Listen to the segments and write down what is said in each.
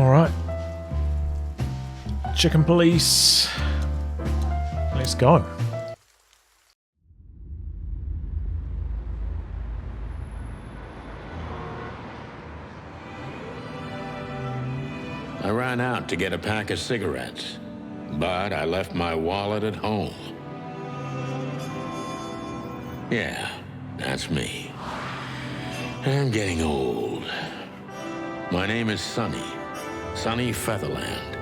Alright. Chicken police. Let's go. I ran out to get a pack of cigarettes, but I left my wallet at home. Yeah, that's me. I'm getting old. My name is Sonny Featherland,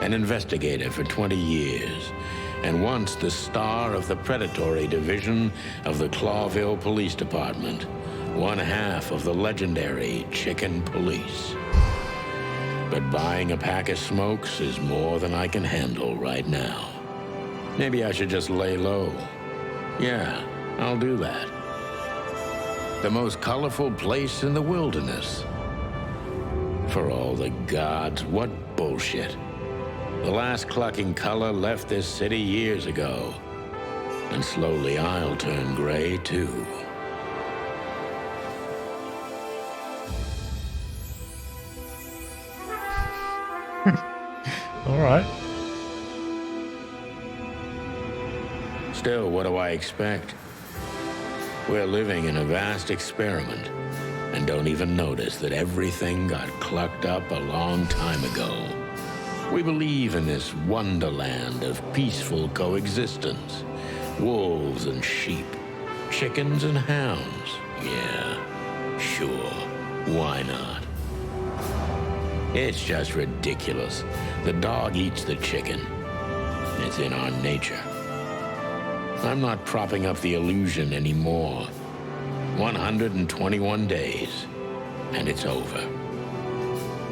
an investigator for 20 years, and once the star of the predatory division of the Clawville Police Department, one half of the legendary Chicken Police. But buying a pack of smokes is more than I can handle right now. Maybe I should just lay low. Yeah, I'll do that. The most colorful place in the wilderness. For all the gods, what bullshit. The last clucking color left this city years ago. And slowly I'll turn gray too. All right. Still, what do I expect? We're living in a vast experiment, and don't even notice that everything got clucked up a long time ago. We believe in this wonderland of peaceful coexistence. Wolves and sheep, chickens and hounds. Yeah, sure, why not? It's just ridiculous. The dog eats the chicken. It's in our nature. I'm not propping up the illusion anymore. 121 days, and it's over.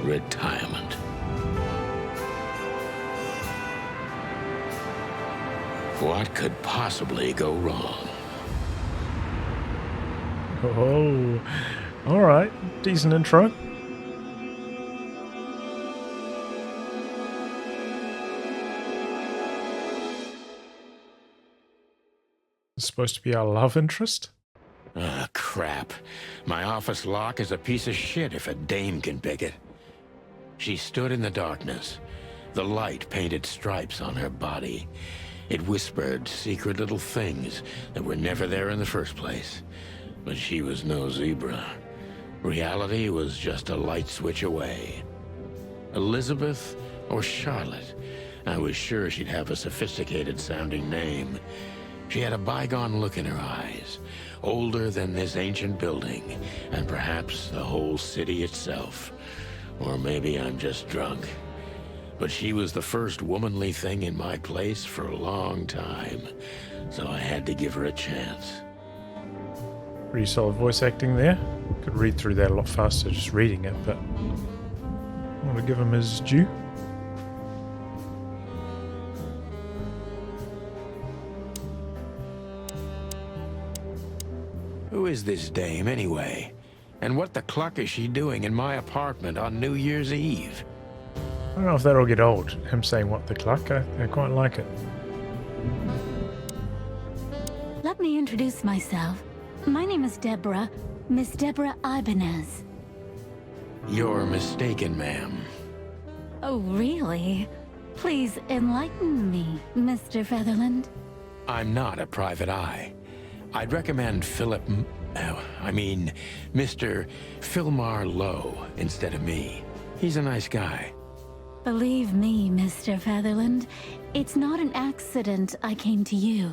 Retirement. What could possibly go wrong? Oh, all right. Decent intro. It's supposed to be our love interest. Ah, crap. My office lock is a piece of shit if a dame can pick it. She stood in the darkness. The light painted stripes on her body. It whispered secret little things that were never there in the first place. But she was no zebra. Reality was just a light switch away. Elizabeth or Charlotte? I was sure she'd have a sophisticated-sounding name. She had a bygone look in her eyes, older than this ancient building, and perhaps the whole city itself. Or maybe I'm just drunk. But she was the first womanly thing in my place for a long time, so I had to give her a chance. Pretty solid voice acting there. Could read through that a lot faster just reading it, but I want to give him his due. Who is this dame, anyway? And what the cluck is she doing in my apartment on New Year's Eve? I don't know if that'll get old, him saying what the cluck. I quite like it. Let me introduce myself. My name is Deborah, Miss Deborah Ibanez. You're mistaken, ma'am. Oh, really? Please enlighten me, Mr. Featherland. I'm not a private eye. I'd recommend Mr. Philmar Lowe instead of me. He's a nice guy. Believe me, Mr. Featherland, it's not an accident I came to you.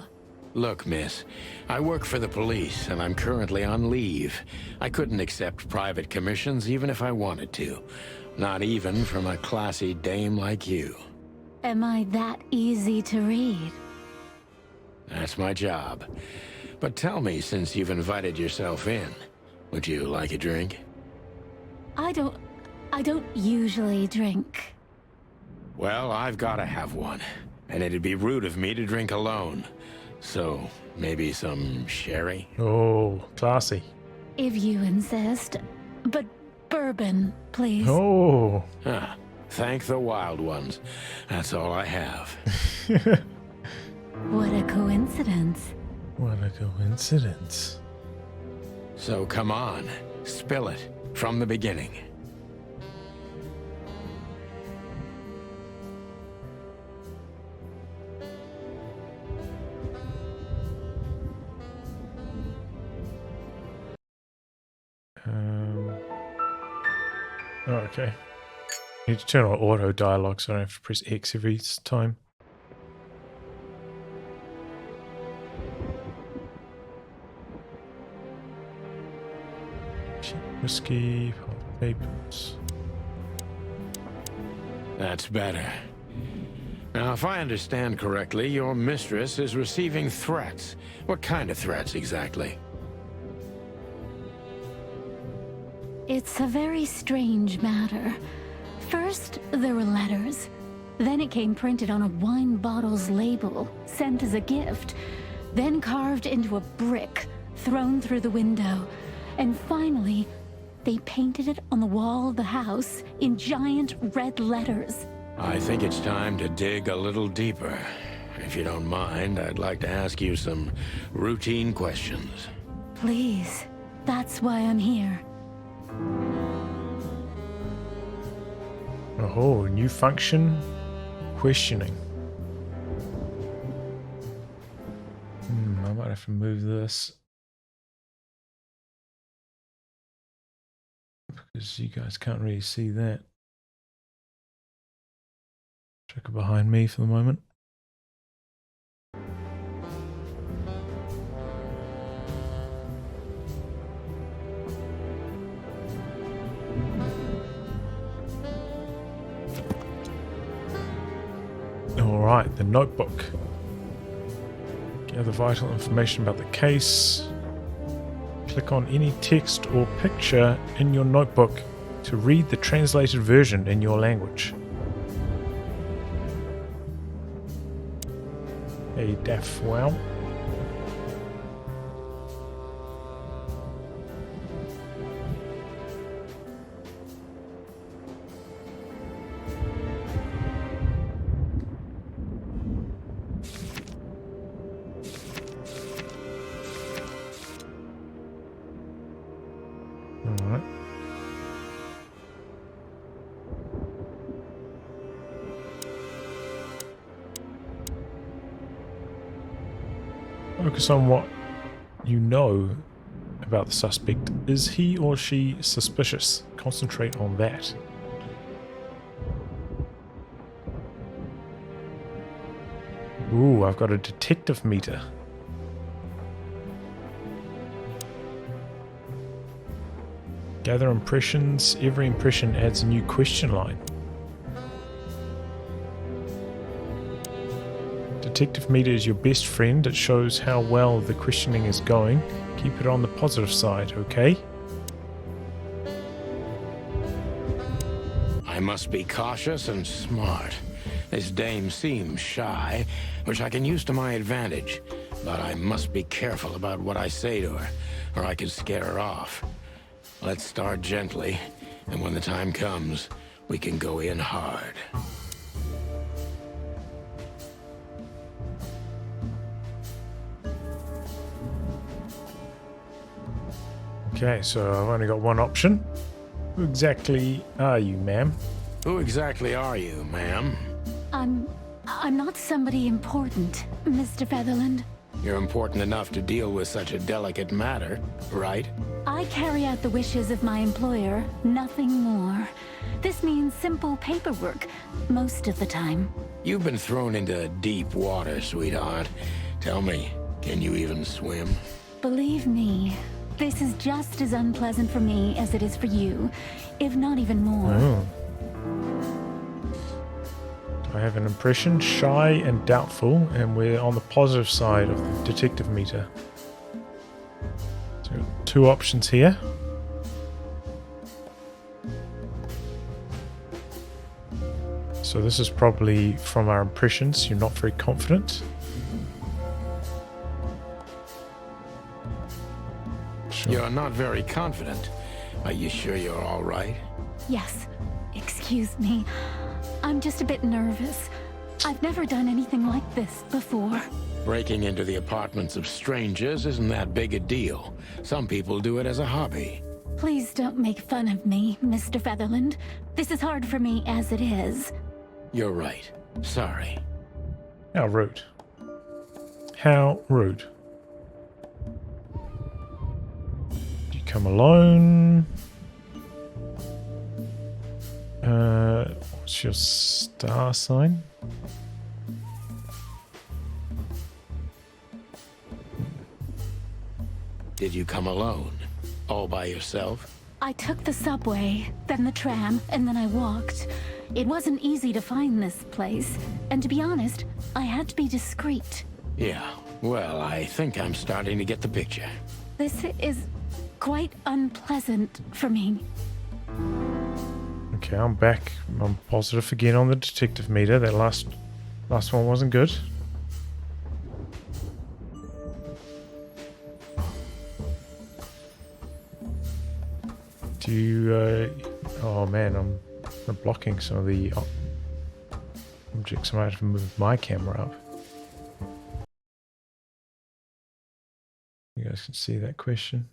Look, miss, I work for the police, and I'm currently on leave. I couldn't accept private commissions even if I wanted to. Not even from a classy dame like you. Am I that easy to read? That's my job. But tell me, since you've invited yourself in, would you like a drink? I don't usually drink. Well, I've got to have one, and it'd be rude of me to drink alone. So, maybe some sherry? Oh, classy. If you insist. But bourbon, please. Oh. Huh. Thank the wild ones. That's all I have. What a coincidence. What a coincidence. So come on, spill it from the beginning. Oh, okay. Need to turn on auto dialogue so I don't have to press X every time. Whiskey, papers. That's better. Now, if I understand correctly, your mistress is receiving threats. What kind of threats exactly? It's a very strange matter. First, there were letters. Then it came printed on a wine bottle's label, sent as a gift. Then carved into a brick, thrown through the window. And finally, they painted it on the wall of the house in giant red letters. I think it's time to dig a little deeper. If you don't mind, I'd like to ask you some routine questions. Please, that's why I'm here. Oh, new function. Questioning. I might have to move this. Because you guys can't really see that. Check it behind me for the moment. Alright, the notebook. Gather vital information about the case. Click on any text or picture in your notebook to read the translated version in your language. Hey, Daff, wow. Alright. Focus on what you know about the suspect. Is he or she suspicious? Concentrate on that. Ooh, I've got a detective meter. Gather impressions. Every impression adds a new question line. Detective meter is your best friend. It shows how well the questioning is going. Keep it on the positive side, okay? I must be cautious and smart. This dame seems shy, which I can use to my advantage. But I must be careful about what I say to her, or I could scare her off. Let's start gently, and when the time comes, we can go in hard. Okay, so I've only got one option. Who exactly are you, ma'am? Who exactly are you, ma'am? I'm not somebody important, Mr. Featherland. You're important enough to deal with such a delicate matter, right? I carry out the wishes of my employer, nothing more. This means simple paperwork, most of the time. You've been thrown into deep water, sweetheart. Tell me, can you even swim? Believe me, this is just as unpleasant for me as it is for you, if not even more. Oh. I have an impression, shy and doubtful, and we're on the positive side of the detective meter. So two options here. So this is probably from our impressions. You're not very confident. Sure. You're not very confident. Are you sure you're all right? Yes, excuse me. I'm just a bit nervous. I've never done anything like this before. Breaking into the apartments of strangers isn't that big a deal. Some people do it as a hobby. Please don't make fun of me, Mr. Featherland. This is hard for me as it is. You're right. Sorry. How rude. How rude. Do you come alone? What's your star sign? Did you come alone? All by yourself? I took the subway, then the tram, and then I walked. It wasn't easy to find this place, and to be honest, I had to be discreet. Yeah, well, I think I'm starting to get the picture. This is quite unpleasant for me. Okay, I'm back. I'm positive again on the detective meter. That last one wasn't good. Do you... oh man, I'm blocking some of the objects. I might have to move my camera up. You guys can see that question.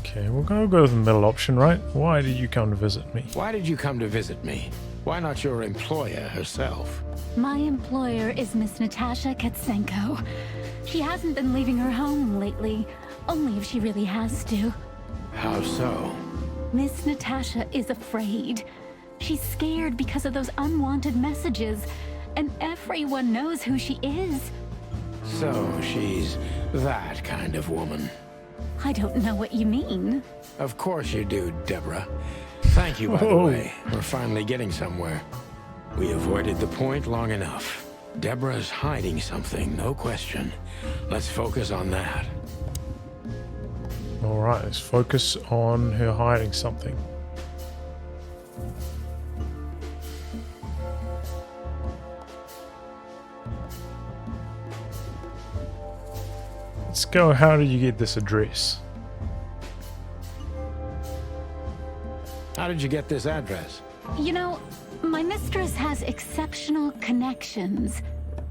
Okay, we'll go with the middle option, right? Why did you come to visit me? Why did you come to visit me? Why not your employer herself? My employer is Miss Natasha Katsenko. She hasn't been leaving her home lately, only if she really has to. How so? Miss Natasha is afraid. She's scared because of those unwanted messages, and everyone knows who she is. So she's that kind of woman. I don't know what you mean. Of course you do, Deborah. Thank you, by the way. We're finally getting somewhere. We avoided the point long enough. Deborah's hiding something, no question. Let's focus on that. Alright, let's focus on her hiding something. Let's go, how did you get this address? How did you get this address? You know, my mistress has exceptional connections.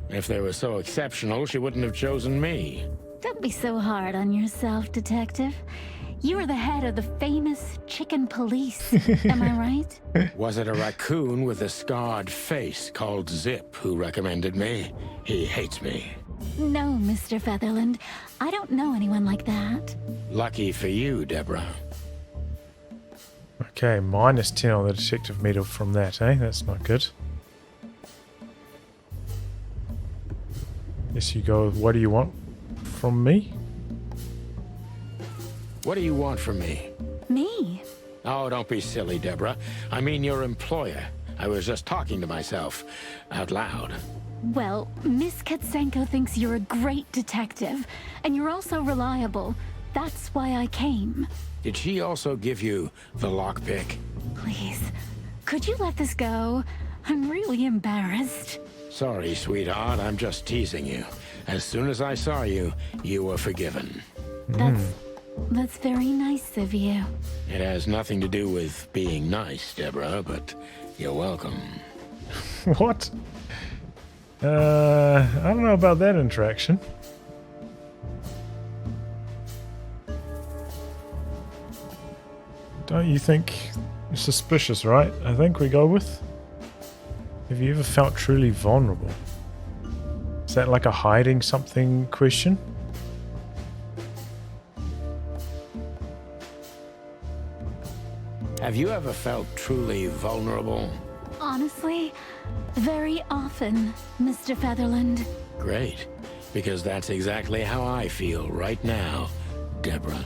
If they were so exceptional, she wouldn't have chosen me. Don't be so hard on yourself, Detective. You are the head of the famous chicken police, am I right? Was it a raccoon with a scarred face called Zip who recommended me? He hates me. No, Mr. Featherland. I don't know anyone like that. Lucky for you, Deborah. Okay, minus 10 on the detective meter from that, eh? That's not good. Yes, you go with what do you want from me? What do you want from me? Me? Oh, don't be silly, Deborah. I mean your employer. I was just talking to myself out loud. Well, Miss Katsenko thinks you're a great detective, and you're also reliable. That's why I came. Did she also give you the lockpick? Please, could you let this go? I'm really embarrassed. Sorry, sweetheart. I'm just teasing you. As soon as I saw you, you were forgiven. That's very nice of you. It has nothing to do with being nice, Deborah, but you're welcome. What? I don't know about that interaction. Don't you think it's suspicious, right? I think we go with. Have you ever felt truly vulnerable? Is that like a hiding something question? Have you ever felt truly vulnerable? Honestly, very often, Mr. Featherland. Great, because that's exactly how I feel right now, Deborah.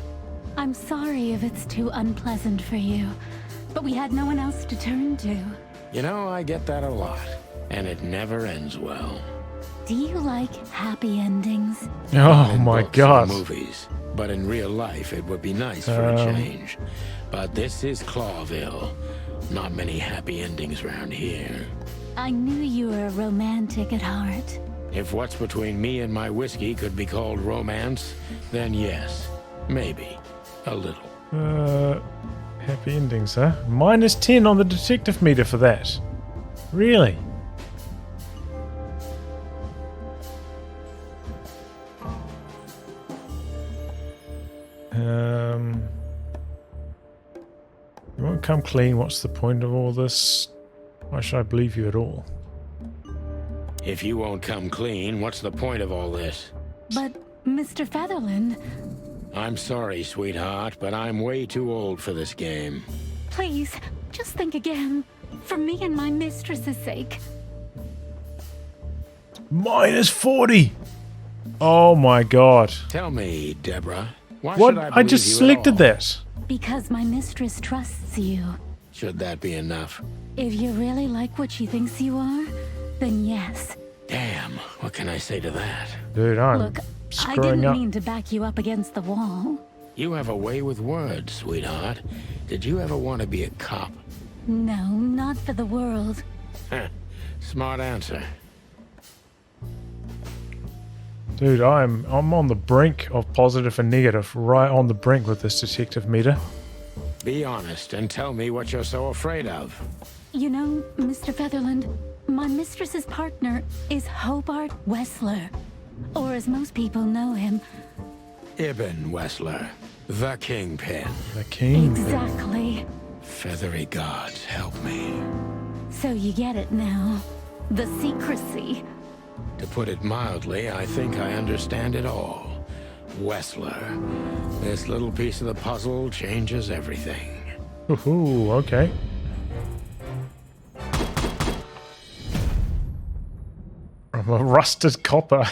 I'm sorry if it's too unpleasant for you, but we had no one else to turn to. You know, I get that a lot, and it never ends well. Do you like happy endings? Oh In my books god. and movies, but in real life it would be nice for a change. But this is Clawville. Not many happy endings around here. I knew you were romantic at heart. If what's between me and my whiskey could be called romance, then yes, maybe. A little. Happy endings, huh? Minus 10 on the detective meter for that. Really? You won't come clean. What's the point of all this? Why should I believe you at all? If you won't come clean, what's the point of all this? But, Mr. Featherland, I'm sorry, sweetheart, but I'm way too old for this game. please, just think again. For me and my mistress's sake. Minus 40! Oh my god. Tell me, Deborah, why What? should I I believe just you at selected all? that. Because my mistress trusts you. Should that be enough? If you really like what she thinks you are, then yes. Damn, what can I say to that? Dude, I'm Look, I screwing didn't up. mean to back you up against the wall. You have a way with words, sweetheart. Did you ever want to be a cop? No, not for the world. Heh, smart answer. Dude, I'm on the brink of positive and negative, right on the brink with this detective meter. Be honest and tell me what you're so afraid of. You know, Mr. Featherland, my mistress's partner is Hobart Wessler. Or as most people know him. Ibn Wessler, the Kingpin. The king. Exactly. Feathery gods, help me. So you get it now. The secrecy. To put it mildly, I think I understand it all. Wessler. This little piece of the puzzle changes everything. Ooh, okay. I'm a rusted copper.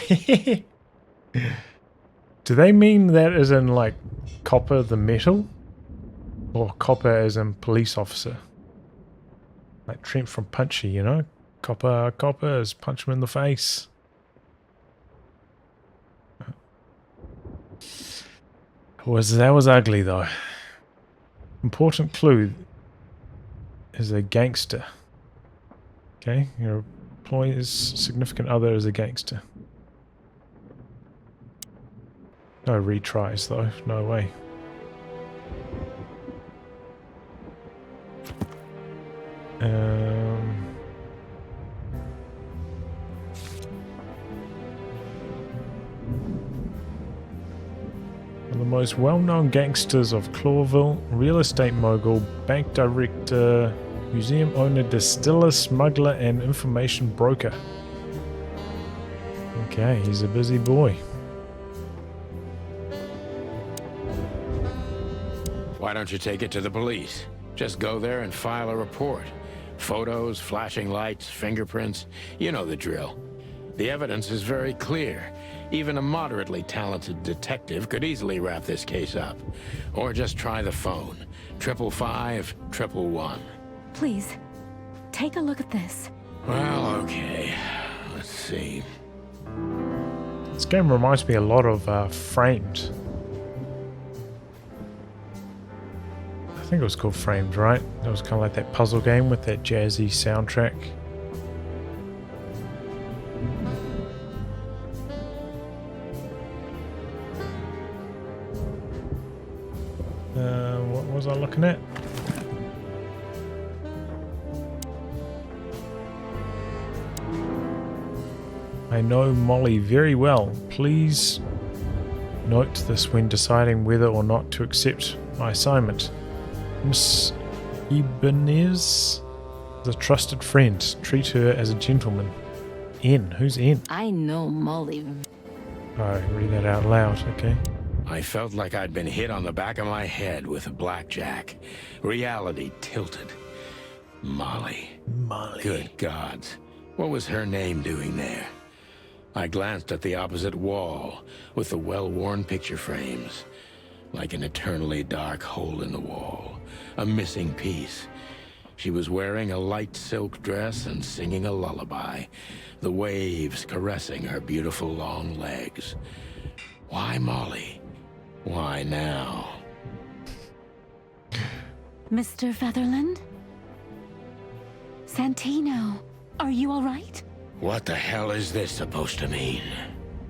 Do they mean that as in like copper the metal? Or copper as in police officer? Like Trent from Punchy, you know? Copper is punch him in the face. That was ugly though. Important clue is a gangster. Okay, your employee's significant other is a gangster. No retries though, no way. One of the most well-known gangsters of Clawville, real estate mogul, bank director, museum owner, distiller, smuggler, and information broker. Okay, he's a busy boy. Why don't you take it to the police? Just go there and file a report. Photos, flashing lights, fingerprints, you know the drill. The evidence is very clear. Even a moderately talented detective could easily wrap this case up. Or just try the phone. 555-111. Please, take a look at this. Well, okay. Let's see. This game reminds me a lot of Framed. I think it was called Framed, right? It was kind of like that puzzle game with that jazzy soundtrack. What was I looking at? I know Molly very well. Please note this when deciding whether or not to accept my assignment. Miss Ibanez is a trusted friend. Treat her as a gentleman. N. Who's N? I know Molly. Oh, read that out loud, okay. I felt like I'd been hit on the back of my head with a blackjack. Reality tilted. Molly. Molly. Good gods. What was her name doing there? I glanced at the opposite wall with the well-worn picture frames. Like an eternally dark hole in the wall. A missing piece. She was wearing a light silk dress and singing a lullaby. The waves caressing her beautiful long legs. Why Molly? Why now? Mr. Featherland? Santino, are you all right? What the hell is this supposed to mean?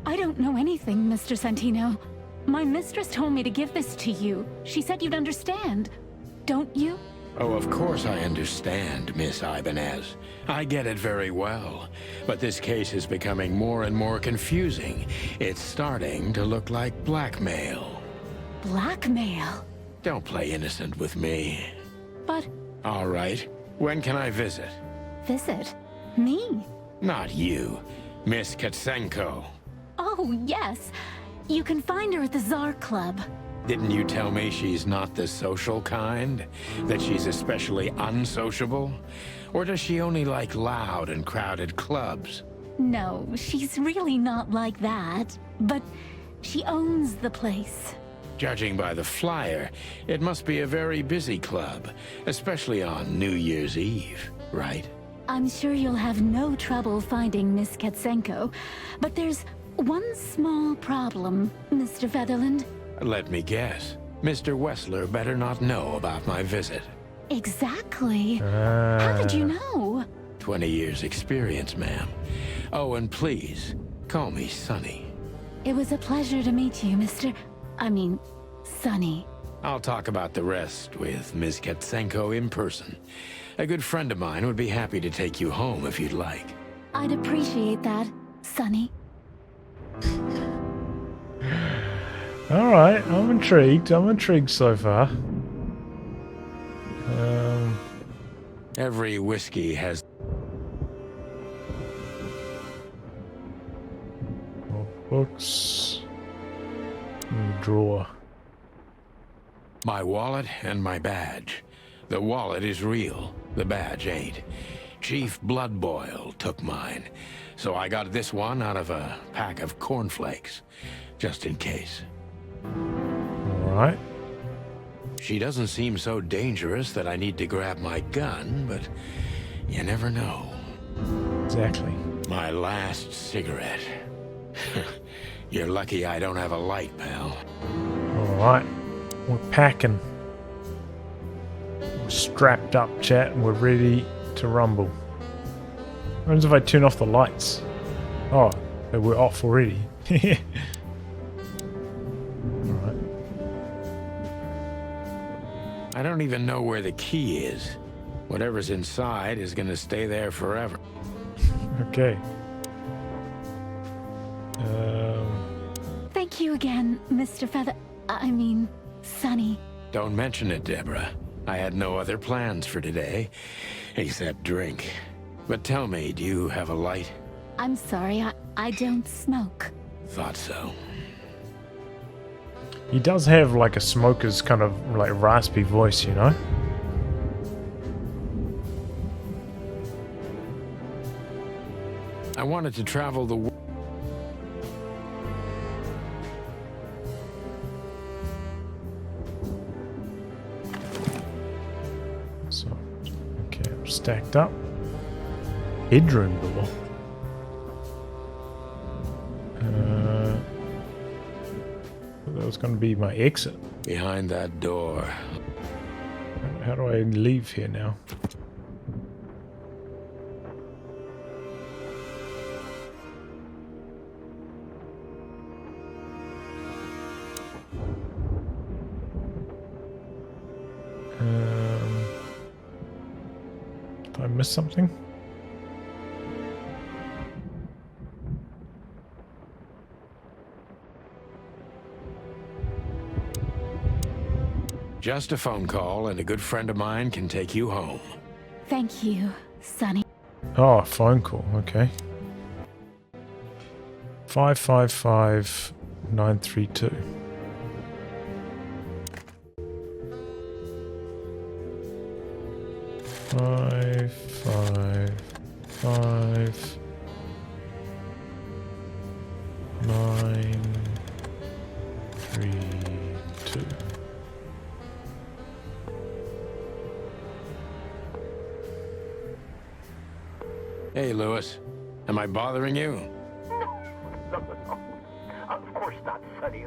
I don't know anything, Mr. Santino. My mistress told me to give this to you. She said you'd understand. Don't you? Oh, of course I understand, Miss Ibanez. I get it very well. But this case is becoming more and more confusing. It's starting to look like blackmail. Blackmail? Don't play innocent with me. But All right. When can I visit? Visit? Me? Not you. Miss Katsenko. Oh, yes. You can find her at the Tsar Club. Didn't you tell me she's not the social kind? That she's especially unsociable? Or does she only like loud and crowded clubs? No, she's really not like that. But she owns the place. Judging by the flyer, it must be a very busy club, especially on New Year's Eve, right? I'm sure you'll have no trouble finding Miss Katsenko, but there's one small problem, Mr. Featherland. Let me guess. Mr. Wessler better not know about my visit. Exactly. How did you know? 20 years experience, ma'am. Oh, and please, call me Sonny. It was a pleasure to meet you, Sonny. I'll talk about the rest with Ms. Katsenko in person. A good friend of mine would be happy to take you home if you'd like. I'd appreciate that, Sonny. Alright, I'm intrigued. I'm intrigued so far. Every whiskey has... More books. In the drawer. My wallet and my badge. The wallet is real. The badge ain't. Chief Bloodboil took mine. So I got this one out of a pack of cornflakes. Just in case. Alright. She doesn't seem so dangerous that I need to grab my gun, but you never know. Exactly. My last cigarette. You're lucky I don't have a light, pal. Alright. We're packing. We're strapped up, chat, and we're ready to rumble. What happens if I turn off the lights? Oh, they were off already. Alright. I don't even know where the key is. Whatever's inside is gonna stay there forever. Okay. Thank you again, Mr. Sonny. Don't mention it, Deborah. I had no other plans for today, except drink. But tell me, do you have a light? I'm sorry, I don't smoke. Thought so. He does have like a smoker's kind of like raspy voice, you know? I wanted to travel the world. So, okay, I'm stacked up. Bedroom door. That was going to be my exit. Behind that door. How do I leave here now? Did I miss something? Just a phone call and a good friend of mine can take you home. Thank you, Sonny. Oh, a phone call. Okay. 555-932. Five, five, five, 9, 3, 2. Hey, Lewis. Am I bothering you? No. Of course not, Sonny.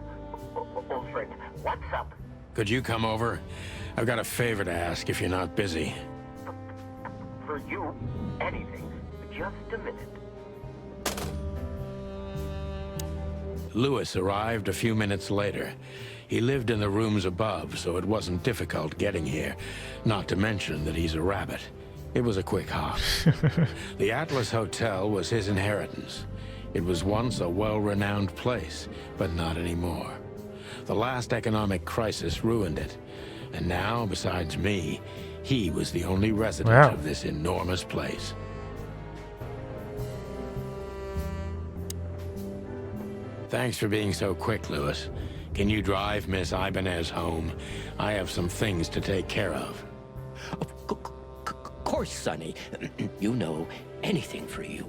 Old friend, what's up? Could you come over? I've got a favor to ask if you're not busy. For you, anything. Just a minute. Lewis arrived a few minutes later. He lived in the rooms above, so it wasn't difficult getting here. Not to mention that he's a rabbit. It was a quick hop. The Atlas Hotel was his inheritance. It was once a well-renowned place, but not anymore. The last economic crisis ruined it. And now, besides me, he was the only resident of this enormous place. Thanks for being so quick, Lewis. Can you drive Miss Ibanez home? I have some things to take care of. Of course, Sonny. You know, anything for you.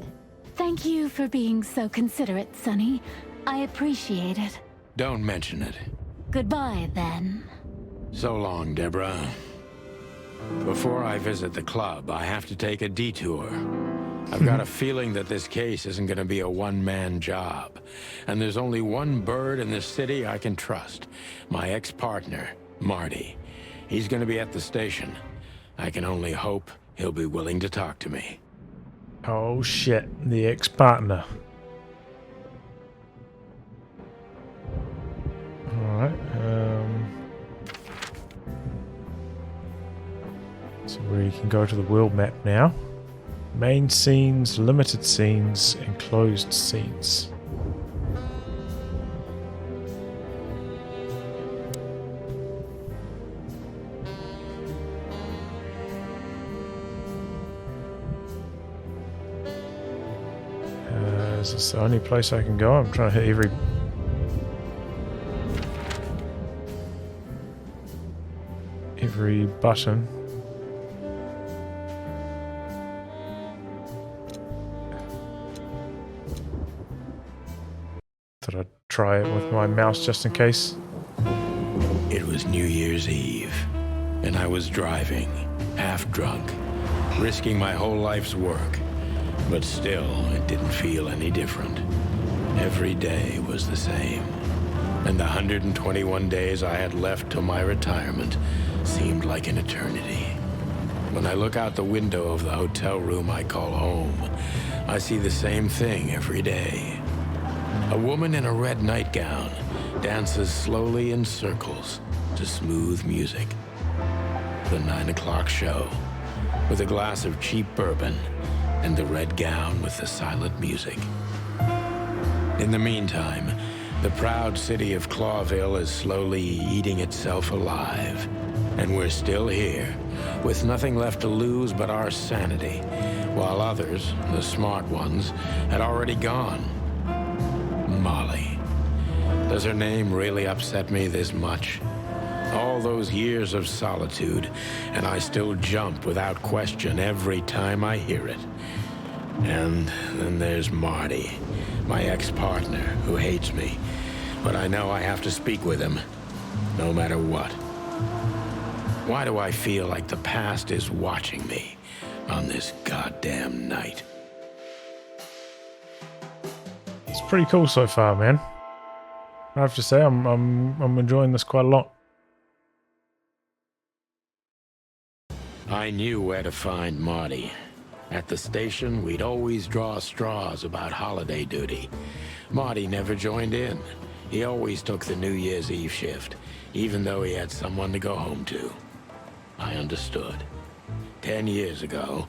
Thank you for being so considerate, Sonny. I appreciate it. Don't mention it. Goodbye, then. So long, Deborah. Before I visit the club, I have to take a detour. I've got a feeling that this case isn't going to be a one-man job. And there's only one bird in this city I can trust. My ex-partner, Marty. He's going to be at the station. I can only hope he'll be willing to talk to me. Oh shit, the ex-partner. Alright, so we can go to the world map now. Main scenes, limited scenes, and closed scenes. Is this the only place I can go? I'm trying to hit every button. Thought I'd try it with my mouse just in case. It was New Year's Eve, and I was driving, half drunk, risking my whole life's work. But still, it didn't feel any different. Every day was the same. And the 121 days I had left till my retirement seemed like an eternity. When I look out the window of the hotel room I call home, I see the same thing every day. A woman in a red nightgown dances slowly in circles to smooth music. The 9 o'clock show, with a glass of cheap bourbon and the red gown with the silent music. In the meantime, the proud city of Clawville is slowly eating itself alive. And we're still here, with nothing left to lose but our sanity, while others, the smart ones, had already gone. Molly. Does her name really upset me this much? All those years of solitude, and I still jump without question every time I hear it. And then there's Marty, my ex-partner, who hates me. But I know I have to speak with him, no matter what. Why do I feel like the past is watching me on this goddamn night? It's pretty cool so far, man. I have to say, I'm enjoying this quite a lot. I knew where to find Marty. At the station, we'd always draw straws about holiday duty. Marty never joined in. He always took the New Year's Eve shift, even though he had someone to go home to. I understood. 10 years ago,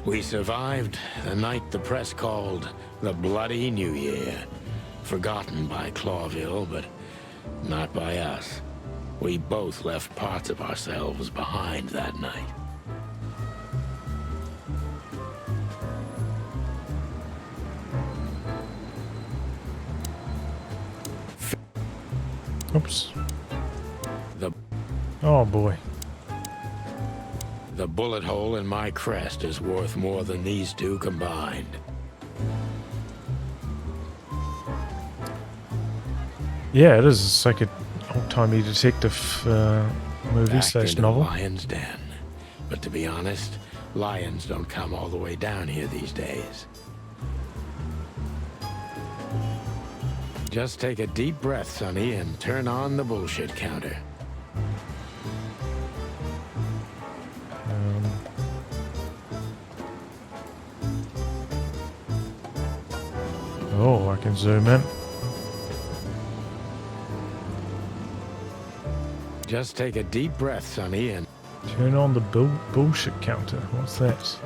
we survived the night the press called the Bloody New Year. Forgotten by Clawville, but not by us. We both left parts of ourselves behind that night. Oops. Oh boy. The bullet hole in my crest is worth more than these two combined. Yeah, it is. It's like an old-timey detective movie slash novel. Lion's Den. But to be honest, lions don't come all the way down here these days. Just take a deep breath, Sonny, and turn on the bullshit counter. Oh, I can zoom in. Just take a deep breath, Sonny, and Turn on the bullshit counter. What's that?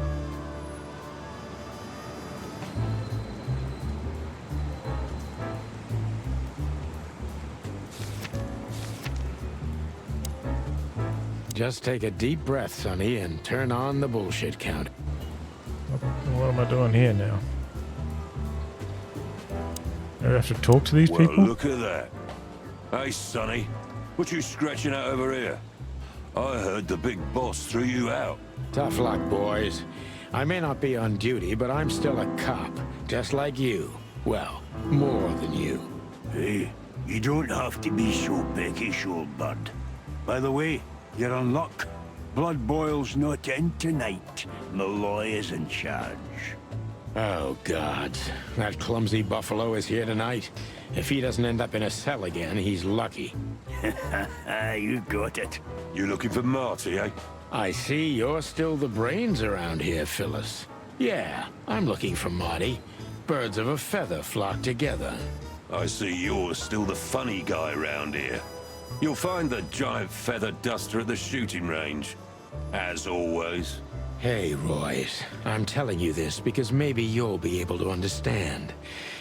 Just take a deep breath, Sonny, and turn on the bullshit count. What am I doing here now? Do I have to talk to these Well, people? look at that. Hey, Sonny, what you scratching out over here? I heard the big boss threw you out. Tough luck, boys. I may not be on duty, but I'm still a cop, just like you. Well, more than you. Hey, you don't have to be so peckish, old bud. By the way, you're on luck. Blood Boil's not in tonight. Malloy is in charge. Oh, God. That clumsy buffalo is here tonight. If he doesn't end up in a cell again, he's lucky. You got it. You looking for Marty, eh? I see you're still the brains around here, Phyllis. Yeah, I'm looking for Marty. Birds of a feather flock together. I see you're still the funny guy around here. You'll find the giant feather duster at the shooting range. As always. Hey, Royce. I'm telling you this because maybe you'll be able to understand.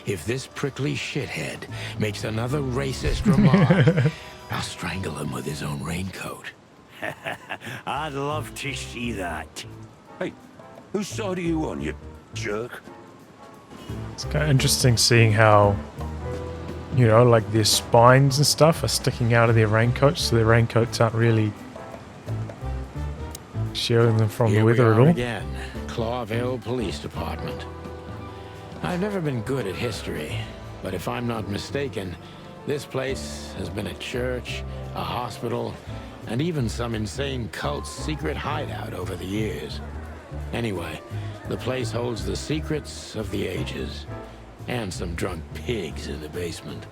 If this prickly shithead makes another racist remark, I'll strangle him with his own raincoat. I'd love to see that. Hey, whose side are you on, you jerk? It's kind of interesting seeing how, you know, like their spines and stuff are sticking out of their raincoats, so their raincoats aren't really shielding them from the weather at all. Again, Clawville Police Department. I've never been good at history, but if I'm not mistaken, this place has been a church, a hospital, and even some insane cult's secret hideout over the years. Anyway, the place holds the secrets of the ages, and some drunk pigs in the basement.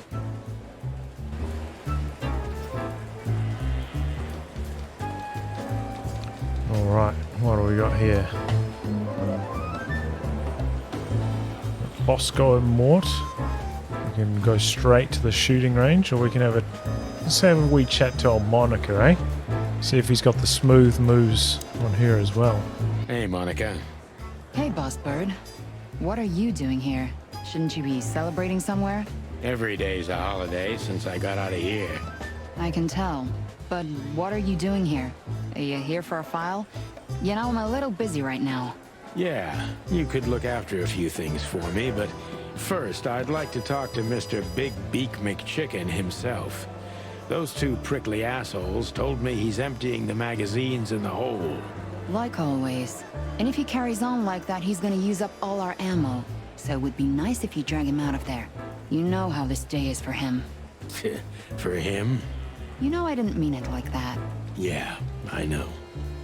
Alright, what do we got here? Bosco and Mort. We can go straight to the shooting range, or we can let's have a wee chat to old Monica, eh? See if he's got the smooth moves on her as well. Hey, Monica. Hey, Boss Bird. What are you doing here? Shouldn't you be celebrating somewhere? Every day's a holiday since I got out of here. I can tell. But what are you doing here? Are you here for a file? You know, I'm a little busy right now. Yeah, you could look after a few things for me, but first I'd like to talk to Mr. Big Beak McChicken himself. Those two prickly assholes told me he's emptying the magazines in the hole. Like always. And if he carries on like that, he's gonna use up all our ammo. So it would be nice if you drag him out of there. You know how this day is for him. For him? You know I didn't mean it like that. Yeah, I know.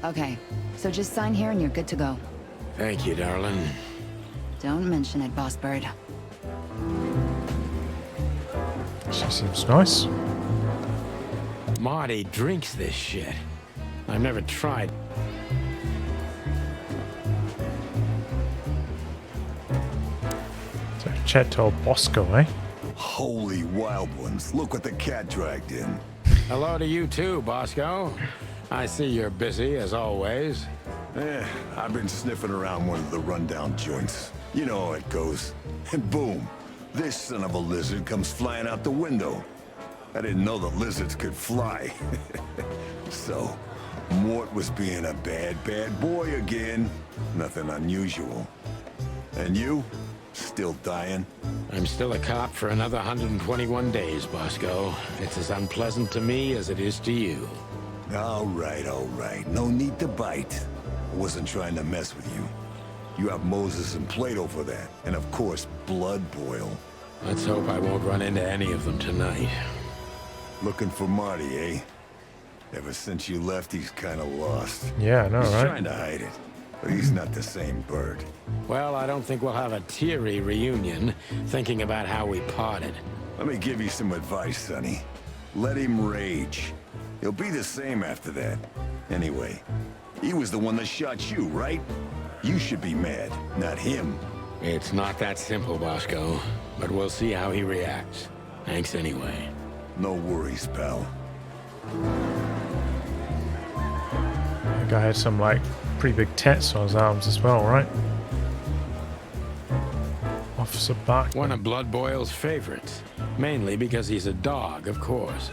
Okay, so just sign here and you're good to go. Thank you, darling. Don't mention it, Boss Bird. She seems nice. Marty drinks this shit. I've never tried. So chat to old Bosco, eh? Holy wild ones, look what the cat dragged in. Hello to you too, Bosco. I see you're busy, as always. I've been sniffing around one of the rundown joints. You know how it goes. And boom, this son of a lizard comes flying out the window. I didn't know the lizards could fly. So, Mort was being a bad boy again. Nothing unusual. And you? Still dying? I'm still a cop for another 121 days, Bosco. It's as unpleasant to me as it is to you. All right. No need to bite. I wasn't trying to mess with you. You have Moses and Plato for that. And of course, Blood Boil. Let's hope I won't run into any of them tonight. Looking for Marty, eh? Ever since you left, he's kind of lost. Yeah, I know, He's right? trying to hide it, but he's not the same bird. Well, I don't think we'll have a teary reunion, thinking about how we parted. Let me give you some advice, Sonny. Let him rage. He'll be the same after that. Anyway, he was the one that shot you, right? You should be mad, not him. It's not that simple, Bosco, but we'll see how he reacts. Thanks anyway. No worries, pal. The guy had some, like, pretty big tats on his arms as well, right? Officer Buck. One of Blood Boil's favorites. Mainly because he's a dog, of course.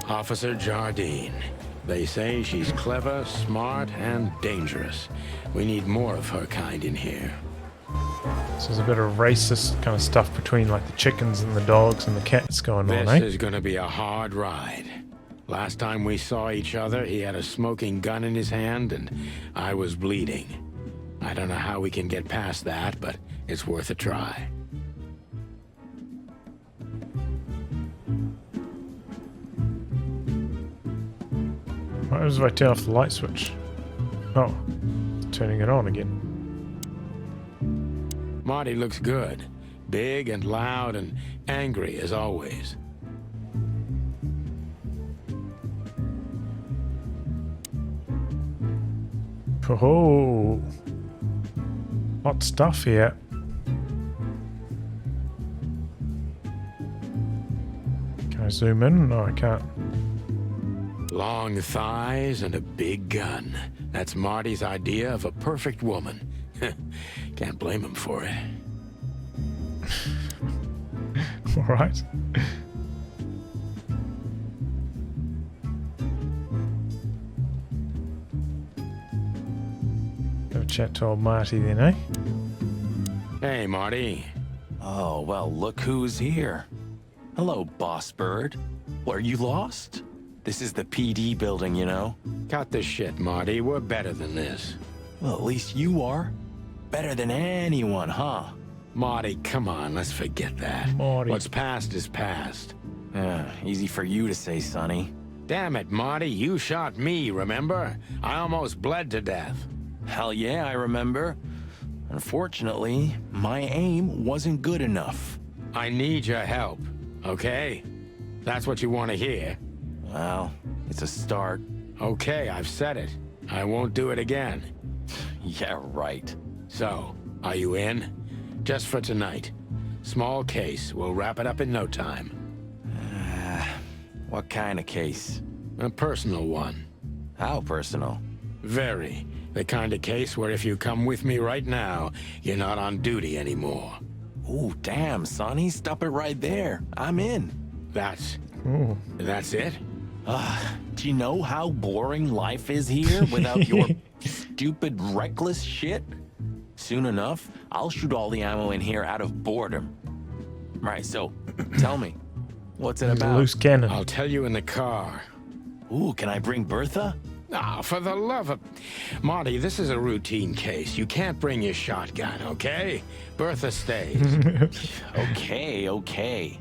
Officer Jardine. They say she's clever, smart, and dangerous. We need more of her kind in here. So there's a bit of racist kind of stuff between like the chickens and the dogs and the cats going on, eh? This is gonna be a hard ride. Last time we saw each other, he had a smoking gun in his hand, and I was bleeding. I don't know how we can get past that, but it's worth a try. What happens if I turn off the light switch? Oh, it's turning it on again. Marty looks good. Big and loud and angry as always. Oh, hot stuff here. Can I zoom in? No, I can't. Long thighs and a big gun. That's Marty's idea of a perfect woman. Can't blame him for it. All right. Have a chat to old Marty then, eh? Hey, Marty. Oh, well, look who's here. Hello, boss bird. Were you lost? This is the PD building, you know. Cut the shit, Marty. We're better than this. Well, at least you are. Better than anyone, huh? Marty, come on. Let's forget that. Marty. What's past is past. Easy for you to say, Sonny. Damn it, Marty. You shot me, remember? I almost bled to death. Hell yeah, I remember. Unfortunately, my aim wasn't good enough. I need your help, okay? That's what you want to hear. Well, it's a start. Okay, I've said it. I won't do it again. Yeah, right. So, are you in? Just for tonight. Small case. We'll wrap it up in no time. What kind of case? A personal one. How personal? Very. The kind of case where if you come with me right now, you're not on duty anymore. Ooh, damn, Sonny. Stop it right there. I'm in. That's it? Do you know how boring life is here without your stupid, reckless shit? Soon enough, I'll shoot all the ammo in here out of boredom. Right, so, tell me, what's it He's a about? loose cannon. I'll tell you in the car. Ooh, can I bring Bertha? Ah, for the love of... Marty, this is a routine case. You can't bring your shotgun, okay? Bertha stays. Okay.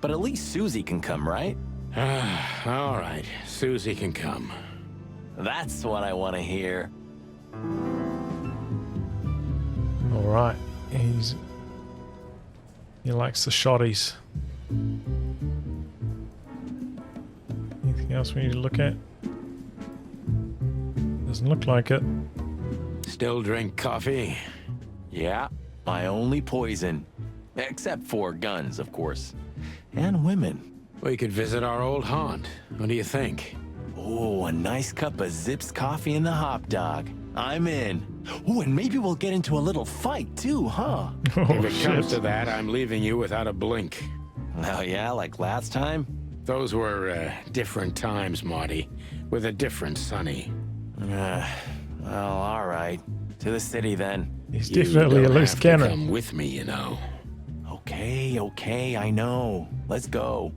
But at least Susie can come, right? All right, Susie can come. That's what I want to hear. All right. He likes the shotties. Anything else we need to look at? Doesn't look like it. Still drink coffee? Yeah, my only poison. Except for guns, of course. And women. We could visit our old haunt. What do you think? Oh, a nice cup of Zips coffee and the hot dog. I'm in. Oh, and maybe we'll get into a little fight too, huh? Oh, If it shit. comes to that, I'm leaving you without a blink. Oh yeah, like last time? Those were different times, Marty, with a different Sonny. Well, all right. To the city then. He's You definitely a don't loose have to cannon. come with me, you know. Okay, I know. Let's go.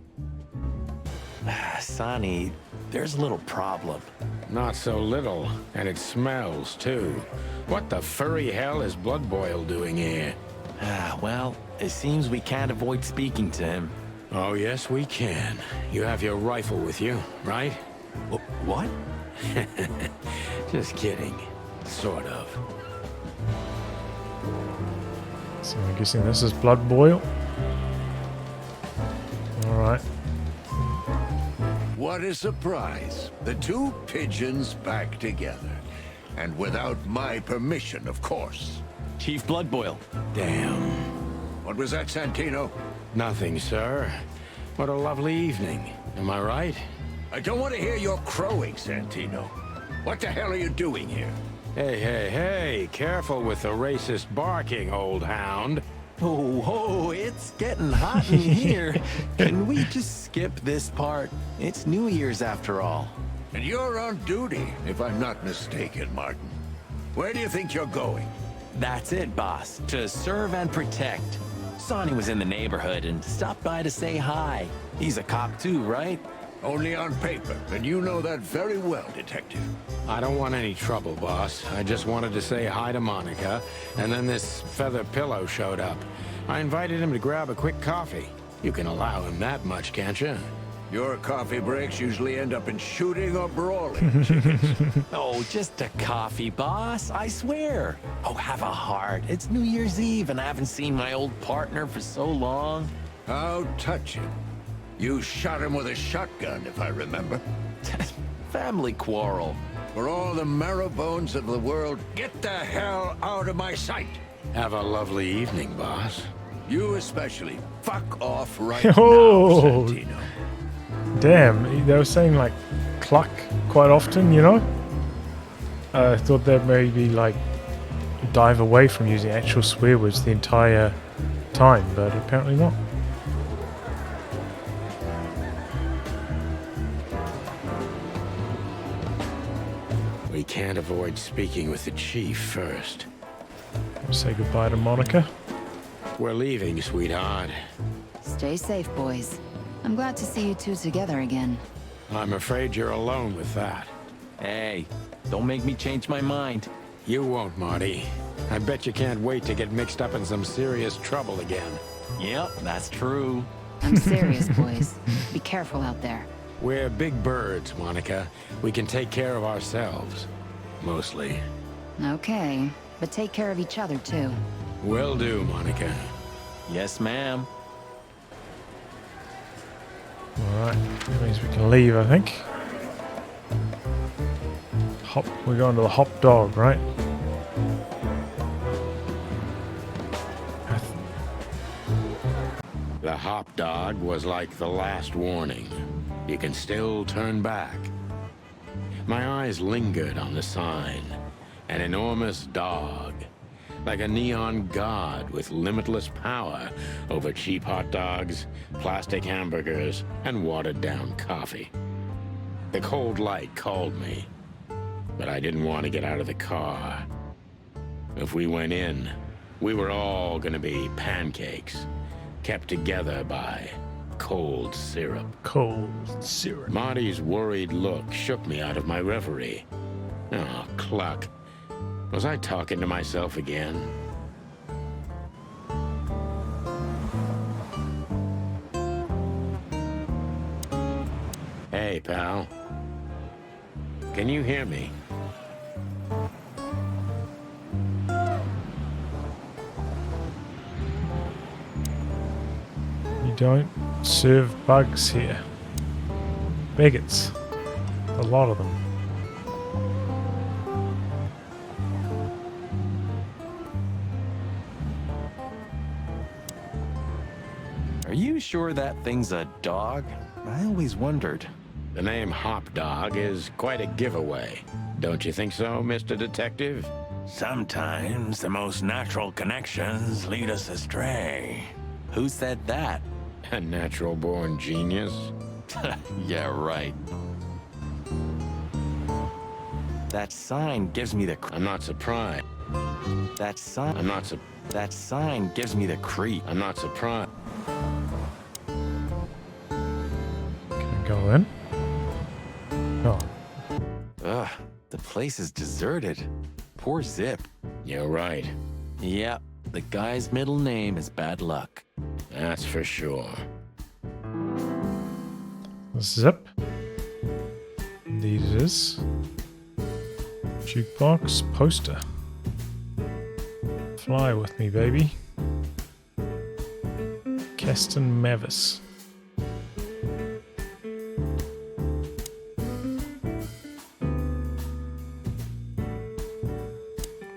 Sonny, there's a little problem. Not so little, and it smells, too. What the furry hell is Blood Boil doing here? Well, it seems we can't avoid speaking to him. Oh, yes, we can. You have your rifle with you, right? What? Just kidding. Sort of. So I'm guessing this is Blood Boil. All right. What a surprise. The two pigeons back together. And without my permission, of course. Chief Bloodboil. Damn. What was that, Santino? Nothing, sir. What a lovely evening. Am I right? I don't want to hear your crowing, Santino. What the hell are you doing here? Hey, careful with the racist barking, old hound. Oh, it's getting hot in here. Can we just skip this part? It's New Year's after all. And you're on duty, if I'm not mistaken, Martin. Where do you think you're going? That's it, boss. To serve and protect. Sonny was in the neighborhood and stopped by to say hi. He's a cop too, right? Only on paper, and you know that very well, Detective. I don't want any trouble, boss. I just wanted to say hi to Monica, and then this feather pillow showed up. I invited him to grab a quick coffee. You can allow him that much, can't you? Your coffee breaks usually end up in shooting or brawling, chickens. Oh, just a coffee, boss. I swear. Oh, have a heart. It's New Year's Eve, and I haven't seen my old partner for so long. How touching. You shot him with a shotgun, if I remember. Family quarrel. For all the marrow bones of the world, get the hell out of my sight. Have a lovely evening, boss. You especially. Fuck off right Oh. now, Santino. Damn, they were saying like cluck quite often, you know? I thought they'd maybe like dive away from using actual swear words the entire time, but apparently not. We can't avoid speaking with the chief first. Say goodbye to Monica. We're leaving, sweetheart. Stay safe, boys. I'm glad to see you two together again. I'm afraid you're alone with that. Hey, don't make me change my mind. You won't, Marty. I bet you can't wait to get mixed up in some serious trouble again. Yep, that's true. I'm serious, boys. Be careful out there. We're big birds, Monica. We can take care of ourselves. Mostly. Okay, but take care of each other, too. Will do, Monica. Yes, ma'am. Alright, that means we can leave, I think. We're going to the hop dog, right? The hop dog was like the last warning. You can still turn back. My eyes lingered on the sign. An enormous dog. Like a neon god with limitless power over cheap hot dogs, plastic hamburgers, and watered-down coffee. The cold light called me, but I didn't want to get out of the car. If we went in, we were all gonna be pancakes, kept together by cold syrup. Cold syrup. Marty's worried look shook me out of my reverie. Oh, cluck. Was I talking to myself again? Hey, pal. Can you hear me? You don't serve bugs here. Bigots. A lot of them. Are you sure that thing's a dog? I always wondered. The name Hop Dog is quite a giveaway. Don't you think so, Mr. Detective? Sometimes the most natural connections lead us astray. Who said that? A natural-born genius? Yeah, right. That sign gives me the... I'm not surprised. That sign... I'm not That sign gives me the creep. I'm not surprised. Can I go in? No. Ugh, the place is deserted. Poor Zip. You're right. Yeah, the guy's middle name is Bad Luck. That's for sure. Zip. Indeed it is. Jukebox poster. Fly with me, baby. Keston Mavis.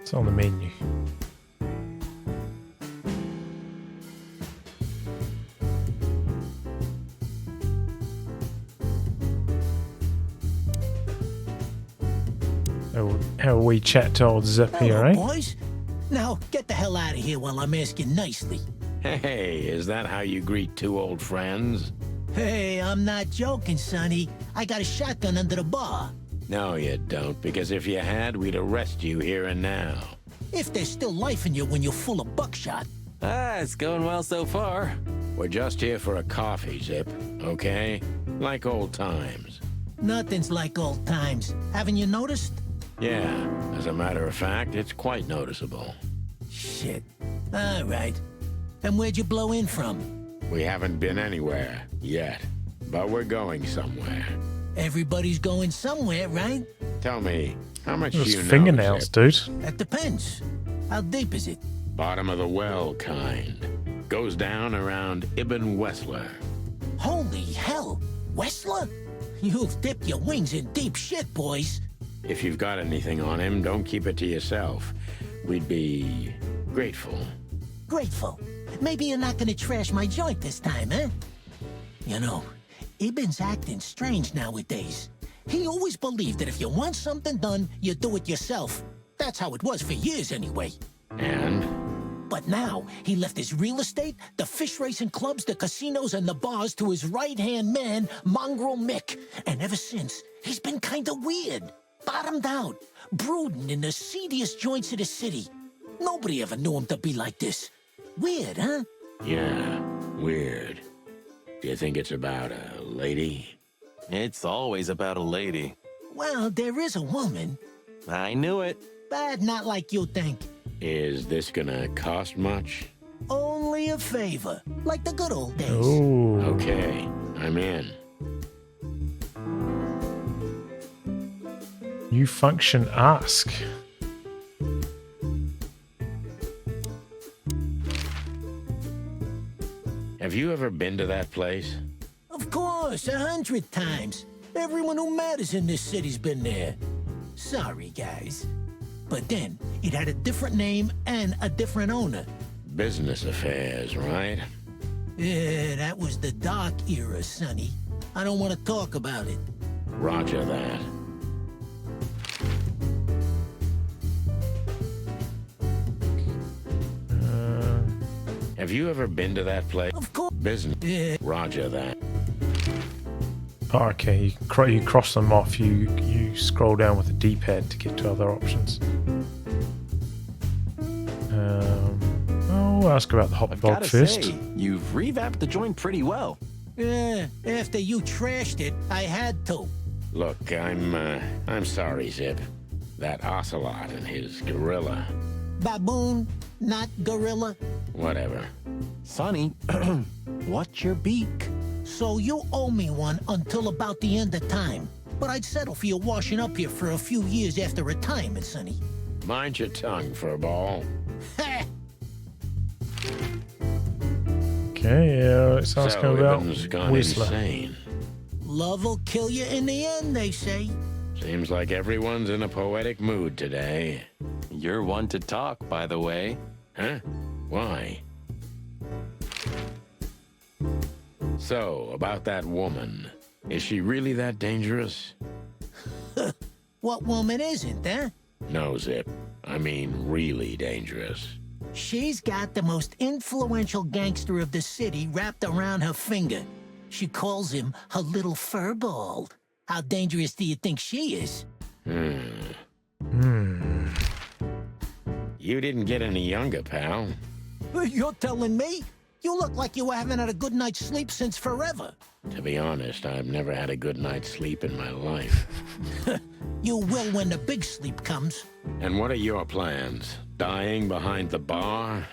It's on the menu. Have a wee chat to old Zip here, Hello, eh? boys. Now, get the hell out of here while I'm asking nicely. Hey, is that how you greet two old friends? Hey, I'm not joking, Sonny. I got a shotgun under the bar. No, you don't, because if you had, we'd arrest you here and now. If there's still life in you when you're full of buckshot. Ah, it's going well so far. We're just here for a coffee, Zip, okay? Like old times. Nothing's like old times. Haven't you noticed? Yeah, as a matter of fact, it's quite noticeable. Shit. All right. And where'd you blow in from? We haven't been anywhere yet, but we're going somewhere. Everybody's going somewhere, right? Tell me, how much Those do you know, fingernails, Zip? dude. That depends. How deep is it? Bottom of the well kind. Goes down around Ibn Wessler. Holy hell! Wessler? You've dipped your wings in deep shit, boys. If you've got anything on him, don't keep it to yourself. We'd be grateful. Grateful. Maybe you're not gonna trash my joint this time, eh? You know, Ibn's acting strange nowadays. He always believed that if you want something done, you do it yourself. That's how it was for years anyway. And? But now, he left his real estate, the fish racing clubs, the casinos, and the bars to his right-hand man, Mongrel Mick. And ever since, he's been kinda weird. Bottomed out, brooding in the seediest joints of the city. Nobody ever knew him to be like this. Weird, huh? Yeah, weird. Do you think it's about a lady? It's always about a lady. Well, there is a woman, I knew it. but not like you think. Is this gonna cost much? Only a favor, like the good old days. Oh. Okay, I'm in. New function ask. Have you ever been to that place? Of course, 100 times. Everyone who matters in this city's been there. Sorry, guys. But then, it had a different name and a different owner. Business affairs, right? Yeah, that was the dark era, Sonny. I don't want to talk about it. Roger that. Have you ever been to that place? Of course. Business. Yeah. Roger that. Oh, okay, you cross them off. You scroll down with the D-pad to get to other options. I'll ask about the hot I've dog gotta first. say, you've revamped the joint pretty well. Yeah, after you trashed it, I had to. Look, I'm sorry, Zip. That ocelot and his gorilla. Baboon, not gorilla. Whatever. Sonny, what's your beak? So you owe me one until about the end of time. But I'd settle for you washing up here for a few years after retirement, Sonny. Mind your tongue, furball. Ha! Okay, let's ask him about Ibn's gone Whistler. insane. Love will kill you in the end, they say. Seems like everyone's in a poetic mood today. You're one to talk, by the way. Huh? Why? So, about that woman. Is she really that dangerous? What woman isn't, huh? No, Zip. I mean, really dangerous. She's got the most influential gangster of the city wrapped around her finger. She calls him her little furball. How dangerous do you think she is? You didn't get any younger, pal. You're telling me? You look like you haven't had a good night's sleep since forever. To be honest, I've never had a good night's sleep in my life. You will when the big sleep comes. And what are your plans? Dying behind the bar?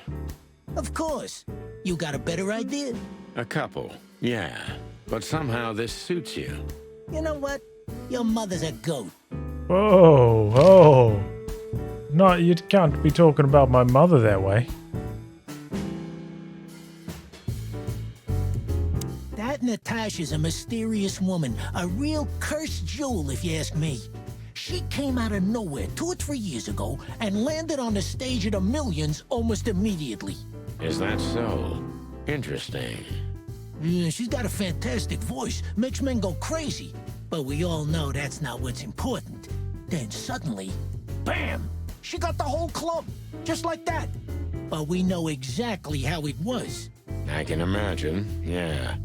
Of course. You got a better idea? A couple, yeah. But somehow this suits you. You know what? Your mother's a goat. Whoa, whoa. No, you can't be talking about my mother that way. That Natasha's a mysterious woman, a real cursed jewel if you ask me. She came out of nowhere 2 or 3 years ago and landed on the stage of the millions almost immediately. Is that so? Interesting. Yeah, she's got a fantastic voice, makes men go crazy. But we all know that's not what's important. Then suddenly, bam! She got the whole club, just like that. But we know exactly how it was. I can imagine, yeah.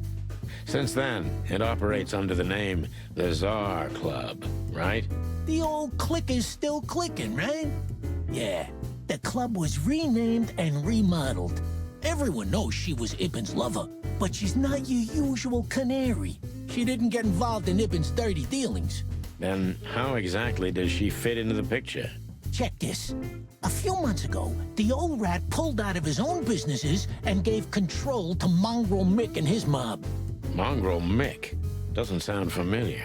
Since then, it operates under the name the Czar Club, right? The old click is still clicking, right? Yeah, the club was renamed and remodeled. Everyone knows she was Ibben's lover, but she's not your usual canary. She didn't get involved in Ibben's dirty dealings. Then how exactly does she fit into the picture? Check this. A few months ago, the old rat pulled out of his own businesses and gave control to Mongrel Mick and his mob. Mongrel Mick? Doesn't sound familiar.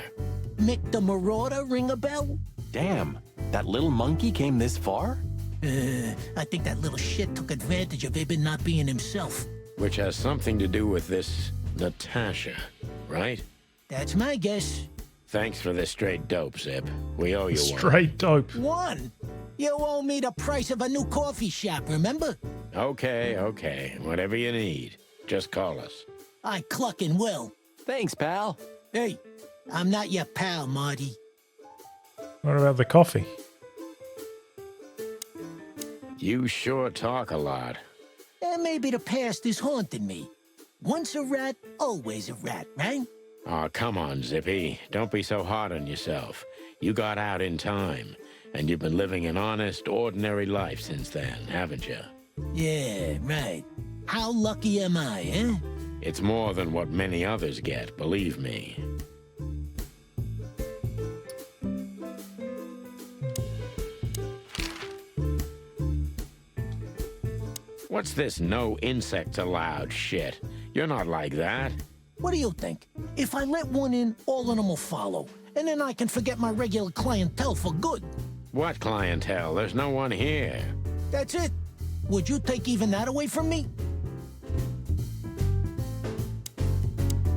Mick the Marauder ring a bell? Damn, that little monkey came this far? I think that little shit took advantage of Ibben not being himself. Which has something to do with this Natasha, right? That's my guess. Thanks for the straight dope, Zip. We owe you one. Straight dope. One? You owe me the price of a new coffee shop, remember? Okay. Whatever you need. Just call us. I clucking will. Thanks, pal. Hey, I'm not your pal, Marty. What about the coffee? You sure talk a lot. Maybe the past is haunting me. Once a rat, always a rat, right? Oh, come on, Zippy. Don't be so hard on yourself. You got out in time, and you've been living an honest, ordinary life since then, haven't you? Yeah, right. How lucky am I, eh? It's more than what many others get, believe me. What's this no insects allowed shit? You're not like that. What do you think? If I let one in, all of them will follow. And then I can forget my regular clientele for good. What clientele? There's no one here. That's it. Would you take even that away from me?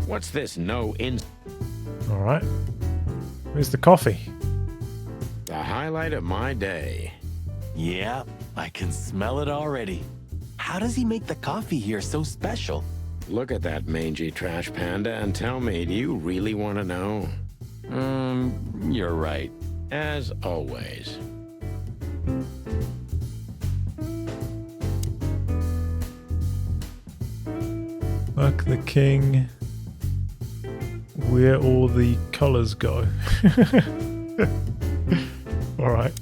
What's this no in... Alright. Where's the coffee? The highlight of my day. Yeah, I can smell it already. How does he make the coffee here so special? Look at that mangy trash panda and tell me, do you really want to know? You're right. As always. Fuck the king. Where all the colors go. Alright.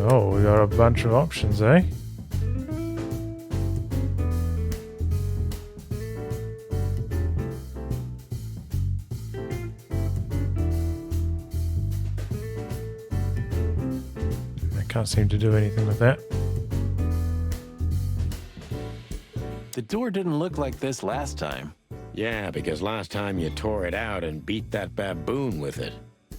Oh, we got a bunch of options, eh? I can't seem to do anything with that. The door didn't look like this last time. Yeah, because last time you tore it out and beat that baboon with it.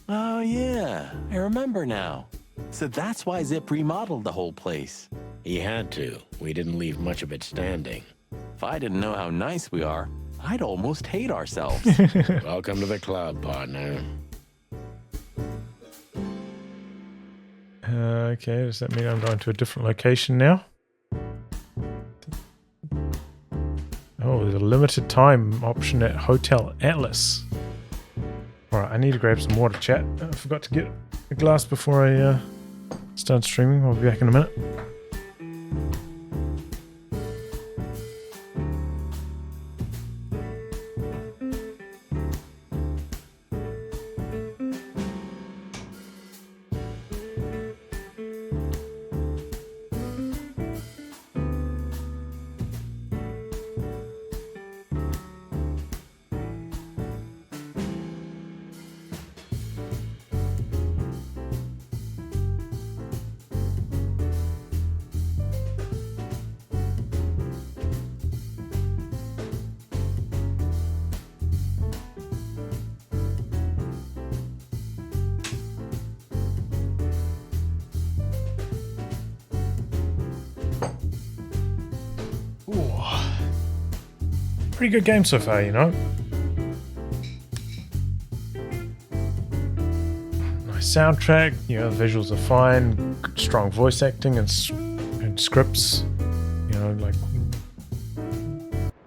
Oh yeah, I remember now. So that's why Zip remodeled the whole place. He had to. We didn't leave much of it standing. If I didn't know how nice we are, I'd almost hate ourselves. Welcome to the club, partner. Okay, does that mean I'm going to a different location now? Oh, there's a limited time option at Hotel Atlas. Alright, I need to grab some water, chat. I forgot to get a glass before I start streaming. I'll be back in a minute. Pretty good game so far, you know. Nice soundtrack, you know, the visuals are fine, strong voice acting and scripts, you know, like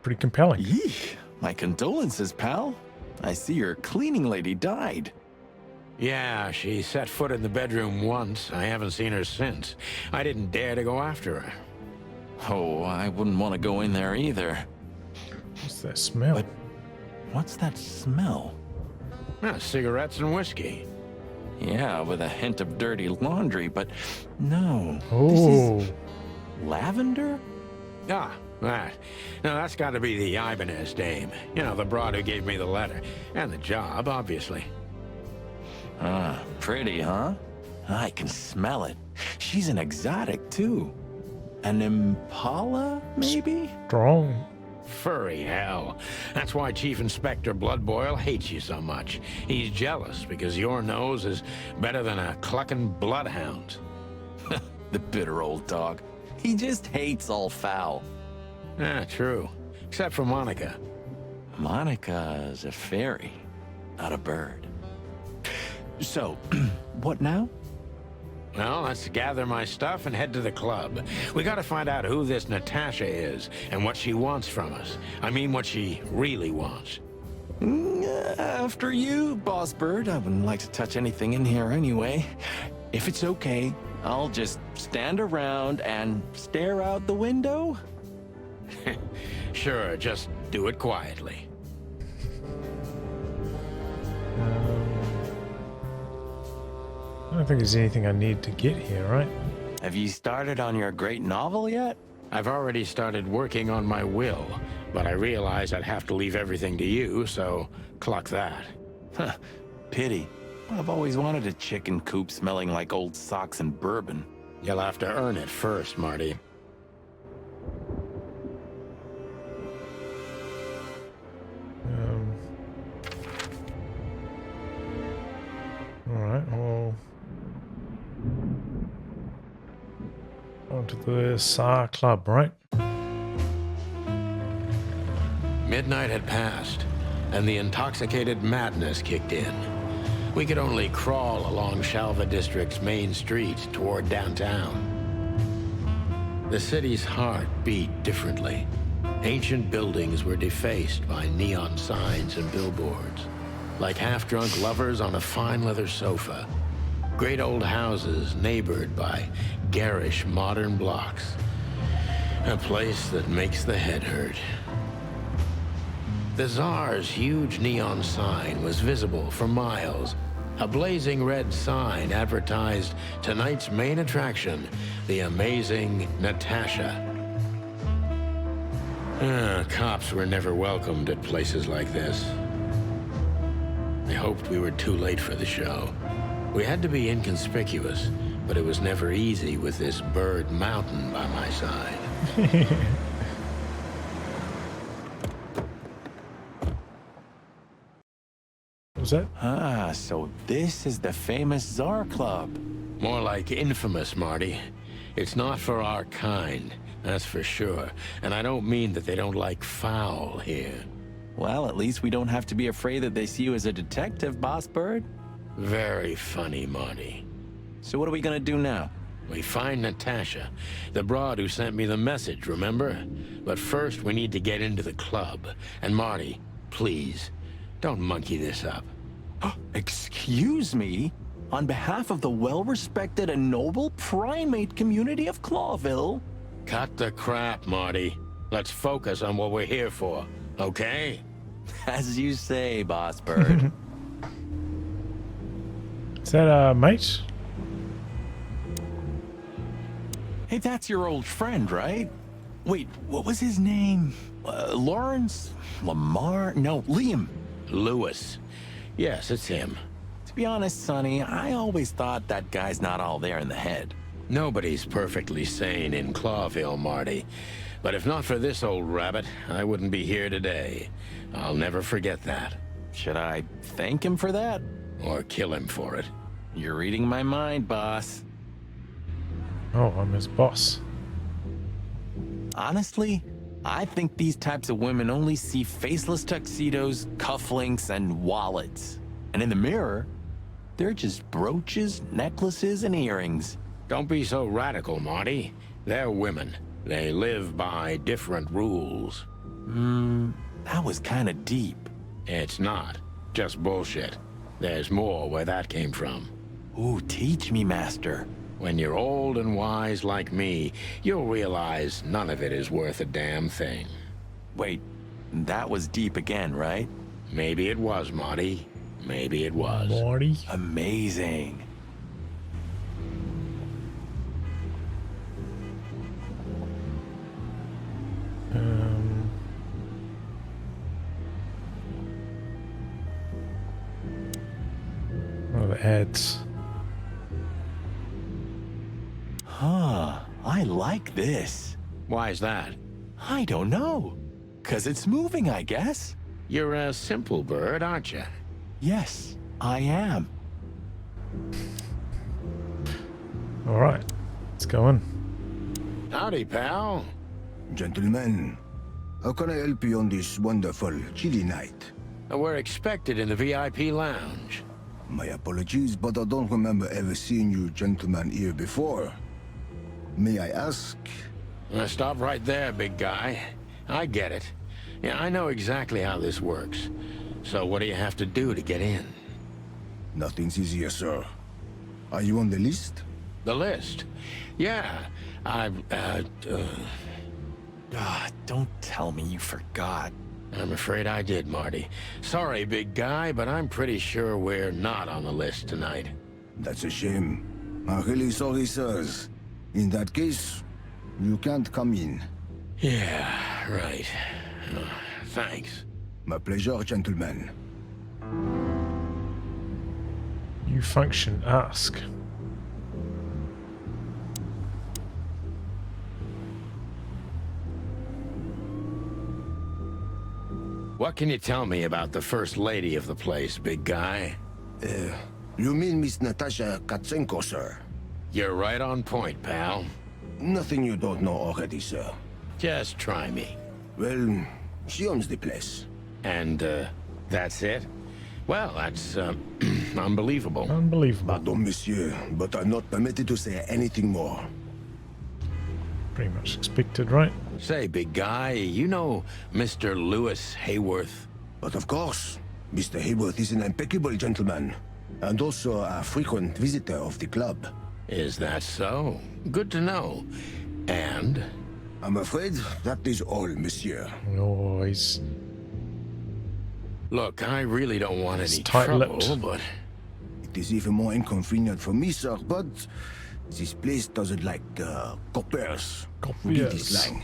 pretty compelling. Yee, my condolences, pal. I see your cleaning lady died. Yeah, she set foot in the bedroom once. I haven't seen her since. I didn't dare to go after her. Oh, I wouldn't want to go in there either. What's that smell? But what's that smell? Cigarettes and whiskey. Yeah, with a hint of dirty laundry, but no. Oh. This is lavender? Ah, that. Now, that's got to be the Ibanez dame. You know, the broad who gave me the letter. And the job, obviously. Ah, pretty, huh? I can smell it. She's an exotic, too. An impala, maybe? Strong. Furry hell. That's why Chief Inspector Bloodboil hates you so much. He's jealous because your nose is better than a clucking bloodhound. The bitter old dog. He just hates all foul. Ah, true. Except for Monica. Monica's a fairy, not a bird. So, what now? Well, let's gather my stuff and head to the club. We gotta find out who this Natasha is and what she wants from us. I mean, what she really wants. After you, Boss Bird. I wouldn't like to touch anything in here anyway. If it's okay, I'll just stand around and stare out the window. Sure, just do it quietly. I don't think there's anything I need to get here, right? Have you started on your great novel yet? I've already started working on my will, but I realized I'd have to leave everything to you, so cluck that. Huh, pity. I've always wanted a chicken coop smelling like old socks and bourbon. You'll have to earn it first, Marty. Alright, well... on to the SAR Club, right? Midnight had passed, and the intoxicated madness kicked in. We could only crawl along Shalva District's main street toward downtown. The city's heart beat differently. Ancient buildings were defaced by neon signs and billboards, like half-drunk lovers on a fine leather sofa. Great old houses neighbored by garish modern blocks. A place that makes the head hurt. The Tsar's huge neon sign was visible for miles. A blazing red sign advertised tonight's main attraction, the amazing Natasha. Cops were never welcomed at places like this. I hoped we were too late for the show. We had to be inconspicuous, but it was never easy with this bird mountain by my side. What was that? Ah, so this is the famous Tsar Club. More like infamous, Marty. It's not for our kind, that's for sure. And I don't mean that they don't like foul here. Well, at least we don't have to be afraid that they see you as a detective, Boss Bird. Very funny, Marty. So what are we gonna do now? We find Natasha, the broad who sent me the message, remember? But first, we need to get into the club. And Marty, please, don't monkey this up. Excuse me? On behalf of the well-respected and noble primate community of Clawville? Cut the crap, Marty. Let's focus on what we're here for, okay? As you say, Boss Bird. Is that mate? Hey, that's your old friend, right? Wait, what was his name? Lawrence? Lamar? No, Liam. Lewis. Yes, it's him. To be honest, Sonny, I always thought that guy's not all there in the head. Nobody's perfectly sane in Clawville, Marty. But if not for this old rabbit, I wouldn't be here today. I'll never forget that. Should I thank him for that? Or kill him for it? You're reading my mind, boss. Oh, I'm his boss. Honestly, I think these types of women only see faceless tuxedos, cufflinks, and wallets. And in the mirror, they're just brooches, necklaces, and earrings. Don't be so radical, Marty. They're women. They live by different rules. That was kind of deep. It's not. Just bullshit. There's more where that came from. Ooh, teach me, Master. When you're old and wise like me, you'll realize none of it is worth a damn thing. Wait, that was deep again, right? Maybe it was, Marty. Maybe it was. Marty. Amazing. What are the ads? Huh, I like this. Why's that? I don't know. 'Cause it's moving, I guess. You're a simple bird, aren't you? Yes, I am. All right, let's go in. Howdy, pal. Gentlemen, how can I help you on this wonderful, chilly night? We're expected in the VIP lounge. My apologies, but I don't remember ever seeing you gentlemen here before. May I ask? Stop right there, big guy. I get it. Yeah, I know exactly how this works. So what do you have to do to get in? Nothing's easier, sir. Are you on the list? The list? Yeah, Don't tell me you forgot. I'm afraid I did, Marty. Sorry, big guy, but I'm pretty sure we're not on the list tonight. That's a shame. I'm really sorry, sirs. In that case, you can't come in. Yeah, right. Thanks. My pleasure, gentlemen. You function, ask. What can you tell me about the first lady of the place, big guy? You mean Miss Natasha Katsenko, sir? You're right on point, pal. Nothing you don't know already, sir. Just try me. Well, she owns the place. And, that's it? Well, that's, unbelievable. Unbelievable. Pardon, monsieur, but I'm not permitted to say anything more. Pretty much expected, right? Say, big guy, you know Mr. Lewis Hayworth? But of course, Mr. Hayworth is an impeccable gentleman, and also a frequent visitor of the club. Is that so? Good to know. And? I'm afraid that is all, monsieur. Always. Look, I really don't want any tight-lipped. trouble, but... It is even more inconvenient for me, sir, but this place doesn't like coppers who lead this line.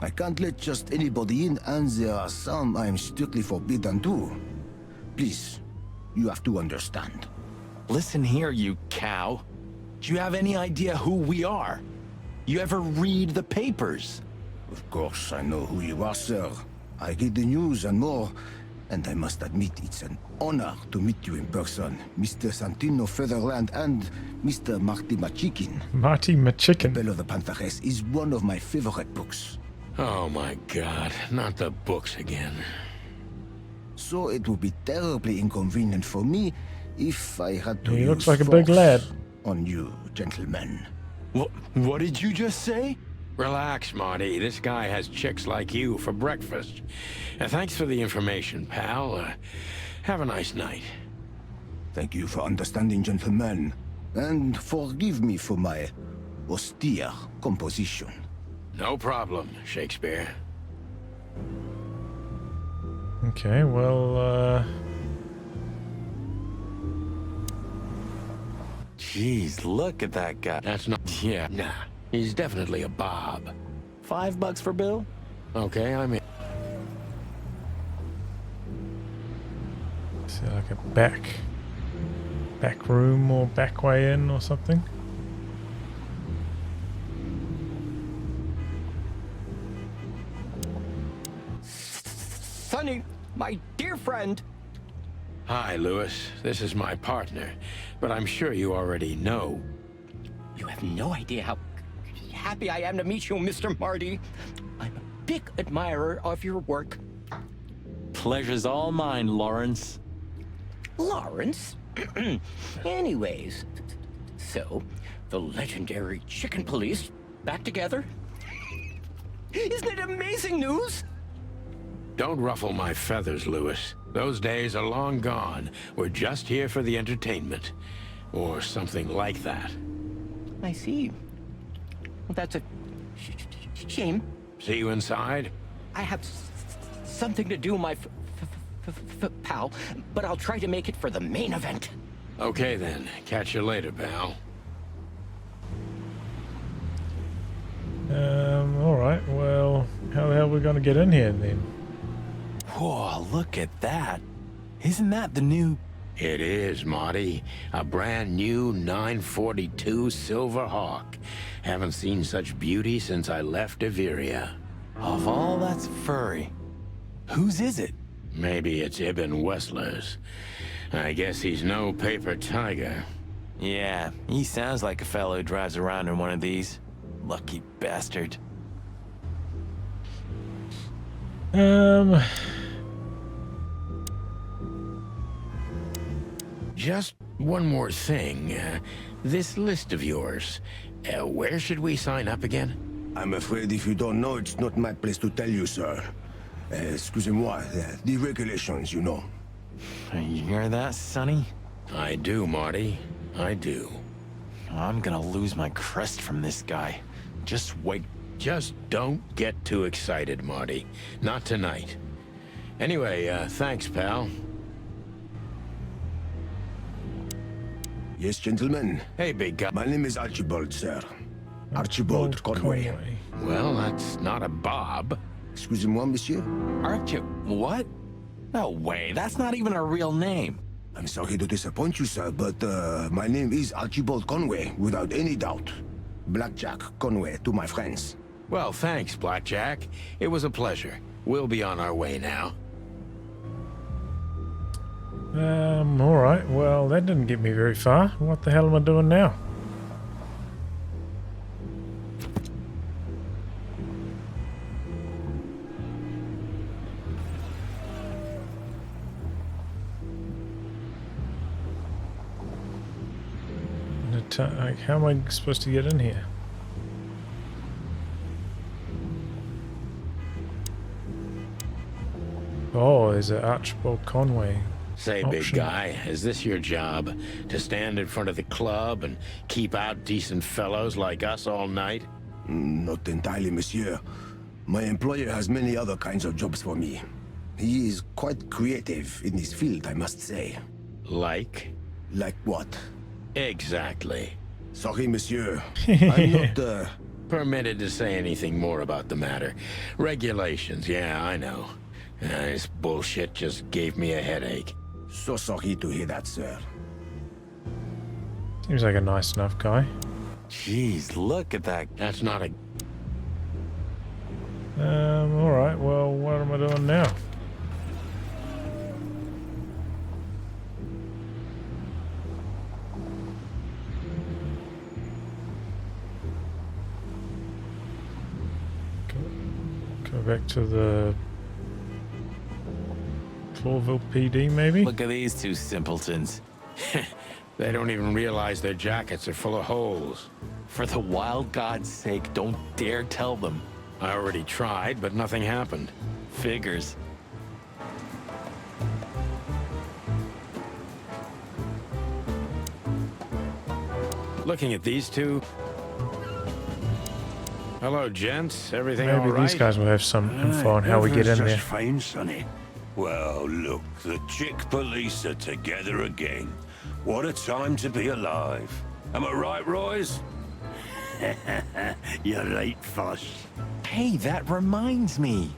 I can't let just anybody in, and there are some I'm strictly forbidden to. Please, you have to understand. Listen here, you cow. Do you have any idea who we are? You ever read the papers? Of course, I know who you are, sir. I read the news and more, and I must admit it's an honor to meet you in person, Mr. Santino Featherland and Mr. Marty Machikin. Marty Machikin. Bell of the Pantheress is one of my favorite books. Oh my god, not the books again. So it would be terribly inconvenient for me if I had to He use looks like a big force lad. on you, gentlemen. What did you just say? Relax, Marty. This guy has chicks like you for breakfast. Thanks for the information, pal. Have a nice night. Thank you for understanding, gentlemen, and forgive me for my austere composition. No problem, Shakespeare. Okay, well, Jeez, look at that guy. That's not... Yeah. Nah, he's definitely a Bob. $5 for Bill? Okay, I'm in. is there like a back room or back way in or something? Sonny, my dear friend. Hi, Lewis. This is my partner, but I'm sure you already know. You have no idea how happy I am to meet you, Mr. Marty. I'm a big admirer of your work. Pleasure's all mine, Lawrence. Lawrence? Anyways, so, the legendary Chicken Police back together? Isn't it amazing news? Don't ruffle my feathers, Lewis. Those days are long gone. We're just here for the entertainment. Or something like that. I see. Well, that's a shame. See you inside? I have something to do, my pal, but I'll try to make it for the main event. Okay then. Catch you later, pal. Alright, well, how the hell are we gonna get in here then? Whoa, look at that. Isn't that the new... It is, Marty. A brand new 942 Silver Hawk. Haven't seen such beauty since I left Iveria. Of all that's furry. Whose is it? Maybe it's Ibn Wessler's. I guess he's no paper tiger. Yeah, he sounds like a fellow who drives around in one of these. Lucky bastard. Just one more thing. This list of yours, where should we sign up again? I'm afraid if you don't know, it's not my place to tell you, sir. Excusez-moi, the regulations, you know. You hear that, Sonny? I do, Marty. I do. I'm gonna lose my crest from this guy. Just wait. Just don't get too excited, Marty. Not tonight. Anyway, thanks, pal. Yes, gentlemen. Hey, big guy. My name is Archibald, sir. Archibald Conway. Well, that's not a Bob. Excusez-moi, monsieur. Archie, what? No way, that's not even a real name. I'm sorry to disappoint you, sir, but my name is Archibald Conway, without any doubt. Blackjack Conway to my friends. Well, thanks, Blackjack. It was a pleasure. We'll be on our way now. Alright, well, that didn't get me very far. What the hell am I doing now? Like, how am I supposed to get in here? Oh, there's an Archibald Conway. Say, option. big guy, is this your job? To stand in front of the club and keep out decent fellows like us all night? Not entirely, monsieur. My employer has many other kinds of jobs for me. He is quite creative in his field, I must say. Like? Like what? Exactly. Sorry, monsieur. I'm not, permitted to say anything more about the matter. Regulations, yeah, I know. This bullshit just gave me a headache. So sorry to hear that, sir. Seems like a nice enough guy. Jeez, look at that. That's not a... Alright, well, what am I doing now? Go back to the Clawville PD, maybe? Look at these two simpletons. They don't even realize their jackets are full of holes. For the wild God's sake, don't dare tell them. I already tried, but nothing happened. Figures. Looking at these two... Hello, gents. Everything all Maybe right? these guys will have some info on how we get in there. Fine, Sonny. Well, look, the chick police are together again. What a time to be alive. Am I right, Royce? You're right, Foss. Hey, that reminds me.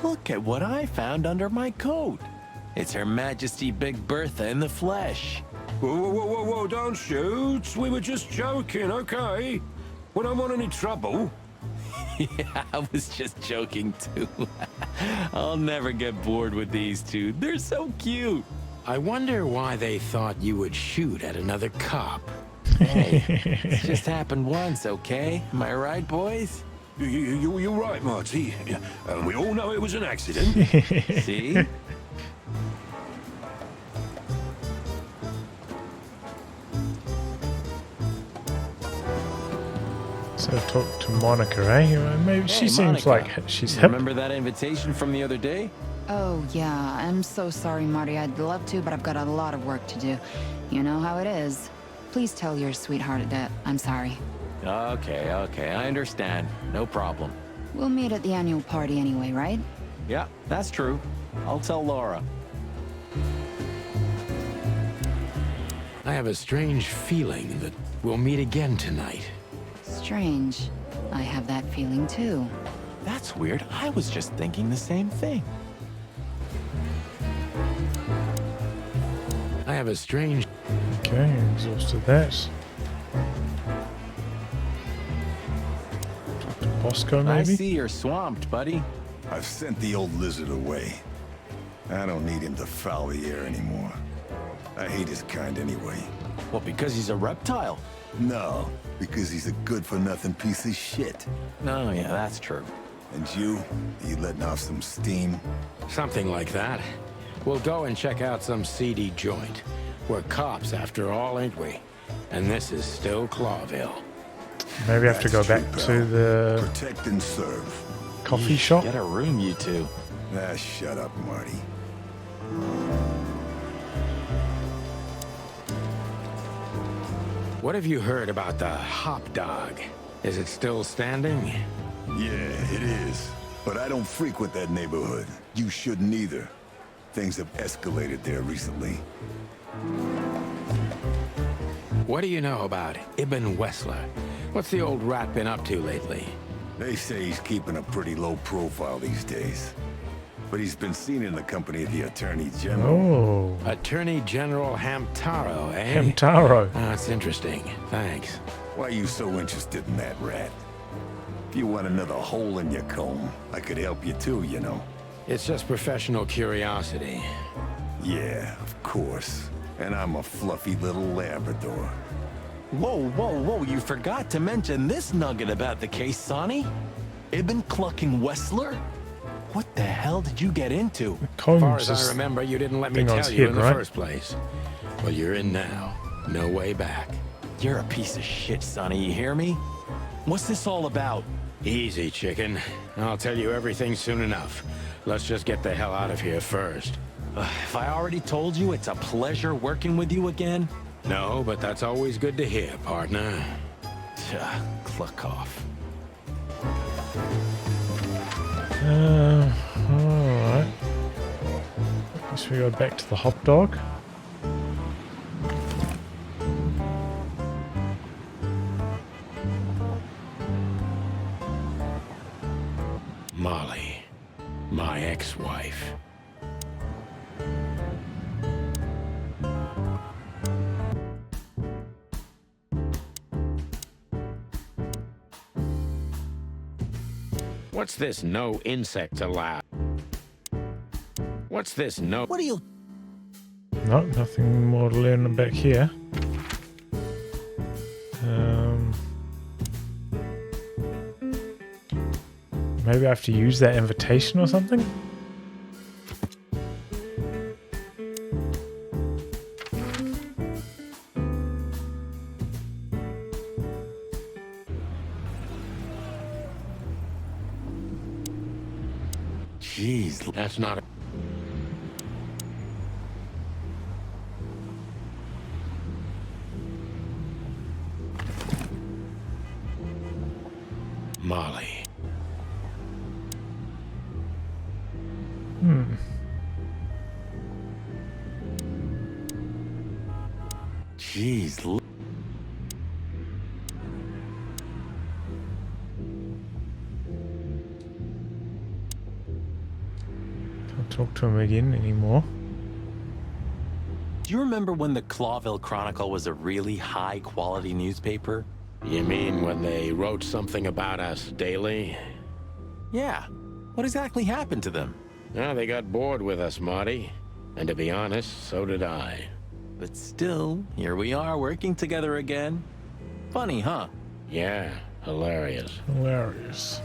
Look at what I found under my coat. It's Her Majesty Big Bertha in the flesh. Whoa, whoa, whoa, whoa, whoa, don't shoot. We were just joking, okay? We don't want any trouble. Yeah, I was just joking too. I'll never get bored with these two. They're so cute. I wonder why they thought you would shoot at another cop. Hey, it's just happened once, okay? Am I right, boys? You're right, Marty. And we all know it was an accident. See? So Gotta talk to Monica, eh? Maybe she Hey, seems Monica. like she's hip. Remember that invitation from the other day? Oh, yeah. I'm so sorry, Marty. I'd love to, but I've got a lot of work to do. You know how it is. Please tell your sweetheart that I'm sorry. Okay, I understand. No problem. We'll meet at the annual party anyway, right? Yeah, that's true. I'll tell Laura. I have a strange feeling that we'll meet again tonight. Strange. I have that feeling too. That's weird. I was just thinking the same thing. I have a strange... Okay, exhausted that. Talk to Bosco, I maybe? see you're swamped, buddy. I've sent the old lizard away. I don't need him to foul the air anymore. I hate his kind anyway. Well, because he's a reptile. No, because he's a good-for-nothing piece of shit. No, yeah, that's true. And you letting off some steam? Something like that. We'll go and check out some seedy joint. We're cops after all, ain't we? And this is still Clawville. Maybe I have to go That's back true, to pal. the Protect and serve. coffee shop. Get a room, you two. Ah, shut up, Marty. What have you heard about the hop dog? Is it still standing? Yeah, it is. But I don't frequent that neighborhood. You shouldn't either. Things have escalated there recently. What do you know about Ibn Wessler? What's the old rat been up to lately? They say he's keeping a pretty low profile these days. But he's been seen in the company of the Attorney General. Oh, Attorney General Hamtaro, eh? Hamtaro. That's interesting. Thanks. Why are you so interested in that rat? If you want another hole in your comb, I could help you too, you know. It's just professional curiosity. Yeah, of course. And I'm a fluffy little Labrador. Whoa, you forgot to mention this nugget about the case, Sonny. Ibn Clucking Wessler? What the hell did you get into? As far Combs as I is remember, you didn't let me thing on tell his you head, in the right? first place. Well, you're in now. No way back. You're a piece of shit, Sonny, you hear me? What's this all about? Easy, chicken. I'll tell you everything soon enough. Let's just get the hell out of here first. If I already told you it's a pleasure working with you again? No, but that's always good to hear, partner. Cluck off. alright. Guess we go back to the hot dog. Molly, my ex-wife. What's this no insect allowed? What's this no... What are you... No, nothing more to learn back here. Maybe I have to use that invitation or something? Jeez, that's not a... Molly. Jeez. Can't talk to him again anymore. Do you remember when the Clawville Chronicle was a really high-quality newspaper? You mean when they wrote something about us daily? Yeah. What exactly happened to them? Well, they got bored with us, Marty. And to be honest, so did I. But still, here we are working together again. Funny, huh? Yeah, hilarious. Hilarious.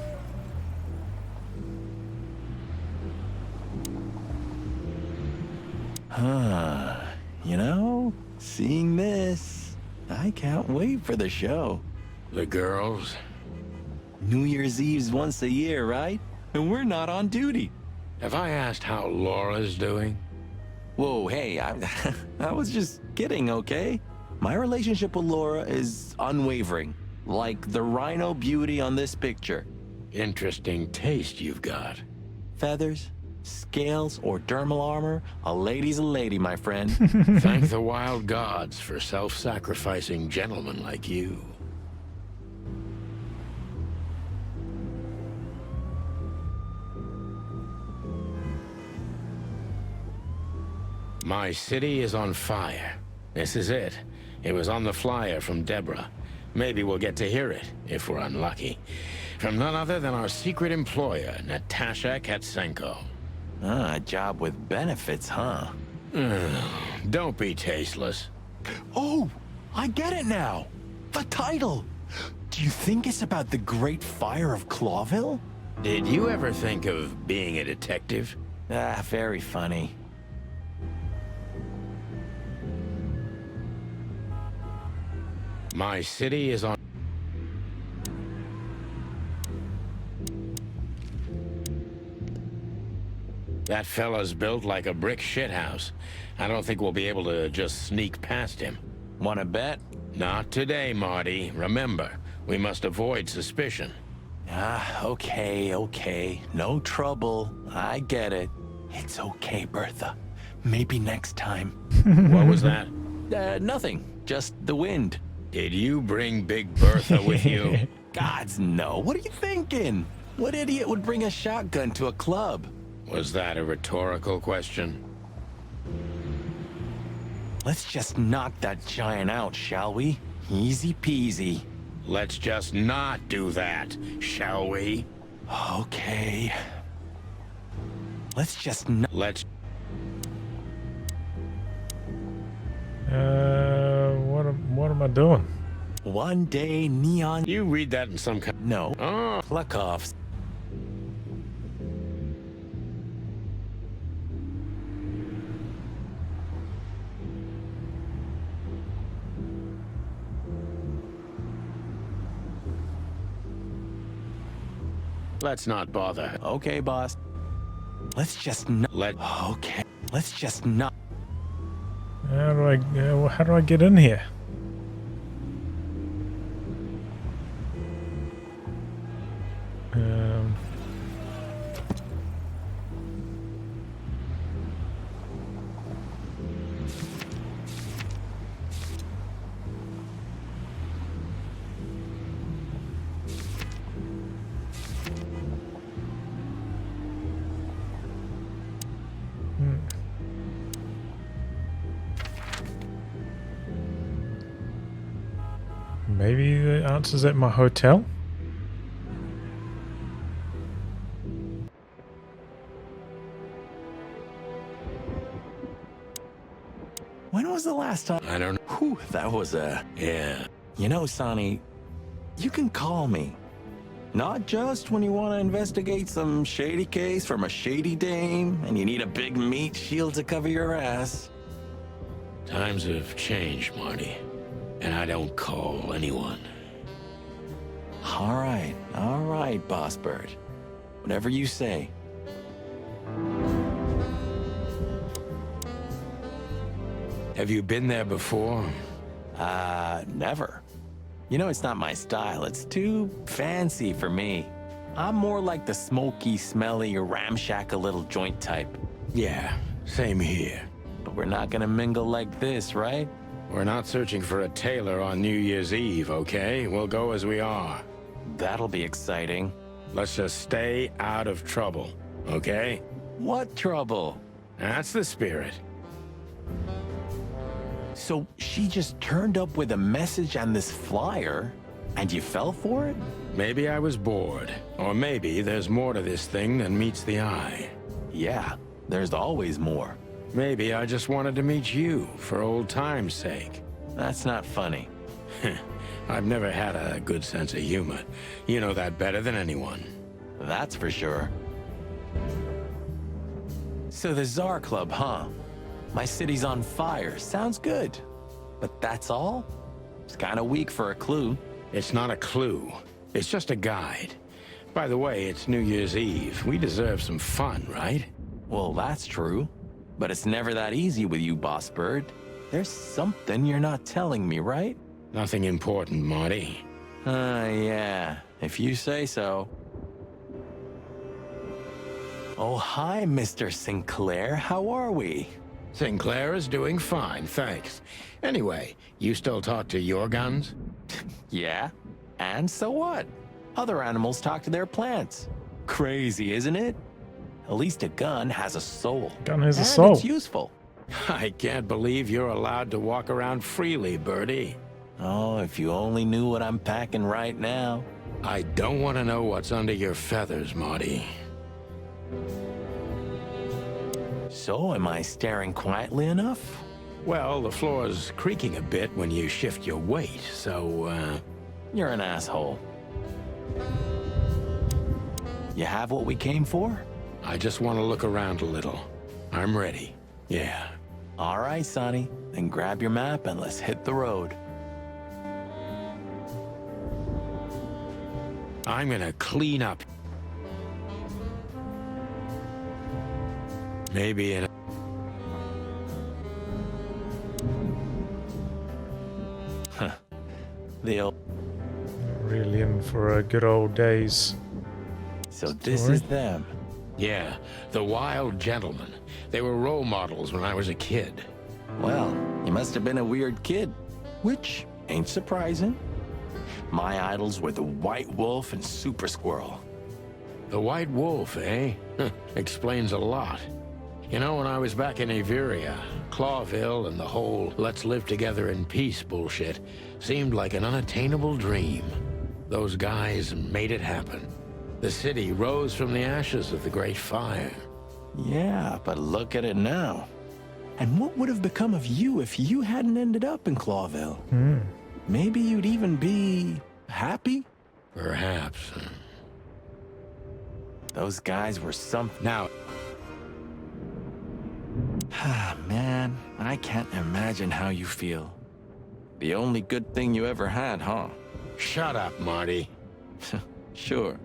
You know, seeing this, I can't wait for the show. The girls, New Year's Eve's once a year, right? And we're not on duty. Have I asked how Laura's doing? Whoa, hey, I was just kidding, okay? My relationship with Laura is unwavering, like the rhino beauty on this picture. Interesting taste you've got. Feathers, scales, or dermal armor, a lady's a lady, my friend. Thank the wild gods for self-sacrificing gentlemen like you. My city is on fire. This is it. It was on the flyer from Deborah. Maybe we'll get to hear it, if we're unlucky. From none other than our secret employer, Natasha Katsenko. Ah, a job with benefits, huh? Don't be tasteless. Oh, I get it now. The title. Do you think it's about the Great Fire of Clawville? Did you ever think of being a detective? Ah, very funny. My city is on... That fella's built like a brick shithouse. I don't think we'll be able to just sneak past him. Wanna bet? Not today, Marty. Remember, we must avoid suspicion. Ah, okay. No trouble. I get it. It's okay, Bertha. Maybe next time. What was that? Nothing. Just the wind. Did you bring Big Bertha with you? Gods, no. What are you thinking? What idiot would bring a shotgun to a club? Was that a rhetorical question? Let's just knock that giant out, shall we? Easy peasy. Let's just not do that, shall we? Okay. Let's just Let's... What am I doing? One day neon... You read that in some kind... No. Oh. Pluck off. Let's not bother. Okay, boss. Let's just not... Okay. Let's just not... How do I get in here? Maybe the answer's at my hotel? When was the last time? I don't know. Whew, that was Yeah. You know, Sonny, you can call me. Not just when you want to investigate some shady case from a shady dame and you need a big meat shield to cover your ass. Times have changed, Marty. And I don't call anyone. All right, Boss Bird. Whatever you say. Have you been there before? Never. You know, it's not my style. It's too fancy for me. I'm more like the smoky, smelly, ramshackle little joint type. Yeah, same here. But we're not gonna mingle like this, right? We're not searching for a tailor on New Year's Eve, okay? We'll go as we are. That'll be exciting. Let's just stay out of trouble, okay? What trouble? That's the spirit. So she just turned up with a message and this flyer, and you fell for it? Maybe I was bored. Or maybe there's more to this thing than meets the eye. Yeah, there's always more. Maybe I just wanted to meet you for old time's sake. That's not funny. I've never had a good sense of humor. You know that better than anyone. That's for sure. So the Tsar Club, huh? My city's on fire. Sounds good. But that's all? It's kind of weak for a clue. It's not a clue. It's just a guide. By the way, it's New Year's Eve. We deserve some fun, right? Well, that's true. But it's never that easy with you, Boss Bird. There's something you're not telling me, right? Nothing important, Marty. Yeah. If you say so. Oh, hi, Mr. Sinclair. How are we? Sinclair is doing fine, thanks. Anyway, you still talk to your guns? Yeah. And so what? Other animals talk to their plants. Crazy, isn't it? At least a gun has a soul. Gun has a and soul. It's useful. I can't believe you're allowed to walk around freely, Birdie. Oh, if you only knew what I'm packing right now. I don't want to know what's under your feathers, Marty. So, am I staring quietly enough? Well, the floor's creaking a bit when you shift your weight, so, You're an asshole. You have what we came for? I just want to look around a little. I'm ready. Yeah. All right, Sonny. Then grab your map and let's hit the road. I'm gonna clean up. Maybe in a... Huh. The old... Really in for a good old days. So this Story? is them. Yeah, the Wild Gentlemen. They were role models when I was a kid. Well, you must have been a weird kid. Which ain't surprising. My idols were the White Wolf and Super Squirrel. The White Wolf, eh? Explains a lot. You know, when I was back in Averia, Clawville and the whole let's live together in peace bullshit seemed like an unattainable dream. Those guys made it happen. The city rose from the ashes of the Great Fire. Yeah, but look at it now. And what would have become of you if you hadn't ended up in Clawville? Maybe you'd even be happy? Perhaps. Those guys were something. Now, man, I can't imagine how you feel. The only good thing you ever had, huh? shut up, Marty. Sure.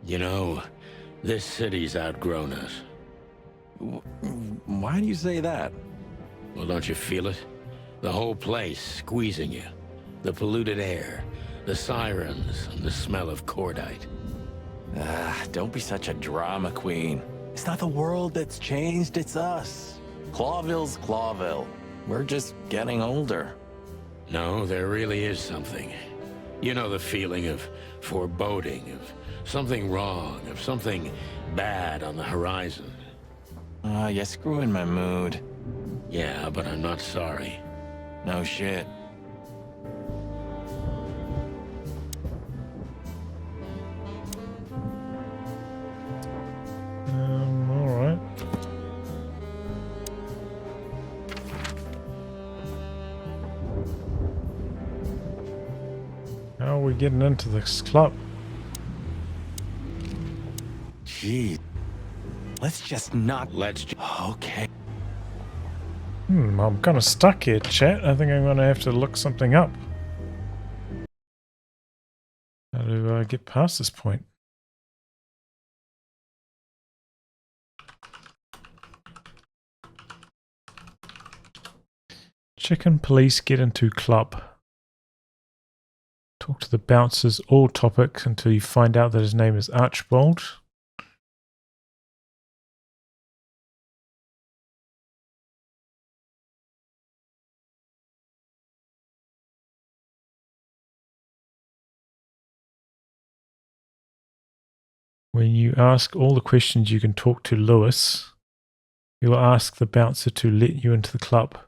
You know, this city's outgrown us. Why do you say that? Well, don't you feel it? The whole place squeezing you. The polluted air, the sirens, and the smell of cordite. Don't be such a drama queen. It's not the world that's changed, it's us. Clawville's Clawville. We're just getting older. No, there really is something. You know the feeling of foreboding, of something wrong, of something bad on the horizon. You're screwing my mood. Yeah, but I'm not sorry. No shit. Alright. How are we getting into this club? Gee. Let's just not... Let's Okay. I'm kind of stuck here, chat. I think I'm going to have to look something up. How do I get past this point? Chicken police get into club. Talk to the bouncers, all topics until you find out that his name is Archibald. When you ask all the questions, you can talk to Lewis. He will ask the bouncer to let you into the club.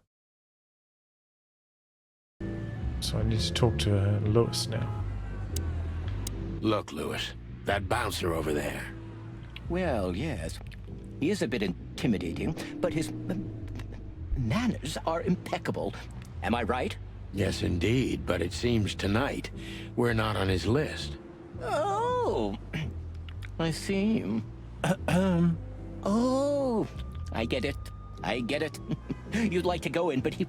So I need to talk to Lewis now. Look, Lewis, that bouncer over there. Well, yes. He is a bit intimidating, but his manners are impeccable. Am I right? Yes, indeed, but it seems tonight we're not on his list. Oh, I see. Oh, I get it. I get it. You'd like to go in, but he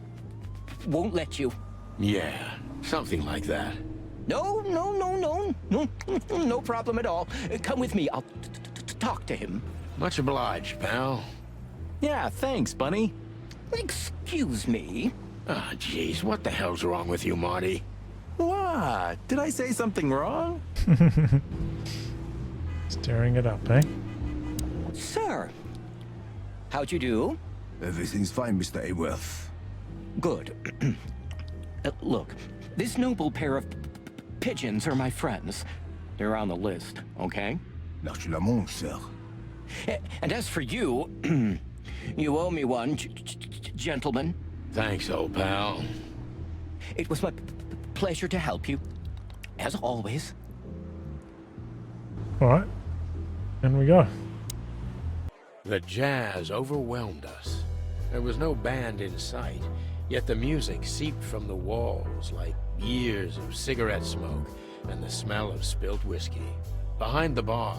won't let you. Yeah, something like that. No, no, no, no. No, no problem at all. Come with me. I'll talk to him. Much obliged, pal. Yeah, thanks, Bunny. Excuse me. Ah, jeez, what the hell's wrong with you, Marty? What? Did I say something wrong? Stirring it up, eh? Sir, how'd you do? Everything's fine, Mr. Aworth. Good. Look, this noble pair of pigeons are my friends. They're on the list, okay? L'archulamont, sir. And as for you, you owe me one, gentlemen. Thanks, old pal. It was my pleasure to help you, as always. Alright. In we go. The jazz overwhelmed us. There was no band in sight, yet the music seeped from the walls like years of cigarette smoke and the smell of spilt whiskey. Behind the bar,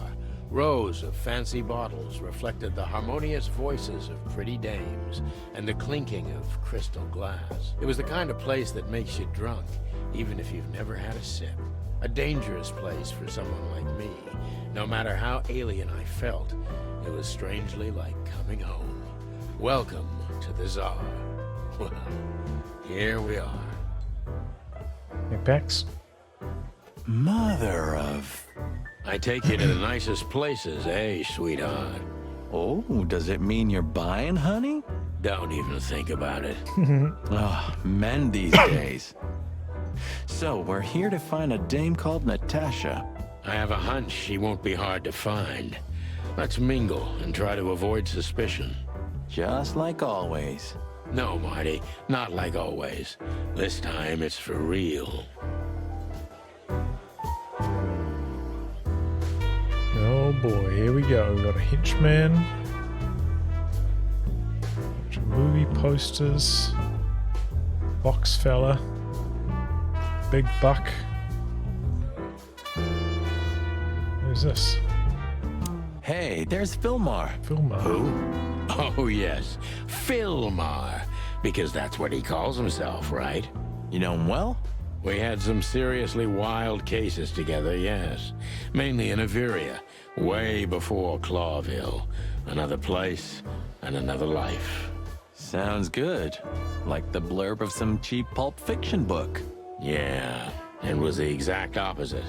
rows of fancy bottles reflected the harmonious voices of pretty dames and the clinking of crystal glass. It was the kind of place that makes you drunk, even if you've never had a sip. A dangerous place for someone like me. No matter how alien I felt, it was strangely like coming home. Welcome to the Tsar. Well, here we are. Your packs. Mother of... I take you to the nicest places, eh, sweetheart? Oh, does it mean you're buying, honey? Don't even think about it. Oh, men these days. So, we're here to find a dame called Natasha. I have a hunch she won't be hard to find. Let's mingle and try to avoid suspicion. Just like always. No, Marty, not like always. This time it's for real. Oh boy, here we go. We've got a henchman. Bunch of movie posters. Box fella. Big buck. Who's this? Hey, there's Filmar. Filmar. Who? Oh, yes. Filmar. Because that's what he calls himself, right? You know him well? We had some seriously wild cases together, yes. Mainly in Averia, way before Clawville. Another place and another life. Sounds good. Like the blurb of some cheap pulp fiction book. Yeah, it was the exact opposite.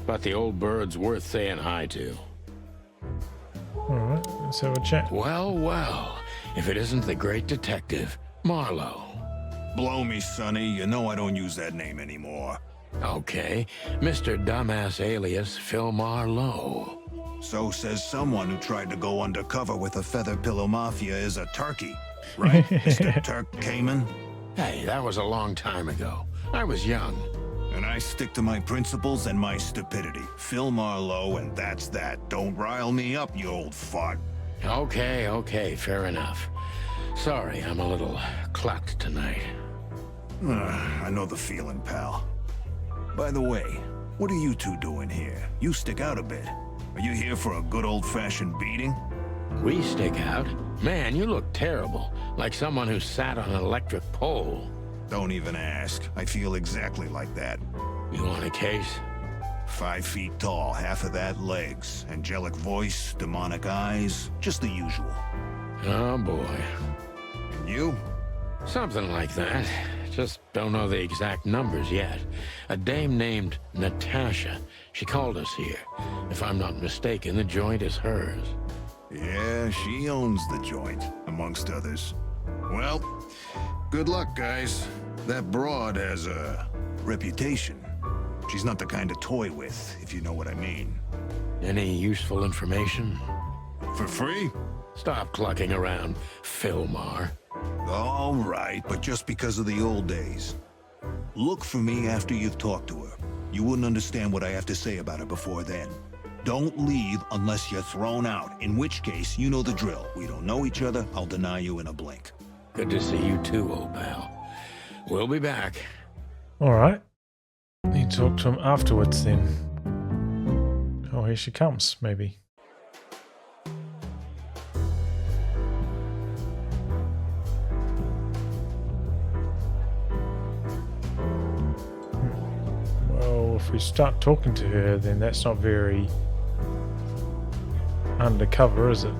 But the old bird's worth saying hi to. Alright, let's have a chat. Well, well, if it isn't the great detective, Marlowe. Blow me, Sonny. You know I don't use that name anymore. Okay, Mr. Dumbass alias Phil Marlowe. So says someone who tried to go undercover with a feather pillow mafia is a turkey. Right, Mr. Turk Cayman? Hey, that was a long time ago. I was young. And I stick to my principles and my stupidity. Phil Marlowe, and that's that. Don't rile me up, you old fart. Okay, fair enough. Sorry, I'm a little clucked tonight. I know the feeling, pal. By the way, what are you two doing here? You stick out a bit. Are you here for a good old-fashioned beating? We stick out? Man, you look terrible. Like someone who sat on an electric pole. Don't even ask. I feel exactly like that. You want a case? 5 feet tall, half of that legs. Angelic voice, demonic eyes, just the usual. Oh boy. And you? Something like that. Just don't know the exact numbers yet. A dame named Natasha. She called us here. If I'm not mistaken, the joint is hers. Yeah, she owns the joint, amongst others. Well, good luck, guys. That broad has a reputation. She's not the kind to toy with, if you know what I mean. Any useful information? For free? Stop clucking around, Filmar. All right, but just because of the old days. Look for me after you've talked to her. You wouldn't understand what I have to say about her before then. Don't leave unless you're thrown out, in which case, you know the drill. We don't know each other, I'll deny you in a blink. Good to see you too, old pal. We'll be back. Alright. Need to talk to him afterwards then. Oh, here she comes, maybe. if we start talking to her, then that's not very undercover, is it?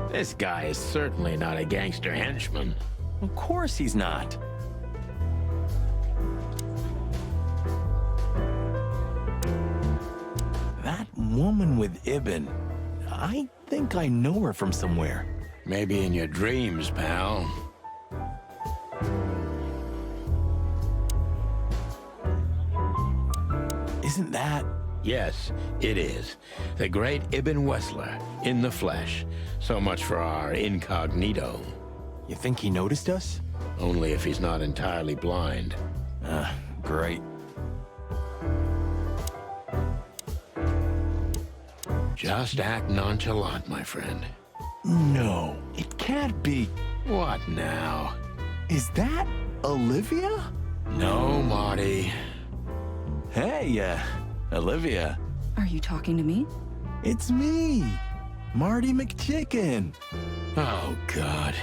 This guy is certainly not a gangster henchman. Of course he's not. That woman with Ibn, I think I know her from somewhere. Maybe in your dreams, pal. Isn't that... Yes, it is. The great Ibn Wessler, in the flesh. So much for our incognito. You think he noticed us? Only if he's not entirely blind. Great. Just act nonchalant, my friend. No, it can't be. What now? Is that Olivia? No, Marty. Hey, Olivia. Are you talking to me? It's me, Marty McChicken. Oh, God.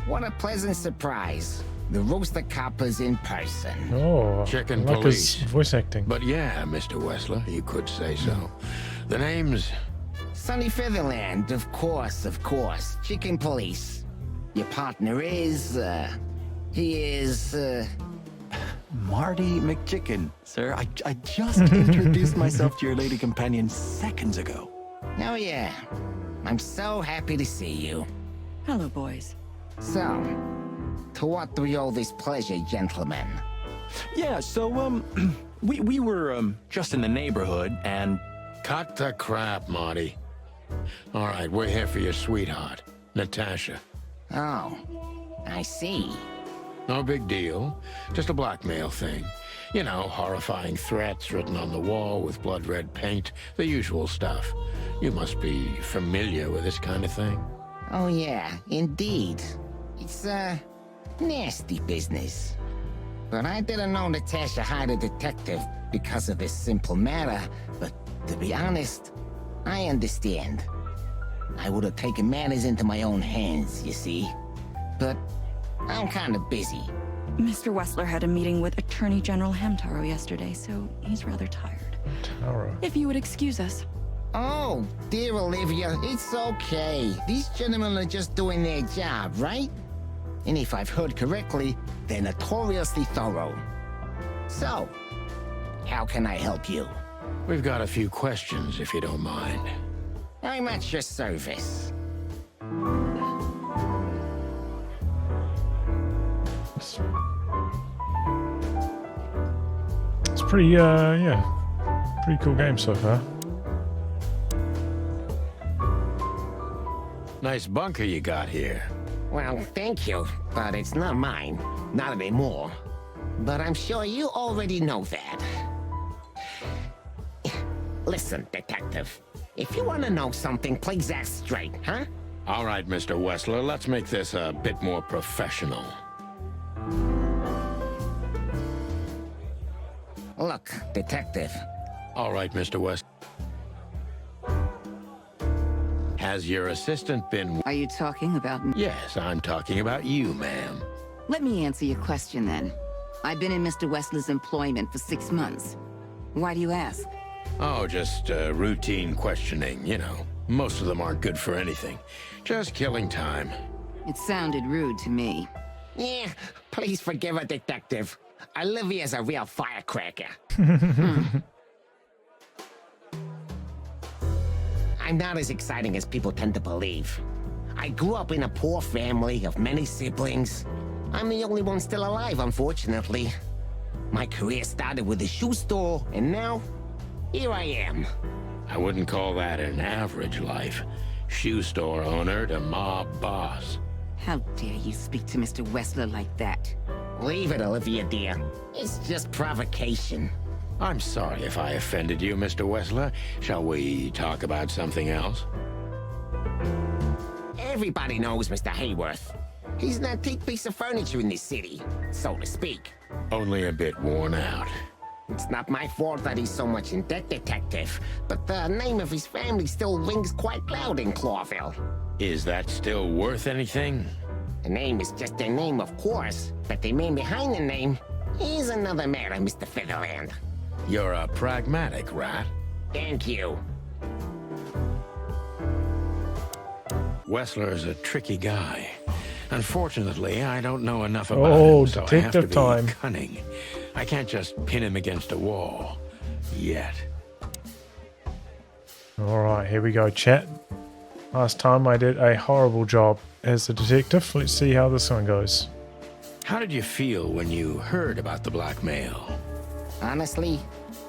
What a pleasant surprise. The Rooster Copper's in person. Oh, Chicken I like police. his voice acting. But yeah, Mr. Wessler, you could say so. The name's... Sunny Featherland, of course, of course. Chicken Police. Your partner is, he is, Marty McChicken, sir. I just introduced myself to your lady companion seconds ago. Oh yeah. I'm so happy to see you. Hello, boys. So, to what do we owe this pleasure, gentlemen? Yeah, so, we were, just in the neighborhood, and... Cut the crap, Marty. All right, we're here for your sweetheart, Natasha. Oh, I see. No big deal. Just a blackmail thing. You know, horrifying threats written on the wall with blood-red paint. The usual stuff. You must be familiar with this kind of thing. Oh yeah, indeed. It's, nasty business. But I didn't know Natasha hired a detective because of this simple matter, but to be honest, I understand. I would have taken matters into my own hands, you see. But I'm kind of busy. Mr. Wessler had a meeting with Attorney General Hamtaro yesterday, so he's rather tired. Taro. If you would excuse us. Oh, dear Olivia, it's okay. These gentlemen are just doing their job, right? And if I've heard correctly, they're notoriously thorough. So, how can I help you? We've got a few questions, if you don't mind. I'm at your service. It's pretty, yeah, pretty cool game so far. Nice bunker you got here. Well, thank you, but it's not mine. Not anymore. But I'm sure you already know that. Listen, detective. If you want to know something, please ask straight, huh? All right, Mr. Wessler, let's make this a bit more professional. Look, detective. All right, Mr. West. Has your assistant been... Are you talking about me? Yes, I'm talking about you, ma'am. Let me answer your question then. I've been in Mr. Wessler's employment for 6 months. Why do you ask? Oh, just routine questioning, you know. Most of them aren't good for anything. Just killing time. It sounded rude to me. Yeah, please forgive her, detective. Olivia's a real firecracker. I'm not as exciting as people tend to believe. I grew up in a poor family of many siblings. I'm the only one still alive, unfortunately. My career started with a shoe store, and now, here I am. I wouldn't call that an average life. Shoe store owner to mob boss. How dare you speak to Mr. Wessler like that? Leave it, Olivia, dear. It's just provocation. I'm sorry if I offended you, Mr. Wessler. Shall we talk about something else? Everybody knows Mr. Hayworth. He's an antique piece of furniture in this city, so to speak. Only a bit worn out. It's not my fault that he's so much in debt, Detective, but the name of his family still rings quite loud in Clawville. Is that still worth anything? The name is just their name, of course, but the man behind the name is another matter, Mr. Featherland. You're a pragmatic rat. Thank you. Wessler's a tricky guy. Unfortunately, I don't know enough about him, so I have to detective be time. cunning. I can't just pin him against a wall. Yet. Alright, here we go, chat. Last time I did a horrible job as a detective. Let's see how this one goes. How did you feel when you heard about the blackmail? Honestly,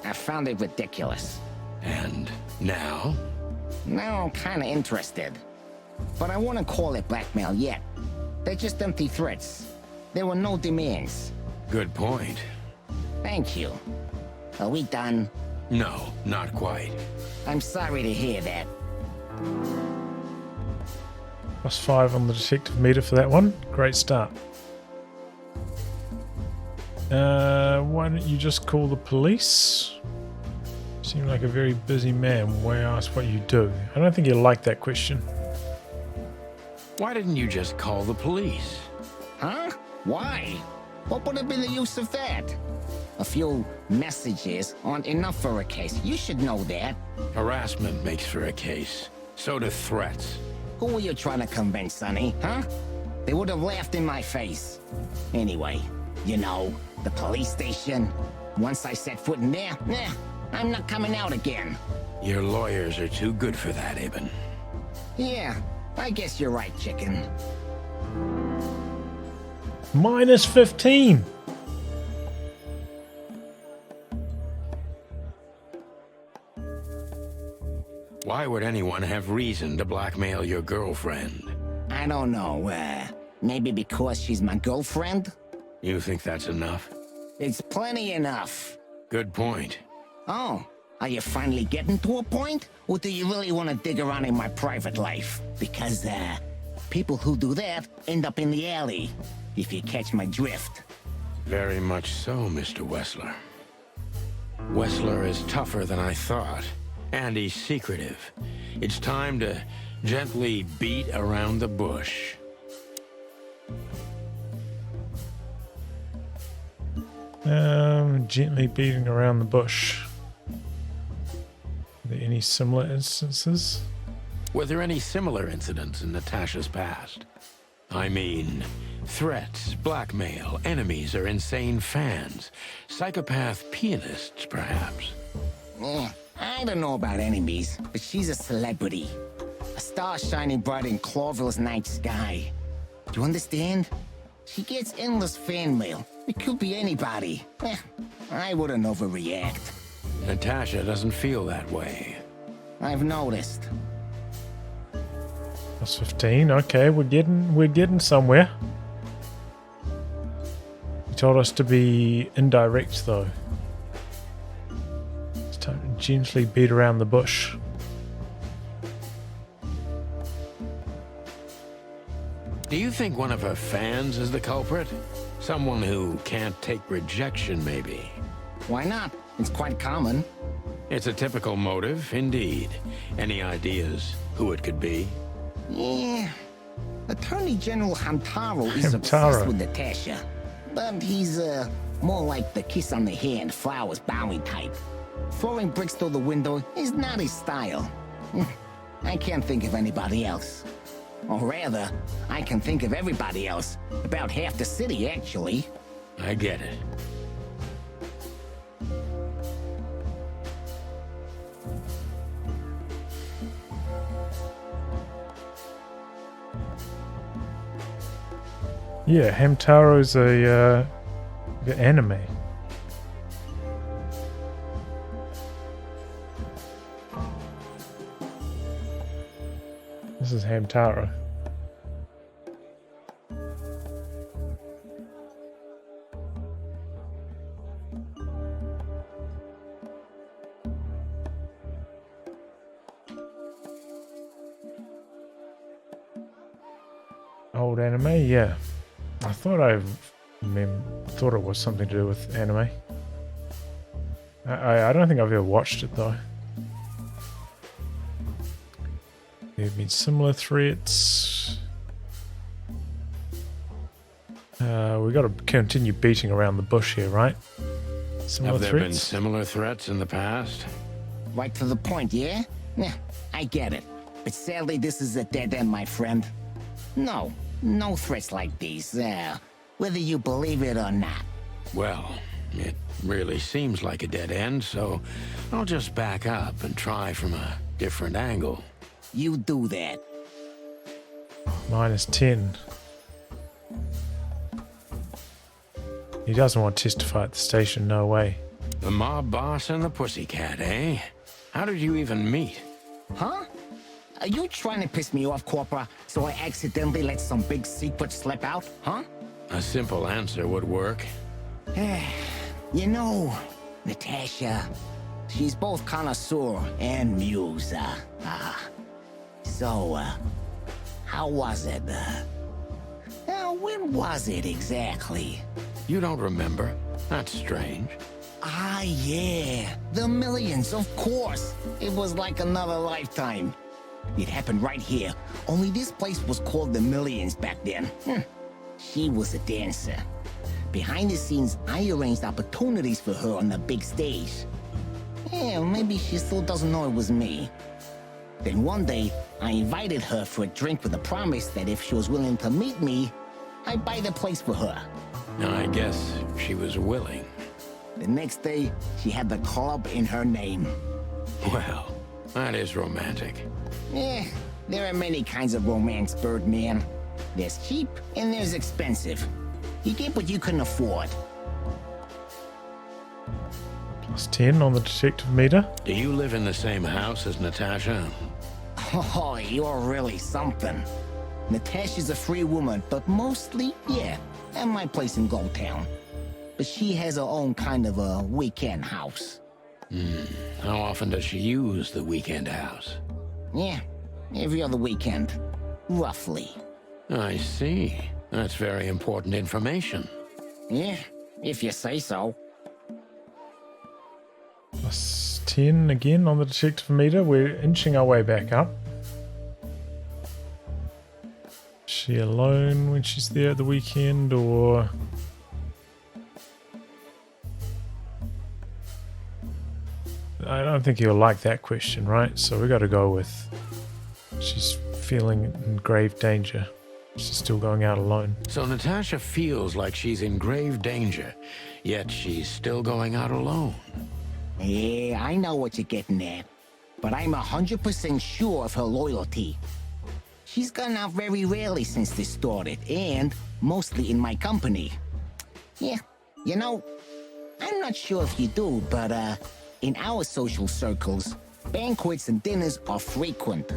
I found it ridiculous. And now? Now I'm kinda interested. But I wouldn't call it blackmail yet. They're just empty threats. There were no demands. Good point. Thank you. Are we done? No, not quite. I'm sorry to hear that. +5 on the detective meter for that one. Great start. Why don't you just call the police? You seem like a very busy man. Why ask what you do? I don't think you like that question. Why didn't you just call the police? Huh? Why? What would have been the use of that? A few messages aren't enough for a case. You should know that. Harassment makes for a case. So do threats. Who were you trying to convince, Sonny? Huh? They would have laughed in my face. Anyway, you know, the police station. Once I set foot in there, I'm not coming out again. Your lawyers are too good for that, Eben. Yeah, I guess you're right, chicken. -15. Why would anyone have reason to blackmail your girlfriend? I don't know, maybe because she's my girlfriend? You think that's enough? It's plenty enough. Good point. Oh, are you finally getting to a point? Or do you really want to dig around in my private life? Because, people who do that end up in the alley, if you catch my drift. Very much so, Mr. Wessler. Wessler is tougher than I thought, and he's secretive. It's time to gently beat around the bush. Gently beating around the bush. Are there any similar instances? Were there any similar incidents in Natasha's past? I mean, threats, blackmail, enemies or insane fans, psychopath pianists, perhaps. I don't know about enemies, but she's a celebrity. A star shining bright in Clawville's night sky. Do you understand? She gets endless fan mail. It could be anybody. I wouldn't overreact. Natasha doesn't feel that way. I've noticed. +15. Okay, we're getting somewhere. You told us to be indirect, though. It's time to gently beat around the bush. Do you think one of her fans is the culprit? Someone who can't take rejection, maybe? Why not? It's quite common. It's a typical motive, indeed. Any ideas who it could be? Yeah. Attorney General Hamtaro is obsessed with Natasha. But he's, more like the kiss on the hand, flowers bowing type. Throwing bricks through the window is not his style. I can't think of anybody else. Or rather, I can think of everybody else. About half the city, actually. I get it. Yeah, Hamtaro's a anime. This is Hamtaro. Old anime, yeah. I thought thought it was something to do with anime. I don't think I've ever watched it though. There have been similar threats. We got to continue beating around the bush here, right? Similar Have there threats? been similar threats in the past? Right to the point, yeah? Yeah, I get it. But sadly, this is a dead end, my friend. No threats like these, whether you believe it or not. Well, it really seems like a dead end, so I'll just back up and try from a different angle. You do that. -10. He doesn't want to testify at the station, no way. The mob boss and the pussycat, eh? How did you even meet? Huh? Are you trying to piss me off, Corpora, so I accidentally let some big secret slip out, huh? A simple answer would work. You know, Natasha, she's both connoisseur and muse. So, how was it? When was it exactly? You don't remember? That's strange. Ah, yeah. The millions, of course. It was like another lifetime. It happened right here. Only this place was called the Millions back then. She was a dancer. Behind the scenes, I arranged opportunities for her on the big stage. Yeah, maybe she still doesn't know it was me. Then one day, I invited her for a drink with a promise that if she was willing to meet me, I'd buy the place for her. I guess she was willing. The next day, she had the club in her name. Well, that is romantic. Yeah, there are many kinds of romance, Birdman. There's cheap and there's expensive. You get what you can afford. +10 on the detective meter. Do you live in the same house as Natasha? Oh, you're really something. Natasha's a free woman, but mostly, yeah, at my place in Gold Town. But she has her own kind of a weekend house. How often does she use the weekend house? Yeah, every other weekend, roughly. I see. That's very important information. Yeah, if you say so. +10 again on the detective meter. We're inching our way back up. Is she alone when she's there at the weekend, or... I don't think he'll like that question, right? So we got to go with she's feeling in grave danger. She's still going out alone. So Natasha feels like she's in grave danger, yet she's still going out alone. Yeah, I know what you're getting at. But I'm 100% sure of her loyalty. She's gone out very rarely since this started, and mostly in my company. Yeah, you know, I'm not sure if you do, but in our social circles, banquets and dinners are frequent.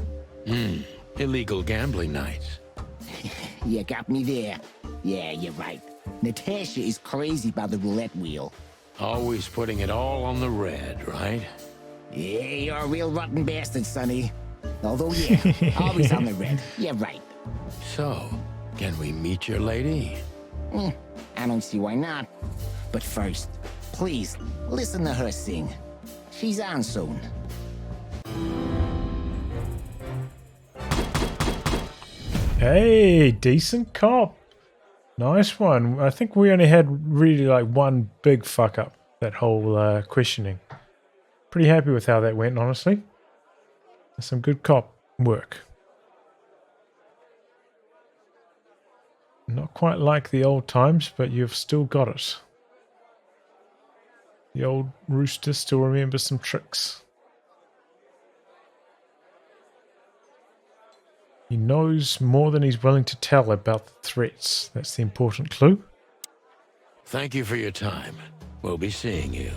Illegal gambling nights. You got me there. Yeah, you're right. Natasha is crazy about the roulette wheel. Always putting it all on the red, right? Yeah, you're a real rotten bastard, Sonny. Although, yeah, always on the red. You're right. So, can we meet your lady? I don't see why not. But first, please, listen to her sing. She's on soon. Hey, decent cop. Nice one. I think we only had really like one big fuck up, that whole questioning. Pretty happy with how that went, honestly. Some good cop work. Not quite like the old times, but you've still got it. The old rooster still remembers some tricks. He knows more than he's willing to tell about the threats. That's the important clue. Thank you for your time. We'll be seeing you.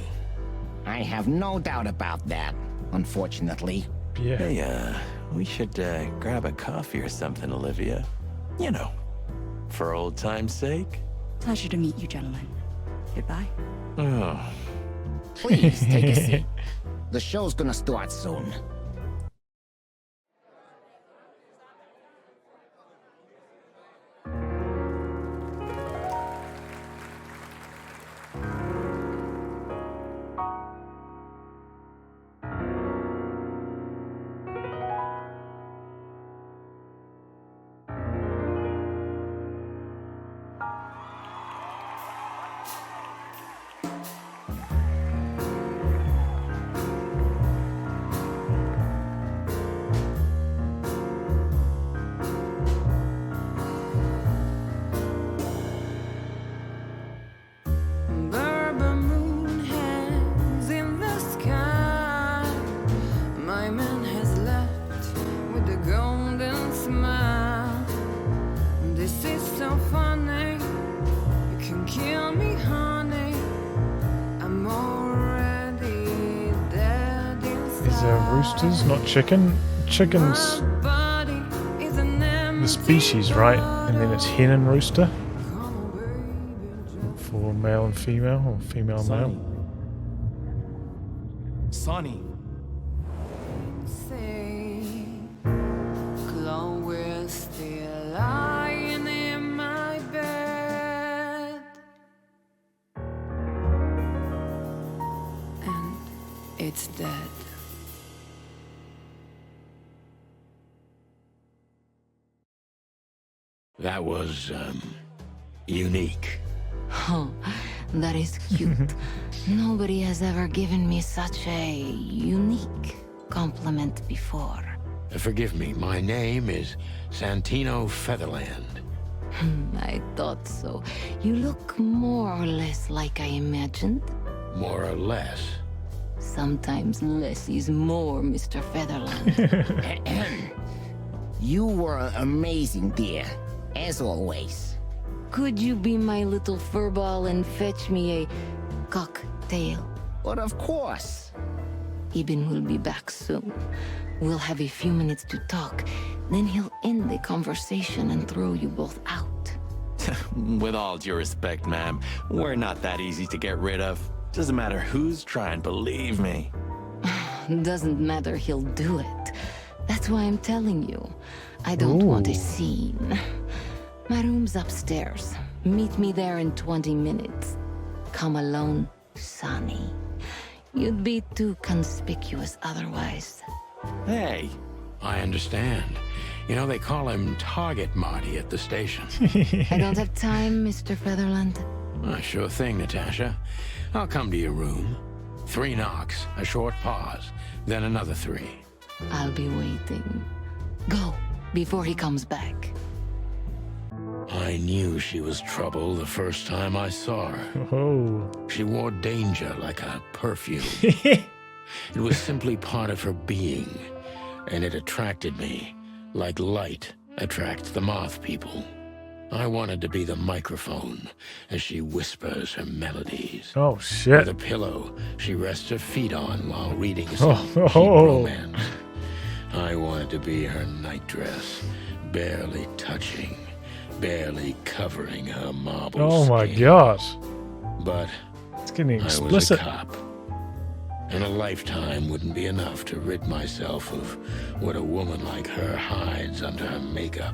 I have no doubt about that, unfortunately. Yeah. Hey, we should grab a coffee or something, Olivia. You know, for old time's sake. Pleasure to meet you, gentlemen. Goodbye. Oh. Please, take a seat. The show's gonna start soon. roosters, not chicken. Chicken's the species, right? And then it's hen and rooster. For male and female, or female male. Sonny. Chloe's still lying in my bed, and it's dead. That was, unique. Oh, that is cute. Nobody has ever given me such a unique compliment before. Forgive me, my name is Santino Featherland. I thought so. You look more or less like I imagined. More or less. Sometimes less is more, Mr. Featherland. You were amazing, dear. As always. Could you be my little furball and fetch me a cocktail? But of course. Ibn will be back soon. We'll have a few minutes to talk. Then he'll end the conversation and throw you both out. With all due respect, ma'am, we're not that easy to get rid of. Doesn't matter who's trying, believe me. Doesn't matter, he'll do it. That's why I'm telling you. I don't want a scene. My room's upstairs. Meet me there in 20 minutes. Come alone, Sonny. You'd be too conspicuous otherwise. Hey. I understand. You know, they call him Target Marty at the station. I don't have time, Mr. Featherland. Sure thing, Natasha. I'll come to your room. 3 knocks, a short pause, then another 3. I'll be waiting. Go, before he comes back. I knew she was trouble the first time I saw her. Oh. She wore danger like a perfume. It was simply part of her being, and it attracted me, like light attracts the moth people. I wanted to be the microphone as she whispers her melodies. Oh, shit. With a pillow she rests her feet on while reading some cheap romance. I wanted to be her nightdress, barely touching, barely covering her marble Oh my skin. god. But it's getting I was explicit. a cop. And a lifetime wouldn't be enough to rid myself of what a woman like her hides under her makeup.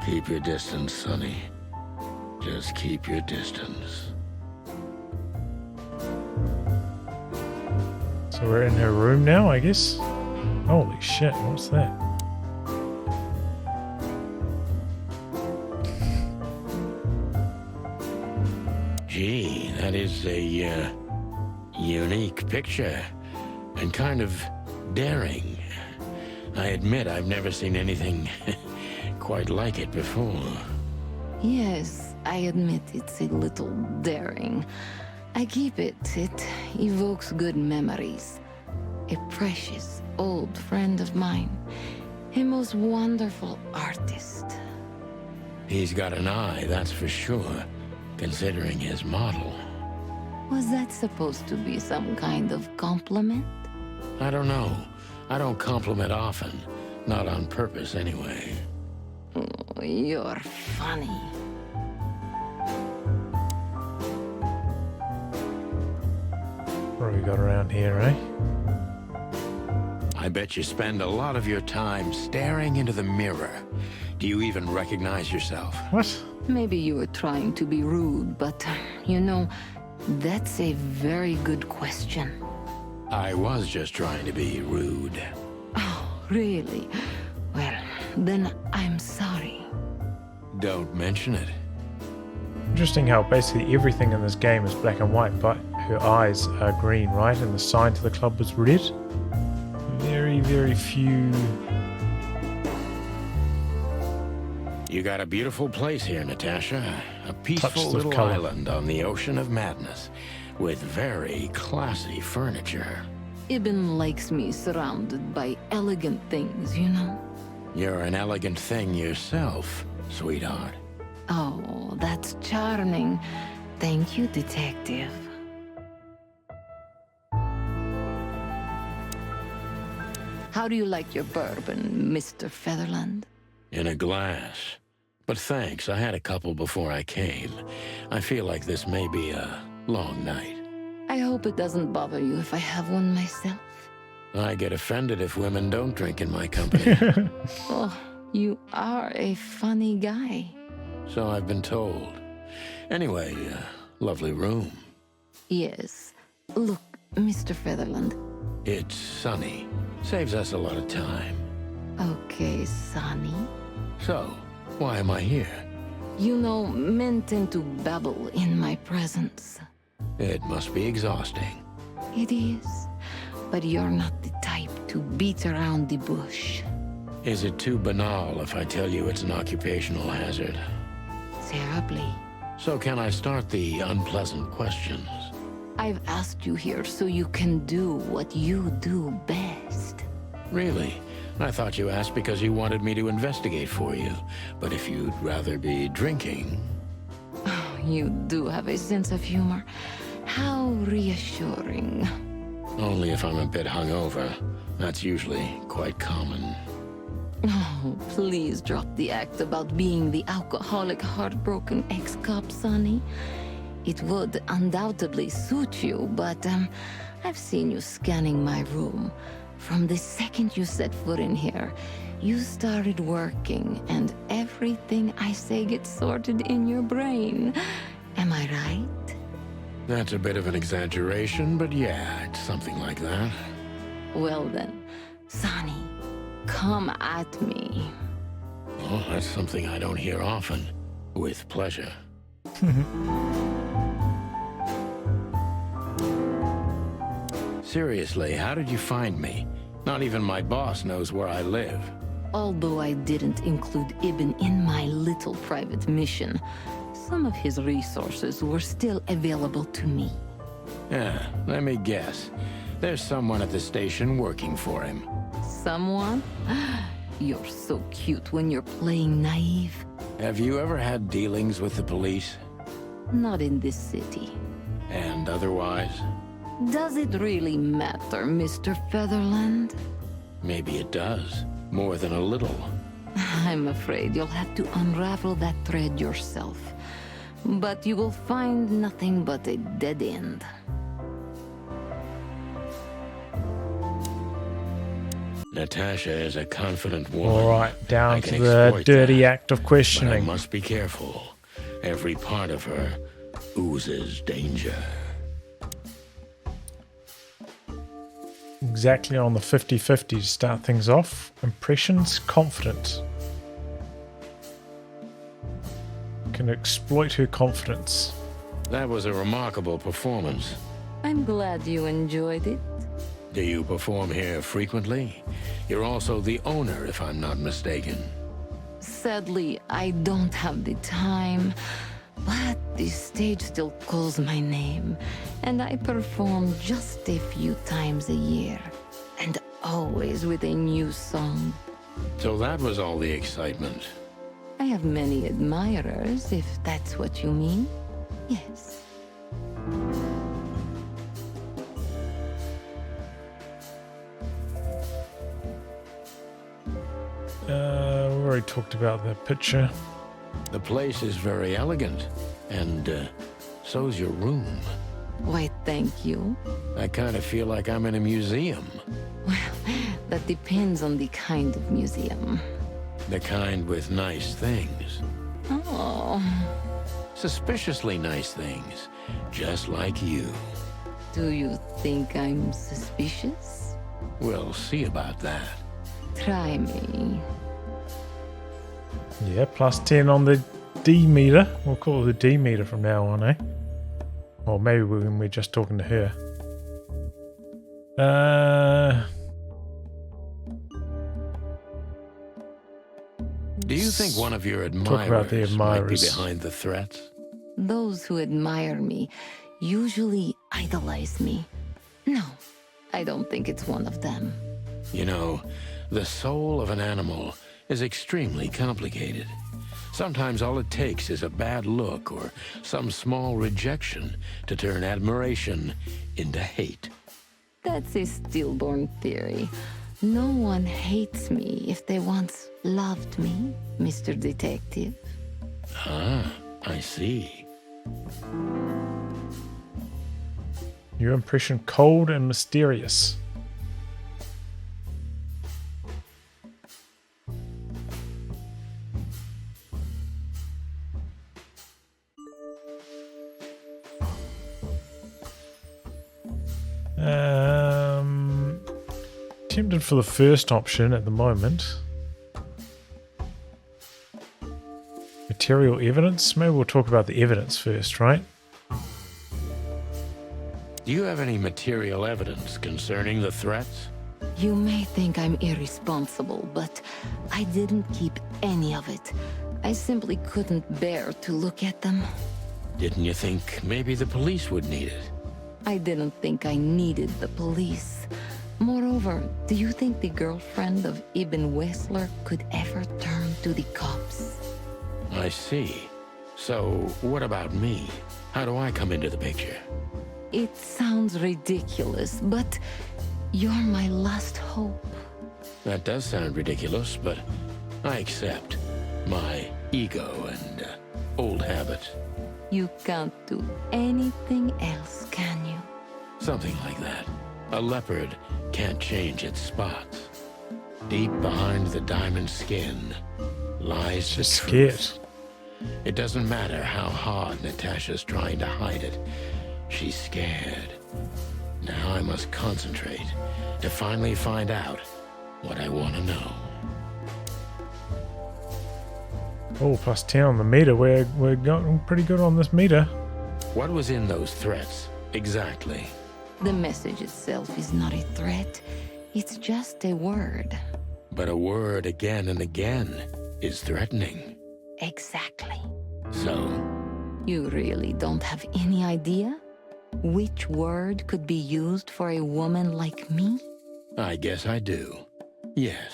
Keep your distance, Sonny. Just keep your distance. So we're in her room now, I guess. Holy shit, what's that? Gee, that is a unique picture and kind of daring. I admit I've never seen anything quite like it before. Yes, I admit it's a little daring. I keep it. It evokes good memories. A precious old friend of mine. A most wonderful artist. He's got an eye, that's for sure, considering his model. Was that supposed to be some kind of compliment? I don't know. I don't compliment often. Not on purpose, anyway. Oh, you're funny. What have we got around here, eh? I bet you spend a lot of your time staring into the mirror. Do you even recognize yourself? What? Maybe you were trying to be rude, but, you know, that's a very good question. I was just trying to be rude. Oh, really? Well, then I'm sorry. Don't mention it. Interesting how basically everything in this game is black and white, but her eyes are green, right? And the sign to the club was red. Very, very few. You got a beautiful place here, Natasha. A peaceful Touches of little color. island on the ocean of madness, with very classy furniture. Ibn likes me surrounded by elegant things, you know? You're an elegant thing yourself, sweetheart. Oh, that's charming. Thank you, detective. How do you like your bourbon, Mr. Featherland? In a glass. But thanks, I had a couple before I came. I feel like this may be a long night. I hope it doesn't bother you if I have one myself. I get offended if women don't drink in my company. Oh, you are a funny guy. So I've been told. Anyway, lovely room. Yes. Look, Mr. Featherland. It's sunny. Saves us a lot of time. Okay, Sonny. So, why am I here? You know, men tend to babble in my presence. It must be exhausting. It is. But you're not the type to beat around the bush. Is it too banal if I tell you it's an occupational hazard? Terribly. So can I start the unpleasant questions? I've asked you here so you can do what you do best. Really? I thought you asked because you wanted me to investigate for you. But if you'd rather be drinking... Oh, you do have a sense of humor. How reassuring. Only if I'm a bit hungover. That's usually quite common. Oh, please drop the act about being the alcoholic, heartbroken ex-cop, Sonny. It would undoubtedly suit you, but I've seen you scanning my room. From the second you set foot in here, you started working, and everything I say gets sorted in your brain. Am I right? That's a bit of an exaggeration, but yeah, it's something like that. Well then, Sonny, come at me. Well, that's something I don't hear often. With pleasure. Seriously, how did you find me? Not even my boss knows where I live. Although I didn't include Ibn in my little private mission, some of his resources were still available to me. Yeah, let me guess. There's someone at the station working for him. Someone? You're so cute when you're playing naive. Have you ever had dealings with the police? Not in this city. And otherwise? Does it really matter, Mr. Featherland? Maybe it does. More than a little. I'm afraid you'll have to unravel that thread yourself. But you will find nothing but a dead end. Natasha is a confident woman. All right, down I to can the exploit dirty that, act of but I questioning. must be careful. Every part of her oozes danger. Exactly on the 50-50 to start things off. Impressions, confident. Can exploit her confidence. That was a remarkable performance. I'm glad you enjoyed it. Do you perform here frequently? You're also the owner, if I'm not mistaken. Sadly, I don't have the time, but the stage still calls my name, and I perform just a few times a year, and always with a new song. So that was all the excitement. I have many admirers, if that's what you mean. Yes. We already talked about the picture. The place is very elegant, and so's your room. Why, thank you. I kind of feel like I'm in a museum. Well, that depends on the kind of museum. The kind with nice things. Oh. Suspiciously nice things, just like you. Do you think I'm suspicious? We'll see about that. Try me. Yeah, plus 10 on the D meter. We'll call it the D meter from now on, eh? Or maybe when we're just talking to her. Do you think one of your Talk about the admirers might be admirers. behind the threats? Those who admire me usually idolize me. No, I don't think it's one of them. You know, the soul of an animal is extremely complicated. Sometimes all it takes is a bad look or some small rejection to turn admiration into hate. That's a stillborn theory. No one hates me if they once loved me, Mr. Detective. Ah, I see. Your impression cold and mysterious. Tempted for the first option at the moment. Material evidence? Maybe we'll talk about the evidence first, right? Do you have any material evidence concerning the threats? You may think I'm irresponsible, but I didn't keep any of it. I simply couldn't bear to look at them. Didn't you think maybe the police would need it? I didn't think I needed the police. Moreover, do you think the girlfriend of Ibn Wessler could ever turn to the cops? I see. So, what about me? How do I come into the picture? It sounds ridiculous, but you're my last hope. That does sound ridiculous, but I accept my ego and old habits. You can't do anything else, can you? Something like that. A leopard can't change its spots. Deep behind the diamond skin lies the truth. It doesn't matter how hard Natasha's trying to hide it. She's scared. Now I must concentrate to finally find out what I want to know. Oh, +10 on the meter. We're going pretty good on this meter. What was in those threats, exactly? The message itself is not a threat. It's just a word. But a word again and again is threatening. Exactly. So? You really don't have any idea which word could be used for a woman like me? I guess I do. Yes,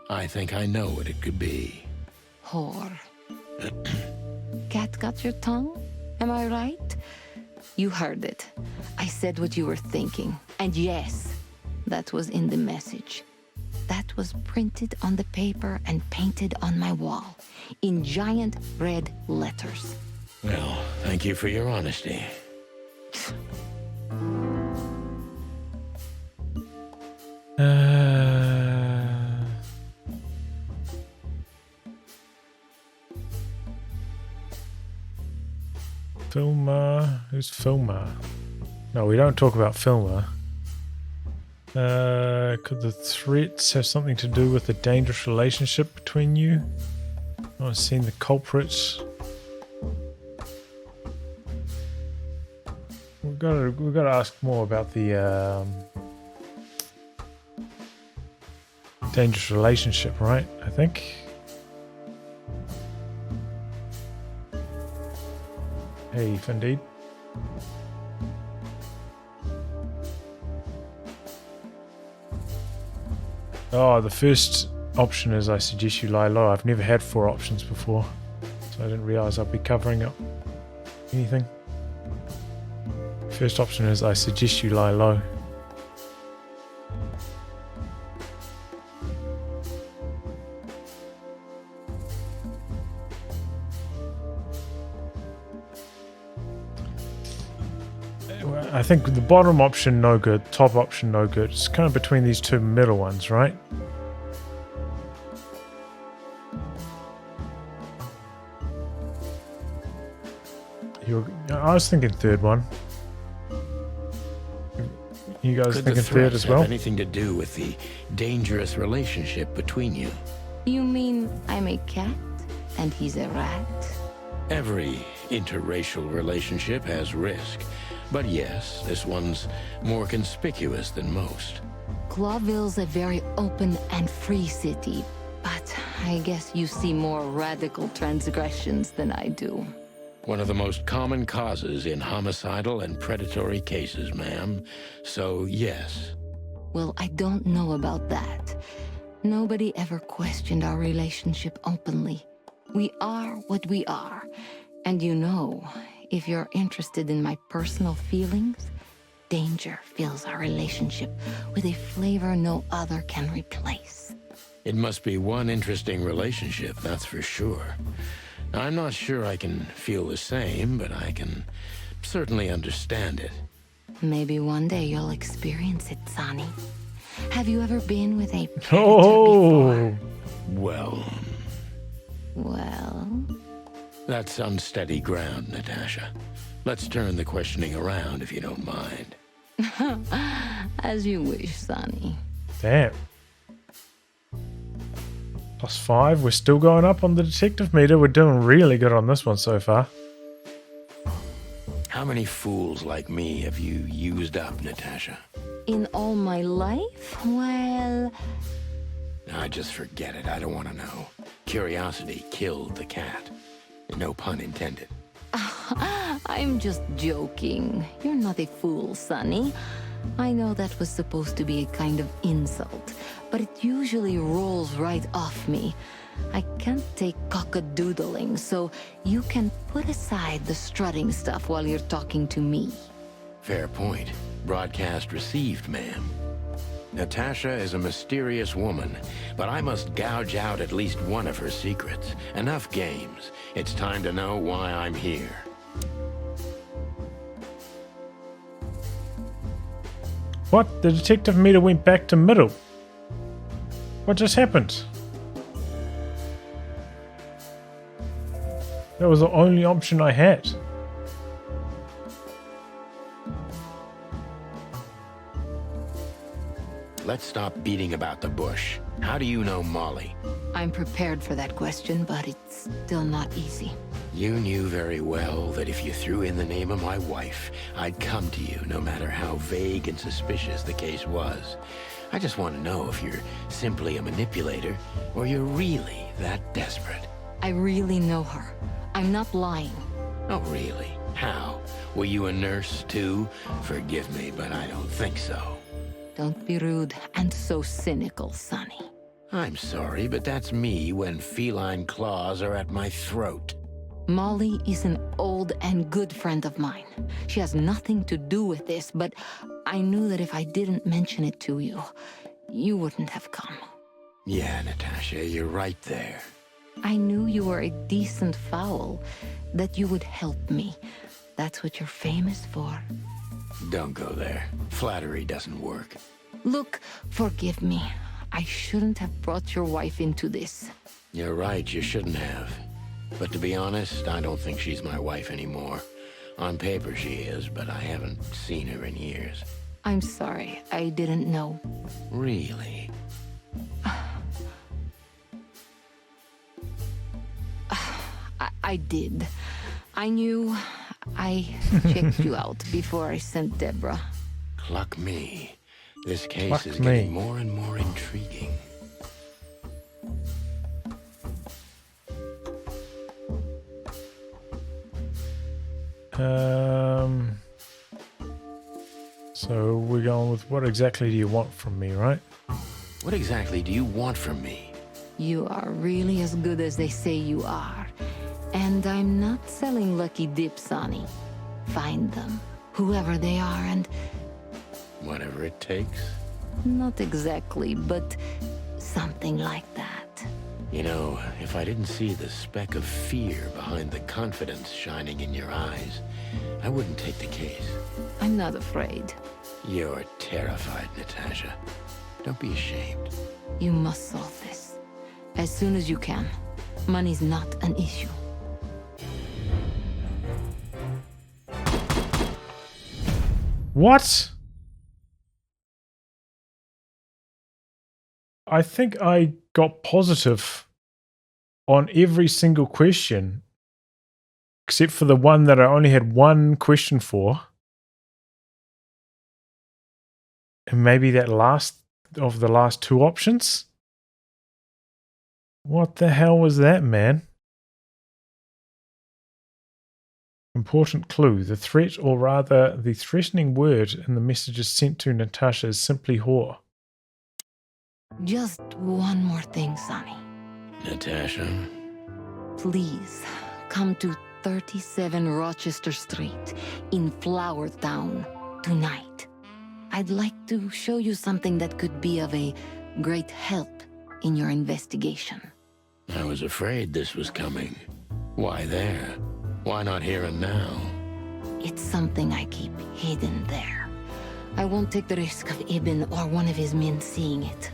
I think I know what it could be. Whore. Cat got your tongue? Am I right? You heard it. I said what you were thinking. And yes, that was in the message. That was printed on the paper and painted on my wall in giant red letters. Well, thank you for your honesty. Filmer. Who's Filmer? No, we don't talk about Filmer. Could the threats have something to do with the dangerous relationship between you? I've seen the culprits. We've got to ask more about the dangerous relationship, right? I think. Hey, indeed. Oh, the first option is I suggest you lie low. I've never had 4 options before, so I didn't realize I'd be covering up anything. First option is I suggest you lie low. I think the bottom option no good, top option no good. It's kind of between these two middle ones, right? I was thinking third one. You guys Could thinking the third as well? have anything to do with the dangerous relationship between you? You mean I'm a cat and he's a rat? Every interracial relationship has risk. But yes, this one's more conspicuous than most. Clawville's a very open and free city, but I guess you see more radical transgressions than I do. One of the most common causes in homicidal and predatory cases, ma'am. So, yes. Well, I don't know about that. Nobody ever questioned our relationship openly. We are what we are. And you know, if you're interested in my personal feelings, danger fills our relationship with a flavor no other can replace. It must be one interesting relationship, that's for sure. I'm not sure I can feel the same, but I can certainly understand it. Maybe one day you'll experience it, Sonny. Have you ever been with a predator Oh. before? Well? That's unsteady ground, Natasha. Let's turn the questioning around if you don't mind. As you wish, Sonny. Damn. +5. We're still going up on the detective meter. We're doing really good on this one so far. How many fools like me have you used up, Natasha? In all my life? Well... I just forget it. I don't want to know. Curiosity killed the cat. No pun intended. I'm just joking. You're not a fool, Sonny. I know that was supposed to be a kind of insult, but it usually rolls right off me. I can't take cock-a-doodling, so you can put aside the strutting stuff while you're talking to me. Fair point. Broadcast received, ma'am. Natasha is a mysterious woman, but I must gouge out at least one of her secrets. Enough games. It's time to know why I'm here. What? The detective meter went back to middle. What just happened? That was the only option I had. Let's stop beating about the bush. How do you know Molly? I'm prepared for that question, but it's still not easy. You knew very well that if you threw in the name of my wife, I'd come to you no matter how vague and suspicious the case was. I just want to know if you're simply a manipulator or you're really that desperate. I really know her. I'm not lying. Oh, really? How? Were you a nurse, too? Forgive me, but I don't think so. Don't be rude and so cynical, Sonny. I'm sorry, but that's me when feline claws are at my throat. Molly is an old and good friend of mine. She has nothing to do with this, but I knew that if I didn't mention it to you, you wouldn't have come. Yeah, Natasha, you're right there. I knew you were a decent fowl, that you would help me. That's what you're famous for. Don't go there. Flattery doesn't work. Look, forgive me. I shouldn't have brought your wife into this. You're right, you shouldn't have. But to be honest, I don't think she's my wife anymore. On paper she is, but I haven't seen her in years. I'm sorry, I didn't know. Really? I did. I knew. I checked you out before I sent Deborah. Cluck me. This case Cluck is me. getting more and more intriguing. So we're going with what exactly do you want from me, right? What exactly do you want from me? You are really as good as they say you are. And I'm not selling lucky dips, Sonny. Find them, whoever they are, and... Whatever it takes. Not exactly, but something like that. You know, if I didn't see the speck of fear behind the confidence shining in your eyes, I wouldn't take the case. I'm not afraid. You're terrified, Natasha. Don't be ashamed. You must solve this. As soon as you can. Money's not an issue. What? I think I got positive on every single question, except for the one that I only had one question for. And maybe that last of the last two options? What the hell was that, man? Important clue. The threat, or rather the threatening word in the messages sent to Natasha is simply whore. Just one more thing, Sonny. Natasha? Please, come to 37 Rochester Street in Flower Town. tonight. I'd like to show you something that could be of a great help in your investigation. I was afraid this was coming. Why there? Why not here and now? It's something I keep hidden there. I won't take the risk of Ibn or one of his men seeing it.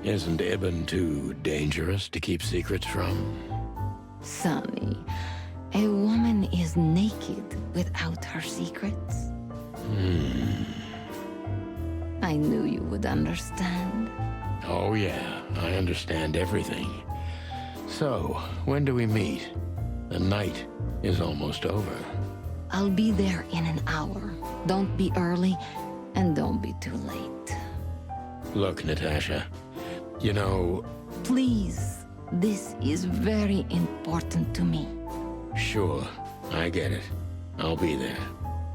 Isn't Ibn too dangerous to keep secrets from? Sonny, a woman is naked without her secrets. I knew you would understand. Oh yeah, I understand everything. So, when do we meet? The night is almost over. I'll be there in an hour. Don't be early, and don't be too late. Look, Natasha, you know... Please, this is very important to me. Sure, I get it. I'll be there.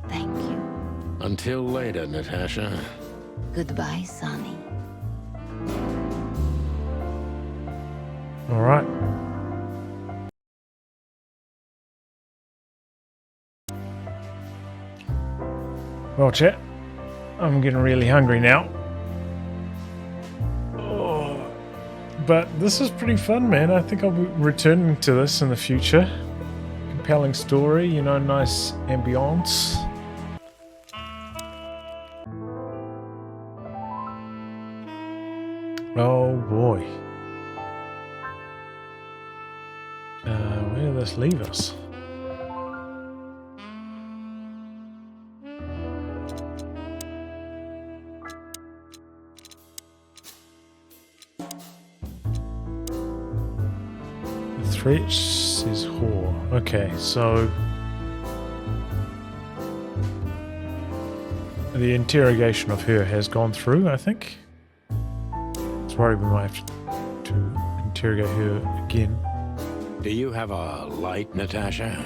Thank you. Until later, Natasha. Goodbye, Sonny. All right. Well, chat, I'm getting really hungry now. Oh, but this is pretty fun, man. I think I'll be returning to this in the future. Compelling story, you know, nice ambience. Oh boy. Where did this leave us? The threat says whore. Okay, so the interrogation of her has gone through, I think. It's worried we might have to interrogate her again. Do you have a light, Natasha?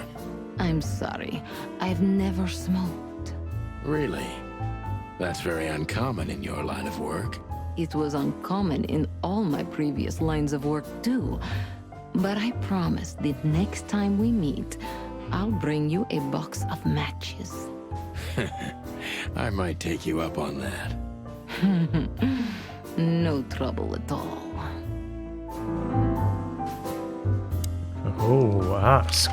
I'm sorry. I've never smoked. Really? That's very uncommon in your line of work. It was uncommon in all my previous lines of work, too. But I promise the next time we meet, I'll bring you a box of matches. I might take you up on that. No trouble at all. Oh, ask.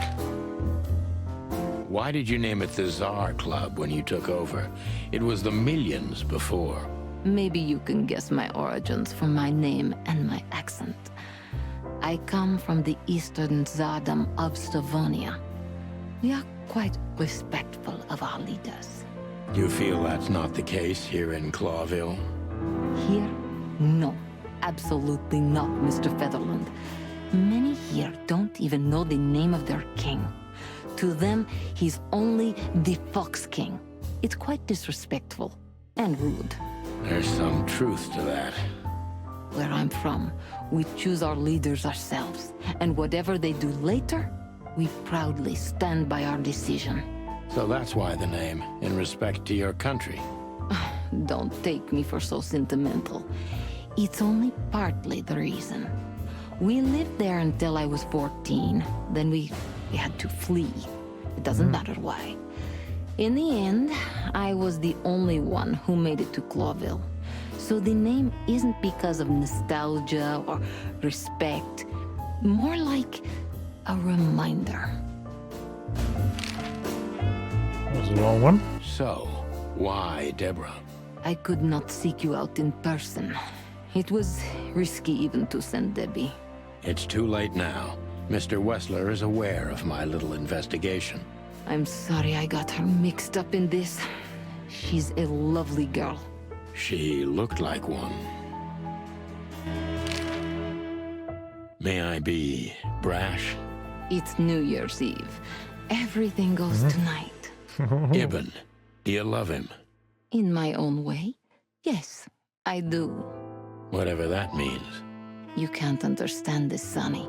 Why did you name it the Tsar Club when you took over? It was the Millions before. Maybe you can guess my origins from my name and my accent. I come from the eastern Tsardom of Slavonia. We are quite respectful of our leaders. You feel that's not the case here in Clawville? Here? No. Absolutely not, Mr. Featherland. Many here don't even know the name of their king. To them, he's only the Fox King. It's quite disrespectful and rude. There's some truth to that. Where I'm from, we choose our leaders ourselves, and whatever they do later, we proudly stand by our decision. So that's why the name, in respect to your country. Don't take me for so sentimental. It's only partly the reason. We lived there until I was 14. Then we had to flee. It doesn't matter why. In the end, I was the only one who made it to Clawville. So the name isn't because of nostalgia or respect. More like a reminder. That was a long one. So, why Deborah? I could not seek you out in person. It was risky even to send Debbie. It's too late now. Mr. Wessler is aware of my little investigation. I'm sorry I got her mixed up in this. She's a lovely girl. She looked like one. May I be brash? It's New Year's Eve. Everything goes tonight. Ibn, do you love him? In my own way, yes, I do. Whatever that means. You can't understand this, Sonny.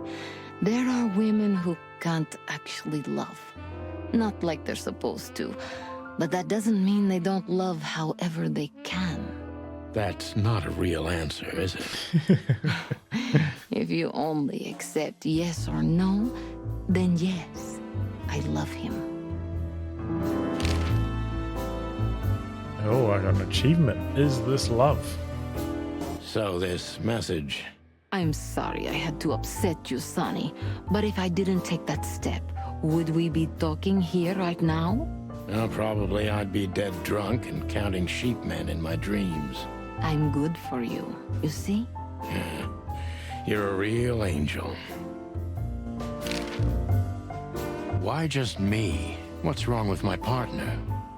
There are women who can't actually love. Not like they're supposed to. But that doesn't mean they don't love however they can. That's not a real answer, is it? If you only accept yes or no, then yes, I love him. Oh, I got an achievement. Is this love? So this message... I'm sorry I had to upset you, Sonny. But if I didn't take that step, would we be talking here right now? Well, probably I'd be dead drunk and counting sheepmen in my dreams. I'm good for you, you see? Yeah, you're a real angel. Why just me? What's wrong with my partner?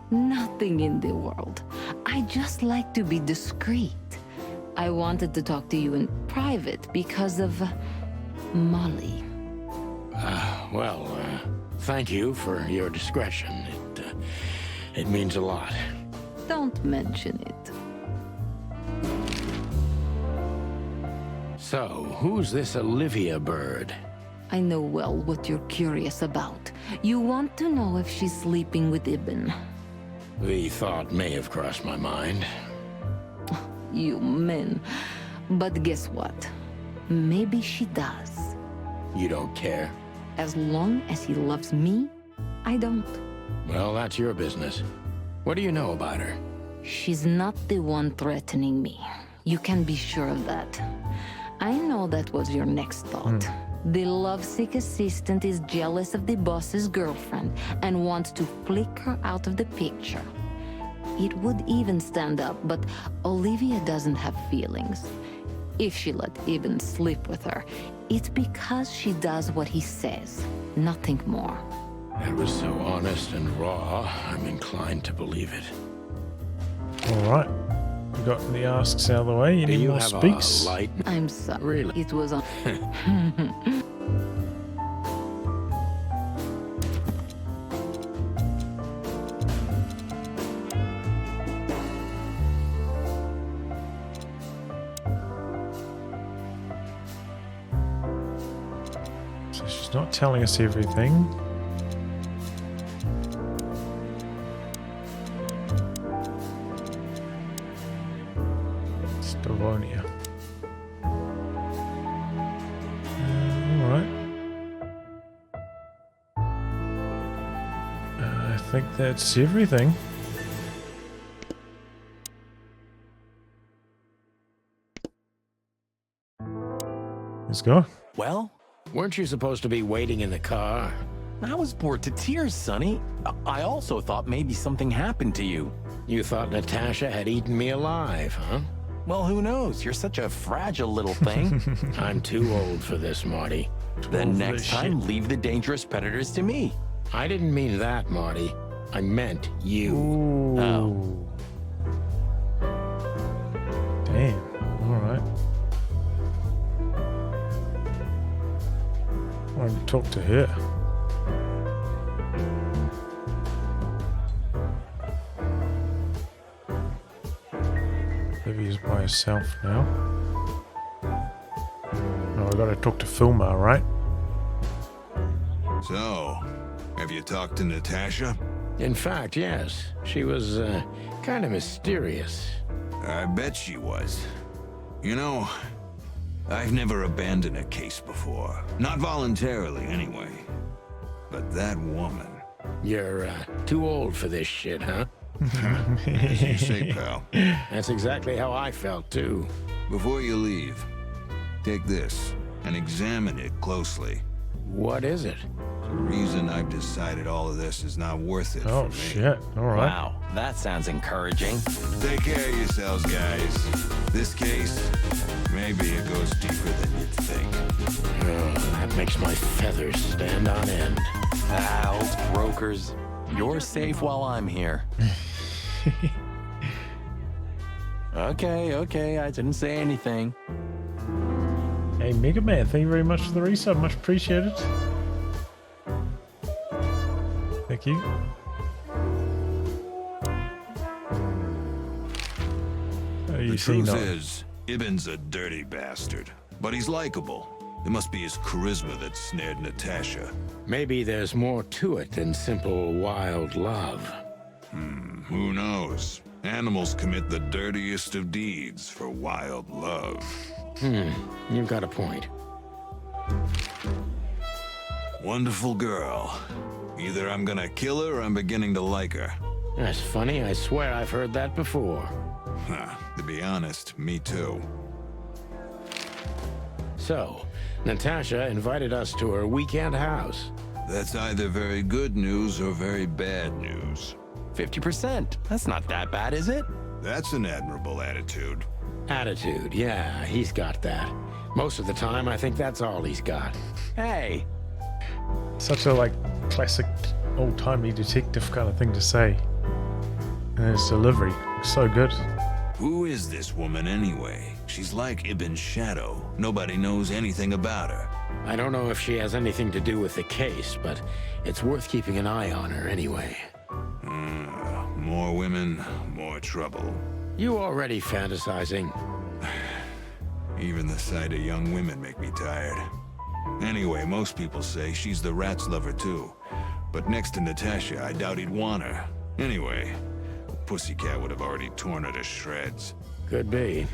Nothing in the world. I just like to be discreet. I wanted to talk to you in private because of Molly. Thank you for your discretion. It means a lot. Don't mention it. So, who's this Olivia bird? I know well what you're curious about. You want to know if she's sleeping with Ibn. The thought may have crossed my mind. You men. But guess what? Maybe she does. You don't care? As long as he loves me, I don't. Well, that's your business. What do you know about her? She's not the one threatening me. You can be sure of that. I know that was your next thought. The lovesick assistant is jealous of the boss's girlfriend and wants to flick her out of the picture. It would even stand up, but Olivia doesn't have feelings. If she let Ibn sleep with her, it's because she does what he says, nothing more. That was so honest and raw, I'm inclined to believe it. Alright. We got the asks out of the way. Any more speaks? Light? I'm sorry. Really? It was on. So she's not telling us everything. Stavonia. Alright. I think that's everything. Let's go. Well? Weren't you supposed to be waiting in the car? I was bored to tears, Sonny. I also thought maybe something happened to you. You thought Natasha had eaten me alive, huh? Well, who knows? You're such a fragile little thing. I'm too old for this, Marty. Then next time, leave the dangerous predators to me. I didn't mean that, Marty. I meant you. Ooh. Oh. Damn. Alright. I want to talk to her. Livy's by herself now. Oh, I gotta talk to Filmar, right? So, have you talked to Natasha? In fact, yes. She was, kind of mysterious. I bet she was. You know, I've never abandoned a case before. Not voluntarily, anyway. But that woman... You're, too old for this shit, huh? As you say, pal. That's exactly how I felt, too. Before you leave, take this and examine it closely. What is it? The reason I've decided all of this is not worth it Oh, for me. shit. Alright. Wow, that sounds encouraging. Take care of yourselves, guys. This case, maybe it goes deeper than you'd think. Oh, that makes my feathers stand on end. Old brokers. You're safe while I'm here. Okay, I didn't say anything. Hey, Mega Man, thank you very much for the resub. Much appreciated. Thank you. The truth is, Ibn's a dirty bastard, but he's likable. It must be his charisma that snared Natasha. Maybe there's more to it than simple wild love. Who knows? Animals commit the dirtiest of deeds for wild love. You've got a point. Wonderful girl. Either I'm gonna kill her or I'm beginning to like her. That's funny. I swear I've heard that before. Huh. To be honest, me too. So, Natasha invited us to her weekend house. That's either very good news or very bad news. 50%. That's not that bad, is it? That's an admirable attitude. Attitude, yeah, he's got that. Most of the time, I think that's all he's got. Hey. Such a, like, classic old-timey detective kind of thing to say. And his delivery looks so good. Who is this woman anyway? She's like Ibn's shadow. Nobody knows anything about her. I don't know if she has anything to do with the case, but it's worth keeping an eye on her anyway. More women, more trouble. You already fantasizing. Even the sight of young women make me tired. Anyway, most people say she's the rat's lover too. But next to Natasha, I doubt he'd want her. Anyway, a pussycat would have already torn her to shreds. Could be.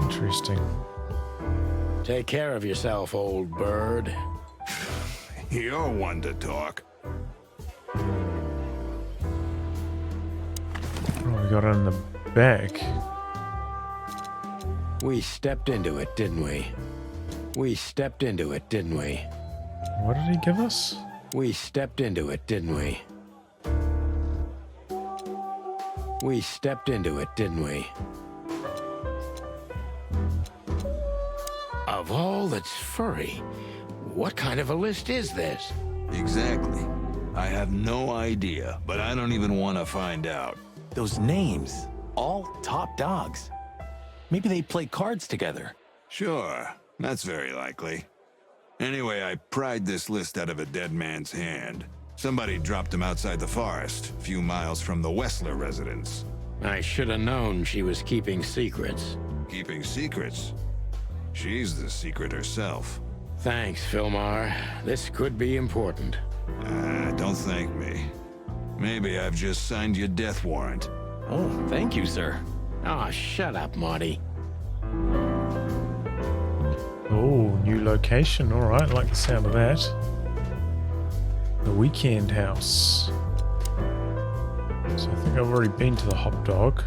Interesting. Take care of yourself, old bird. You're one to talk. Oh, we got it in the back. We stepped into it, didn't we? We stepped into it, didn't we? What did he give us? We stepped into it, didn't we? We stepped into it, didn't we? Of all that's furry, what kind of a list is this? Exactly. I have no idea, but I don't even want to find out. Those names, all top dogs. Maybe they play cards together. Sure, that's very likely. Anyway, I pried this list out of a dead man's hand. Somebody dropped him outside the forest, a few miles from the Wessler residence. I should have known she was keeping secrets. Keeping secrets? She's the secret herself. Thanks, Filmar. This could be important. Don't thank me. Maybe I've just signed your death warrant. Oh, thank you, sir. Oh, shut up, Marty. Oh, new location. All right, like the sound of that. The weekend house. So I think I've already been to the Hop Dog.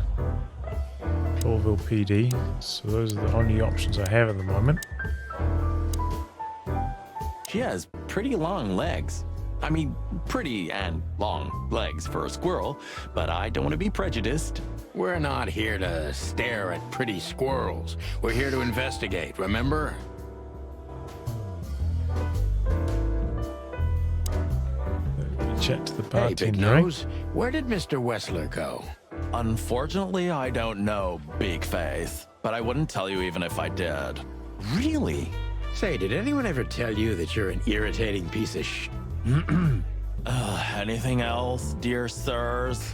Clawville PD. So those are the only options I have at the moment. She has pretty long legs. I mean, pretty and long legs for a squirrel, but I don't want to be prejudiced. We're not here to stare at pretty squirrels. We're here to investigate, remember? Chat to the Hey, Big bartender. Nose, where did Mr. Wessler go? Unfortunately, I don't know, Big Face, but I wouldn't tell you even if I did. Really? Say, did anyone ever tell you that you're an irritating piece of sh... Anything else, dear sirs?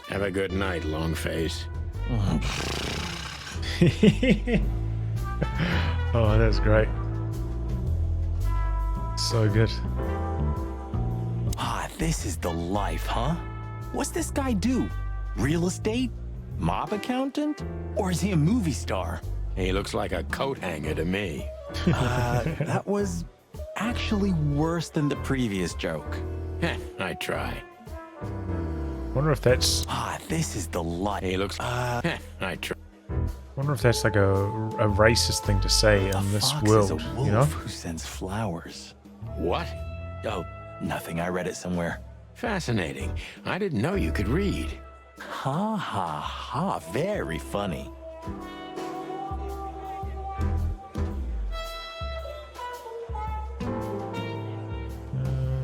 Have a good night, Longface. Oh, that's great. So good. Ah, this is the life, huh? What's this guy do? Real estate? Mob accountant? Or is he a movie star? He looks like a coat hanger to me. That was actually worse than the previous joke. I try. Wonder if that's. Ah, this is the life. He looks. I try. Wonder if that's like a racist thing to say in this Fox world. is a wolf You know? who sends flowers. What? Oh, nothing. I read it somewhere. Fascinating. I didn't know you could read. Ha ha ha. Very funny.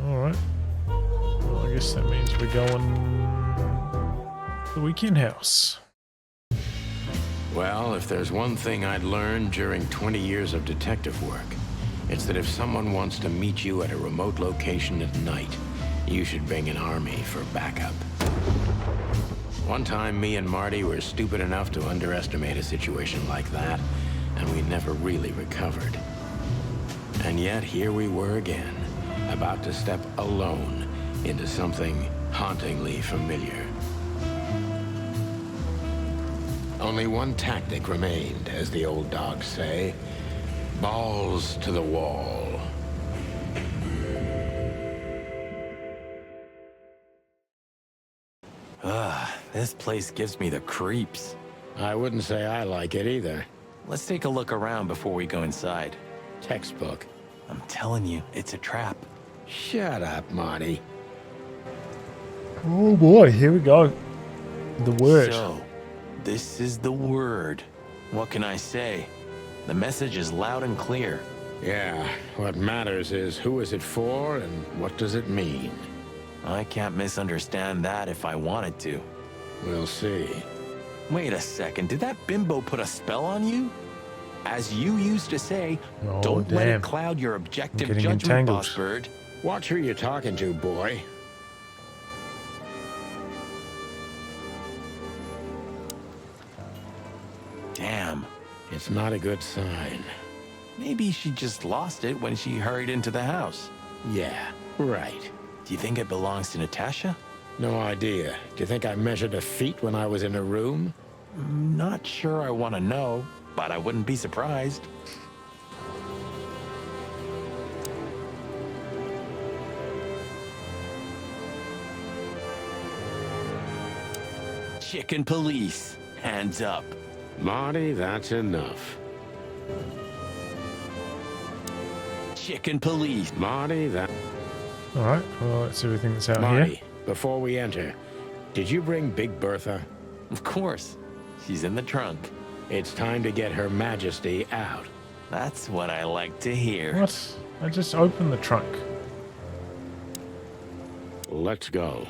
All right. Well, I guess that means we're going to the weekend house. Well, if there's one thing I'd learned during 20 years of detective work, it's that if someone wants to meet you at a remote location at night, you should bring an army for backup. One time, me and Marty were stupid enough to underestimate a situation like that, and we never really recovered. And yet, here we were again, about to step alone into something hauntingly familiar. Only one tactic remained, as the old dogs say. Balls to the wall. This place gives me the creeps. I wouldn't say I like it either. Let's take a look around before we go inside. Textbook. I'm telling you, it's a trap. Shut up, Marty. Oh boy, here we go. The word. So, this is the word. What can I say? The message is loud and clear. Yeah, what matters is who is it for and what does it mean? I can't misunderstand that if I wanted to. We'll see. Wait a second, did that bimbo put a spell on you? As you used to say, Oh, don't let damn. it cloud your objective getting judgment, entangled. Boss Bird. Watch who you're talking to, boy. Damn. It's not a good sign. Maybe she just lost it when she hurried into the house. Yeah, right. Do you think it belongs to Natasha? No idea. Do you think I measured her feet when I was in her room? Not sure I want to know, but I wouldn't be surprised. Chicken police, hands up. Marty, that's enough. Chicken police. Marty, that... Alright, well, that's everything that's out Marty, here. before we enter, did you bring Big Bertha? Of course. She's in the trunk. It's time to get Her Majesty out. That's what I like to hear. What? I just opened the trunk. Let's go.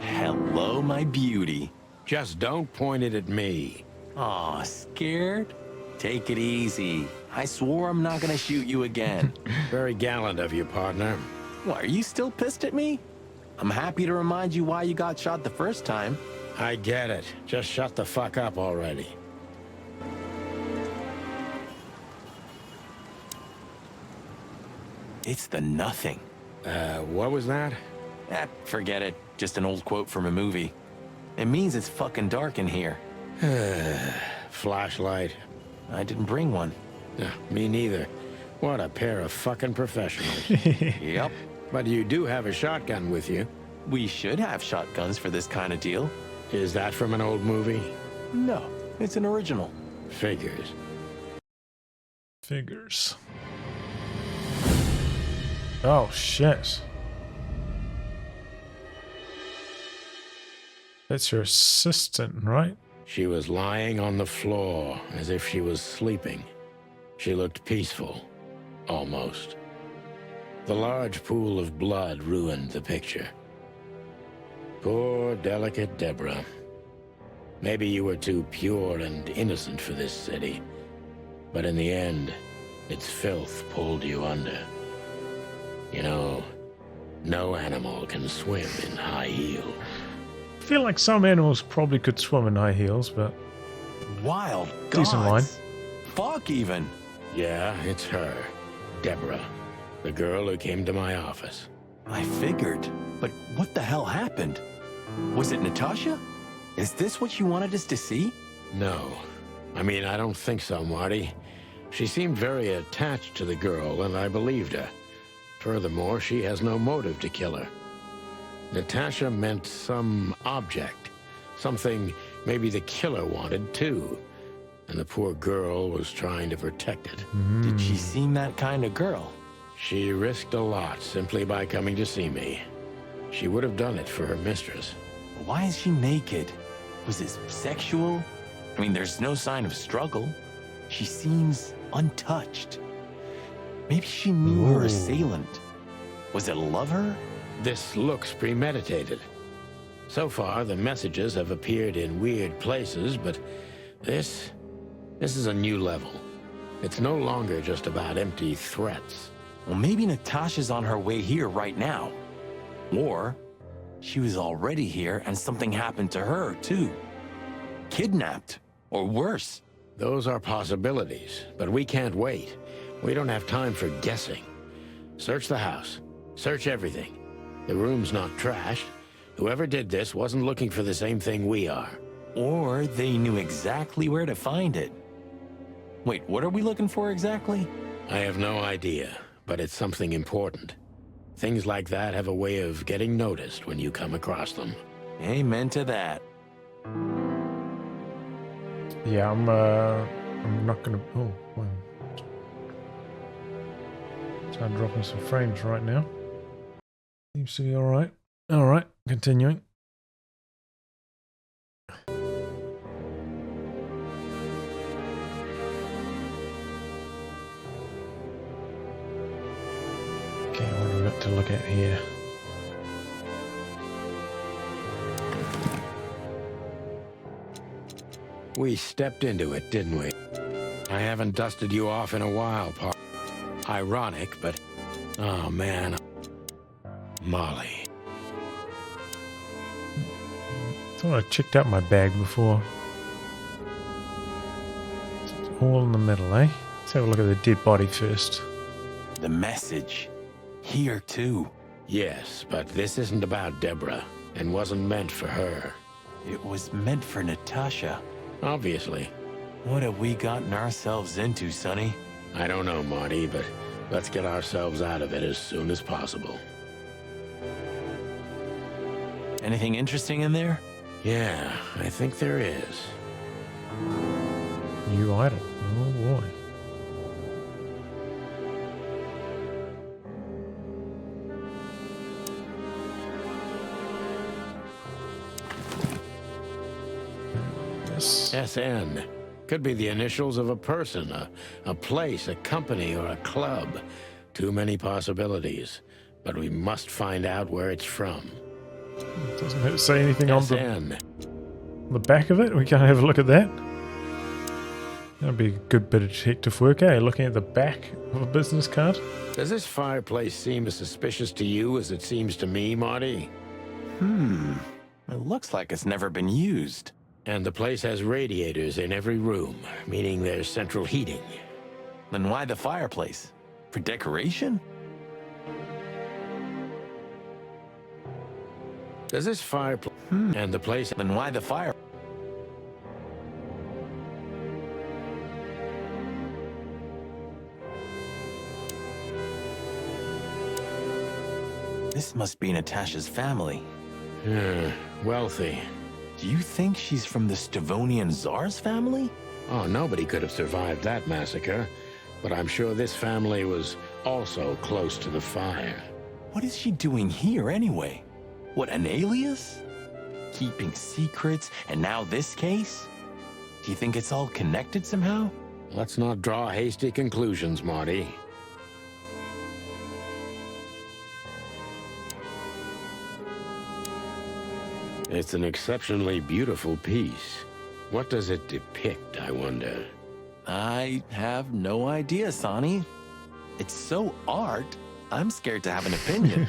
Hello, my beauty. Just don't point it at me. Aw, scared? Take it easy. I swore I'm not gonna shoot you again. Very gallant of you, partner. What, are you still pissed at me? I'm happy to remind you why you got shot the first time. I get it. Just shut the fuck up already. It's the nothing. What was that? Forget it. Just an old quote from a movie. It means it's fucking dark in here. Flashlight. I didn't bring one. Me neither. What a pair of fucking professionals. Yep. But you do have a shotgun with you. We should have shotguns for this kind of deal. Is that from an old movie? No, it's an original. Figures. Figures. Oh, shit. That's your assistant, right? She was lying on the floor as if she was sleeping. She looked peaceful. Almost. The large pool of blood ruined the picture. Poor, delicate Deborah. Maybe you were too pure and innocent for this city. But in the end, its filth pulled you under. You know, no animal can swim in high heels. I feel like some animals probably could swim in high heels, but... Wild decent line. Fuck even. Yeah, it's her. Deborah. The girl who came to my office. I figured. But what the hell happened? Was it Natasha? Is this what you wanted us to see? No. I mean, I don't think so, Marty. She seemed very attached to the girl, and I believed her. Furthermore, she has no motive to kill her. Natasha meant some object. Something maybe the killer wanted, too. And the poor girl was trying to protect it. Did she seem that kind of girl? She risked a lot simply by coming to see me. She would have done it for her mistress. Why is she naked? Was it sexual? I mean, there's no sign of struggle. She seems untouched. Maybe she knew her assailant. Was it a lover? This looks premeditated. So far, the messages have appeared in weird places, but this is a new level. It's no longer just about empty threats. Well, maybe Natasha's on her way here right now. Or she was already here and something happened to her, too. Kidnapped, or worse. Those are possibilities, but we can't wait. We don't have time for guessing. Search the house. Search everything. The room's not trashed. Whoever did this wasn't looking for the same thing we are. Or they knew exactly where to find it. Wait, what are we looking for exactly? I have no idea, but it's something important. Things like that have a way of getting noticed when you come across them. Amen to that. Yeah, I'm not gonna. Oh, wow. Start dropping some frames right now. Seems to be all right. All right, continuing. Okay, what have we got to look at here? We stepped into it, didn't we? I haven't dusted you off in a while, Paul. Ironic, but... Oh, man. Molly. Thought I checked out my bag before. It's all in the middle, eh? Let's have a look at the dead body first. The message. Here, too. Yes, but this isn't about Deborah, and wasn't meant for her. It was meant for Natasha. Obviously. What have we gotten ourselves into, Sonny? I don't know, Marty, but let's get ourselves out of it as soon as possible. Anything interesting in there? Yeah, I think there is. New item. Oh boy. SN. Could be the initials of a person, a place, a company, or a club. Too many possibilities. But we must find out where it's from. Doesn't it say anything on SN. the back of it? We can't have a look at that. That'd be a good bit of detective work, eh? Looking at the back of a business card. Does this fireplace seem as suspicious to you as it seems to me, Marty? It looks like it's never been used. And the place has radiators in every room, meaning there's central heating. Then why the fireplace? For decoration? Does this fireplace and the place... Then why the fire? This must be Natasha's family. Wealthy. Do you think she's from the Stavonian Tsar's family? Oh, nobody could have survived that massacre. But I'm sure this family was also close to the fire. What is she doing here anyway? What, an alias? Keeping secrets, and now this case? Do you think it's all connected somehow? Let's not draw hasty conclusions, Marty. It's an exceptionally beautiful piece. What does it depict, I wonder? I have no idea, Sonny. It's so art, I'm scared to have an opinion.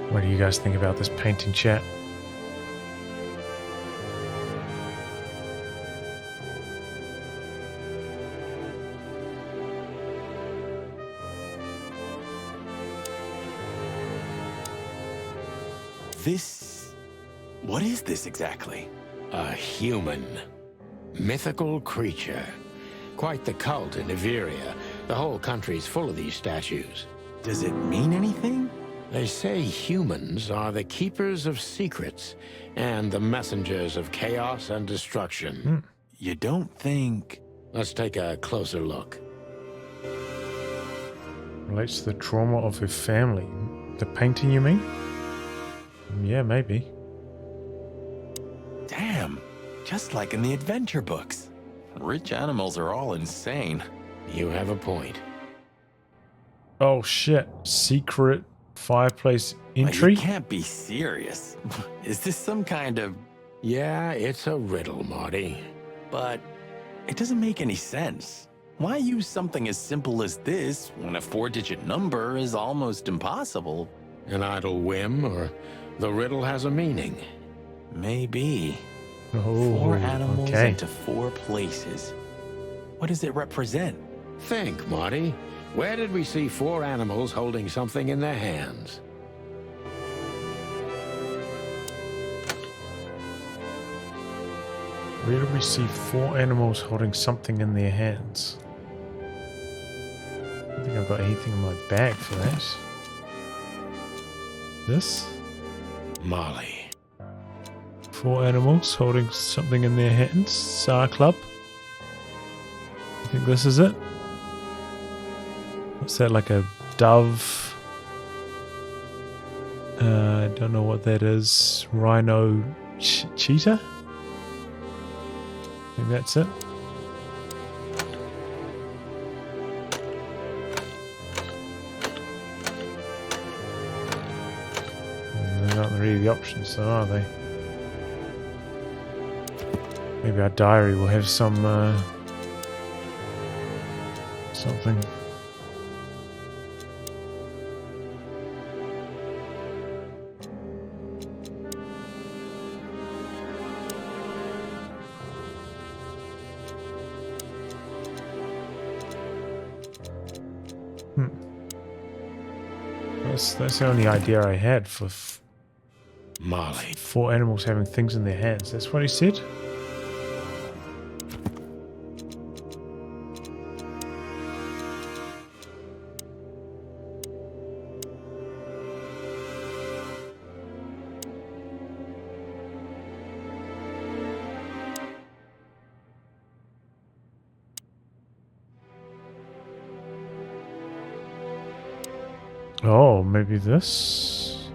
What do you guys think about this painting, chat? What is this exactly? A human. Mythical creature. Quite the cult in Iveria. The whole country's full of these statues. Does it mean anything? They say humans are the keepers of secrets and the messengers of chaos and destruction. You don't think... Let's take a closer look. Relates to the trauma of her family. The painting, you mean? Yeah, maybe. Damn, just like in the adventure books. Rich animals are all insane. You have a point. Oh shit. Secret fireplace entry? You can't be serious. Is this some kind of... Yeah, it's a riddle, Marty. But it doesn't make any sense. Why use something as simple as this when a 4-digit number is almost impossible? An idle whim, or the riddle has a meaning? Maybe. Oh, 4 animals okay. into 4 places. What does it represent? Think, Marty. Where did we see 4 animals holding something in their hands? Where do we see 4 animals holding something in their hands? I don't think I've got anything in my bag for that. This? Molly. 4 animals holding something in their hands. SAR Club. I think this is it. What's that, like a dove? I don't know what that is. Rhino cheetah? I think that's it. They're not really the options though, are they? Maybe our diary will have some something. That's the only idea I had for Molly. 4 animals having things in their hands. That's what he said? Oh, maybe this?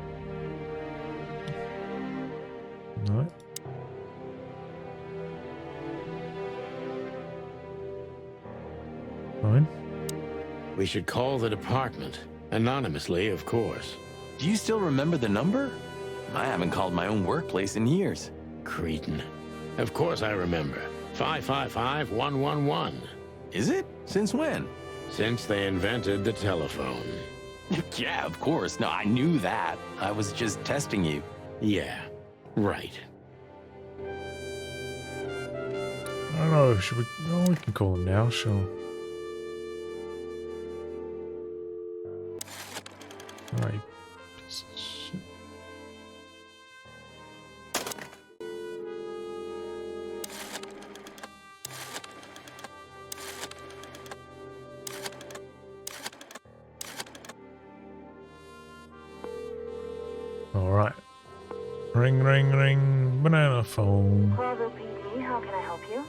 No. Fine. We should call the department. Anonymously, of course. Do you still remember the number? I haven't called my own workplace in years. Cretin. Of course I remember. 555-111. Is it? Since when? Since they invented the telephone. Yeah, of course. No, I knew that. I was just testing you. Yeah, right. I don't know, should we... Oh, we can call him now, sure. Alright. Alright. Ring, ring, ring. Banana phone. Bravo PD, how can I help you?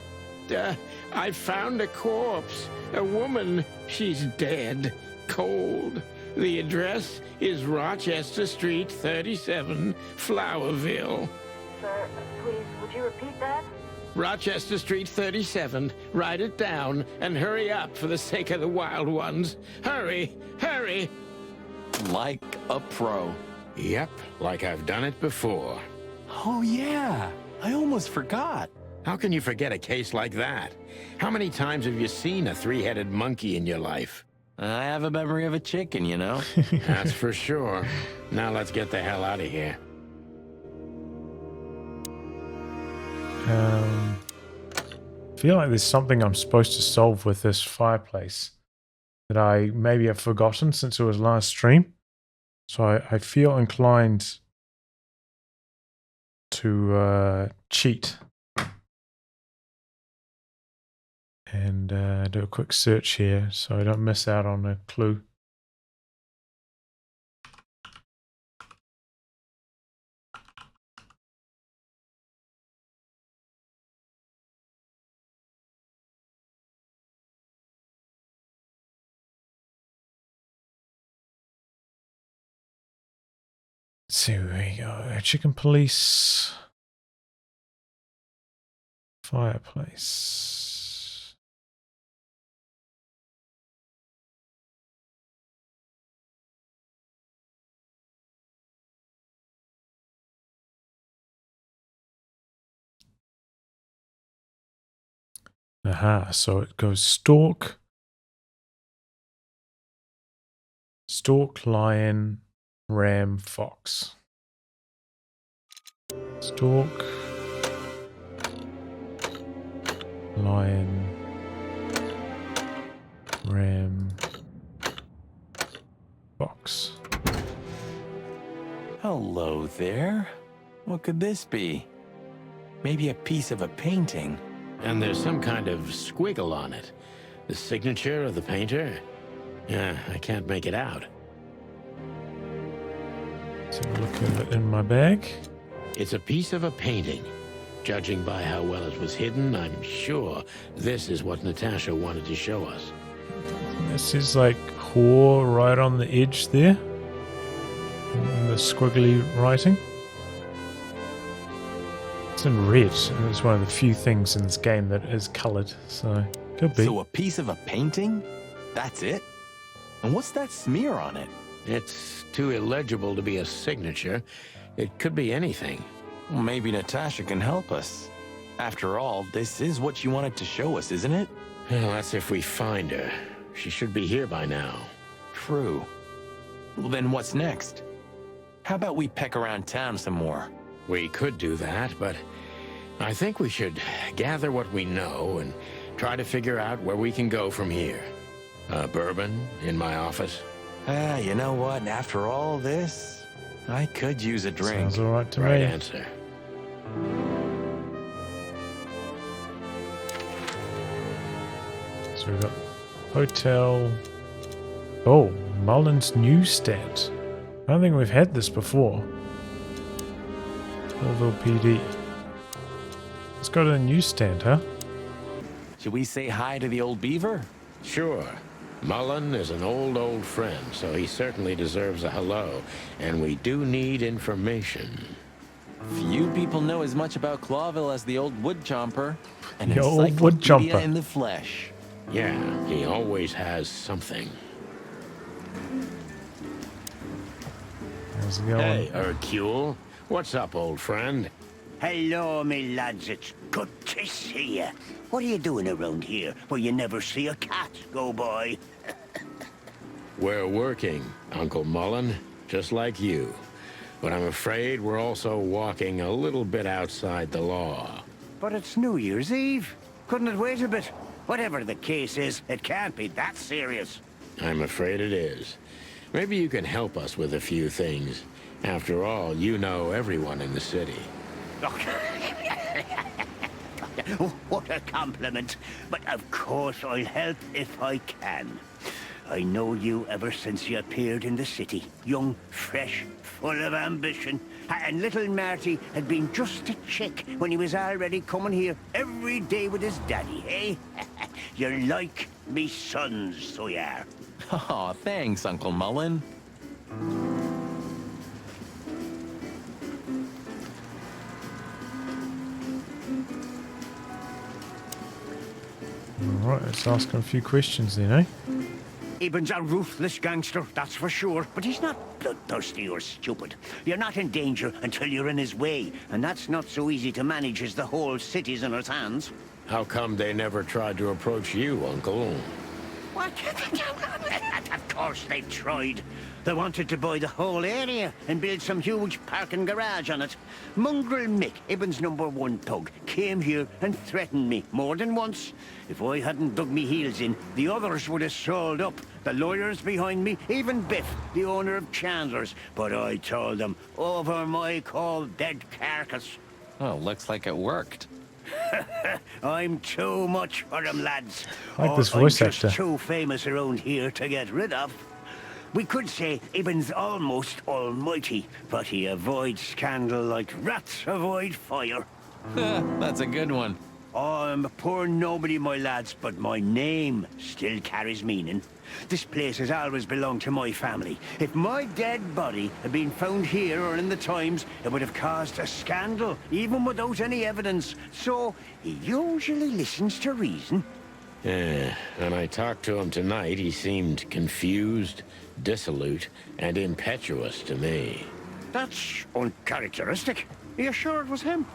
I found a corpse. A woman. She's dead. Cold. The address is Rochester Street, 37, Flowerville. Sir, please, would you repeat that? Rochester Street, 37. Write it down and hurry up for the sake of the wild ones. Hurry! Hurry! Like a pro. Yep, like I've done it before. Oh, yeah. I almost forgot. How can you forget a case like that? How many times have you seen a 3-headed monkey in your life? I have a memory of a chicken, you know? That's for sure. Now let's get the hell out of here. I feel like there's something I'm supposed to solve with this fireplace that I maybe have forgotten since it was last stream. So I feel inclined to cheat and do a quick search here so I don't miss out on a clue. Let's see, where we go. Chicken police. Fireplace. Aha, so it goes stork, lion, ram, fox. Stork, lion, ram, fox. Hello there. What could this be? Maybe a piece of a painting. And there's some kind of squiggle on it. The signature of the painter? Yeah, I can't make it out. Let's have a look at it in my bag. It's a piece of a painting. Judging by how well it was hidden, I'm sure this is what Natasha wanted to show us. This is like whore right on the edge there. And the squiggly writing. It's in red, and it's one of the few things in this game that is coloured, so could be. So a piece of a painting? That's it? And what's that smear on it? It's too illegible to be a signature. It could be anything. Well, maybe Natasha can help us. After all, this is what she wanted to show us, isn't it? Well, that's if we find her. She should be here by now. True. Well, then what's next? How about we peck around town some more? We could do that, but I think we should gather what we know and try to figure out where we can go from here. Bourbon in my office? You know what? After all this, I could use a drink. Sounds all right to Right me. answer. So we've got hotel. Oh, Mullen's newsstand. I don't think we've had this before. Hillville PD. Let's go to the newsstand, huh? Should we say hi to the old beaver? Sure. Mullen is an old friend, so he certainly deserves a hello, and we do need information. Few people know as much about Clawville as the old wood chomper. An The old wood encyclopedia chomper. in the flesh. Yeah, he always has something. How's it going? Hey, Hercule. What's up, old friend? Hello, me lads. It's good to see you. What are you doing around here where you never see a cat go by? We're working, Uncle Mullen, just like you. But I'm afraid we're also walking a little bit outside the law. But it's New Year's Eve. Couldn't it wait a bit? Whatever the case is, it can't be that serious. I'm afraid it is. Maybe you can help us with a few things. After all, you know everyone in the city. What a compliment. But of course I'll help if I can. I know you ever since you appeared in the city. Young, fresh, full of ambition. And little Marty had been just a chick when he was already coming here every day with his daddy, eh? You're like me sons, so you are. Aw, thanks, Uncle Mullen. Alright, let's ask him a few questions then, eh? Eben's a ruthless gangster, that's for sure. But he's not bloodthirsty or stupid. You're not in danger until you're in his way. And that's not so easy to manage as the whole city's in his hands. How come they never tried to approach you, Uncle? What? Of course they've tried. They wanted to buy the whole area and build some huge parking garage on it. Mongrel Mick, Ibben's #1 thug, came here and threatened me more than once. If I hadn't dug me heels in, the others would have sold up. The lawyers behind me, even Biff, the owner of Chandler's. But I told them, over my cold dead carcass. Oh, looks like it worked. I'm too much for them, lads. I like this I'm voice just actor. too famous around here to get rid of. We could say Ibben's almost almighty, but he avoids scandal like rats avoid fire. That's a good one. I'm a poor nobody, my lads, but my name still carries meaning. This place has always belonged to my family. If my dead body had been found here or in the Times, it would have caused a scandal, even without any evidence. So, he usually listens to reason. Yeah, when I talked to him tonight, he seemed confused, dissolute, and impetuous to me. That's uncharacteristic. Are you sure it was him?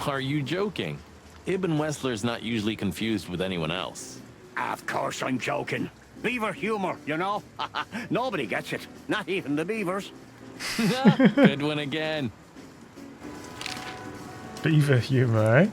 Are you joking? Ibn Wessler's not usually confused with anyone else. Of course I'm joking. Beaver humor, you know? Nobody gets it. Not even the beavers. Good one again. Beaver humor, eh?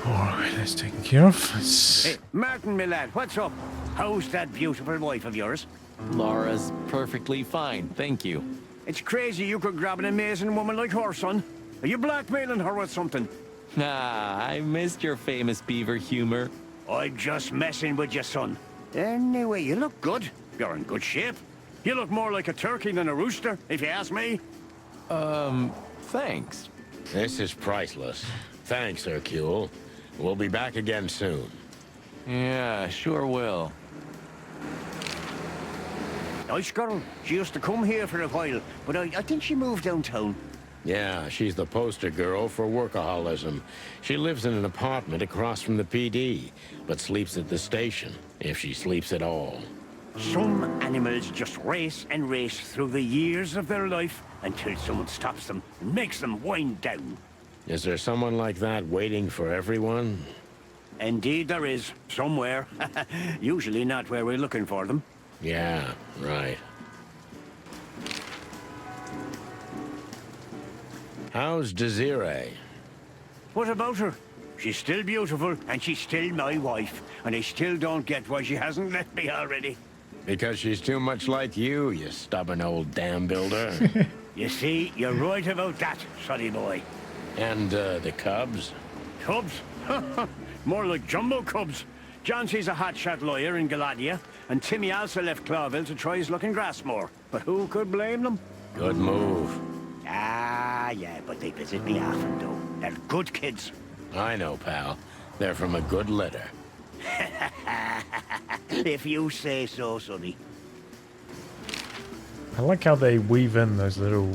Alright, that's taken care of. Let's... Hey, Martin, my lad, what's up? How's that beautiful wife of yours? Laura's perfectly fine, thank you. It's crazy you could grab an amazing woman like her, son. Are you blackmailing her with something? Ah, I missed your famous beaver humor. I'm just messing with you, son. Anyway, you look good. You're in good shape. You look more like a turkey than a rooster, if you ask me. Thanks. This is priceless. Thanks, Hercule. We'll be back again soon. Yeah, sure will. Nice girl. She used to come here for a while, but I think she moved downtown. Yeah, she's the poster girl for workaholism. She lives in an apartment across from the PD, but sleeps at the station, if she sleeps at all. Some animals just race and race through the years of their life until someone stops them and makes them wind down. Is there someone like that waiting for everyone? Indeed there is, somewhere. Usually not where we're looking for them. Yeah, right. How's Desiree? What about her? She's still beautiful, and she's still my wife, and I still don't get why she hasn't left me already. Because she's too much like you stubborn old dam builder. You see, you're right about that, sonny boy. And, the cubs? Cubs? More like jumbo cubs. Johnson's a hotshot lawyer in Galadia, and Timmy also left Clawville to try his luck in Grassmore. But who could blame them? Good move. Ah, yeah, but they visit me often, though. They're good kids. I know, pal. They're from a good litter. If you say so, sonny. I like how they weave in those little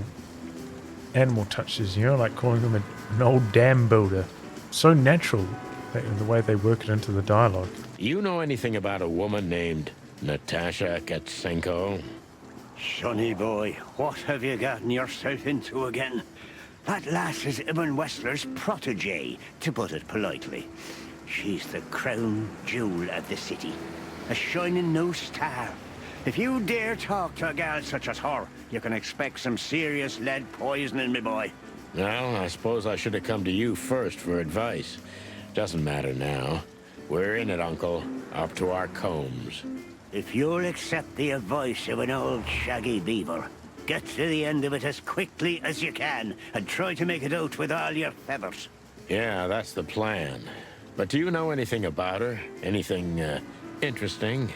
animal touches, you know, like calling them an old dam builder. So natural, the way they work it into the dialogue. You know anything about a woman named Natasha Katsenko? Sonny boy, what have you gotten yourself into again? That lass is Ibn Wessler's protege, to put it politely. She's the crown jewel of the city. A shining new star. If you dare talk to a gal such as her, you can expect some serious lead poisoning, me boy. Well, I suppose I should have come to you first for advice. Doesn't matter now. We're in it, Uncle. Up to our combs. If you'll accept the advice of an old shaggy beaver, get to the end of it as quickly as you can, and try to make it out with all your feathers. Yeah, that's the plan. But do you know anything about her? Anything, interesting?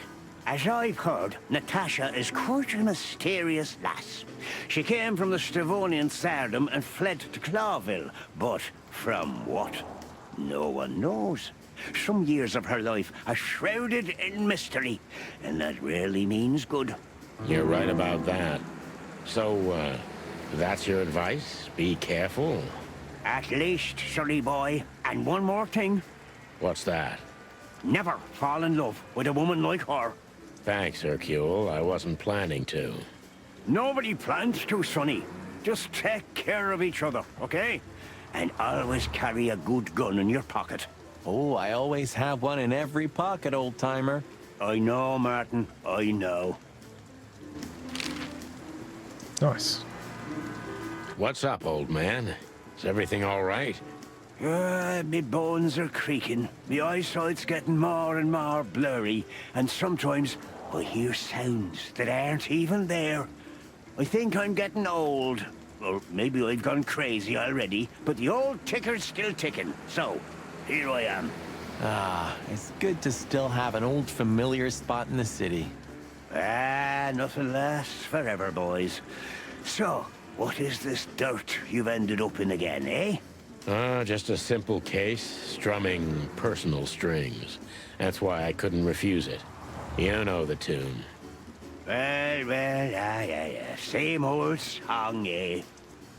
As I've heard, Natasha is quite a mysterious lass. She came from the Stavonian Tsardom and fled to Clawville, but from what? No one knows. Some years of her life are shrouded in mystery, and that rarely means good. You're right about that. So, that's your advice? Be careful? At least, sonny boy. And one more thing. What's that? Never fall in love with a woman like her. Thanks, Hercule. I wasn't planning to. Nobody plans to, sonny. Just take care of each other, okay? And always carry a good gun in your pocket. Oh, I always have one in every pocket, old-timer. I know, Martin. I know. Nice. What's up, old man? Is everything all right? Me bones are creaking. Me eyesight's getting more and more blurry. And sometimes I hear sounds that aren't even there. I think I'm getting old. Or maybe I've gone crazy already. But the old ticker's still ticking. So, here I am. Ah, it's good to still have an old familiar spot in the city. Ah, nothing lasts forever, boys. So, what is this dirt you've ended up in again, eh? Just a simple case, strumming personal strings. That's why I couldn't refuse it. You know the tune. Well, yeah. Same old song, eh?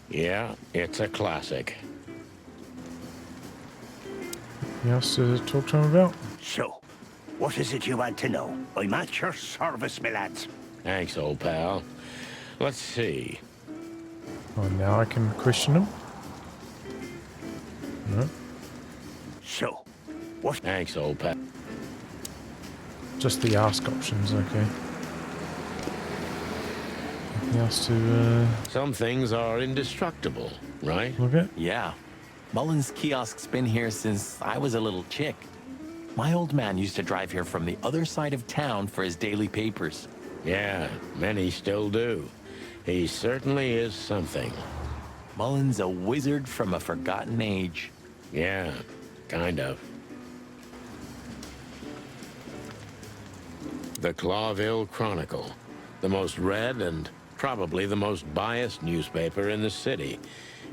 Yeah, it's a classic. Anything else to talk to him about? So, what is it you want to know? I'm at your service, my lads. Thanks, old pal. Let's see. Oh, now I can question him. No. So, what? Thanks, old pal. Just the ask options, okay. Anything else to Some things are indestructible, right? look at? Yeah. Mullen's kiosk's been here since I was a little chick. My old man used to drive here from the other side of town for his daily papers. Yeah, many still do. He certainly is something. Mullen's a wizard from a forgotten age. Yeah, kind of. The Clawville Chronicle, the most read and probably the most biased newspaper in the city.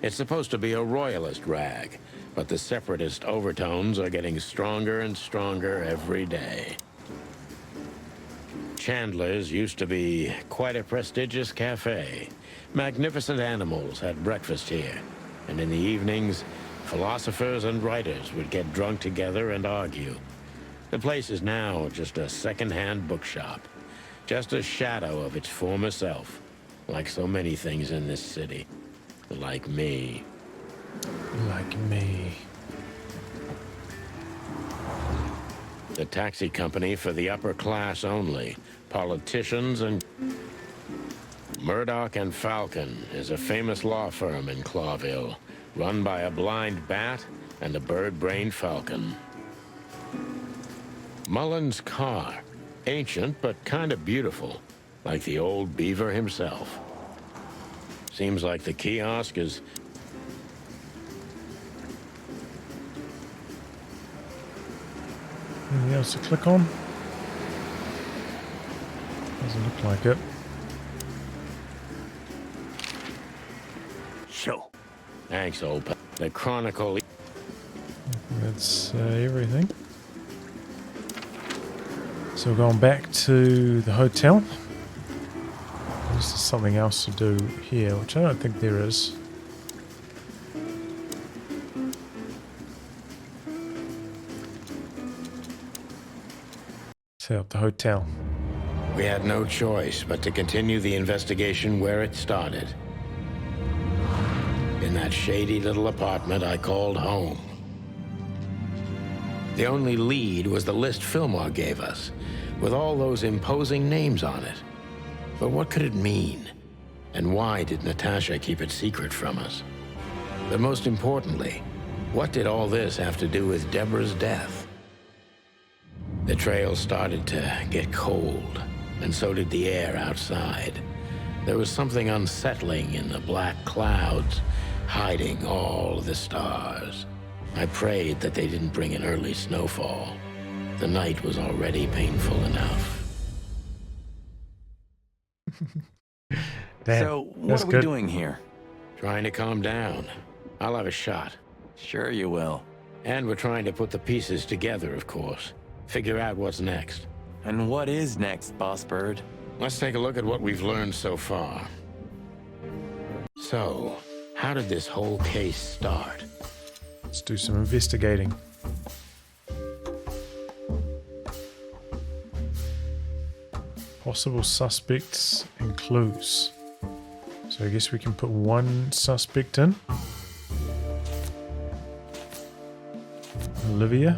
It's supposed to be a royalist rag, but the separatist overtones are getting stronger and stronger every day. Chandler's used to be quite a prestigious cafe. Magnificent animals had breakfast here, and in the evenings, philosophers and writers would get drunk together and argue. The place is now just a second-hand bookshop, just a shadow of its former self, like so many things in this city. Like me. Like me. The taxi company for the upper class only. Politicians and... Murdoch and Falcon is a famous law firm in Clawville, run by a blind bat and a bird-brained falcon. Mullen's car. Ancient, but kind of beautiful, like the old beaver himself. Seems like the kiosk is... Anything else to click on? Doesn't look like it. So. Thanks, old pal. The Chronicle... That's everything. So we're going back to the hotel. There's something else to do here, which I don't think there is. Set up the hotel. We had no choice but to continue the investigation where it started. In that shady little apartment I called home. The only lead was the list Fillmore gave us, with all those imposing names on it. But what could it mean? And why did Natasha keep it secret from us? But most importantly, what did all this have to do with Deborah's death? The trail started to get cold, and so did the air outside. There was something unsettling in the black clouds, hiding all the stars. I prayed that they didn't bring an early snowfall. The night was already painful enough. Damn, so, what are we doing here? Trying to calm down. I'll have a shot. Sure you will. And we're trying to put the pieces together, of course. Figure out what's next. And what is next, Boss Bird? Let's take a look at what we've learned so far. So, how did this whole case start? Let's do some investigating. Possible suspects and clues. So I guess we can put one suspect in. Olivia.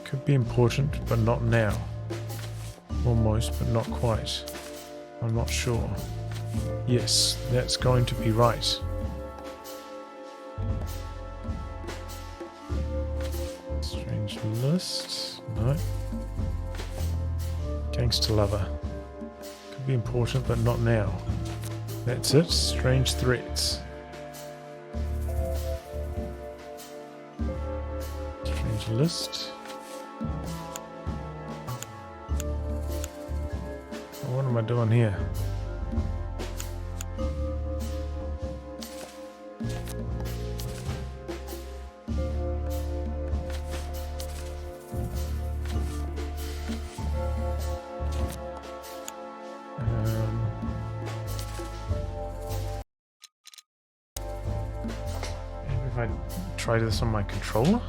Could be important, but not now. Almost, but not quite. I'm not sure. Yes, that's going to be right. Strange list. No. Gangster lover. Could be important, but not now. That's it. Strange threats. Strange list. What am I doing here? Maybe if I try this on my controller?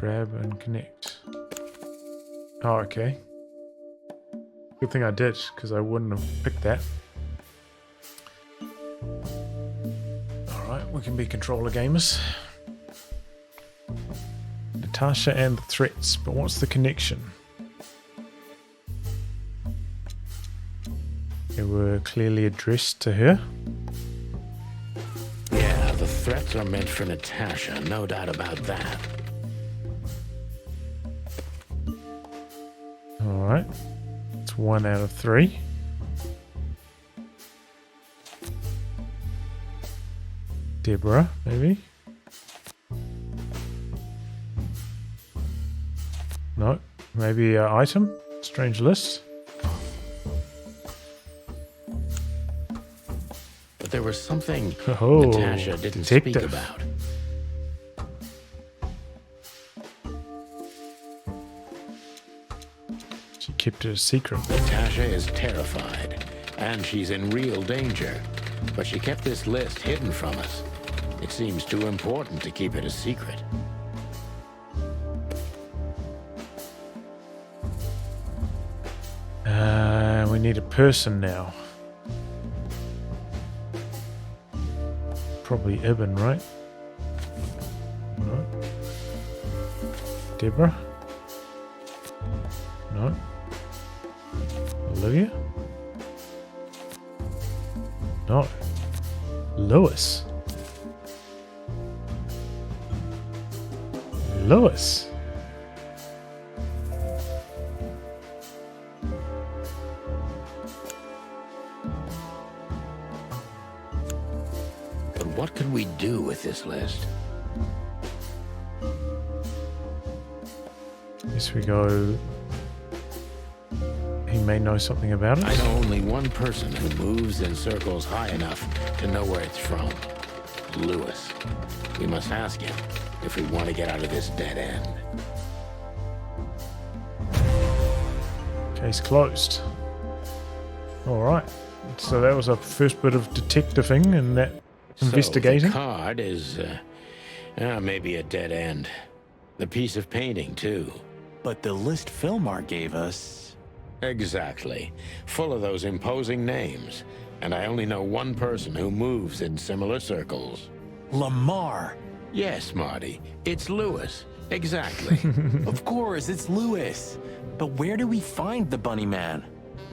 Grab and connect. Oh, okay. Good thing I did, because I wouldn't have picked that. Alright, we can be controller gamers. Natasha and the threats, but what's the connection? They were clearly addressed to her. Yeah, the threats are meant for Natasha, no doubt about that. Alright. It's 1 out of 3. Deborah, maybe? No. Maybe an item? Strange list. But there was something Oh, Natasha didn't detective. speak about. She kept it a secret. Natasha is terrified, and she's in real danger. But she kept this list hidden from us. It seems too important to keep it a secret. We need a person now. Probably Ibn, right? No. Deborah? No. Olivia? No. Lewis? Lewis? But what could we do with this list? Guess we go. He may know something about it. I know only one person who moves in circles high enough to know where it's from. Lewis. We must ask him if we want to get out of this dead end. Case closed. Alright. So that was our first bit of detectiving and that investigating. So the card is maybe a dead end. The piece of painting, too. But the list Filmar gave us... Exactly. Full of those imposing names. And I only know one person who moves in similar circles. Lamar! Yes, Marty. It's Lewis. Exactly. Of course, it's Lewis. But where do we find the Bunny Man?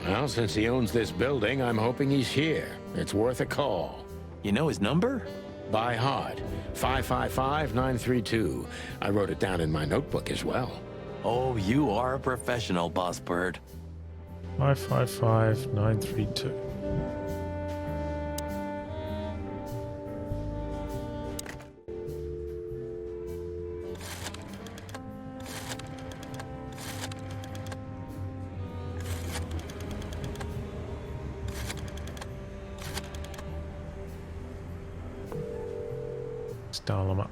Well, since he owns this building, I'm hoping he's here. It's worth a call. You know his number? By heart. 555-932. I wrote it down in my notebook as well. Oh, you are a professional, Boss Bird. 555-932. Let's dial them up.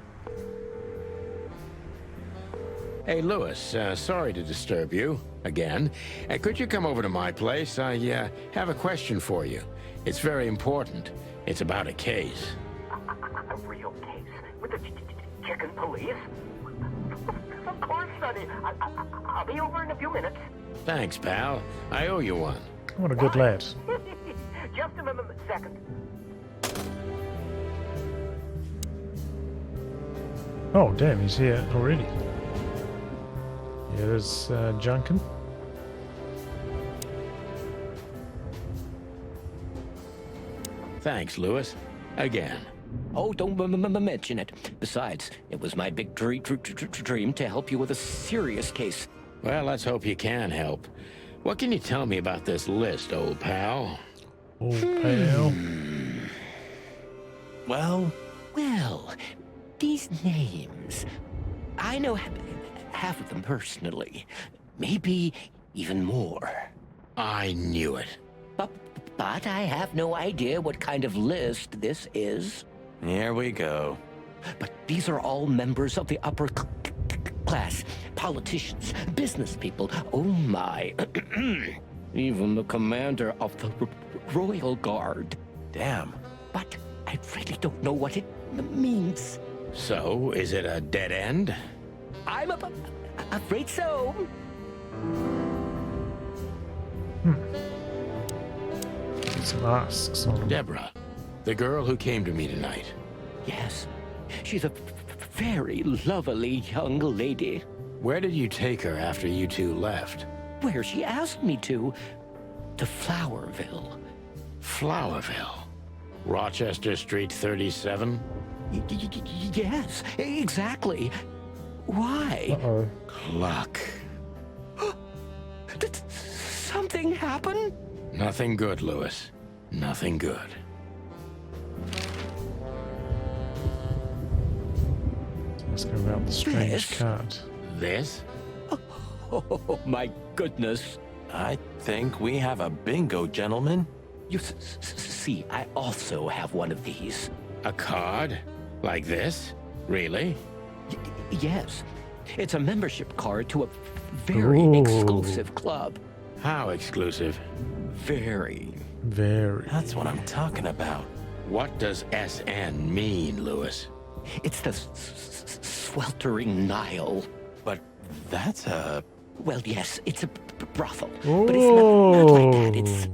Hey, Lewis, sorry to disturb you again. Could you come over to my place? I have a question for you. It's very important. It's about a case. A real case? With the chicken police? Of course, Sonny. I'll be over in a few minutes. Thanks, pal. I owe you one. What a good lad. Just a second. Oh, damn, he's here already. Yeah, there's Junkin. Thanks, Lewis. Again. Oh, don't mention it. Besides, it was my big dream to help you with a serious case. Well, let's hope you can help. What can you tell me about this list, old pal? Old pal? Well, these names. I know half of them personally. Maybe even more. I knew it. But I have no idea what kind of list this is. Here we go. But these are all members of the upper class. Politicians, business people. Oh my. Even the commander of the Royal Guard. Damn. But I really don't know what it means. So, is it a dead end? I'm afraid so. Some masks on. Deborah, the girl who came to me tonight. Yes, she's a very lovely young lady. Where did you take her after you two left? Where she asked me to Flowerville. Flowerville? Rochester Street 37? Yes, exactly. Why? Uh-oh. Luck. Did something happen? Nothing good, Lewis. Nothing good. Let's go around the strange This? card. This? Oh, my goodness. I think we have a bingo, gentlemen. You see, I also have one of these. A card? Like this? Really? Yes. It's a membership card to a very exclusive club. How exclusive? Very. That's what I'm talking about. What does SN mean, Lewis? It's the sweltering Nile. But that's a... Well, yes, it's a brothel. But it's not like that. It's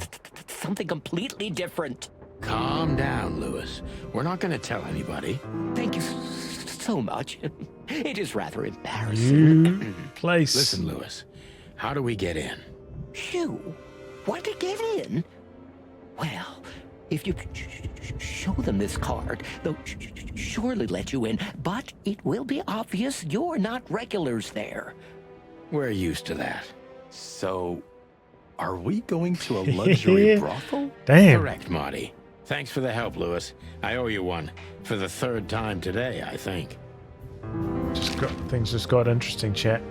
something completely different. Calm down, Lewis. We're not going to tell anybody. Thank you so much. It is rather embarrassing. Place. Listen, Lewis. How do we get in? You want to get in? Well, if you show them this card, they'll surely let you in, but it will be obvious you're not regulars there. We're used to that. So, are we going to a luxury brothel? Damn. Correct, Marty. Thanks for the help, Lewis. I owe you one. For the third time today, I think. Things just got interesting, chat.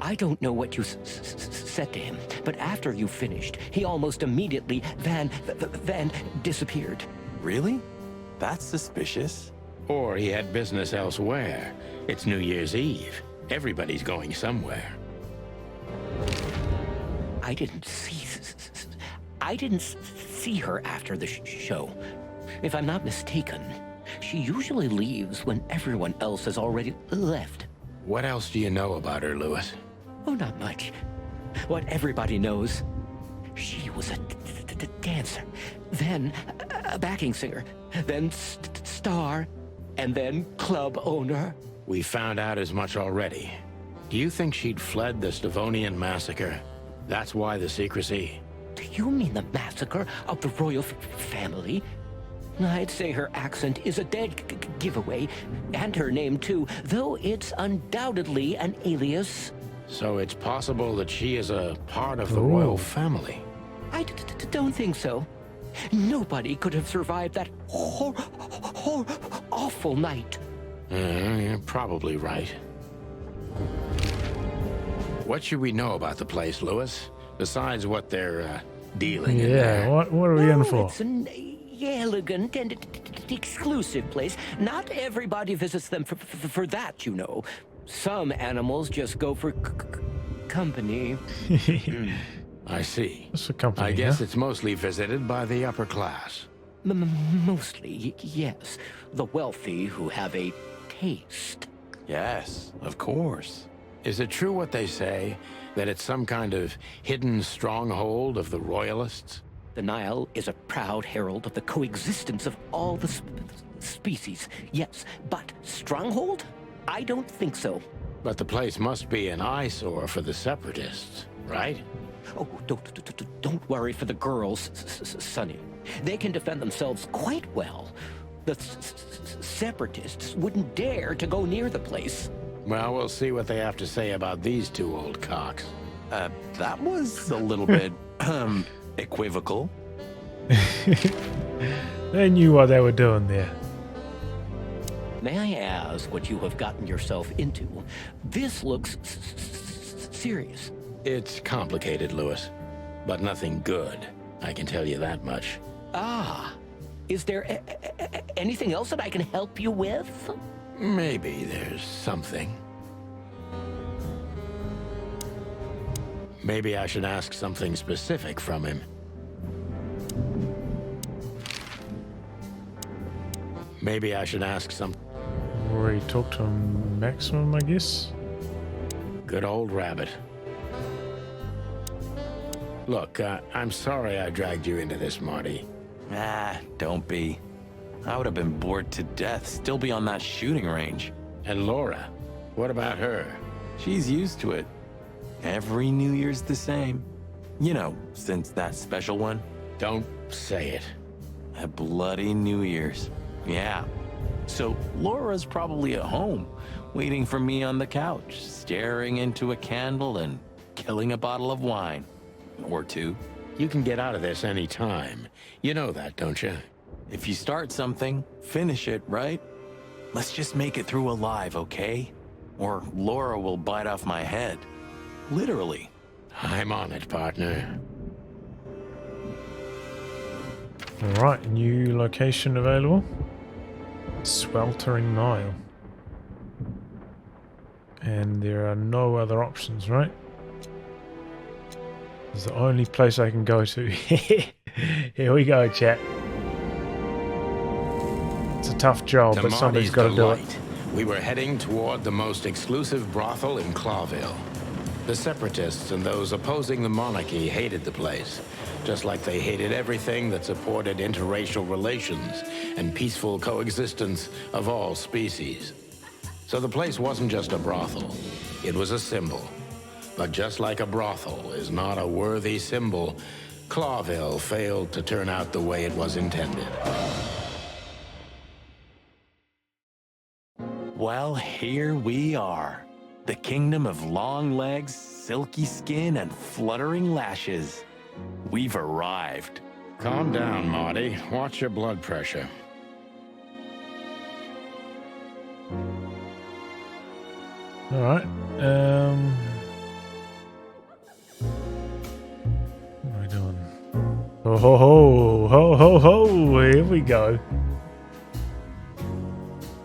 I don't know what you said to him, but after you finished, he almost immediately van disappeared. Really? That's suspicious. Or he had business elsewhere. It's New Year's Eve. Everybody's going somewhere. I didn't see her after the show. If I'm not mistaken, she usually leaves when everyone else has already left. What else do you know about her, Lewis? Oh, not much. What everybody knows. She was a dancer, then a backing singer, then star, and then club owner. We found out as much already. Do you think she'd fled the Stavonian massacre? That's why the secrecy. Do you mean the massacre of the royal family? I'd say her accent is a dead giveaway, and her name too, though it's undoubtedly an alias. So it's possible that she is a part of the royal family. I don't think so. Nobody could have survived that awful night. You're probably right. What should we know about the place, Lewis? Besides what they're dealing in there. Yeah, what are we in for? It's an elegant and exclusive place. Not everybody visits them for that, you know. Some animals just go for company. I see. Just for company, I guess huh? it's mostly visited by the upper class. Mostly, yes. The wealthy who have a taste. Yes, of course. Is it true what they say, that it's some kind of hidden stronghold of the royalists? The Nile is a proud herald of the coexistence of all the species, yes. But stronghold? I don't think so. But the place must be an eyesore for the separatists, right? Oh, don't worry for the girls, Sonny. They can defend themselves quite well. The separatists wouldn't dare to go near the place. Well, we'll see what they have to say about these two old cocks. That was a little bit, equivocal. They knew what they were doing there. May I ask what you have gotten yourself into? This looks serious. It's complicated, Lewis, but nothing good. I can tell you that much. Ah, is there anything else that I can help you with? Maybe there's something. Maybe I should ask something specific from him. Maybe I should ask some... Or you talk to him maximum, I guess. Good old rabbit. Look, I'm sorry I dragged you into this, Marty. Ah, don't be. I would have been bored to death, still be on that shooting range. And Laura, what about her? She's used to it. Every New Year's the same. You know, since that special one. Don't say it. A bloody New Year's. Yeah. So Laura's probably at home, waiting for me on the couch, staring into a candle and killing a bottle of wine. Or two. You can get out of this any time. You know that, don't you? If you start something, finish it, right? Let's just make it through alive, okay? Or Laura will bite off my head. Literally. I'm on it, partner. Alright, new location available. Sweltering Nile. And there are no other options, right? It's the only place I can go to. Here we go, chat. It's a tough job, but somebody's got to do it. We were heading toward the most exclusive brothel in Clawville. The separatists and those opposing the monarchy hated the place, just like they hated everything that supported interracial relations and peaceful coexistence of all species. So the place wasn't just a brothel, it was a symbol. But just like a brothel is not a worthy symbol, Clawville failed to turn out the way it was intended. Well, here we are. The kingdom of long legs, silky skin, and fluttering lashes. We've arrived. Calm down, Marty. Watch your blood pressure. All right. What are we doing? Oh ho ho ho ho ho! Here we go.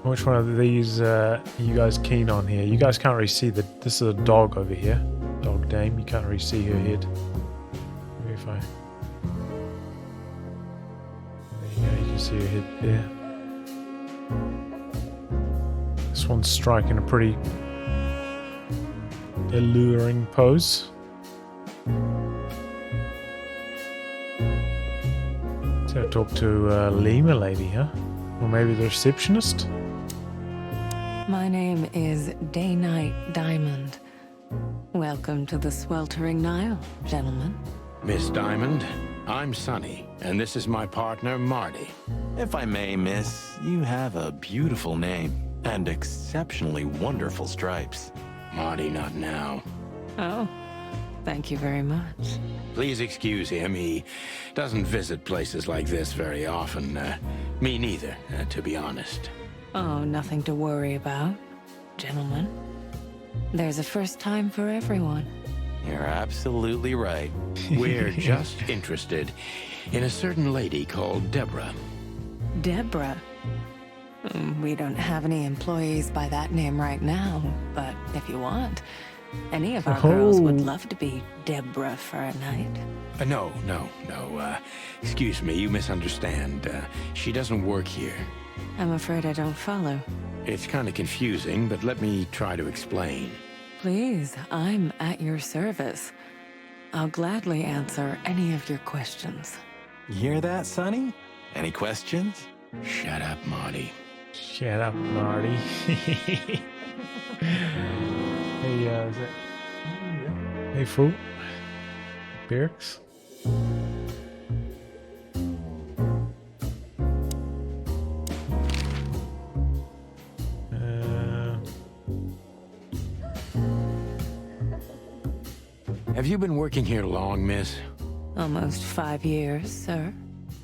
Which one of these are you guys keen on here? You guys can't really see that this is a dog over here. Dog dame. You can't really see her head. Maybe if I... There you go. You can see her head there. This one's striking a pretty alluring pose. So I talk to Lima lady, huh? Or maybe the receptionist? My name is Day-Night Diamond. Welcome to the Sweltering Nile, gentlemen. Miss Diamond, I'm Sonny, and this is my partner, Marty. If I may, miss, you have a beautiful name and exceptionally wonderful stripes. Marty, not now. Oh, thank you very much. Please excuse him. He doesn't visit places like this very often. Me neither, to be honest. Oh, nothing to worry about, gentlemen. There's a first time for everyone. You're absolutely right. We're just interested in a certain lady called Deborah. Deborah? We don't have any employees by that name right now, but if you want, any of our girls would love to be Deborah for a night. No. Excuse me, you misunderstand. She doesn't work here. I'm afraid I don't follow. It's kind of confusing, but let me try to explain. Please, I'm at your service. I'll gladly answer any of your questions. You hear that, Sonny? Any questions? Shut up, Marty. Shut up, Marty. Hey, is that... Hey, fool. Barracks? Have you been working here long, miss? Almost 5 years, sir.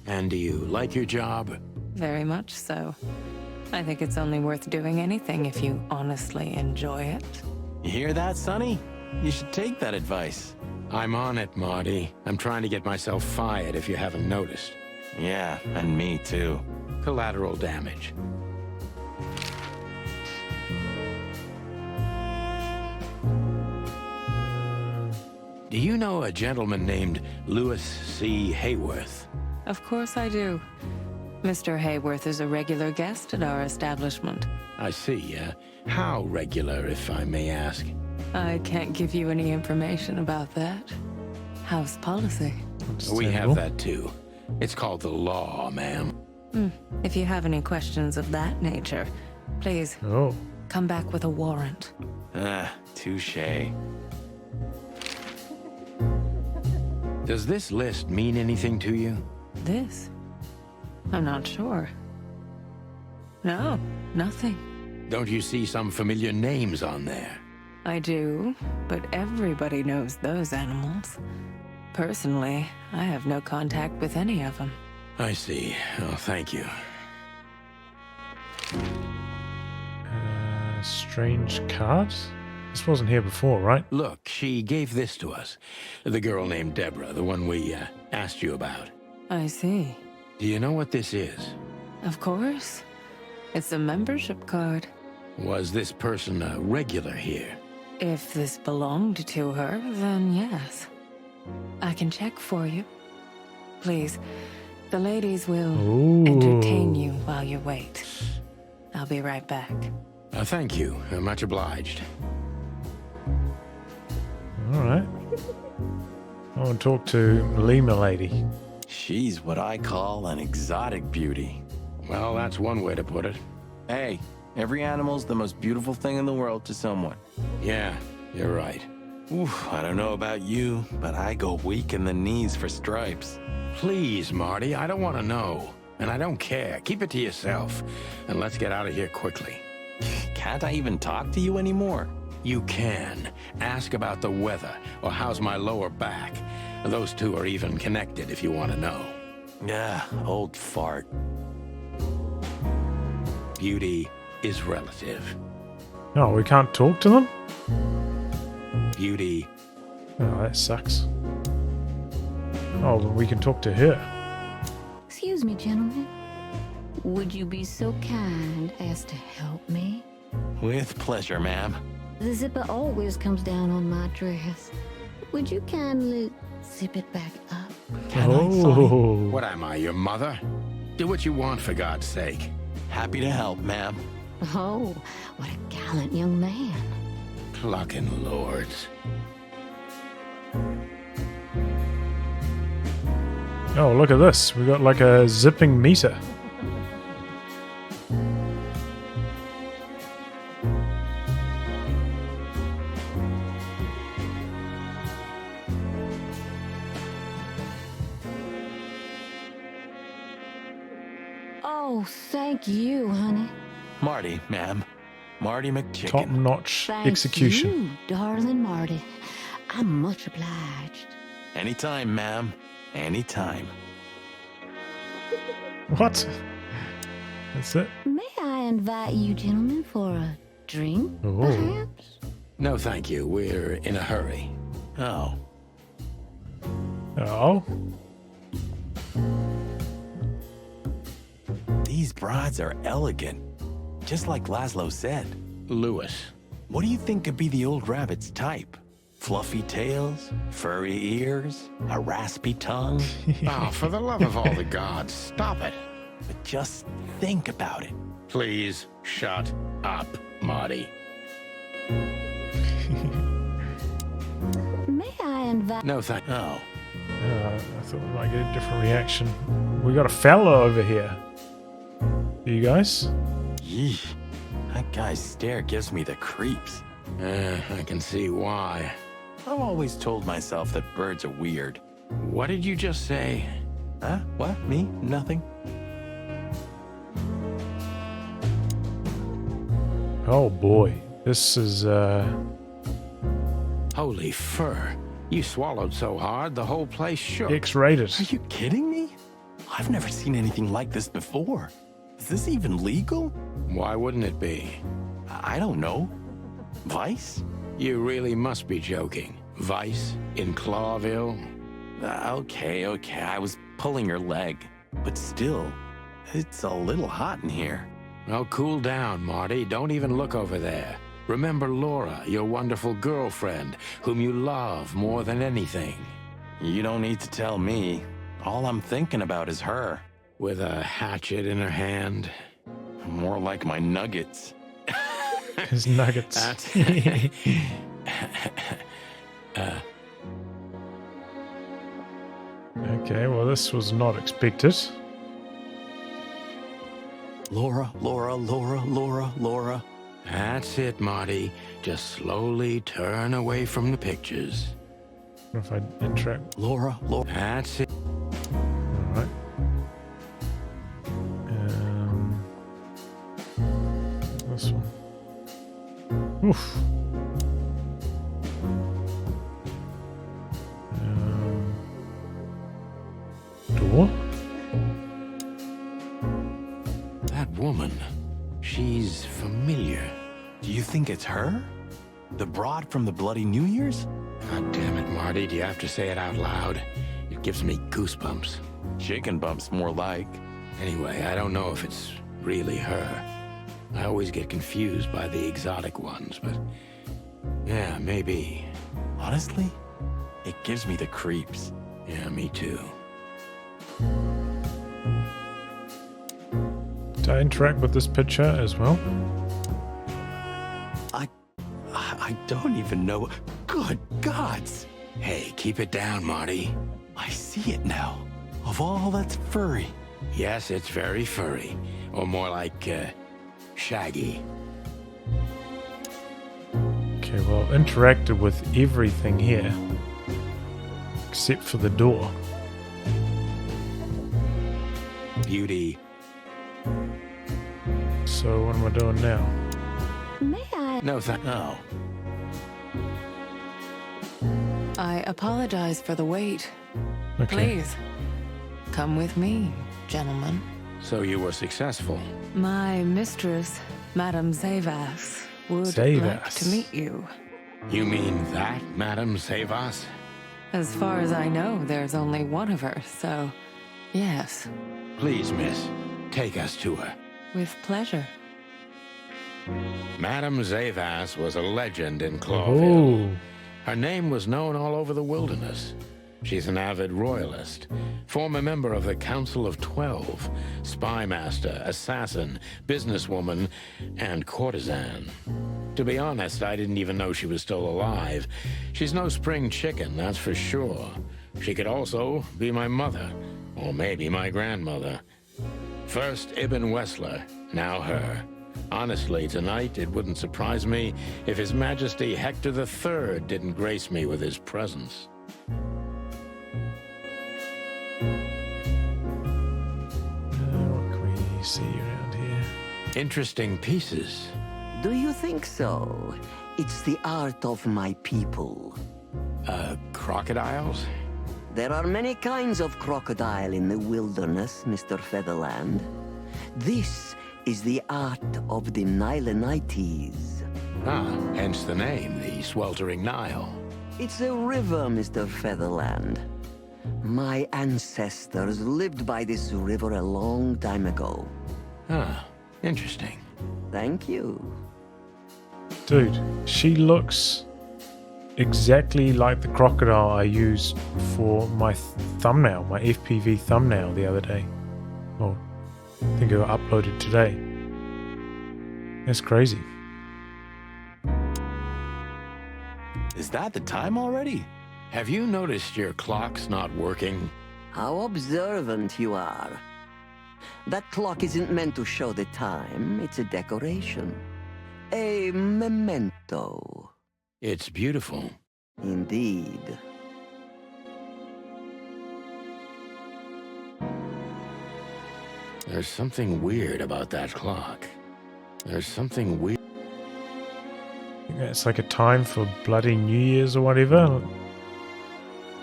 And do you like your job? Very much so. I think it's only worth doing anything if you honestly enjoy it. You hear that, Sonny? You should take that advice. I'm on it, Marty. I'm trying to get myself fired if you haven't noticed. Yeah, and me too. Collateral damage. Do you know a gentleman named Louis C. Hayworth? Of course I do. Mr. Hayworth is a regular guest at our establishment. I see. How regular, if I may ask? I can't give you any information about that. House policy. We have that too. It's called the law, ma'am. If you have any questions of that nature, please come back with a warrant. Touche. Does this list mean anything to you? This? I'm not sure. No, nothing. Don't you see some familiar names on there? I do, but everybody knows those animals. Personally, I have no contact with any of them. I see. Oh, thank you. Strange card? This wasn't here before, right? Look, she gave this to us. The girl named Deborah, the one we asked you about. I see. Do you know what this is? Of course. It's a membership card. Was this person a regular here? If this belonged to her, then yes. I can check for you. Please, the ladies will entertain you while you wait. I'll be right back. Thank you. Much obliged. Alright. I want to talk to Lima lady. She's what I call an exotic beauty. Well, that's one way to put it. Hey, every animal's the most beautiful thing in the world to someone. Yeah, you're right. Oof, I don't know about you, but I go weak in the knees for stripes. Please, Marty, I don't want to know. And I don't care. Keep it to yourself. And let's get out of here quickly. Can't I even talk to you anymore? You can. Ask about the weather, or how's my lower back. Those two are even connected if you want to know. Yeah, old fart. Beauty is relative. Oh, we can't talk to them? Beauty. Oh, that sucks. Oh, well, we can talk to her. Excuse me, gentlemen. Would you be so kind as to help me? With pleasure, ma'am. The zipper always comes down on my dress. Would you kindly zip it back up? What am I, your mother? Do what you want, for God's sake. Happy to help, ma'am. Oh, what a gallant young man. Clucking lords. Oh, look at this. We got like a zipping meter. Oh, thank you, honey. Marty, ma'am. Marty McChicken. Top-notch Thank execution. you, darling Marty. I'm much obliged. Anytime, ma'am. Anytime. What? That's it? May I invite you gentlemen for a drink, perhaps? No, thank you. We're in a hurry. Oh. Oh? These brides are elegant. Just like Laszlo said. Lewis. What do you think could be the old rabbit's type? Fluffy tails? Furry ears? A raspy tongue? Oh, for the love of all the gods, stop it. But just think about it. Please shut up, Marty. May I invite... No, thank you. Oh. I thought we might get a different reaction. We got a fella over here. You guys? Yee. That guy's stare gives me the creeps. I can see why. I've always told myself that birds are weird. What did you just say? Huh? What? Me? Nothing? Oh boy. This is, Holy fur. You swallowed so hard, the whole place shook. X-rated. Are you kidding me? I've never seen anything like this before. Is this even legal? Why wouldn't it be? I don't know. Vice? You really must be joking. Vice in Clawville? Okay, I was pulling your leg. But still, it's a little hot in here. Well, cool down, Marty. Don't even look over there. Remember Laura, your wonderful girlfriend, whom you love more than anything. You don't need to tell me. All I'm thinking about is her. with a hatchet in her hand. More like my nuggets. His nuggets. Okay, well, this was not expected. Laura. That's it, Marty. Just slowly turn away from the pictures. What if I interact? Laura. That's it. Alright. This one. Oof. Door? That woman. She's familiar. Do you think it's her? The broad from the Bloody New Year's? God damn it, Marty. Do you have to say it out loud? It gives me goosebumps. Chicken bumps, more like. Anyway, I don't know if it's really her. I always get confused by the exotic ones, but yeah, maybe. Honestly, it gives me the creeps. Yeah, me too. Do I interact with this picture as well? I don't even know. Good gods! Hey, keep it down, Marty. I see it now. Of all that's furry. Yes, it's very furry. Or more like, shaggy. Okay, well, I've interacted with everything here. Except for the door. Beauty. So what am I doing now? May I? No, No. I apologize for the wait. Okay. Please, come with me, gentlemen. So you were successful. My mistress, Madame Zavas, would like to meet you. You mean that, Madame Zavas? As far as I know, there's only one of her, so yes. Please, miss, take us to her. With pleasure. Madame Zavas was a legend in Clawville. Oh. Her name was known all over the wilderness. She's an avid royalist, former member of the Council of 12, spy master, assassin, businesswoman, and courtesan. To be honest, I didn't even know she was still alive. She's no spring chicken, that's for sure. She could also be my mother, or maybe my grandmother. First Ibn Wessler, now her. Honestly, tonight, it wouldn't surprise me if His Majesty Hector III didn't grace me with his presence. What can we see around here? Interesting pieces. Do you think so? It's the art of my people. Crocodiles? There are many kinds of crocodile in the wilderness, Mr. Featherland. This is the art of the Nilenites. Ah, hence the name, the sweltering Nile. It's a river, Mr. Featherland. My ancestors lived by this river a long time ago. Ah, interesting. Thank you. Dude, she looks exactly like the crocodile I used for my thumbnail, my FPV thumbnail the other day. Well, I think it got uploaded today. That's crazy. Is that the time already? Have you noticed your clock's not working? How observant you are. That clock isn't meant to show the time. It's a decoration. A memento. It's beautiful. Indeed. There's something weird about that clock. There's something weird. I think that's like a time for bloody New Year's or whatever.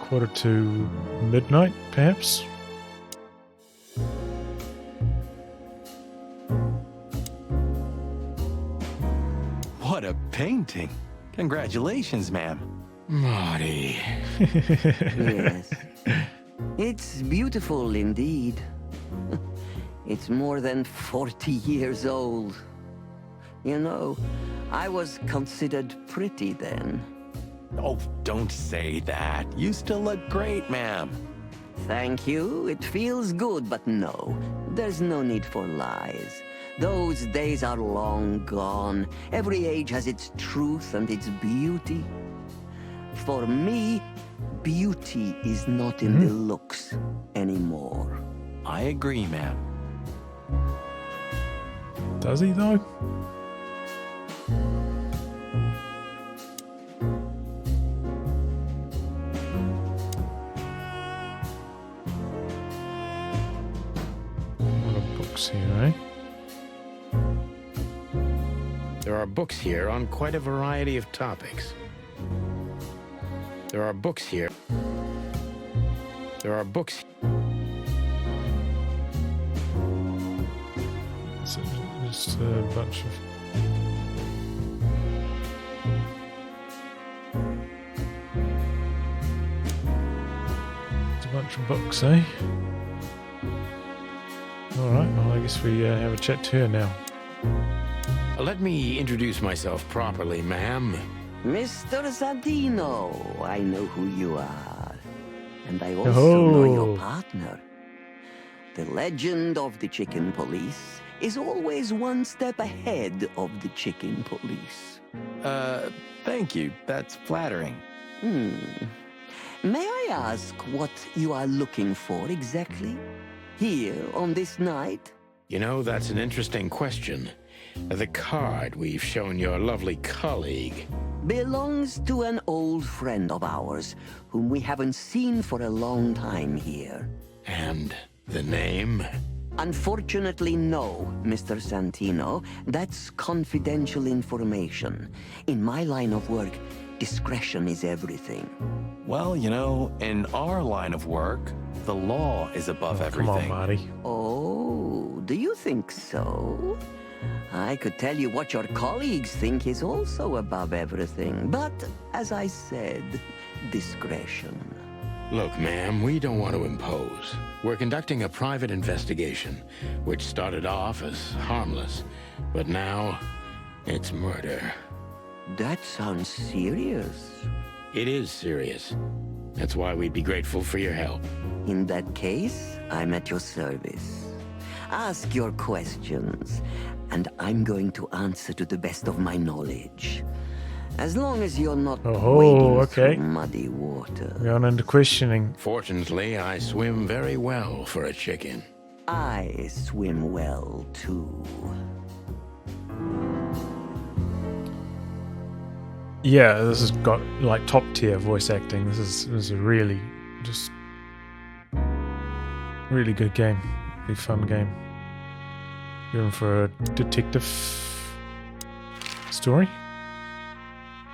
1:45, perhaps. What a painting. Congratulations, ma'am. Marty. Yes. It's beautiful indeed. It's more than 40 years old. You know, I was considered pretty then. Oh, don't say that. You still look great, ma'am. Thank you. It feels good, but no. There's no need for lies. Those days are long gone. Every age has its truth and its beauty. For me, beauty is not in the looks anymore. I agree, ma'am. Does he, though? A lot of books here, eh? There are books here on quite a variety of topics. There are books here. There are books. It's just a bunch of... It's a bunch of books, eh? Alright, well I guess we have a chat to her now. Let me introduce myself properly, ma'am. Mr. Santino, I know who you are. And I also know your partner. The legend of the chicken police is always one step ahead of the chicken police. Thank you. That's flattering. May I ask what you are looking for exactly? Here on this night? You know, that's an interesting question. The card we've shown your lovely colleague belongs to an old friend of ours, whom we haven't seen for a long time here. And the name? Unfortunately, no, Mr. Santino. That's confidential information. In my line of work, discretion is everything. Well, you know, in our line of work, the law is above everything. Come on, Marty. Oh, do you think so? I could tell you what your colleagues think is also above everything, but, as I said, discretion. Look, ma'am, we don't want to impose. We're conducting a private investigation, which started off as harmless, but now it's murder. That sounds serious. It is serious. That's why we'd be grateful for your help. In that case, I'm at your service. Ask your questions, and I'm going to answer to the best of my knowledge. As long as you're not wading through muddy water. We're on into questioning. Fortunately, I swim very well for a chicken. I swim well, too. Yeah, this has got like top tier voice acting. This is a really just really good game. Really fun game. You're in for a detective story?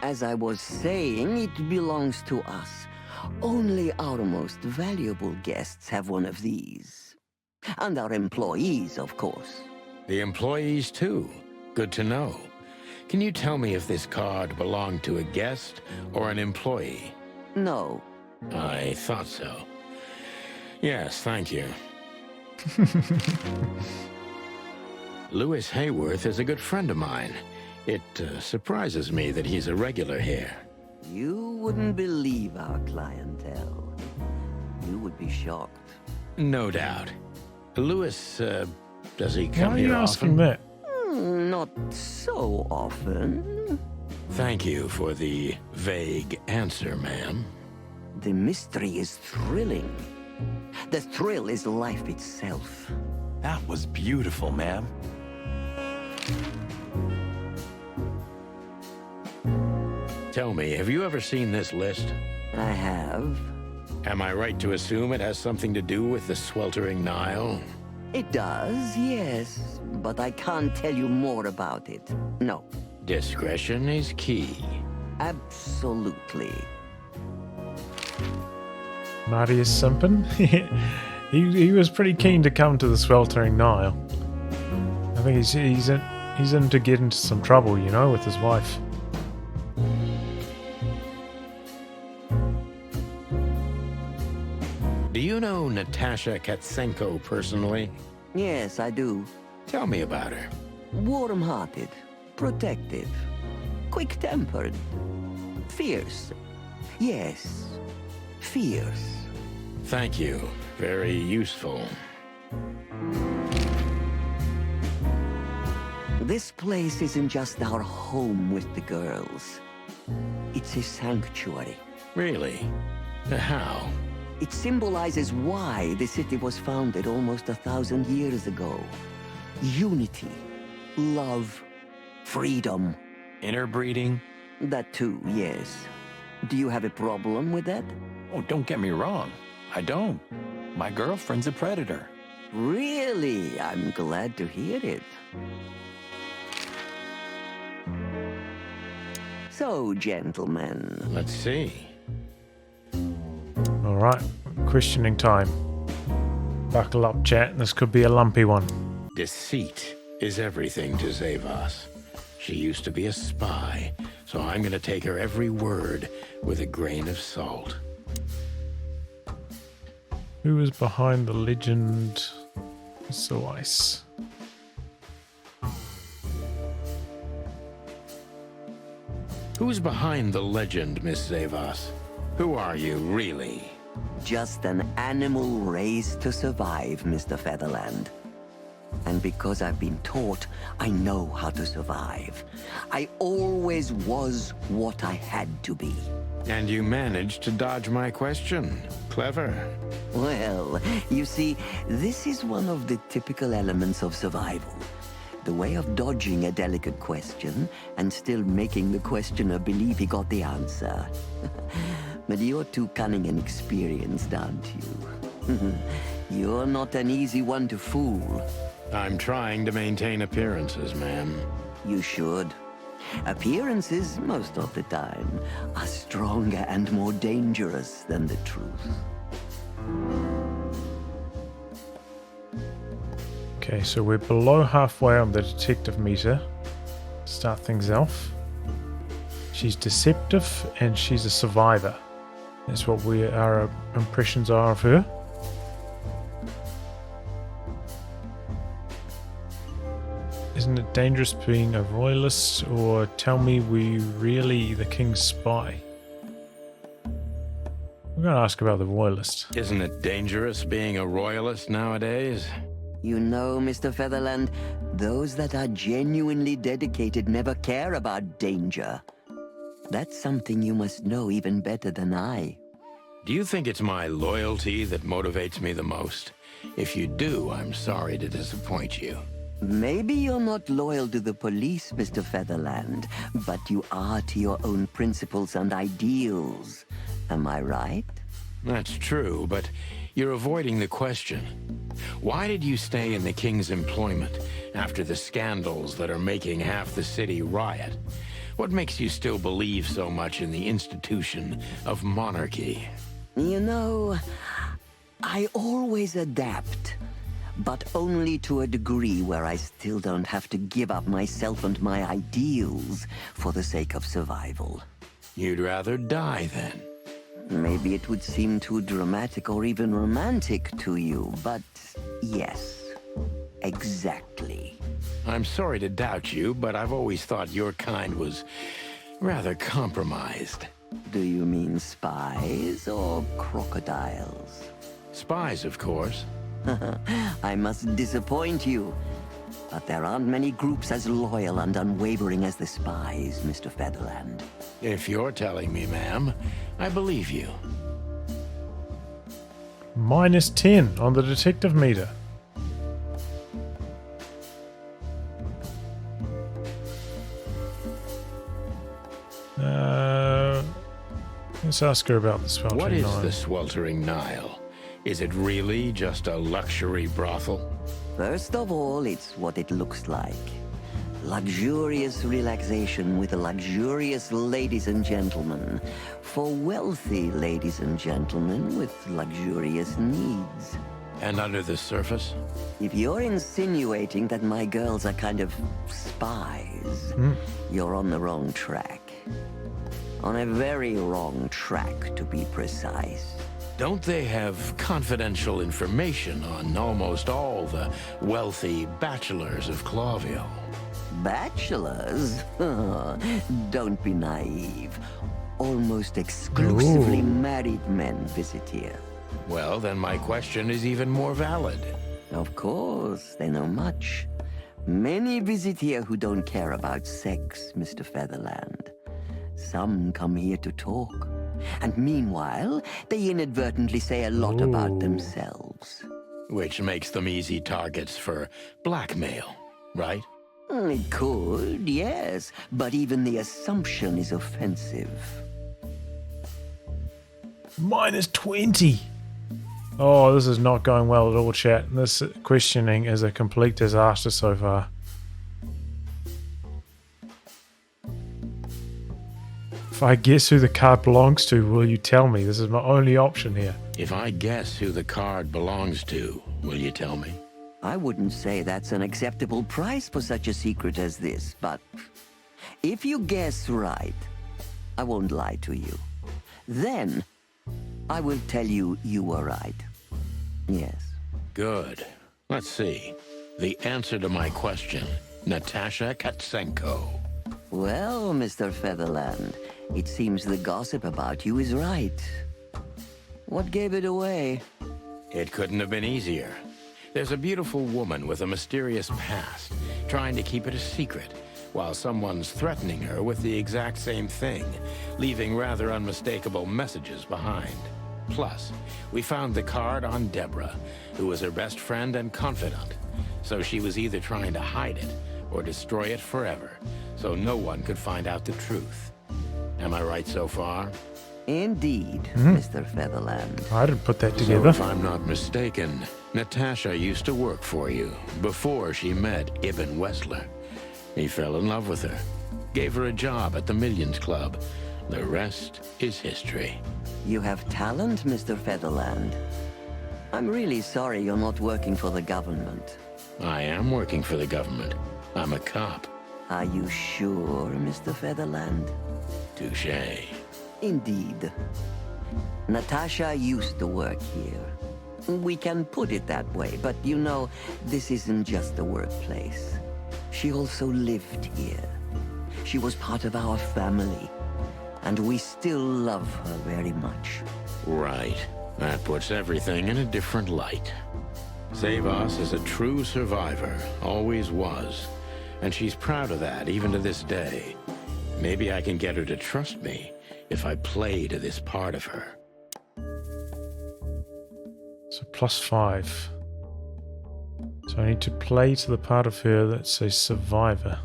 As I was saying, it belongs to us. Only our most valuable guests have one of these. And our employees, of course. The employees, too. Good to know. Can you tell me if this card belonged to a guest or an employee? No. I thought so. Yes, thank you. Lewis Hayworth is a good friend of mine. It surprises me that he's a regular here. You wouldn't believe our clientele. You would be shocked. No doubt. Lewis, does he come Why are here you often? asking that? Not so often. Thank you for the vague answer, ma'am. The mystery is thrilling. The thrill is life itself. That was beautiful, ma'am. Tell me, have you ever seen this list? I have. Am I right to assume it has something to do with the sweltering Nile? It does, yes. But I can't tell you more about it. No. Discretion is key. Absolutely. Marty is simping. he was pretty keen to come to the sweltering Nile. I think he's in to get into some trouble, you know, with his wife. Do you know Natasha Katsenko personally? Yes, I do. Tell me about her. Warm-hearted, protective, quick-tempered, fierce. Yes, fierce. Thank you. Very useful. This place isn't just our home with the girls. It's a sanctuary. Really? How? It symbolizes why the city was founded almost 1,000 years ago. Unity, love, freedom. Interbreeding? That too, yes. Do you have a problem with that? Oh, don't get me wrong. I don't. My girlfriend's a predator. Really? I'm glad to hear it. So, gentlemen. Let's see. All right, questioning time. Buckle up, chat. This could be a lumpy one. Deceit is everything to Zavas. She used to be a spy, so I'm going to take her every word with a grain of salt. Who is behind the legend? So ice. Who's behind the legend, Miss Zavas? Who are you, really? Just an animal raised to survive, Mr. Featherland. And because I've been taught, I know how to survive. I always was what I had to be. And you managed to dodge my question. Clever. Well, you see, this is one of the typical elements of survival. The way of dodging a delicate question and still making the questioner believe he got the answer. But you're too cunning and experienced, aren't you? You're not an easy one to fool. I'm trying to maintain appearances, ma'am. You should. Appearances, most of the time, are stronger and more dangerous than the truth. Okay, so we're below halfway on the detective meter. Start things off. She's deceptive and she's a survivor. That's what our impressions are of her. Isn't it dangerous being a royalist, or tell me we really the king's spy? I'm going to ask about the royalist. Isn't it dangerous being a royalist nowadays? You know, Mr. Featherland, those that are genuinely dedicated never care about danger. That's something you must know even better than I. Do you think it's my loyalty that motivates me the most? If you do, I'm sorry to disappoint you. Maybe you're not loyal to the police, Mr. Featherland, but you are to your own principles and ideals. Am I right? That's true, but you're avoiding the question. Why did you stay in the king's employment after the scandals that are making half the city riot? What makes you still believe so much in the institution of monarchy? You know, I always adapt. But only to a degree where I still don't have to give up myself and my ideals for the sake of survival. You'd rather die, then? Maybe it would seem too dramatic or even romantic to you, but yes, exactly. I'm sorry to doubt you, but I've always thought your kind was rather compromised. Do you mean spies or crocodiles? Spies, of course. I must disappoint you, but there aren't many groups as loyal and unwavering as the spies, Mr. Featherland. If you're telling me, ma'am, I believe you. Minus 10 on the detective meter. Let's ask her about the sweltering What is Nile. the sweltering Nile? Is it really just a luxury brothel? First of all, it's what it looks like. Luxurious relaxation with luxurious ladies and gentlemen. For wealthy ladies and gentlemen with luxurious needs. And under the surface? If you're insinuating that my girls are kind of spies, you're on the wrong track. On a very wrong track, to be precise. Don't they have confidential information on almost all the wealthy bachelors of Clawville? Bachelors? Don't be naive. Almost exclusively married men visit here. Well, then my question is even more valid. Of course, they know much. Many visit here who don't care about sex, Mr. Featherland. Some come here to talk. And meanwhile, they inadvertently say a lot about themselves. Which makes them easy targets for blackmail, right? It could, yes. But even the assumption is offensive. Minus 20. Oh, this is not going well at all, chat. This questioning is a complete disaster so far. If I guess who the card belongs to, will you tell me? This is my only option here. If I guess who the card belongs to, will you tell me? I wouldn't say that's an acceptable price for such a secret as this, but if you guess right, I won't lie to you. Then, I will tell you you were right. Yes. Good. Let's see. The answer to my question, Natasha Katsenko. Well, Mr. Featherland, it seems the gossip about you is right. What gave it away? It couldn't have been easier. There's a beautiful woman with a mysterious past, trying to keep it a secret, while someone's threatening her with the exact same thing, leaving rather unmistakable messages behind. Plus, we found the card on Deborah, who was her best friend and confidant, so she was either trying to hide it or destroy it forever, so no one could find out the truth. Am I right so far? Indeed, Mr. Featherland. I didn't put that together. So if I'm not mistaken, Natasha used to work for you before she met Ibn Wessler. He fell in love with her, gave her a job at the Millions Club. The rest is history. You have talent, Mr. Featherland. I'm really sorry you're not working for the government. I am working for the government. I'm a cop. Are you sure, Mr. Featherland? Touché. Indeed. Natasha used to work here. We can put it that way, but you know, this isn't just a workplace. She also lived here. She was part of our family, and we still love her very much. Right. That puts everything in a different light. Savas is a true survivor, always was. And she's proud of that, even to this day. Maybe I can get her to trust me if I play to this part of her. So +5. So I need to play to the part of her that's a survivor.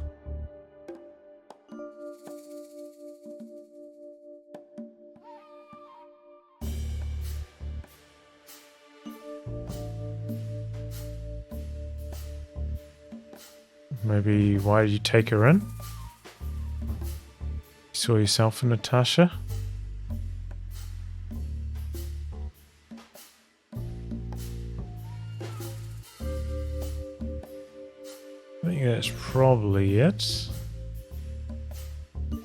Maybe why did you take her in? You saw yourself in Natasha? I think that's probably it.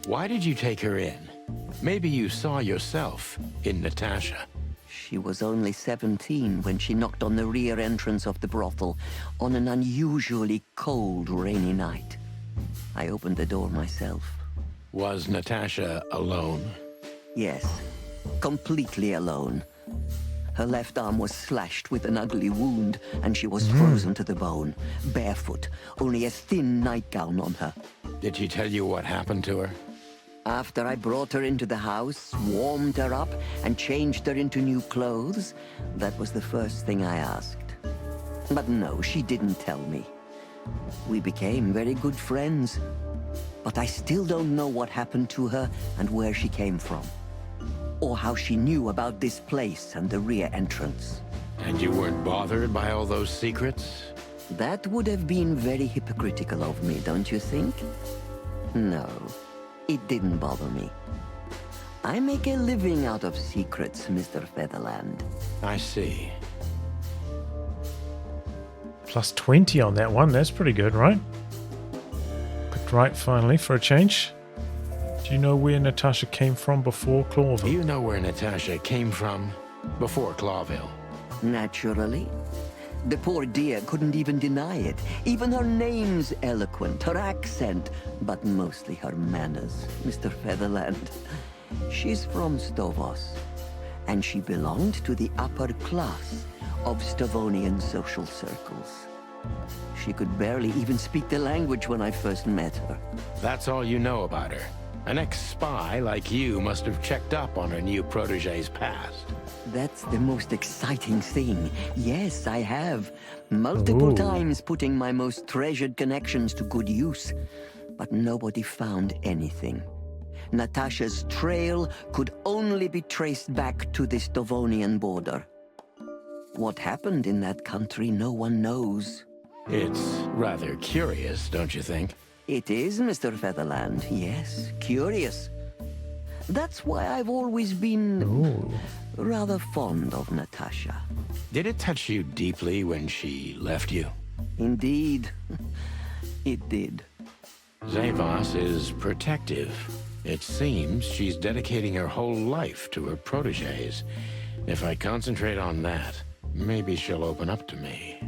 Why did you take her in? Maybe you saw yourself in Natasha. She was only 17 when she knocked on the rear entrance of the brothel on an unusually cold, rainy night. I opened the door myself. Was Natasha alone? Yes, completely alone. Her left arm was slashed with an ugly wound, and she was frozen to the bone, barefoot, only a thin nightgown on her. Did she tell you what happened to her? After I brought her into the house, warmed her up, and changed her into new clothes, that was the first thing I asked. But no, she didn't tell me. We became very good friends, but I still don't know what happened to her and where she came from, or how she knew about this place and the rear entrance. And you weren't bothered by all those secrets? That would have been very hypocritical of me, don't you think? No. It didn't bother me. I make a living out of secrets, Mr. Featherland. I see. +20 on that one. That's pretty good, right? Picked right finally for a change. Do you know where Natasha came from before Clawville? You know where Natasha came from before Clawville? Naturally. The poor dear couldn't even deny it. Even her name's eloquent, her accent, but mostly her manners, Mr. Featherland. She's from Stovos. and she belonged to the upper class of Stavonian social circles. She could barely even speak the language when I first met her. That's all you know about her. An ex-spy like you must have checked up on her new protege's past. That's the most exciting thing. Yes, I have. Multiple times putting my most treasured connections to good use. But nobody found anything. Natasha's trail could only be traced back to the Stavonian border. What happened in that country, no one knows. It's rather curious, don't you think? It is, Mr. Featherland. Yes, curious. That's why I've always been rather fond of Natasha. Did it touch you deeply when she left you? Indeed, it did. Zavas is protective. It seems she's dedicating her whole life to her proteges. If I concentrate on that, maybe she'll open up to me.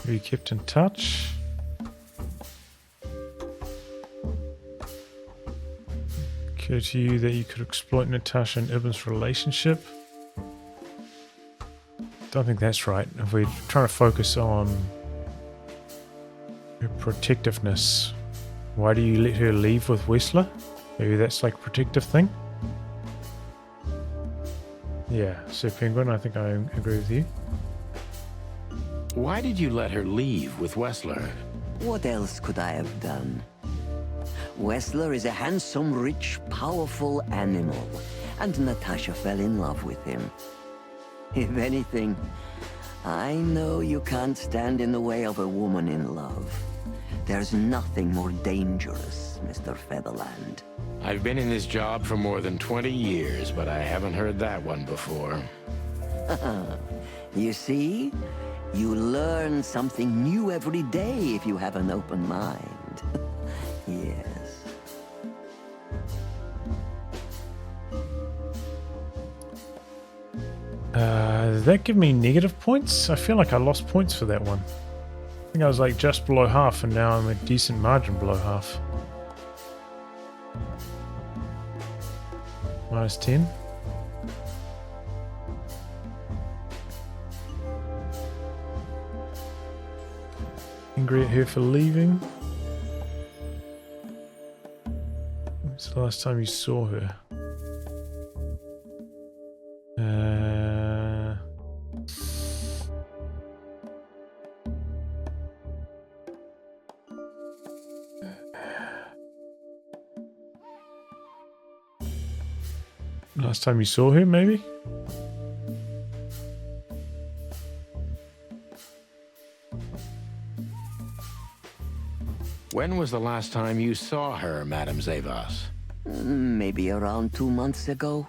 Are you kept in touch? Occurred to you that you could exploit Natasha and Ibn's relationship? Don't think that's right. If we're trying to focus on her protectiveness, why do you let her leave with Wessler? Maybe that's like a protective thing? Yeah, Sir Penguin, I think I agree with you. Why did you let her leave with Wessler? What else could I have done? Wessler is a handsome, rich, powerful animal, and Natasha fell in love with him. If anything, I know you can't stand in the way of a woman in love. There's nothing more dangerous, Mr. Featherland. I've been in this job for more than 20 years, but I haven't heard that one before. You see? You learn something new every day if you have an open mind. Yes. Does that give me negative points? I feel like I lost points for that one. I think I was like just below half and now I'm a decent margin below half. Minus 10. Angry at her for leaving. When's the last time you saw her? Last time you saw her, maybe? When was the last time you saw her, Madame Zavas? Maybe around 2 months ago.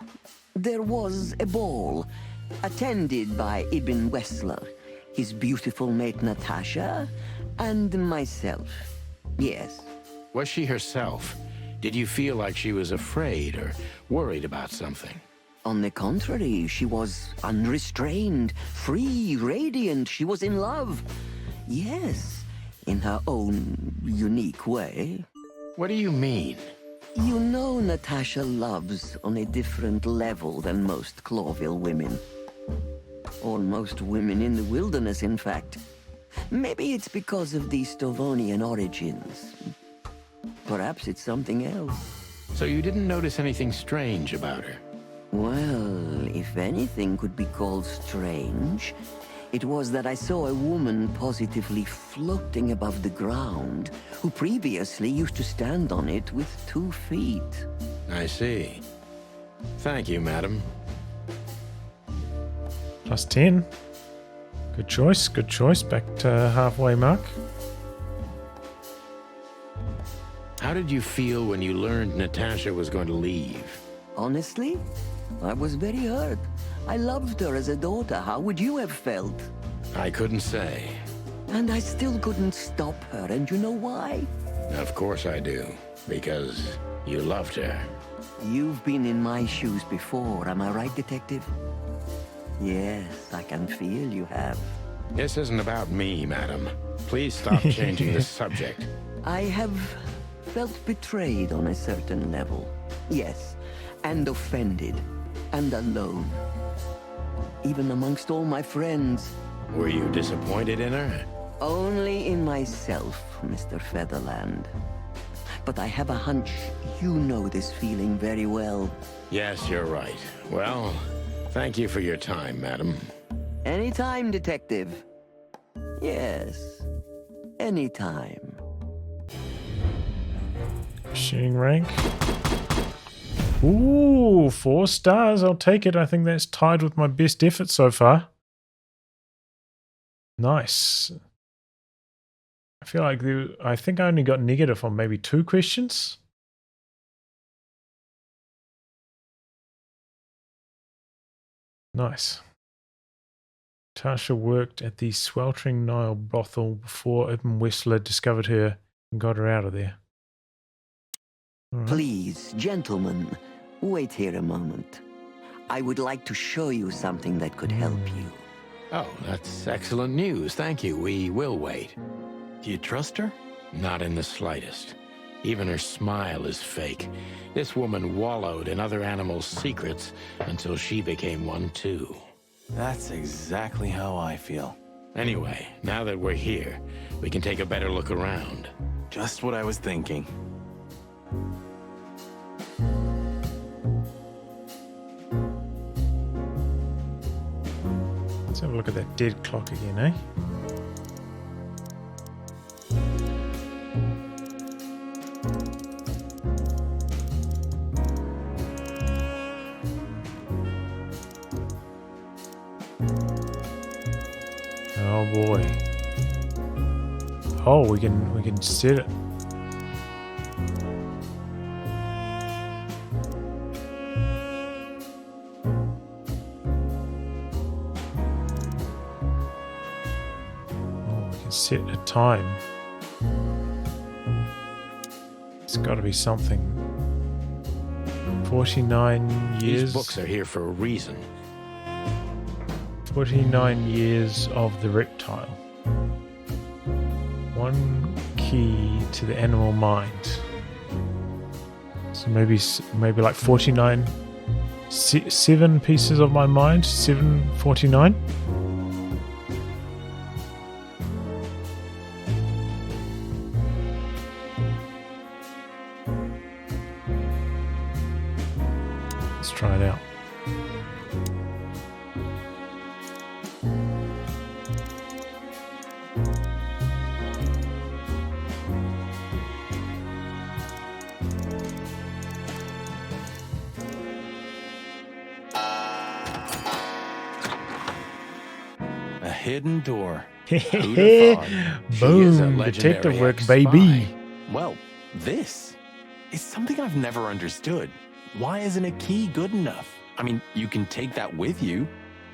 There was a ball, attended by Ibn Wessler, his beautiful mate Natasha, and myself. Yes. Was she herself? Did you feel like she was afraid or worried about something? On the contrary, she was unrestrained, free, radiant. She was in love. Yes, in her own unique way. What do you mean? You know Natasha loves on a different level than most Clawville women. Or most women in the wilderness, in fact. Maybe it's because of the Stavonian origins. Perhaps it's something else. So you didn't notice anything strange about her? Well, if anything could be called strange, it was that I saw a woman positively floating above the ground, who previously used to stand on it with 2 feet. I see. Thank you, madam. Plus 10. Good choice, good choice. Back to halfway mark. How did you feel when you learned Natasha was going to leave? Honestly, I was very hurt. I loved her as a daughter. How would you have felt? I couldn't say. And I still couldn't stop her, and you know why? Of course I do. Because you loved her. You've been in my shoes before, am I right, Detective? Yes, I can feel you have. This isn't about me, madam. Please stop changing the subject. I have felt betrayed on a certain level. Yes, and offended, and alone. Even amongst all my friends. Were you disappointed in her? Only in myself, Mr. Featherland. But I have a hunch you know this feeling very well. Yes, you're right. Well, thank you for your time, madam. Anytime, Detective. Yes, anytime. Shooting rank. Ooh, 4 stars. I'll take it. I think that's tied with my best effort so far. Nice. I feel like I think I only got negative on maybe 2 questions. Nice. Natasha worked at the sweltering Nile brothel before Ibn Wessler discovered her and got her out of there. Right. Please, gentlemen, wait here a moment. I would like to show you something that could help you. Oh, that's excellent news. Thank you. We will wait. Do you trust her? Not in the slightest. Even her smile is fake. This woman wallowed in other animals' secrets until she became one too. That's exactly how I feel. Anyway, now that we're here, we can take a better look around. Just what I was thinking. Let's have a look at that dead clock again, eh? Oh boy. Oh, we can set it. Oh, we can set a time. It's got to be something. 49 years. These books are here for a reason. 49 years of the reptile. One key to the animal mind. So maybe like 49, 7 pieces of my mind, 749. Let's try it out. Hidden door. Boom, detective work, baby. Well, this is something I've never understood. Why isn't a key good enough? I mean, you can take that with you,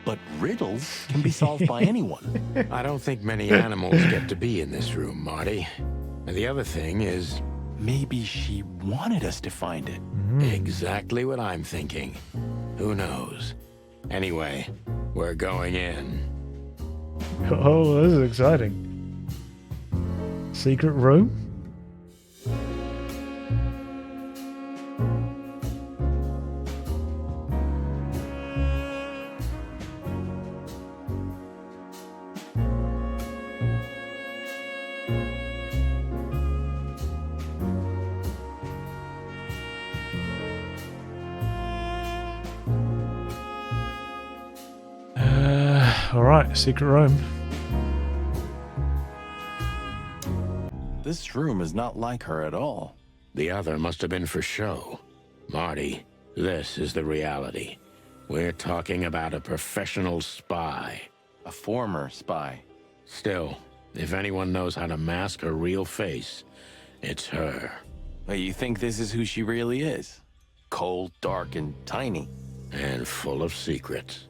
but riddles can be solved by anyone. I don't think many animals get to be in this room, Marty. And the other thing is... maybe she wanted us to find it. Exactly what I'm thinking. Who knows? Anyway, we're going in. Oh, this is exciting. Secret room? Alright, secret room. This room is not like her at all. The other must have been for show. Marty, this is the reality. We're talking about a professional spy. A former spy. Still, if anyone knows how to mask a real face, it's her. But you think this is who she really is? Cold, dark, and tiny. And full of secrets.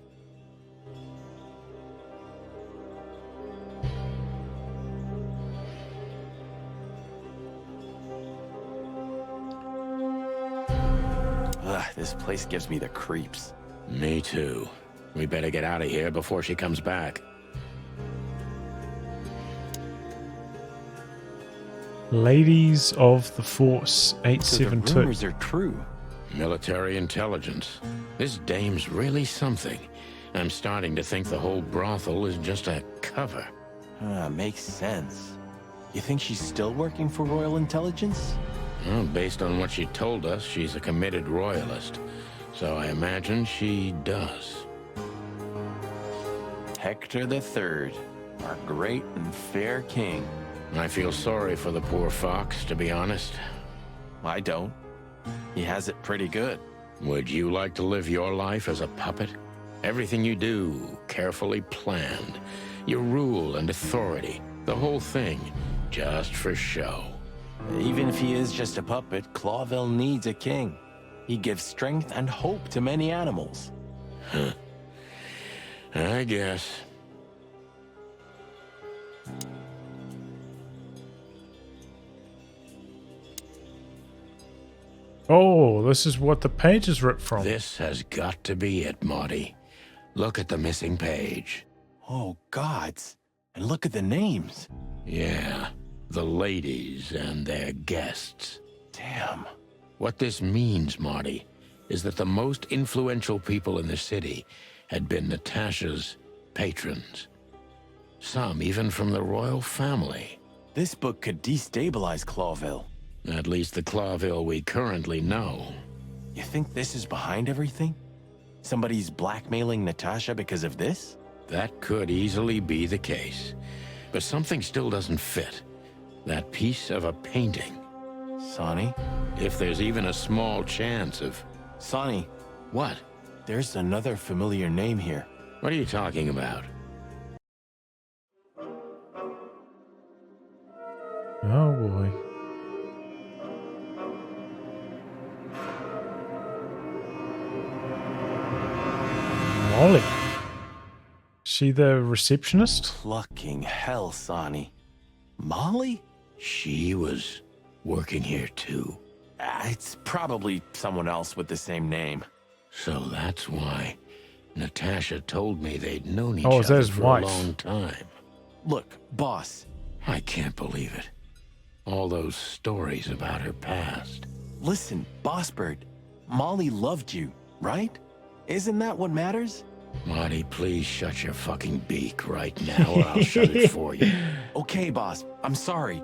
This place gives me the creeps. Me too. We better get out of here before she comes back. Ladies of the Force, So the 872. rumors are true. Military intelligence. This dame's really something. I'm starting to think the whole brothel is just a cover. Makes sense. You think she's still working for Royal Intelligence? Well, based on what she told us, she's a committed royalist. So I imagine she does. Hector III, our great and fair king. I feel sorry for the poor fox, to be honest. I don't. He has it pretty good. Would you like to live your life as a puppet? Everything you do, carefully planned. Your rule and authority, the whole thing, just for show. Even if he is just a puppet, Clawville needs a king. He gives strength and hope to many animals. Huh. I guess. Oh, this is what the page is ripped from. This has got to be it, Marty. Look at the missing page. Oh, gods. And look at the names. Yeah, the ladies and their guests. Damn. What this means, Marty, is that the most influential people in the city had been Natasha's patrons. Some even from the royal family. This book could destabilize Clawville. At least the Clawville we currently know. You think this is behind everything? Somebody's blackmailing Natasha because of this? That could easily be the case. But something still doesn't fit. That piece of a painting. Sonny? If there's even a small chance of... Sonny. What? There's another familiar name here. What are you talking about? Oh boy. Molly. She the receptionist? Plucking hell, Sonny. Molly? She was working here too. It's probably someone else with the same name. So that's why Natasha told me they'd known each Oh, is that other his for wife? a long time. Look, boss. I can't believe it. All those stories about her past. Listen, Boss Bird. Molly loved you, right? Isn't that what matters? Marty, please shut your fucking beak right now or I'll shut it for you. Okay, boss. I'm sorry.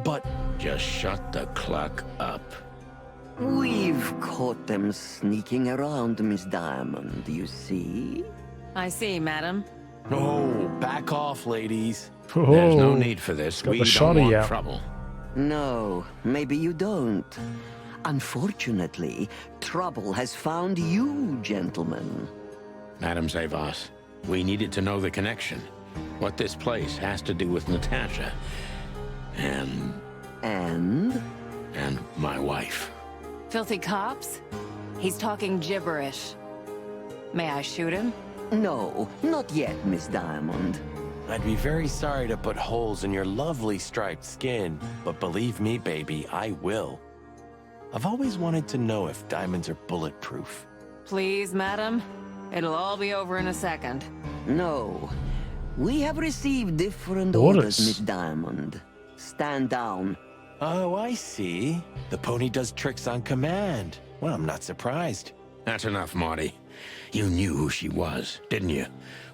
But... Just shut the cluck up. We've caught them sneaking around, Miss Diamond, you see? I see, madam. No, back off, ladies. Oh, There's no need for this. got We the don't shoddy want out. trouble. No, maybe you don't. Unfortunately, trouble has found you, gentlemen. Madam Zavas, we needed to know the connection. What this place has to do with Natasha. And my wife. Filthy cops? He's talking gibberish. May I shoot him? No, not yet, Miss Diamond. I'd be very sorry to put holes in your lovely striped skin, but believe me, baby, I will. I've always wanted to know if diamonds are bulletproof. Please, madam. It'll all be over in a second. No. We have received different Orders. orders, Miss Diamond. Stand down. Oh, I see. The pony does tricks on command. Well, I'm not surprised. That's enough, Marty. You knew who she was, didn't you?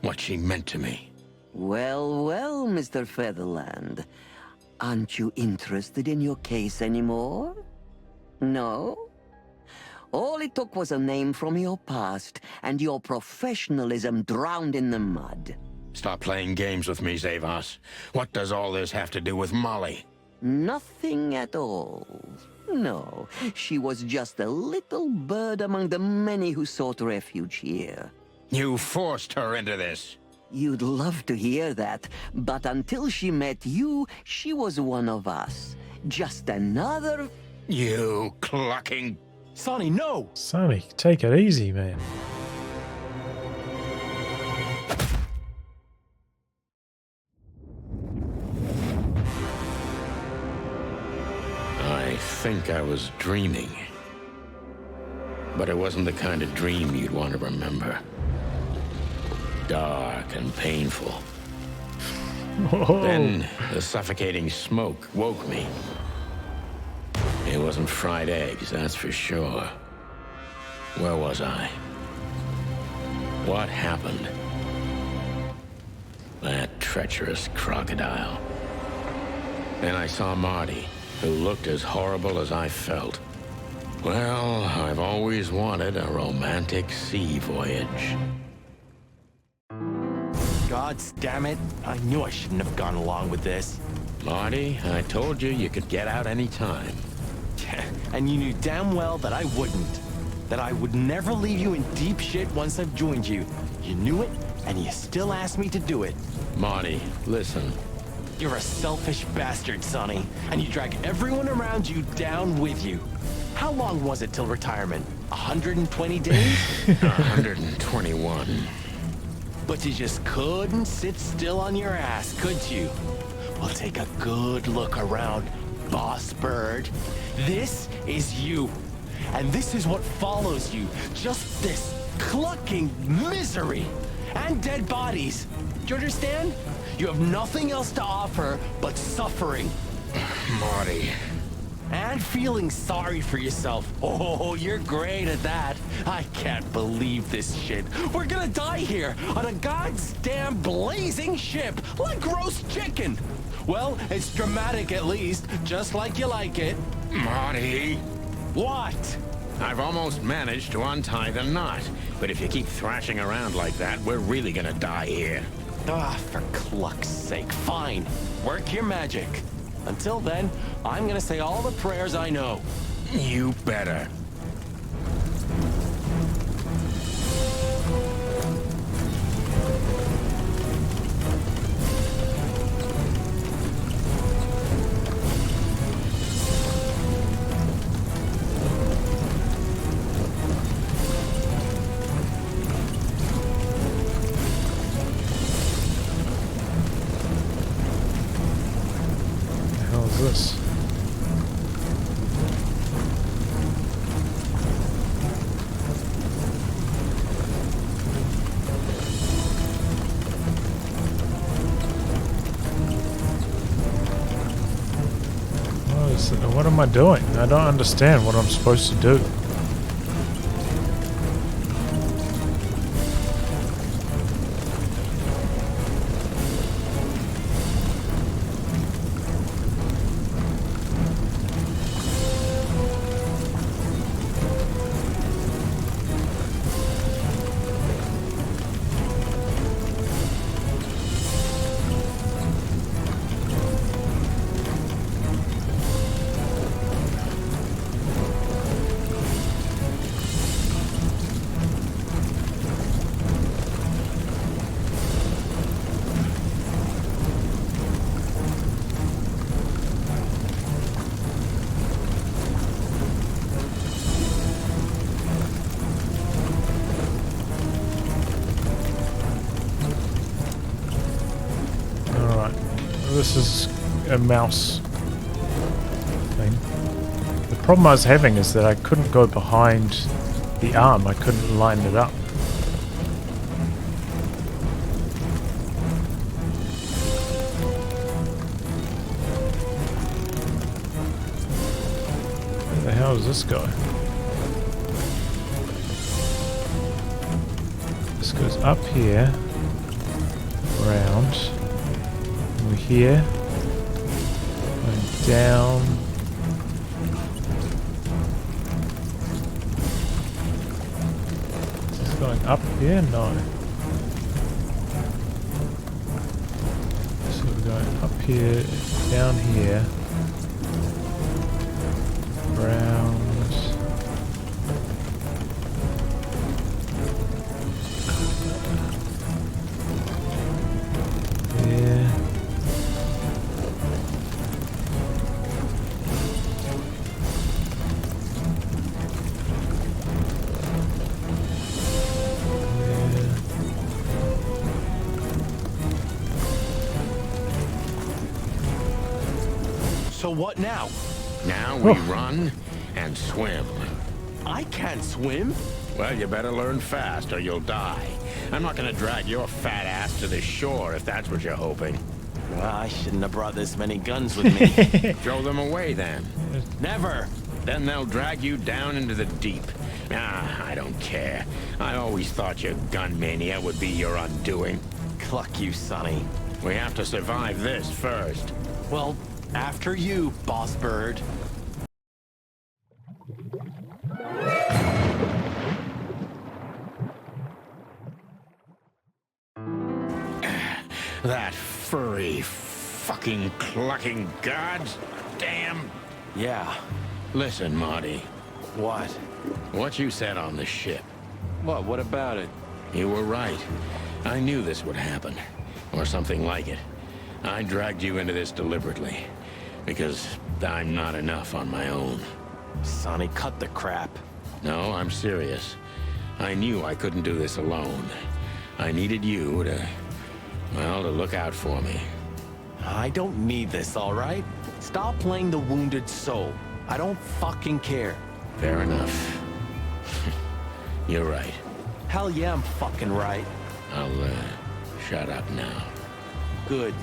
What she meant to me. Well, well, Mr. Featherland. Aren't you interested in your case anymore? No? All it took was a name from your past, and your professionalism drowned in the mud. Stop playing games with me, Zavas. What does all this have to do with Molly? Nothing at all. No, she was just a little bird among the many who sought refuge here. You forced her into this. You'd love to hear that, but until she met you, she was one of us. Just another... You clucking... Sonny, no! Sonny, take it easy, man. I think I was dreaming. but it wasn't the kind of dream you'd want to remember. Dark and painful. Whoa. Then the suffocating smoke woke me. It wasn't fried eggs, that's for sure. Where was I? What happened? That treacherous crocodile. Then I saw Marty, who looked as horrible as I felt. Well, I've always wanted a romantic sea voyage. God damn it. I knew I shouldn't have gone along with this. Marty, I told you you could get out any time. And you knew damn well that I wouldn't. That I would never leave you in deep shit once I've joined you. You knew it, and you still asked me to do it. Marty, listen. You're a selfish bastard, Sonny, and you drag everyone around you down with you. How long was it till retirement? 120 days? 121. But you just couldn't sit still on your ass, could you? Well, take a good look around, boss bird. This is you. And this is what follows you. Just this clucking misery. And dead bodies. Do you understand? You have nothing else to offer but suffering. Marty. And feeling sorry for yourself. Oh, you're great at that. I can't believe this shit. We're gonna die here on a goddamn blazing ship like roast chicken. Well, it's dramatic at least, just like you like it. Marty. What? I've almost managed to untie the knot, but if you keep thrashing around like that, we're really gonna die here. Ah, for cluck's sake. Fine. Work your magic. Until then, I'm gonna say all the prayers I know. You better. This. What am I doing? I don't understand what I'm supposed to do. This is a mouse thing. The problem I was having is that I couldn't go behind the arm. I couldn't line it up. Where the hell does this go? This goes up here, around. We're here, going down, is this going up here? No. So we're going up here, down here, round, there. So what now? Now we run and swim. I can't swim. Well, you better learn fast or you'll die. I'm not gonna drag your fat ass to the shore if that's what you're hoping. I shouldn't have brought this many guns with me. Throw them away then. Never. Then they'll drag you down into the deep. I don't care. I always thought your gun mania would be your undoing. Cluck you, Sonny. We have to survive this first. Well, after you, boss bird. That furry, fucking clucking gods. Damn. Yeah. Listen, Marty. What? What you said on the ship. What about it? You were right. I knew this would happen. Or something like it. I dragged you into this deliberately. Because I'm not enough on my own. Sonny, cut the crap. No, I'm serious. I knew I couldn't do this alone. I needed you to... well, to look out for me. I don't need this, all right? Stop playing the wounded soul. I don't fucking care. Fair enough. You're right. Hell yeah, I'm fucking right. I'll, shut up now. Good.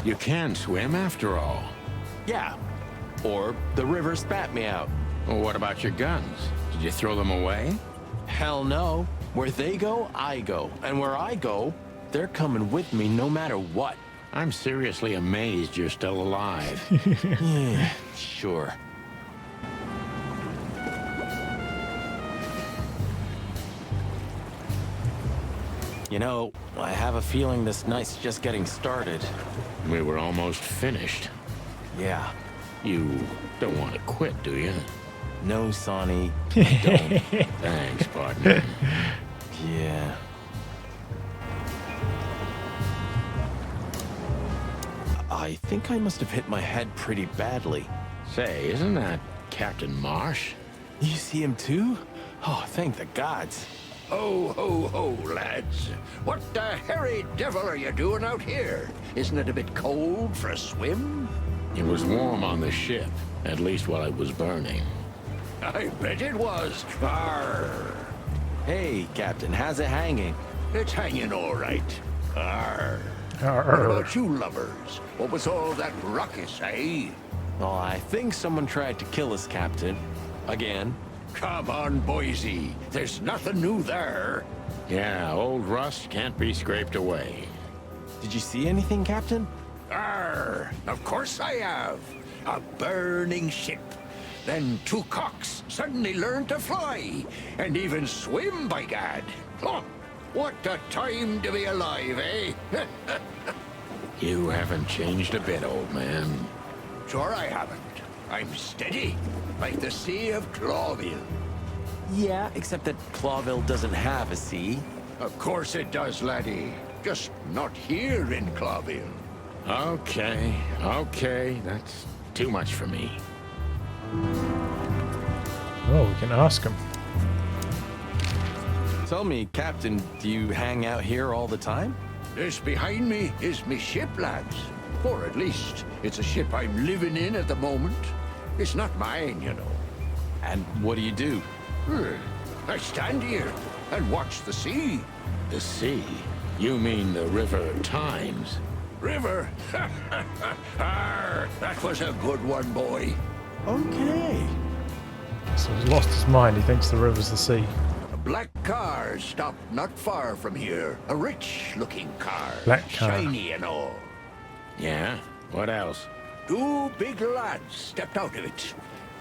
You can swim after all. Yeah. Or the river spat me out. Well, what about your guns? Did you throw them away? Hell no. Where they go, I go. And where I go, they're coming with me no matter what. I'm seriously amazed you're still alive. Yeah, sure. You know, I have a feeling this night's just getting started. We were almost finished. Yeah. You don't want to quit, do you? No, Sonny, I don't. Thanks, partner. Yeah. I think I must have hit my head pretty badly. Say, isn't that Captain Marsh? You see him too? Oh, thank the gods. Ho, ho, ho, lads. What the hairy devil are you doing out here? Isn't it a bit cold for a swim? It was warm on the ship, at least while it was burning. I bet it was. Arr. Hey, Captain, how's it hanging? It's hanging all right. Arr. Arr. What about you lovers? What was all that ruckus, eh? Oh, I think someone tried to kill us, Captain. Again. Come on, Boise. There's nothing new there. Yeah, old rust can't be scraped away. Did you see anything, Captain? Arr, of course I have. A burning ship. Then two cocks suddenly learned to fly, and even swim, by gad. Oh, what a time to be alive, eh? You haven't changed a bit, old man. Sure I haven't. I'm steady, like the Sea of Clawville. Yeah, except that Clawville doesn't have a sea. Of course it does, laddie. Just not here in Clawville. Okay, that's too much for me. Oh, we can ask him. Tell me, Captain, do you hang out here all the time? This behind me is me ship, lads. Or at least, it's a ship I'm living in at the moment. It's not mine, you know. And what do you do? I stand here and watch the sea. The sea? You mean the River Times? River? Arr, that was a good one, boy. Okay. So he's lost his mind. He thinks the river's the sea. A black car stopped not far from here. A rich-looking car. Black car. Shiny and all. Yeah? What else? Two big lads stepped out of it.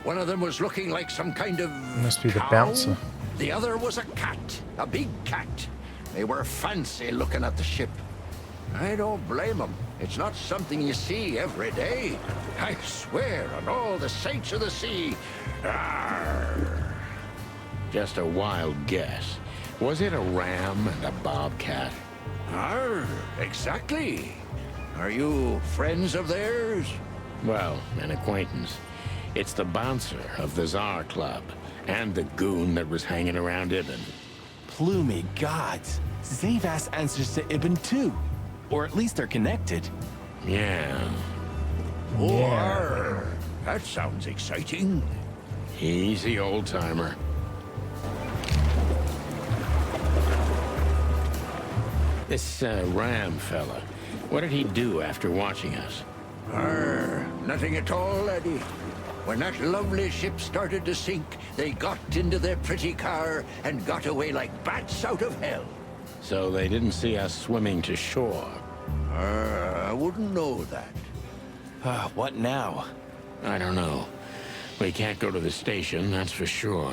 One of them was looking like some kind of Must be the cow. bouncer. The other was a cat. A big cat. They were fancy looking at the ship. I don't blame them. It's not something you see every day. I swear on all the saints of the sea. Arr. Just a wild guess. Was it a ram and a bobcat? Arr, exactly. Are you friends of theirs? Well, an acquaintance. It's the bouncer of the Tsar Club, and the goon that was hanging around Ibn. Plumey gods. Zavas answers to Ibn too. Or at least they're connected. Yeah. Or, that sounds exciting. Easy, old-timer. This Ram fella, what did he do after watching us? Nothing at all, laddie. When that lovely ship started to sink, they got into their pretty car and got away like bats out of hell. So they didn't see us swimming to shore? I wouldn't know that. What now? I don't know. We can't go to the station, that's for sure.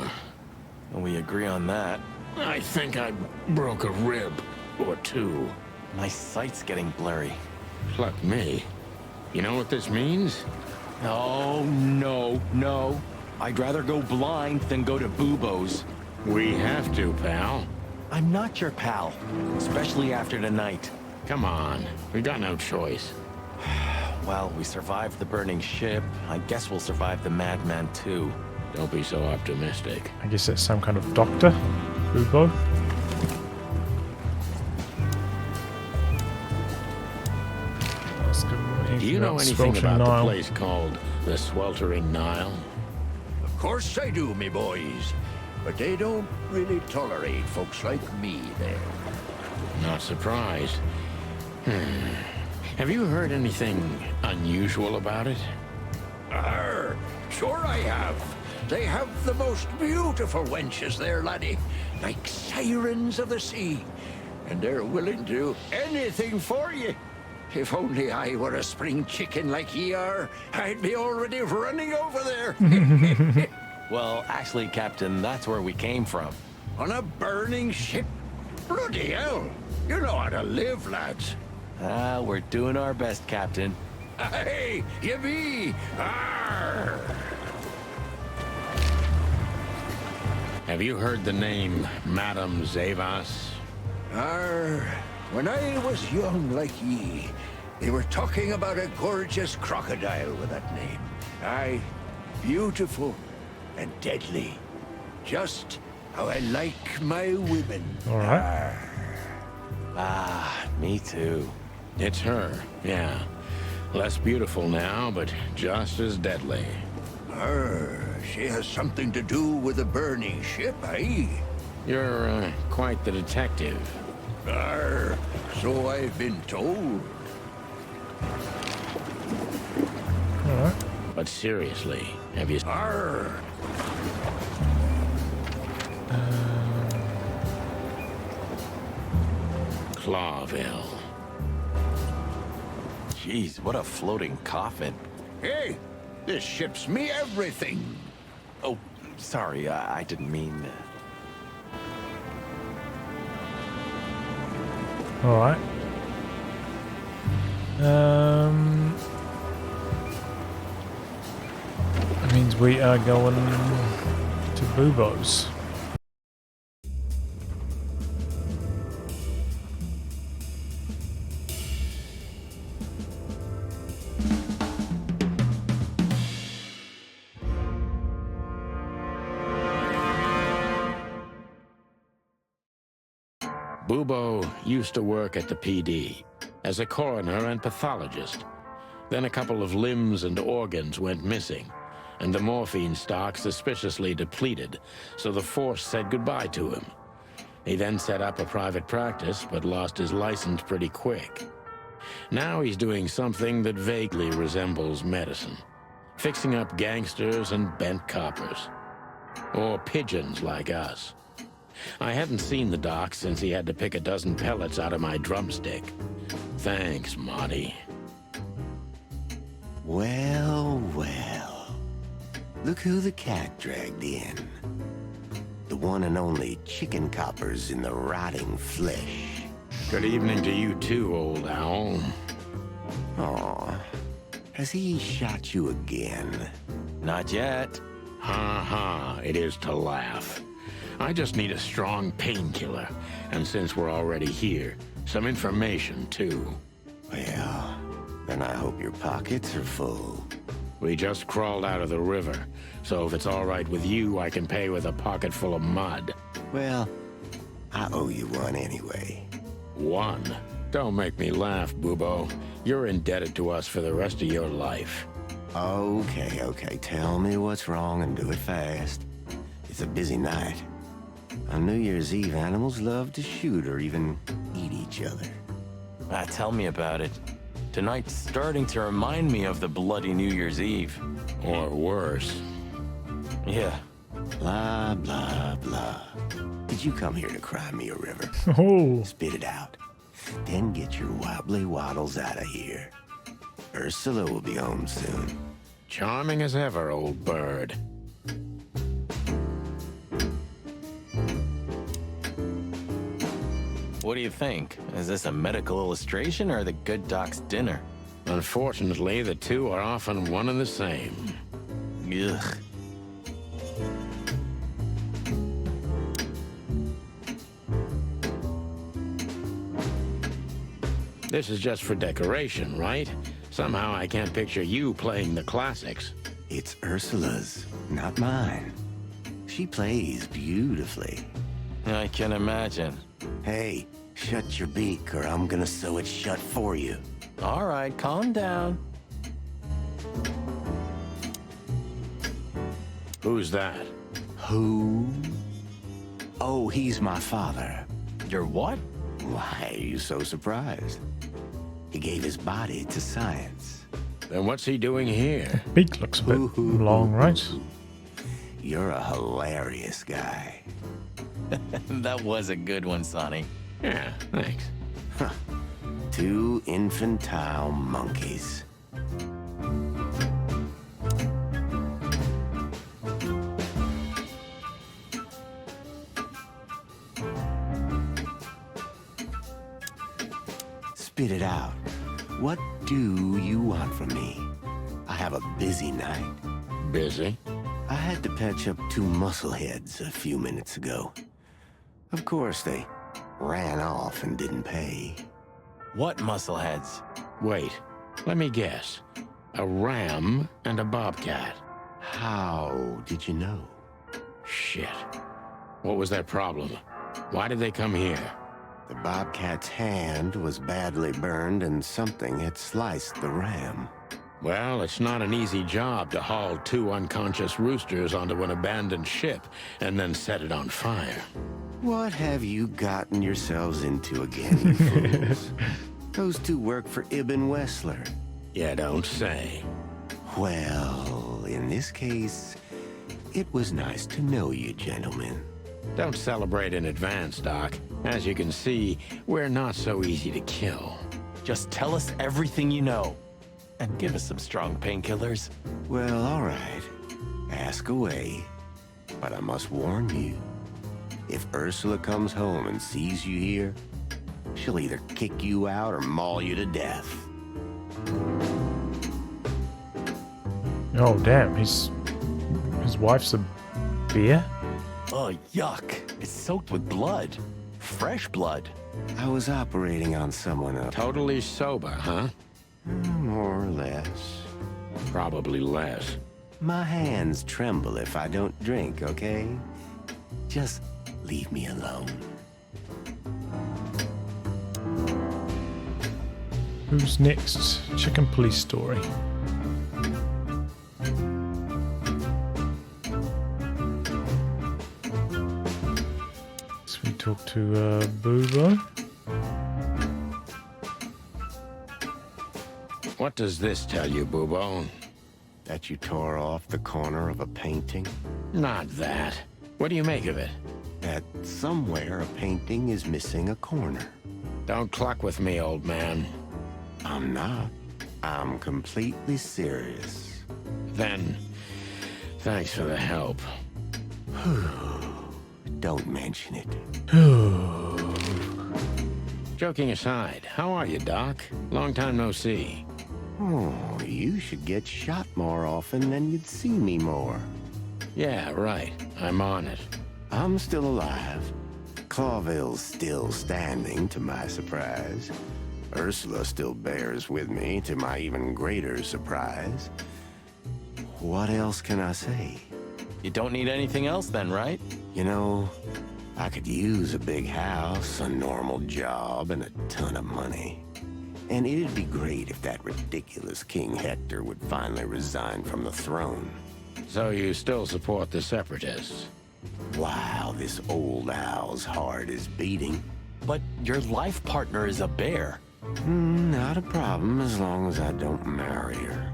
We agree on that. I think I broke a rib or two. My sight's getting blurry. Pluck me. You know what this means? Oh, no. I'd rather go blind than go to Bubo's. We have to, pal. I'm not your pal, especially after tonight. Come on, we got no choice. Well, we survived the burning ship. I guess we'll survive the madman too. Don't be so optimistic. I guess that's some kind of doctor. Bubo. Do you know anything about the place called the Sweltering Nile? Of course I do, me boys. But they don't really tolerate folks like me there. Not surprised. Have you heard anything unusual about it? Sure I have. They have the most beautiful wenches there, laddie. Like sirens of the sea. And they're willing to do anything for you. If only I were a spring chicken like ye are, I'd be already running over there. Well, actually, Captain, that's where we came from. On a burning ship? Bloody hell. You know how to live, lads. We're doing our best, Captain. Hey, you be. Arr! Have you heard the name Madame Zavas? When I was young like ye, they were talking about a gorgeous crocodile with that name. Aye, beautiful and deadly. Just how I like my women. All right. Me too. It's her, yeah. Less beautiful now, but just as deadly. She has something to do with the burning ship, eh? You're quite the detective. So I've been told. All right. But seriously, have you... Clawville. Jeez, what a floating coffin. Hey, this ship's me everything. Oh, sorry, I didn't mean... All right. That means we are going to Bubo's. Bubo used to work at the PD as a coroner and pathologist. Then a couple of limbs and organs went missing, and the morphine stock suspiciously depleted, so the force said goodbye to him. He then set up a private practice, but lost his license pretty quick. Now he's doing something that vaguely resembles medicine, fixing up gangsters and bent coppers. Or pigeons like us. I hadn't seen the doc since he had to pick a dozen pellets out of my drumstick. Thanks, Marty. Well, well. Look who the cat dragged in. The one and only chicken coppers in the rotting flesh. Good evening to you too, old owl. Aw. Has he shot you again? Not yet. Ha ha, it is to laugh. I just need a strong painkiller, and since we're already here, some information too. Well, then I hope your pockets are full. We just crawled out of the river, so if it's all right with you, I can pay with a pocket full of mud. Well, I owe you one anyway. One? Don't make me laugh, Bubo. You're indebted to us for the rest of your life. Okay. Tell me what's wrong and do it fast. It's a busy night. On New Year's Eve, animals love to shoot or even eat each other. Tell me about it. Tonight's starting to remind me of the bloody New Year's Eve. Or worse. Yeah. Blah, blah, blah. Did you come here to cry me a river? Oh. Spit it out. Then get your wobbly waddles out of here. Ursula will be home soon. Charming as ever, old bird. What do you think? Is this a medical illustration or the good doc's dinner? Unfortunately, the two are often one and the same. Ugh. This is just for decoration, right? Somehow I can't picture you playing the classics. It's Ursula's, not mine. She plays beautifully. I can imagine. Hey, shut your beak or I'm gonna sew it shut for you. All right, calm down. Who's that? Who? Oh, he's my father. Your what? Why are you so surprised? He gave his body to science. Then what's he doing here? Beak looks a bit long, right? You're a hilarious guy. That was a good one, Sonny. Yeah, thanks. Huh. Two infantile monkeys. Spit it out. What do you want from me? I have a busy night. Busy? I had to patch up two muscleheads a few minutes ago. Of course, they ran off and didn't pay. What muscleheads? Wait, let me guess. A ram and a bobcat. How did you know? Shit. What was their problem? Why did they come here? The bobcat's hand was badly burned and something had sliced the ram. Well, it's not an easy job to haul two unconscious roosters onto an abandoned ship and then set it on fire. What have you gotten yourselves into again, you fools? Those two work for Ibn Wessler. You don't say. Well, in this case, it was nice to know you, gentlemen. Don't celebrate in advance, Doc. As you can see, we're not so easy to kill. Just tell us everything you know. And give us some strong painkillers. Well, all right. Ask away. But I must warn you. If Ursula comes home and sees you here, she'll either kick you out or maul you to death. Oh, damn. His wife's a bear? Oh, yuck. It's soaked with blood. Fresh blood. I was operating on someone else. Totally sober, huh? More or less. Probably less. My hands tremble if I don't drink, okay? Just leave me alone. Who's next? Chicken police story. So we talk to Boobo. What does this tell you, Bubo? That you tore off the corner of a painting? Not that. What do you make of it? That somewhere a painting is missing a corner. Don't cluck with me, old man. I'm not. I'm completely serious. Then, thanks for the help. Don't mention it. Joking aside, how are you, Doc? Long time no see. Oh, you should get shot more often, then you'd see me more. Yeah, right. I'm on it. I'm still alive. Clawville's still standing, to my surprise. Ursula still bears with me, to my even greater surprise. What else can I say? You don't need anything else then, right? You know, I could use a big house, a normal job, and a ton of money. And it'd be great if that ridiculous King Hector would finally resign from the throne. So you still support the Separatists? Wow, this old owl's heart is beating. But your life partner is a bear. Not a problem as long as I don't marry her.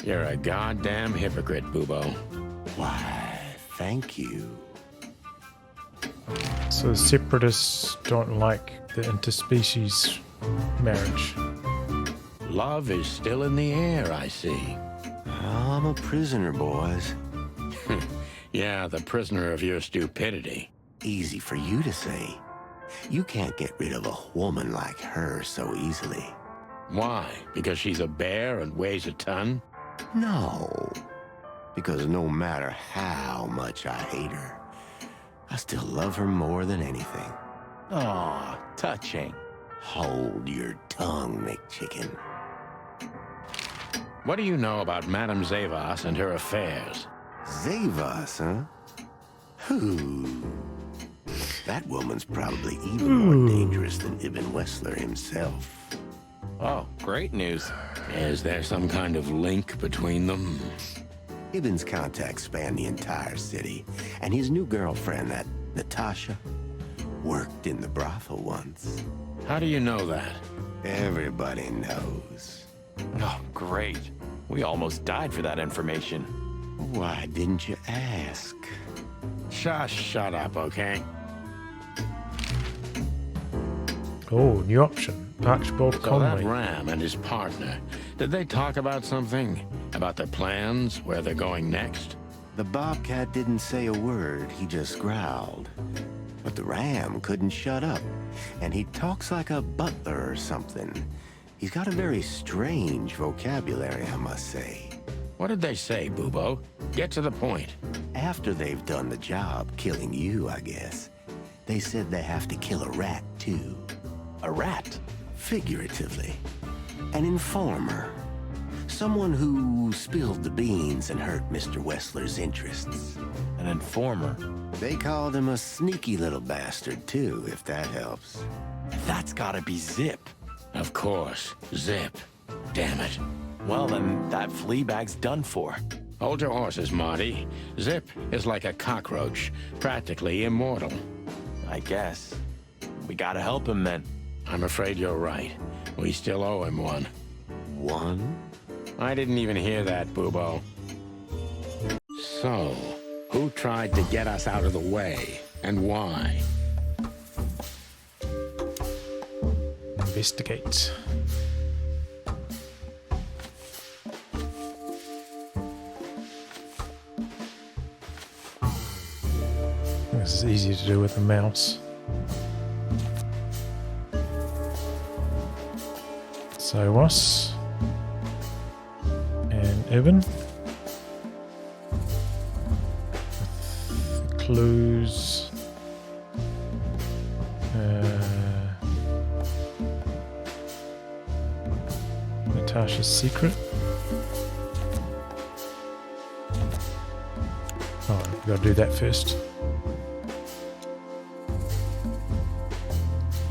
You're a goddamn hypocrite, Bubo. Why, thank you. So the Separatists don't like the interspecies marriage. Love is still in the air, I see. I'm a prisoner, boys. Yeah, the prisoner of your stupidity. Easy for you to say. You can't get rid of a woman like her so easily. Why? Because she's a bear and weighs a ton? No. Because no matter how much I hate her, I still love her more than anything. Aw, touching. Hold your tongue, McChicken. What do you know about Madame Zavas and her affairs? Zavas, huh? Who? That woman's probably even more dangerous than Ibn Wessler himself. Oh, great news. Is there some kind of link between them? Ibn's contacts span the entire city, and his new girlfriend, that Natasha, worked in the brothel once. How do you know that? Everybody knows. Oh, great. We almost died for that information. Why didn't you ask? Shut up, okay? Oh, new option. Archibald So Conway. that Ram and his partner, did they talk about something? About their plans, where they're going next? The Bobcat didn't say a word, he just growled. But the Ram couldn't shut up, and he talks like a butler or something. He's got a very strange vocabulary, I must say. What did they say, Bubo? Get to the point. After they've done the job, killing you, I guess, they said they have to kill a rat, too. A rat? Figuratively. An informer. Someone who spilled the beans and hurt Mr. Wessler's interests. An informer? They called him a sneaky little bastard, too, if that helps. That's gotta be Zip. Of course, Zip. Damn it. Well, then that flea bag's done for. Hold your horses, Marty. Zip is like a cockroach, practically immortal. I guess. We gotta help him then. I'm afraid you're right. We still owe him one. One? I didn't even hear that, Bubo. So, who tried to get us out of the way, and why? Investigate. This is easier to do with the mouse. Sowas and Evan with clues. Natasha's secret. Oh, we gotta do that first.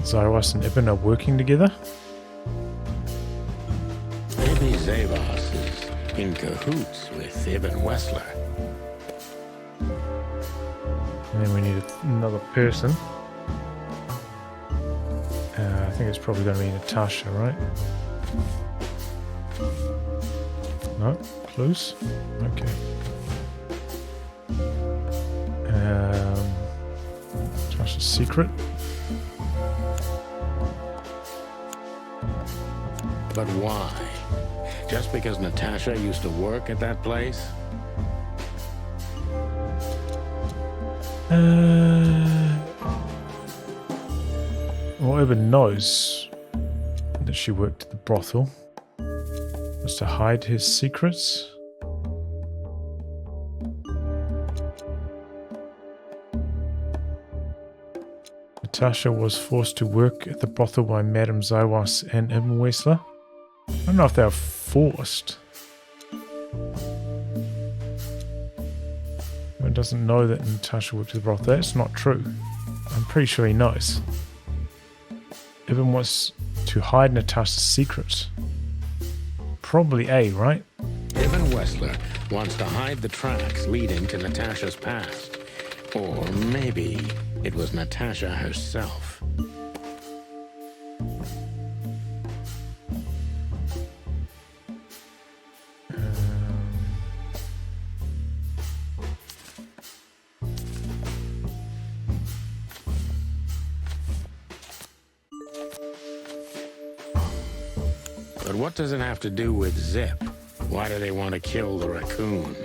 Zawas and Ibn are working together. Maybe Zavas is in cahoots with Ibn Wessler. And then we need another person. I think it's probably going to be Natasha, right? No? Close? Okay. Natasha's secret. But why? Just because Natasha used to work at that place? Well, Evan knows that she worked at the brothel. Was to hide his secrets. Natasha was forced to work at the brothel by Madame Zawas and Ibn Wessler. I don't know if they were forced. Everyone doesn't know that Natasha worked at the brothel. That's not true. I'm pretty sure he knows. Ibn wants to hide Natasha's secret. Probably A, right? Ibn Wessler wants to hide the tracks leading to Natasha's past. Or maybe it was Natasha herself. But what does it have to do with Zip? Why do they want to kill the raccoon?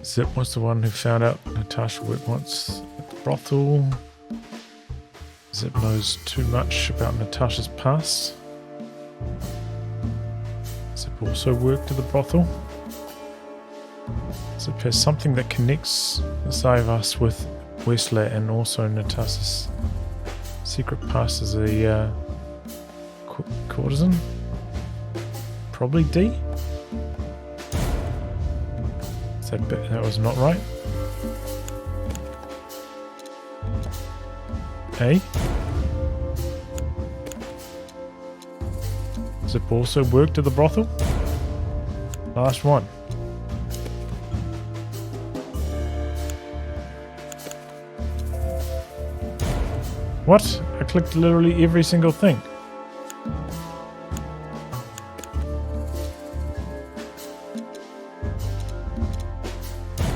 Zip was the one who found out Natasha worked once at the brothel. Zip knows too much about Natasha's past. Zip also worked at the brothel. Zip has something that connects the side of us with Wessler and also Natasha's secret past as a courtesan. Probably D. That was not right. A. Zip also worked at the brothel. Last one. What? I clicked literally every single thing.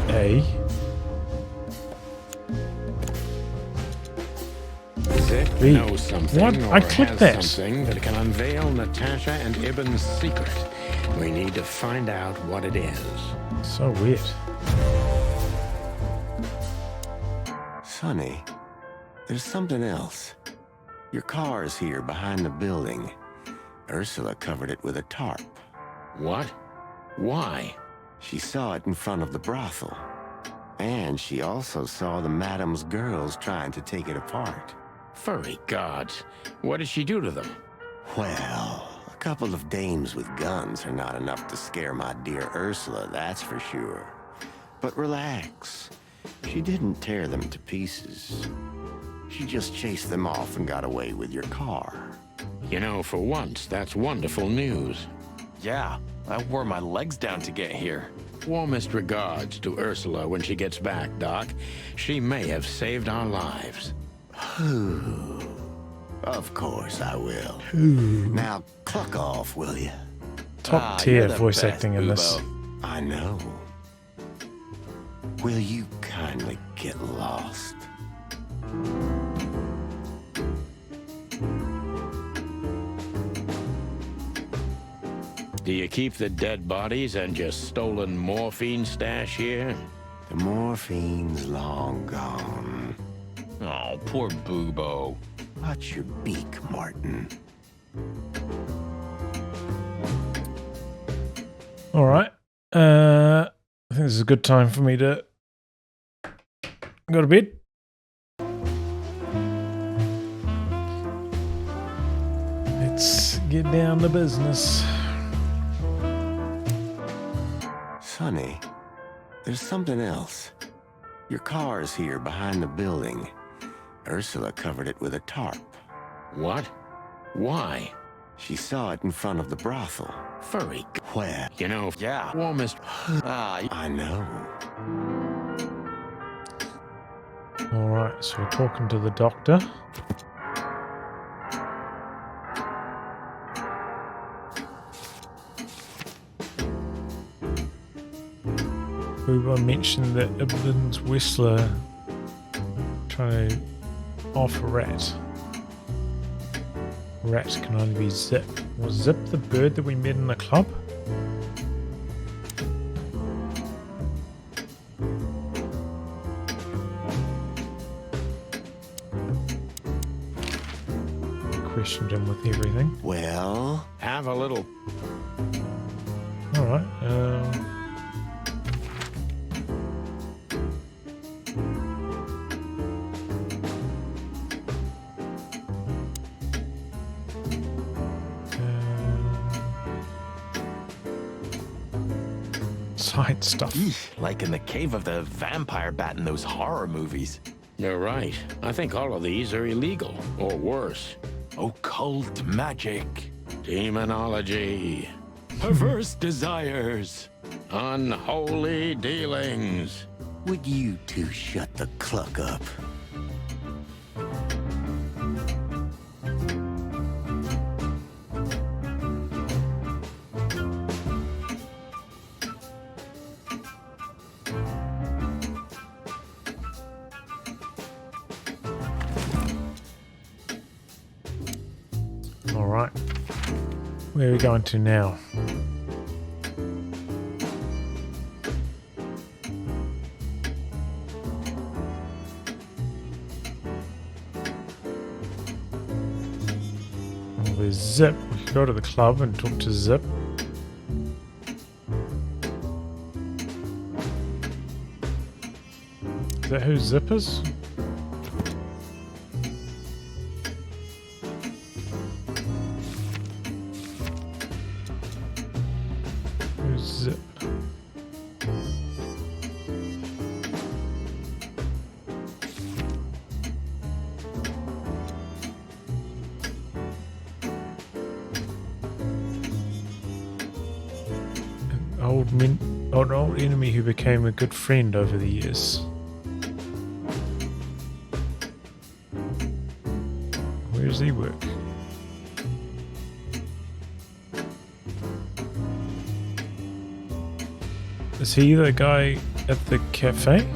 A. Zip B. knows something What? or I clicked has that. something that can unveil Natasha and Ibn's secret. We need to find out what it is. So weird. Sonny, there's something else. Your car is here behind the building. Ursula covered it with a tarp. What? Why? She saw it in front of the brothel. And she also saw the madam's girls trying to take it apart. Furry gods. What did she do to them? Well, a couple of dames with guns are not enough to scare my dear Ursula, that's for sure. But relax. She didn't tear them to pieces. She just chased them off and got away with your car. You know, for once, that's wonderful news. Yeah, I wore my legs down to get here. Warmest regards to Ursula when she gets back, Doc. She may have saved our lives. Of course I will. Now, cluck off, will you? Top tier voice acting in this. I know. Will you kindly get lost? Do you keep the dead bodies and your stolen morphine stash here? The morphine's long gone. Oh, poor Boobo. Watch your beak, Martin. Alright. I think this is a good time for me to go to bed. Let's get down to business. Sonny, there's something else. Your car is here behind the building. Ursula covered it with a tarp. What? Why? She saw it in front of the brothel. Furry. Where? You know, Yeah. warmest. I know. Alright, so we're talking to the doctor. Booba mentioned that Ibn Wessler trying to off a rat. Rat can only be Zip. Was Zip the bird that we met in the club? I questioned him with everything. Well, Have a little. Alright, outside stuff. Like in the cave of the vampire bat in those horror movies. You're right. I think all of these are illegal, or worse. Occult magic. Demonology. Perverse desires. Unholy dealings. Would you two shut the cluck up? Alright. Where are we going to now? With Zip, we could go to the club and talk to Zip. Is that who Zip is? Who's Zip? An old enemy who became a good friend over the years. Where does he work? Is he the guy at the cafe?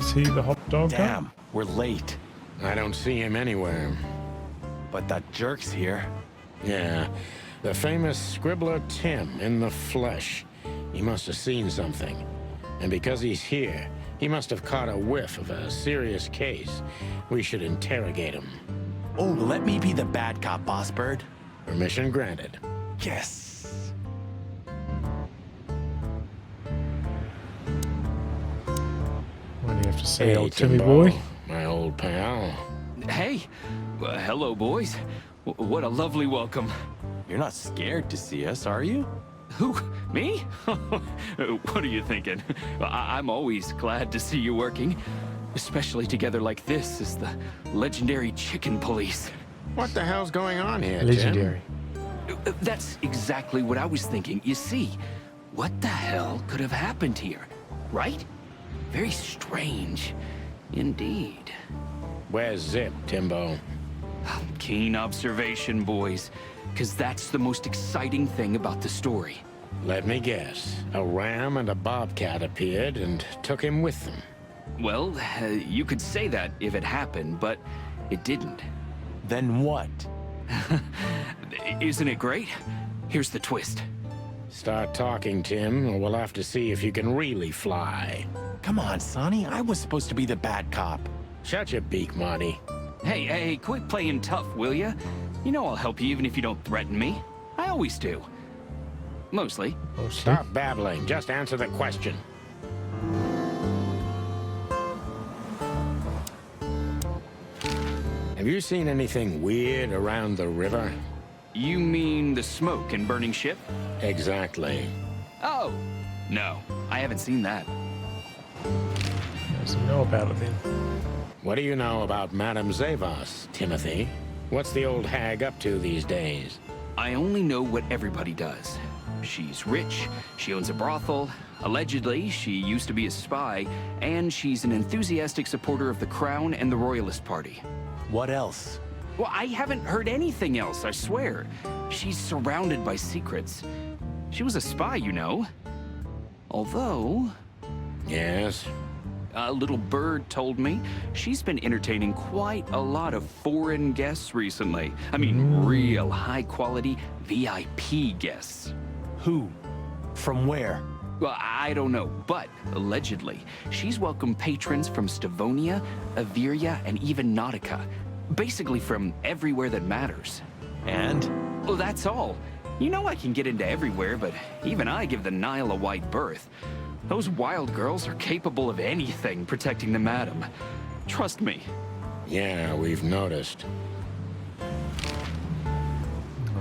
Is he the hot dog guy? Damn, we're late. I don't see him anywhere. But that jerk's here. Yeah, the famous scribbler Tim in the flesh. He must have seen something. And because he's here, he must have caught a whiff of a serious case. We should interrogate him. Oh, let me be the bad cop, Boss Bird. Permission granted. Yes. What do you have to say, Hey, old Timmy Timbo, boy? my old pal. Hey, hello, boys. What a lovely welcome. You're not scared to see us, are you? Who? Me? What are you thinking? I'm always glad to see you working. Especially together like this as the legendary chicken police. What the hell's going on here, Legendary. Tim? That's exactly what I was thinking. You see, what the hell could have happened here? Right? Very strange. Indeed. Where's Zip, Timbo? Keen observation, boys. Because that's the most exciting thing about the story. Let me guess. A ram and a bobcat appeared and took him with them. Well, you could say that if it happened, but it didn't. Then what? Isn't it great? Here's the twist. Start talking, Tim, or we'll have to see if you can really fly. Come on, Sonny. I was supposed to be the bad cop. Shut your beak, Marty. Hey, quit playing tough, will ya? You know I'll help you even if you don't threaten me. I always do. Mostly. Stop babbling. Just answer the question. Have you seen anything weird around the river? You mean the smoke and burning ship? Exactly. Oh, no. I haven't seen that. Does he know about it then? What do you know about Madame Zavas, Timothy? What's the old hag up to these days? I only know what everybody does. She's rich, she owns a brothel, allegedly she used to be a spy, and she's an enthusiastic supporter of the Crown and the Royalist Party. What else? Well, I haven't heard anything else, I swear. She's surrounded by secrets. She was a spy, you know. Although... Yes? A little bird told me she's been entertaining quite a lot of foreign guests recently. I mean, real high-quality VIP guests. Who? From where? Well, I don't know, but allegedly, she's welcomed patrons from Stavonia, Averia, and even Nautica. Basically from everywhere that matters. And? Well, that's all. You know I can get into everywhere, but even I give the Nile a wide berth. Those wild girls are capable of anything protecting the madam. Trust me. Yeah, we've noticed.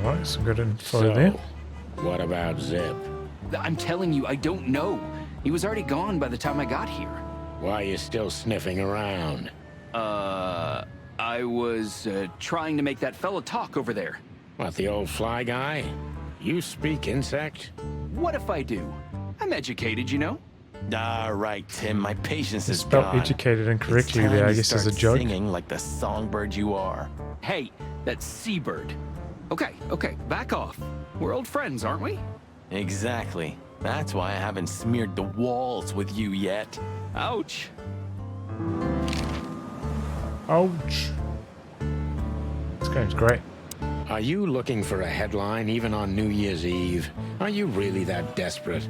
Alright, some good info there. What about Zip? I'm telling you, I don't know. He was already gone by the time I got here. Why are you still sniffing around? I was trying to make that fella talk over there. What, the old fly guy? You speak insect? What if I do? I'm educated, you know? All right, Tim, my patience is Spelled gone. educated incorrectly It's time there, I you guess, as a start joke. singing like the songbird you are. Hey, that's seabird. Okay, back off. We're old friends, aren't we? Exactly. That's why I haven't smeared the walls with you yet. Ouch. Ouch. This game's great. Are you looking for a headline even on New Year's Eve? Are you really that desperate?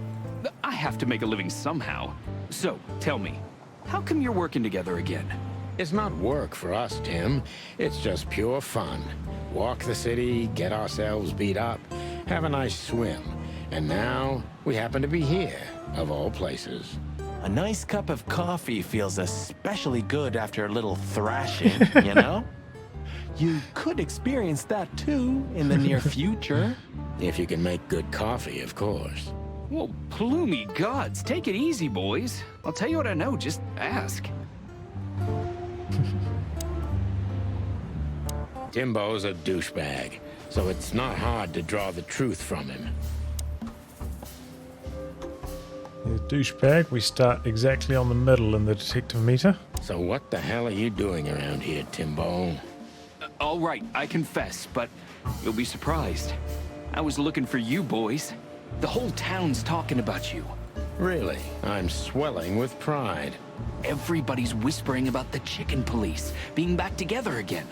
I have to make a living somehow. So, tell me, how come you're working together again? It's not work for us, Tim. It's just pure fun. Walk the city, get ourselves beat up, have a nice swim. And now, we happen to be here, of all places. A nice cup of coffee feels especially good after a little thrashing, you know? You could experience that too in the near future. If you can make good coffee, of course. Well, plumey gods, take it easy, boys. I'll tell you what I know, just ask. Timbo's a douchebag, so it's not hard to draw the truth from him. The douchebag, we start exactly on the middle in the detective meter. So what the hell are you doing around here, Timbo? All right, I confess, but you'll be surprised. I was looking for you boys. The whole town's talking about you. Really? I'm swelling with pride. Everybody's whispering about the chicken police being back together again.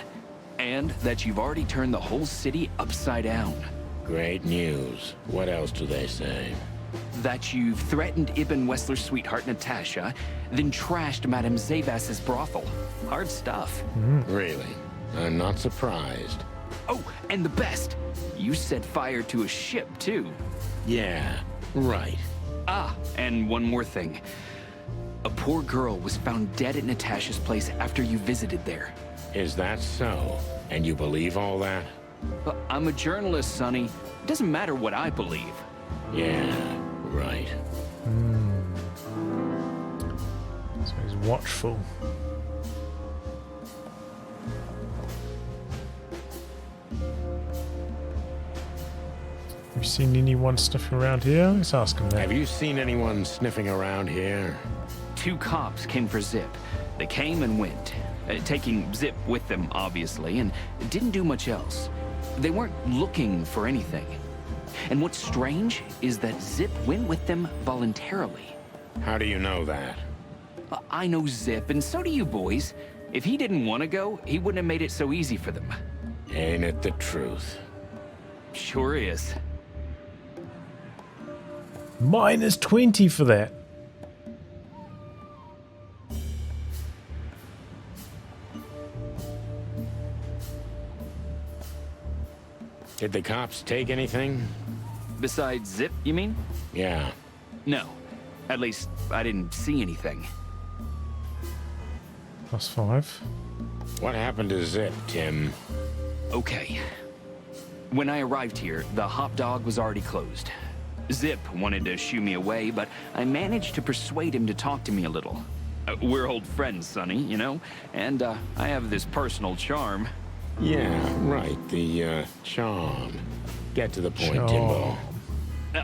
And that you've already turned the whole city upside down. Great news. What else do they say? That you've threatened Ibn Wessler's sweetheart Natasha, then trashed Madame Zavas's brothel. Hard stuff. Really? I'm not surprised. Oh, and the best, you set fire to a ship, too. Yeah, right. Ah, and one more thing. A poor girl was found dead at Natasha's place after you visited there. Is that so? And you believe all that? I'm a journalist, Sonny. It doesn't matter what I believe. Yeah, right. So he's watchful. Have you seen anyone sniffing around here? Let's ask him that. Have you seen anyone sniffing around here? 2 cops came for Zip. They came and went, taking Zip with them, obviously, and didn't do much else. They weren't looking for anything. And what's strange is that Zip went with them voluntarily. How do you know that? I know Zip, and so do you boys. If he didn't want to go, he wouldn't have made it so easy for them. Ain't it the truth? Sure is. Minus 20 for that. Did the cops take anything? Besides Zip, you mean? Yeah. No. At least, I didn't see anything. +5. What happened to Zip, Tim? Okay. When I arrived here, the hop dog was already closed. Zip wanted to shoo me away, but I managed to persuade him to talk to me a little. We're old friends, Sonny, you know? And I have this personal charm. Yeah, right. The, charm. Get to the point, Timbo.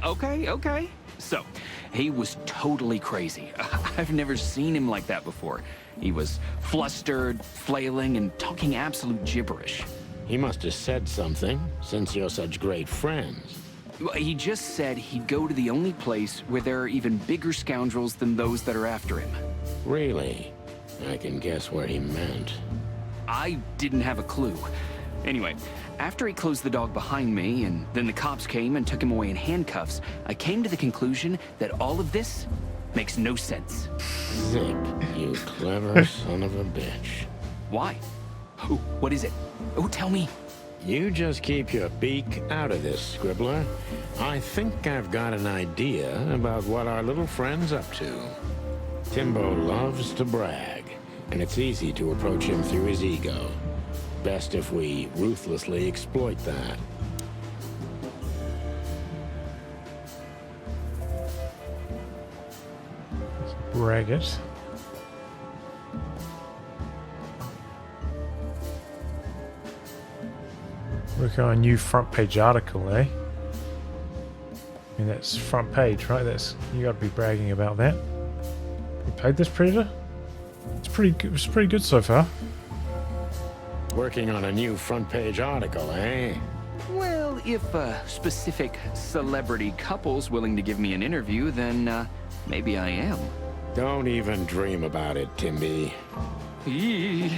Okay. So, he was totally crazy. I've never seen him like that before. He was flustered, flailing, and talking absolute gibberish. He must have said something, since you're such great friends. He just said he'd go to the only place where there are even bigger scoundrels than those that are after him. Really? I can guess where he meant. I didn't have a clue. Anyway, after he closed the dog behind me, and then the cops came and took him away in handcuffs, I came to the conclusion that all of this makes no sense. Zip, you clever son of a bitch. Why? What is it? Oh, tell me. You just keep your beak out of this, Scribbler. I think I've got an idea about what our little friend's up to. Timbo loves to brag, and it's easy to approach him through his ego. Best if we ruthlessly exploit that. Brag it. Working on a new front page article, eh? I mean, that's front page, right? That's, you gotta be bragging about that. You played this Predator? It's pretty good. It's pretty good so far. Working on a new front page article, eh? Well, if specific celebrity couple's willing to give me an interview, then maybe I am. Don't even dream about it, Timby. Eee.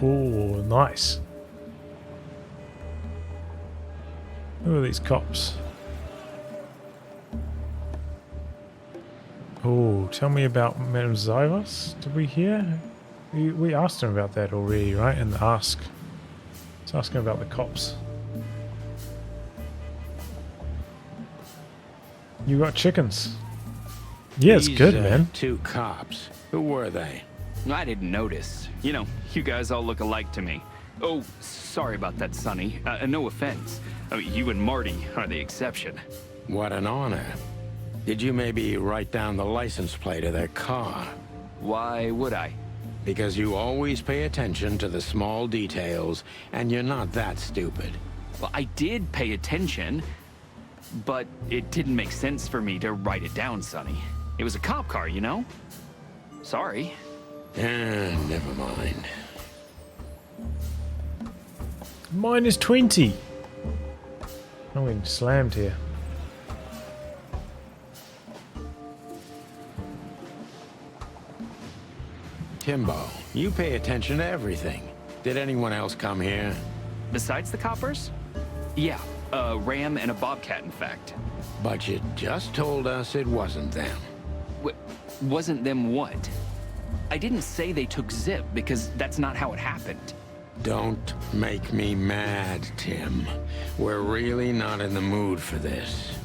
Oh, nice. Who are these cops? Oh, tell me about Madame Zivas. Did we hear? We asked him about that already, right? In the ask. Let's ask him about the cops. You got chickens. Yeah, it's good, man. 2 cops. Who were they? I didn't notice. You know, you guys all look alike to me. Oh, sorry about that, Sonny. No offense. I mean, you and Marty are the exception. What an honor. Did you maybe write down the license plate of their car? Why would I? Because you always pay attention to the small details, and you're not that stupid. Well, I did pay attention, but it didn't make sense for me to write it down, Sonny. It was a cop car, you know? Sorry. Never mind. Mine is 20. I'm getting slammed here. Timbo, you pay attention to everything. Did anyone else come here? Besides the coppers? Yeah, a ram and a bobcat, in fact. But you just told us it wasn't them. Wasn't them what? I didn't say they took Zip, because that's not how it happened. Don't make me mad, Tim. We're really not in the mood for this.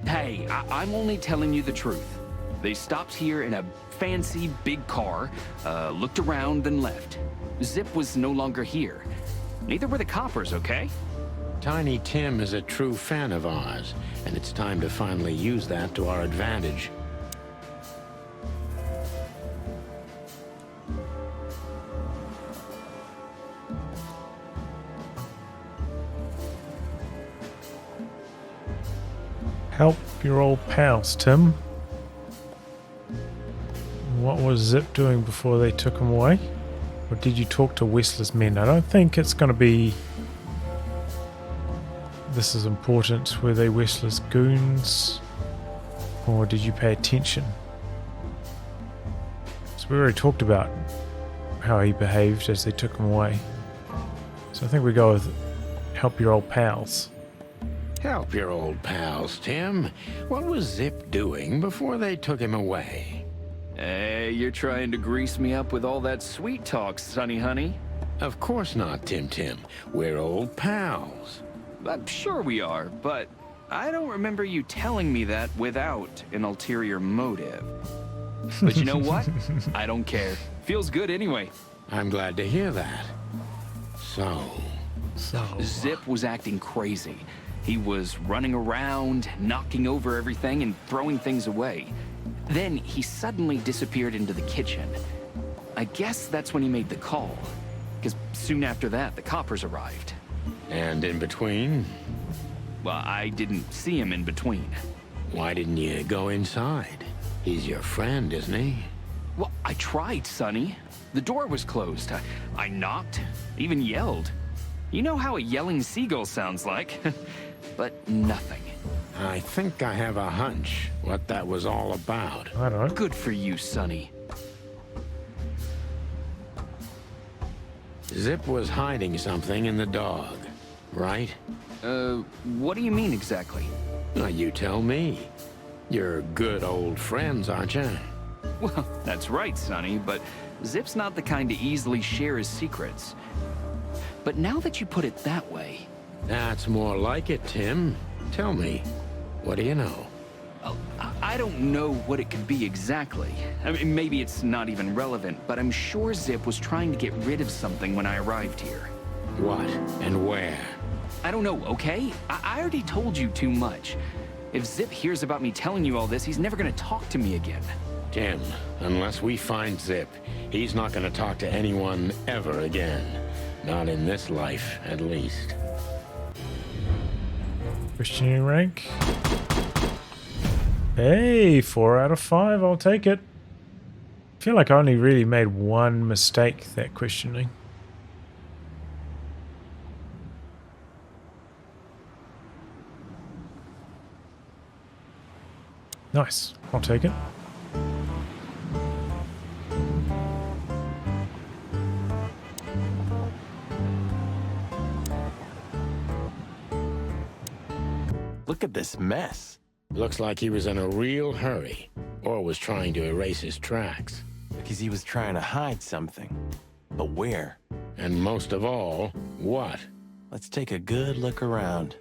Hey, I'm only telling you the truth. They stopped here in a fancy big car, looked around, then left. Zip was no longer here. Neither were the coppers, okay? Tiny Tim is a true fan of ours, and it's time to finally use that to our advantage. Help your old pals, Tim. What was Zip doing before they took him away? Or did you talk to Wessler's men? I don't think it's going to be... This is important. Were they Wessler's goons? Or did you pay attention? So we already talked about how he behaved as they took him away. So I think we go with help your old pals. Help your old pals, Tim. What was Zip doing before they took him away? Hey, you're trying to grease me up with all that sweet talk, Sonny honey. Of course not, Tim. We're old pals. I'm sure we are, but I don't remember you telling me that without an ulterior motive. But you know what? I don't care. Feels good anyway. I'm glad to hear that. So... Zip was acting crazy. He was running around, knocking over everything and throwing things away. Then he suddenly disappeared into the kitchen. I guess that's when he made the call, because soon after that, the coppers arrived. And in between? Well, I didn't see him in between. Why didn't you go inside? He's your friend, isn't he? Well, I tried, Sonny. The door was closed. I knocked, even yelled. You know how a yelling seagull sounds like. But nothing. I think I have a hunch what that was all about. I don't know. Good for you, Sonny. Zip was hiding something in the dog, right? What do you mean exactly? Well, you tell me. You're good old friends, aren't you? Well, that's right, Sonny, but Zip's not the kind to easily share his secrets. But now that you put it that way... That's more like it, Tim. Tell me, what do you know? I don't know what it could be exactly. I mean, maybe it's not even relevant, but I'm sure Zip was trying to get rid of something when I arrived here. What and where? I don't know, okay? I already told you too much. If Zip hears about me telling you all this, he's never gonna talk to me again. Tim, unless we find Zip, he's not gonna talk to anyone ever again. Not in this life, at least. Questioning rank. Hey, 4 out of 5, I'll take it. I feel like I only really made one mistake that questioning. Nice, I'll take it. Look at this mess. Looks like he was in a real hurry, or was trying to erase his tracks. Because he was trying to hide something. But where? And most of all, what? Let's take a good look around.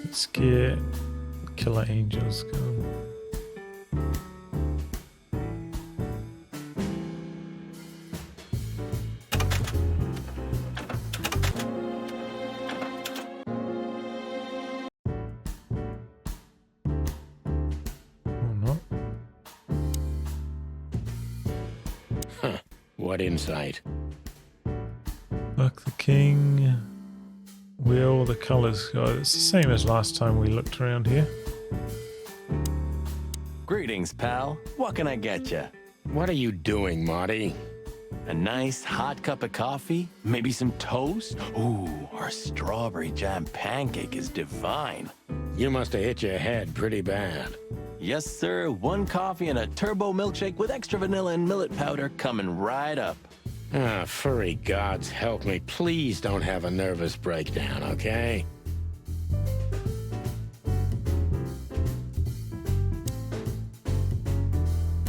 Let's get Killer Angels going. Huh, what insight? Buck the King. Where all the colors go. It's the same as last time we looked around here. Greetings, pal. What can I get you? What are you doing, Marty? A nice hot cup of coffee? Maybe some toast? Ooh, our strawberry jam pancake is divine. You must have hit your head pretty bad. Yes, sir. 1 coffee and a turbo milkshake with extra vanilla and millet powder coming right up. Ah, furry gods help me. Please don't have a nervous breakdown, okay?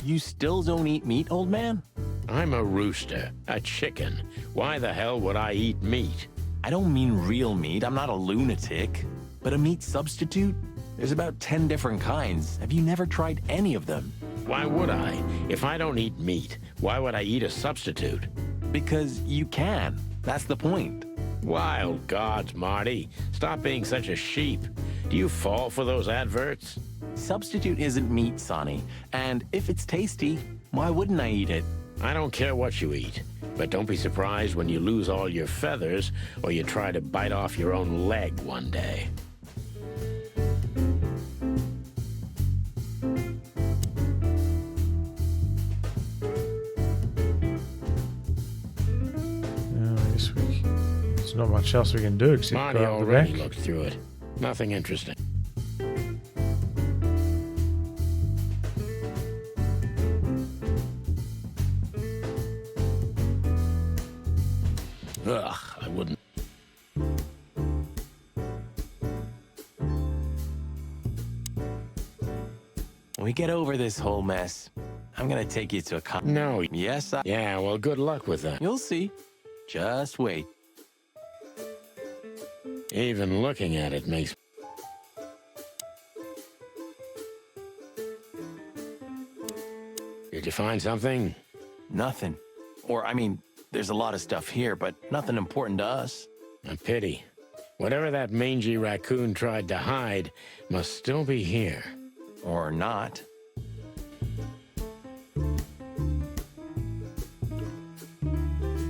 You still don't eat meat, old man? I'm a rooster, a chicken. Why the hell would I eat meat? I don't mean real meat. I'm not a lunatic. But a meat substitute? There's about 10 different kinds. Have you never tried any of them? Why would I? If I don't eat meat, why would I eat a substitute? Because you can. That's the point. Wild gods, Marty. Stop being such a sheep. Do you fall for those adverts? Substitute isn't meat, Sonny. And if it's tasty, why wouldn't I eat it? I don't care what you eat, but don't be surprised when you lose all your feathers or you try to bite off your own leg one day. There's not much else we can do except Marty grab the already back. looked through it. Nothing interesting. Ugh, I wouldn't. When we get over this whole mess, I'm gonna take you to a No. Yes, Yeah, well, good luck with that. You'll see. Just wait. Even looking at it makes... Did you find something? Nothing. Or, I mean, there's a lot of stuff here, but nothing important to us. A pity. Whatever that mangy raccoon tried to hide must still be here. Or not.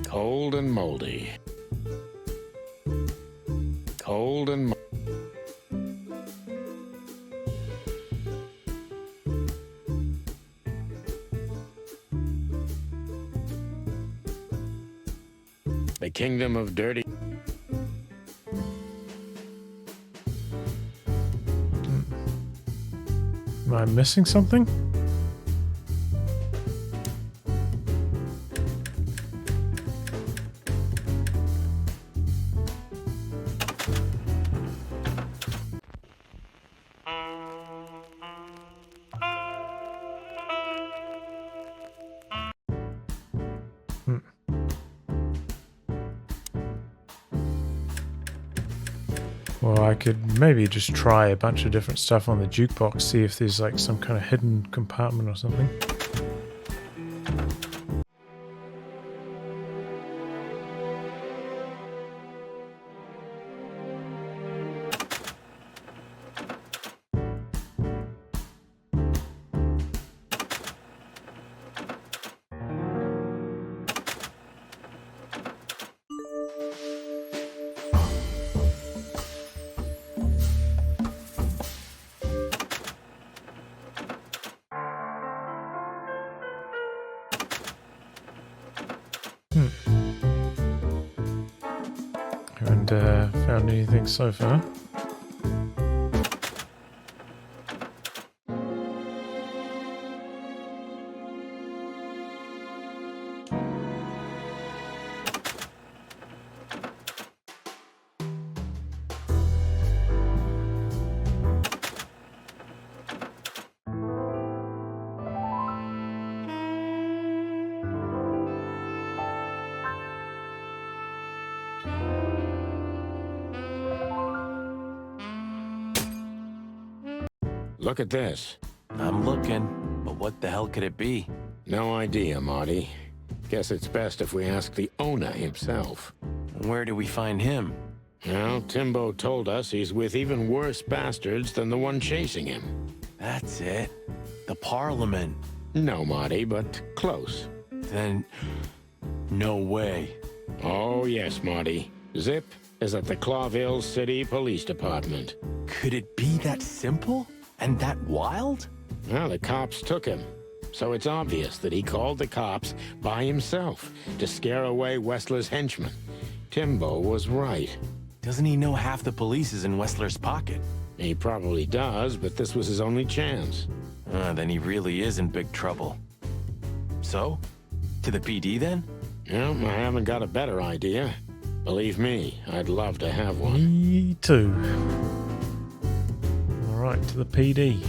Cold and moldy. Cold and moldy. The kingdom of dirty. Am I missing something? Well, I could maybe just try a bunch of different stuff on the jukebox, see if there's like some kind of hidden compartment or something. Haven't found anything so far. Look at this. I'm looking, but what the hell could it be? No idea, Marty. Guess it's best if we ask the owner himself. Where do we find him? Well, Timbo told us he's with even worse bastards than the one chasing him. That's it. The Parliament. No, Marty, but close. Then, no way. Oh, yes, Marty. Zip is at the Clawville City Police Department. Could it be that simple? And that wild? Well, the cops took him. So it's obvious that he called the cops by himself to scare away Wessler's henchmen. Timbo was right. Doesn't he know half the police is in Wessler's pocket? He probably does, but this was his only chance. Then he really is in big trouble. So? To the PD then? Well, I haven't got a better idea. Believe me, I'd love to have one. Me too. Alright, to the PD.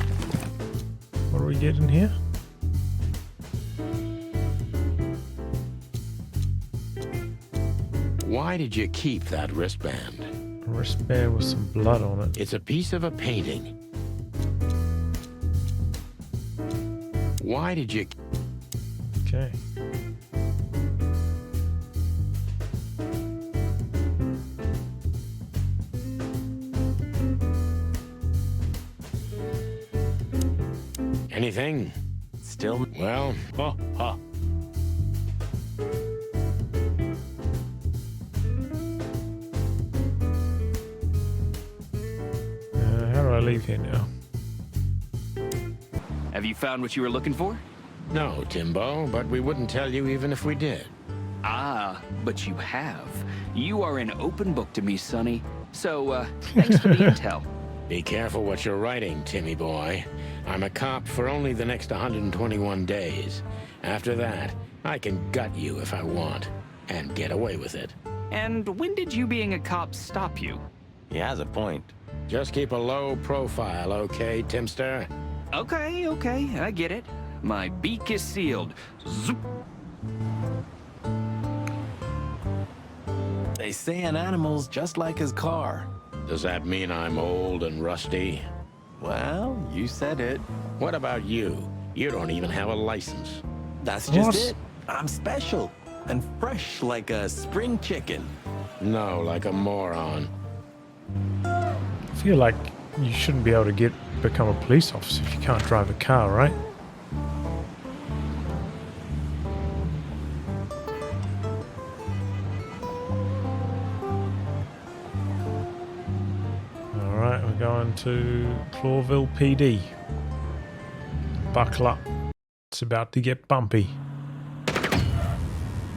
What do we get in here? Why did you keep that wristband? A wristband with some blood on it. It's a piece of a painting. Why did you... Okay. Anything? Still... Well, how do I leave here now? Have you found what you were looking for? No, Timbo, but we wouldn't tell you even if we did. Ah, but you have. You are an open book to me, Sonny. So, thanks for the intel. Be careful what you're writing, Timmy boy. I'm a cop for only the next 121 days. After that, I can gut you if I want, and get away with it. And when did you being a cop stop you? He has a point. Just keep a low profile, okay, Timster? Okay, I get it. My beak is sealed. Zoop. They say an animal's just like his car. Does that mean I'm old and rusty? Well, you said it. What about you? You don't even have a license. That's just it. I'm special and fresh like a spring chicken. No, like a moron. I feel like you shouldn't be able to become a police officer if you can't drive a car, right? Alright, we're going to Clawville PD. Buckle up. It's about to get bumpy.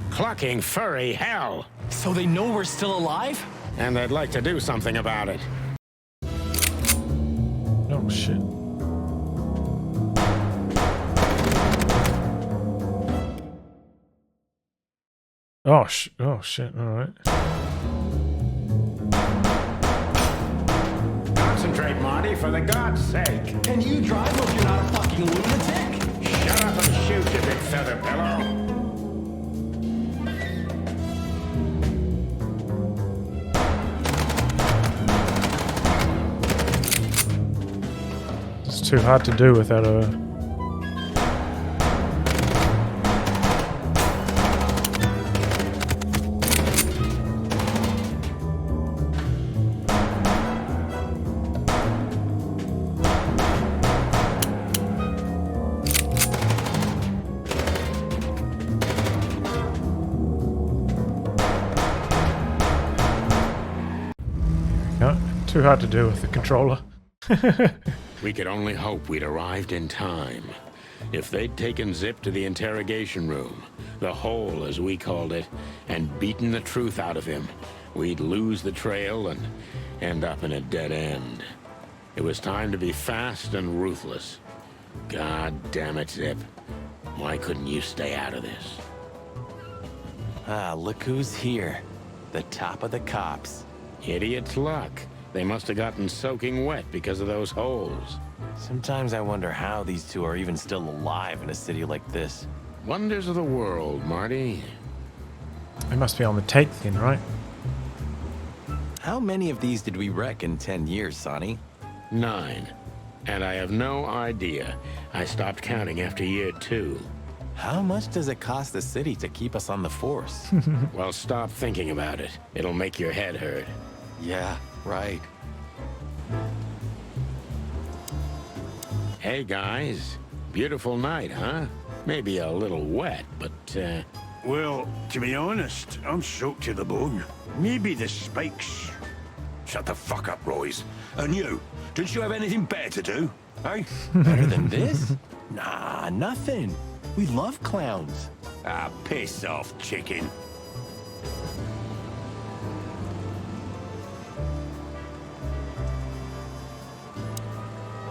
Clucking furry hell! So they know we're still alive? And they'd like to do something about it. Oh shit. Oh shit, alright. Concentrate, Marty, for the God's sake. Can you drive if you're not a fucking lunatic? Shut up and shoot, you big feather pillow. too hard to do without a... No, too hard to do with the controller. We could only hope we'd arrived in time. If they'd taken Zip to the interrogation room, the hole as we called it, and beaten the truth out of him, we'd lose the trail and end up in a dead end. It was time to be fast and ruthless. God damn it, Zip. Why couldn't you stay out of this? Ah, look who's here. The top of the cops. Idiot's luck. They must have gotten soaking wet because of those holes. Sometimes I wonder how these two are even still alive in a city like this. Wonders of the world, Marty. They must be on the take then, right? How many of these did we wreck in 10 years, Sonny? 9. And I have no idea. I stopped counting after year 2. How much does it cost the city to keep us on the force? Well, stop thinking about it. It'll make your head hurt. Yeah, right. Hey, guys. Beautiful night, huh? Maybe a little wet, but, Well, to be honest, I'm soaked to the bone. Maybe the spikes. Shut the fuck up, Royce. And you, didn't you have anything better to do? Eh? Better than this? Nah, nothing. We love clowns. Ah, piss off, chicken.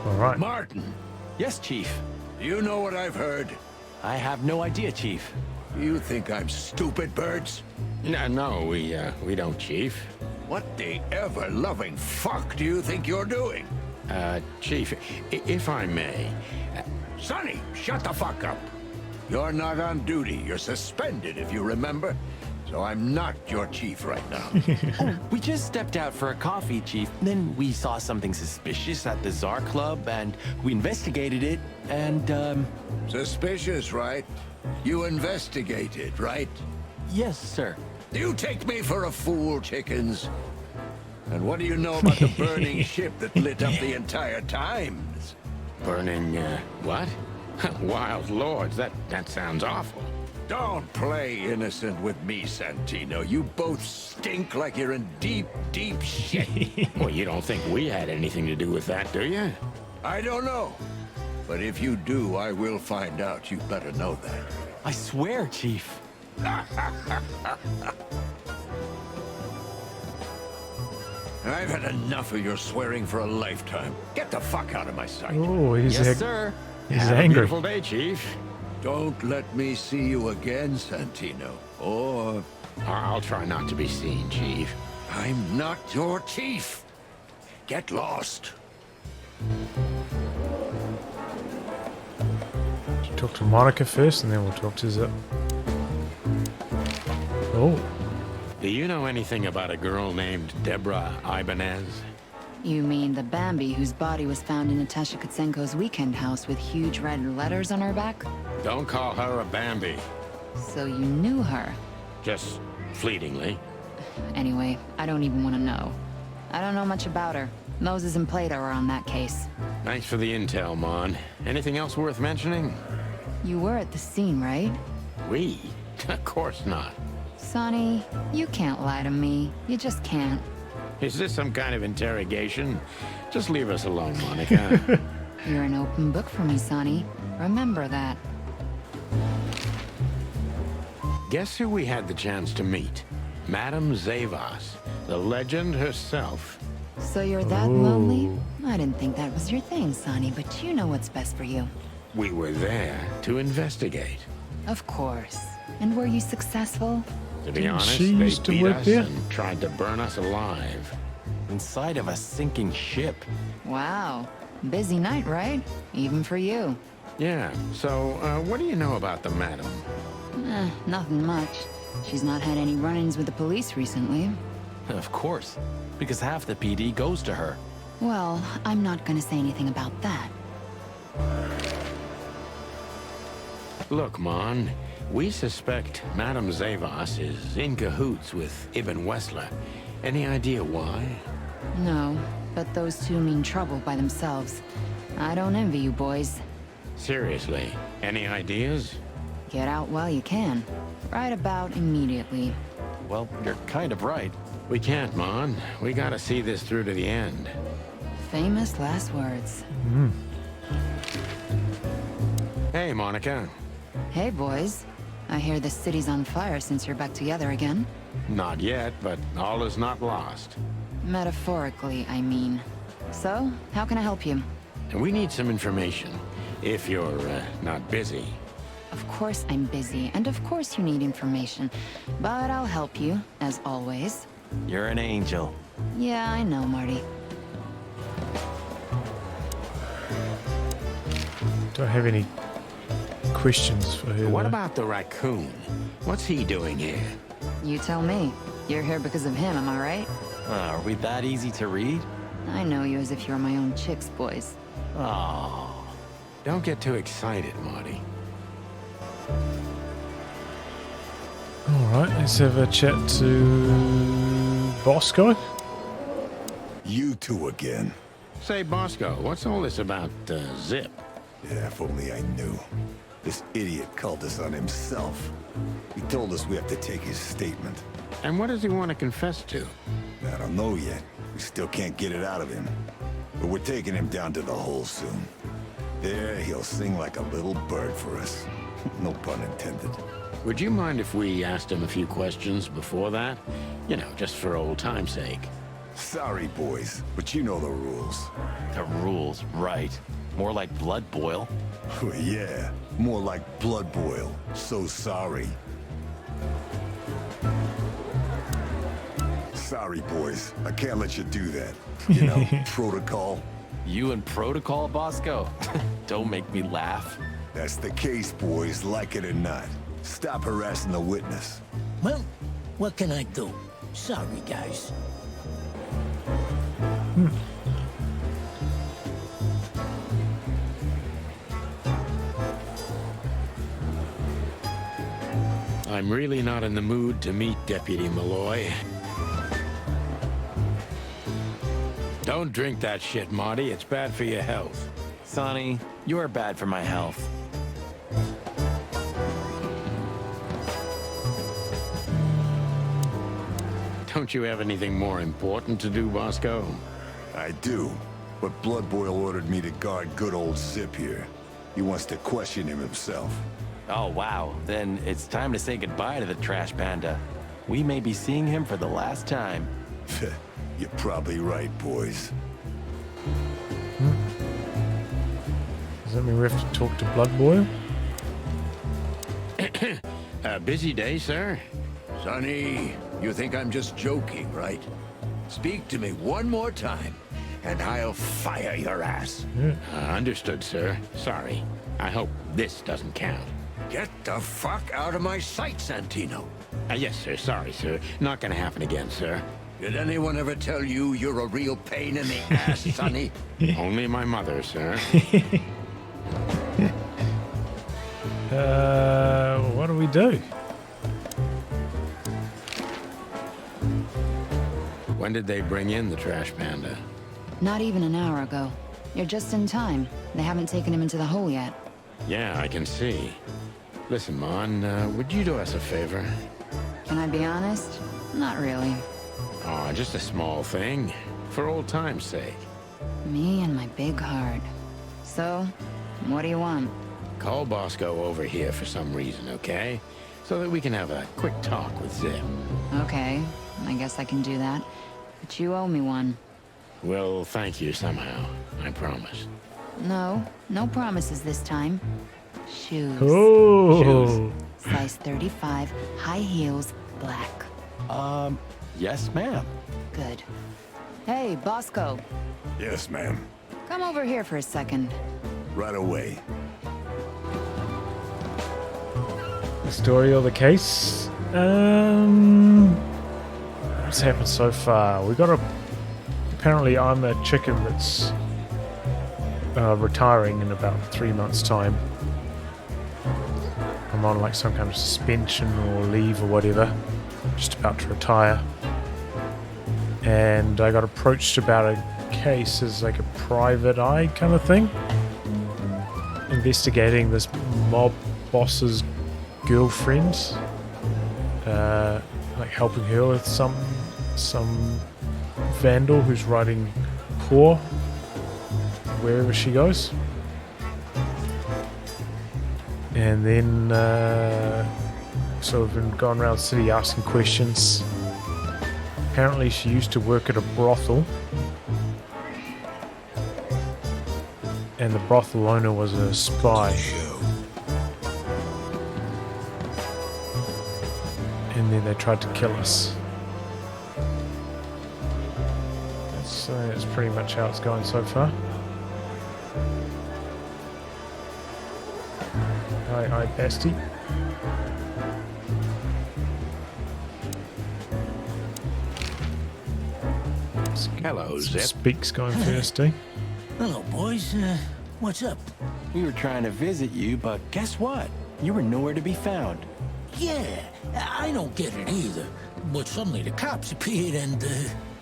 All right. Martin, Yes, Chief. you know what I've heard? I have no idea, Chief. You think I'm stupid, birds? no, we don't, Chief. What the ever-loving fuck do you think you're doing? Chief, if I may... Sonny, shut the fuck up. You're not on duty. You're suspended, if you remember. So I'm not your chief right now. Oh, we just stepped out for a coffee, Chief. Then we saw something suspicious at the Czar Club, and we investigated it, and, Suspicious, right? You investigated, right? Yes, sir. You take me for a fool, chickens. And what do you know about the burning ship that lit up the entire Times? Burning, what? Wild lords, that sounds awful. Don't play innocent with me, Santino. You both stink like you're in deep, deep shit. Well, you don't think we had anything to do with that, do you? I don't know. But if you do, I will find out. You better know that. I swear, Chief. I've had enough of your swearing for a lifetime. Get the fuck out of my sight. Oh, he's Yes, sir. He's Have a angry. beautiful day, Chief. Don't let me see you again, Santino. Or... I'll try not to be seen, Chief. I'm not your chief. Get lost. Talk to Monica first, and then we'll talk to Zip. Oh. Do you know anything about a girl named Deborah Ibanez? You mean the Bambi whose body was found in Natasha Kutsenko's weekend house with huge red letters on her back? Don't call her a Bambi. So you knew her. Just fleetingly. Anyway, I don't even want to know. I don't know much about her. Moses and Plato are on that case. Thanks for the intel, Mon. Anything else worth mentioning? You were at the scene, right? We? Of course not. Sonny, you can't lie to me. You just can't. Is this some kind of interrogation? Just leave us alone, Monica. You're an open book for me, Sonny. Remember that. Guess who we had the chance to meet? Madame Zavas, the legend herself. So you're that lonely? I didn't think that was your thing, Sonny, but you know what's best for you. We were there to investigate. Of course. And were you successful? To be honest, she they used to beat work us there? and tried to burn us alive. Inside of a sinking ship. Wow. Busy night, right? Even for you. Yeah, so what do you know about the madam? Nothing much. She's not had any run-ins with the police recently. Of course, because half the PD goes to her. Well, I'm not gonna say anything about that. Look, Mon, we suspect Madame Zavas is in cahoots with Ibn Wessler. Any idea why? No, but those two mean trouble by themselves. I don't envy you boys. Seriously, any ideas? Get out while you can. Right about immediately. Well, you're kind of right. We can't, Mon. We gotta see this through to the end. Famous last words. Hey, Monica. Hey, boys. I hear the city's on fire since you're back together again. Not yet, but all is not lost. Metaphorically, I mean. So, how can I help you? We need some information, if you're not busy. Of course I'm busy, and of course you need information. But I'll help you, as always. You're an angel. Yeah, I know, Marty. Do I have any questions for her? What about the raccoon? What's he doing here? You tell me. You're here because of him, am I right? Are we that easy to read? I know you as if you're my own chicks, boys. Oh, don't get too excited, Marty. Alright, let's have a chat to Bosco. You two again. Say, Bosco, what's all this about Zip? Yeah, if only I knew. This idiot called us on himself. He told us we have to take his statement. And what does he want to confess to? I don't know yet. We still can't get it out of him. But we're taking him down to the hole soon. There, he'll sing like a little bird for us. No pun intended. Would you mind if we asked him a few questions before that? You know, just for old time's sake. Sorry, boys, but you know the rules. The rules, right. More like blood boil. Yeah, more like blood boil. So sorry. Sorry, boys. I can't let you do that. You know, protocol. You and protocol, Bosco? Don't make me laugh. That's the case, boys, like it or not. Stop harassing the witness. Well, what can I do? Sorry, guys. I'm really not in the mood to meet Deputy Malloy. Don't drink that shit, Marty. It's bad for your health. Sonny, you are bad for my health. Don't you have anything more important to do, Bosco? I do, but Blood Boil ordered me to guard good old Zip here. He wants to question him himself. Oh, wow. Then it's time to say goodbye to the trash panda. We may be seeing him for the last time. You're probably right, boys. Does that mean we have to talk to Blood Boil? A busy day, sir? Sonny, you think I'm just joking, right? Speak to me one more time, and I'll fire your ass. Understood, sir. Sorry. I hope this doesn't count. Get the fuck out of my sight, Santino. Yes, sir. Sorry, sir. Not gonna happen again, sir. Did anyone ever tell you you're a real pain in the ass, Sonny? Only my mother, sir. What do we do? When did they bring in the trash panda? Not even an hour ago. You're just in time. They haven't taken him into the hole yet. Yeah, I can see. Listen, Mon, would you do us a favor? Can I be honest? Not really. Oh, just a small thing. For old time's sake. Me and my big heart. So, what do you want? Call Bosco over here for some reason, okay? So that we can have a quick talk with Zip. Okay, I guess I can do that. But you owe me one. Well, thank you somehow. I promise. No, no promises this time. Shoes. Oh. Shoes. Size 35, high heels, black. Yes, ma'am. Good. Hey, Bosco. Yes, ma'am. Come over here for a second. Right away. The story or the case? What's happened so far? We got a... Apparently I'm a chicken that's retiring in about 3 months' time. I'm on like some kind of suspension or leave or whatever. Just about to retire. And I got approached about a case as like a private eye kind of thing. Investigating this mob boss's girlfriend. Like helping her with some vandal who's riding poor wherever she goes. And then sort of been going around the city asking questions. Apparently she used to work at a brothel. And the brothel owner was a spy. And then they tried to kill us. That's pretty much how it's going so far. Hi, Basti. Hello, Zip. Speaks going first, eh? Hello, boys. What's up? We were trying to visit you, but guess what? You were nowhere to be found. Yeah, I don't get it either. But suddenly the cops appeared and,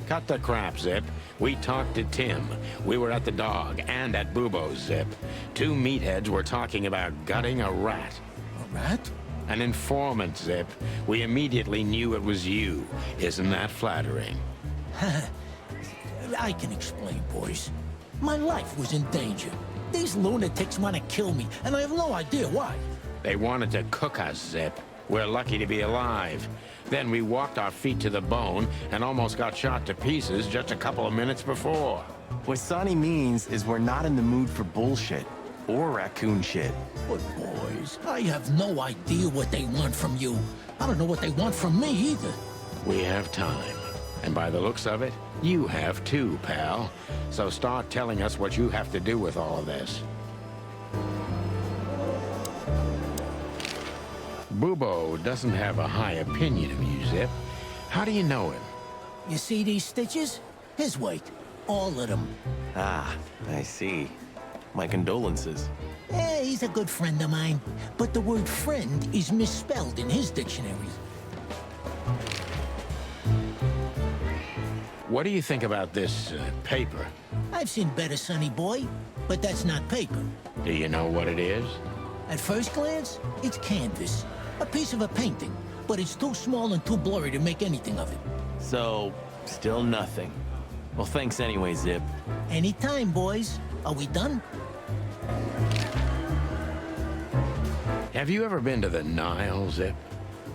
Cut the crap, Zip. We talked to Tim. We were at the dog and at Bubo's, Zip. 2 meatheads were talking about gutting a rat. A rat? An informant, Zip. We immediately knew it was you. Isn't that flattering? I can explain, boys. My life was in danger. These lunatics want to kill me, and I have no idea why. They wanted to cook us, Zip. We're lucky to be alive. Then we walked our feet to the bone and almost got shot to pieces just a couple of minutes before. What Sonny means is we're not in the mood for bullshit. Or raccoon shit. But boys, I have no idea what they want from you. I don't know what they want from me either. We have time. And by the looks of it, you have too, pal. So start telling us what you have to do with all of this. Bubo doesn't have a high opinion of you, Zip. How do you know him? You see these stitches? His weight. All of them. Ah, I see. My condolences. He's a good friend of mine. But the word friend is misspelled in his dictionary. What do you think about this paper? I've seen better, sonny boy. But that's not paper. Do you know what it is? At first glance, it's canvas. A piece of a painting. But it's too small and too blurry to make anything of it. So, still nothing. Well, thanks anyway, Zip. Anytime, boys. Are we done? Have you ever been to the Nile, Zip?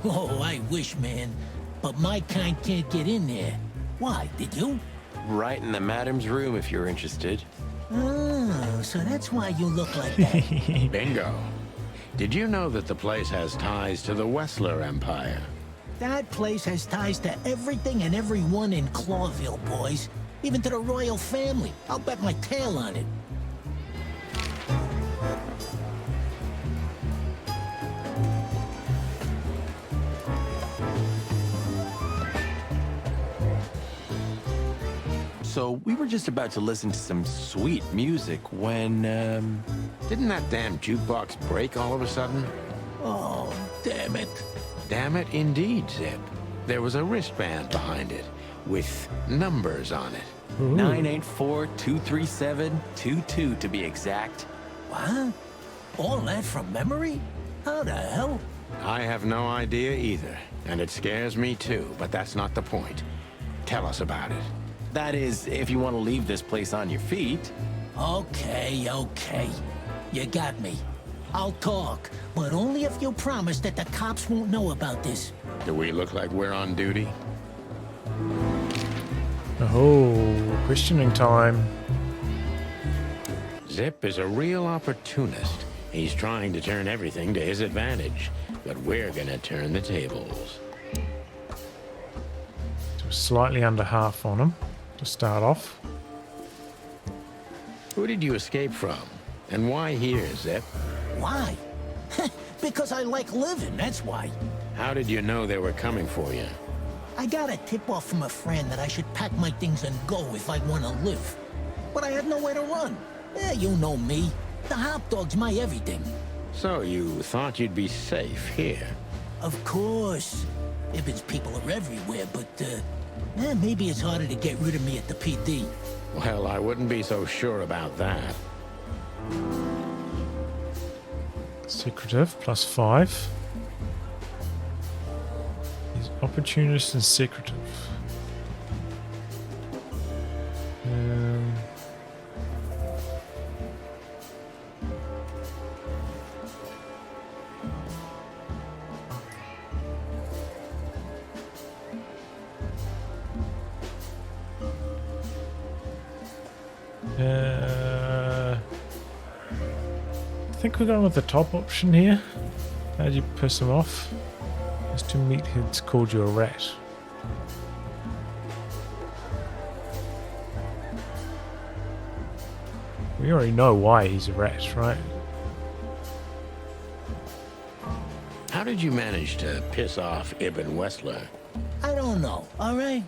Oh, I wish, man. But my kind can't get in there. Why, did you? Right in the madam's room if you're interested. Oh, so that's why you look like that. Bingo. Did you know that the place has ties to the Wessler Empire? That place has ties to everything and everyone in Clawville, boys. Even to the royal family. I'll bet my tail on it. So, we were just about to listen to some sweet music when, Didn't that damn jukebox break all of a sudden? Oh, damn it. Damn it indeed, Zip. There was a wristband behind it, with numbers on it. 984-237-22 to be exact. What? All that from memory? How the hell? I have no idea either, and it scares me too, but that's not the point. Tell us about it. That is, if you want to leave this place on your feet. Okay. You got me. I'll talk, but only if you promise that the cops won't know about this. Do we look like we're on duty? Oh, questioning time. Zip is a real opportunist. He's trying to turn everything to his advantage, but we're gonna turn the tables. So slightly under half on him to start off. Who did you escape from? And why here, Zip? Why? Because I like living, that's why. How did you know they were coming for you? I got a tip-off from a friend that I should pack my things and go if I want to live. But I had nowhere to run. Yeah, you know me. The hot dog's my everything. So you thought you'd be safe here? Of course. Ibben's people are everywhere, but, maybe it's harder to get rid of me at the PD. Well, I wouldn't be so sure about that. Secretive, +5. He's opportunist and secretive. I think we're going with the top option here. How'd you piss him off? Just to meatheads called you a rat. We already know why he's a rat, right? How did you manage to piss off Ibn Wessler? I don't know, alright?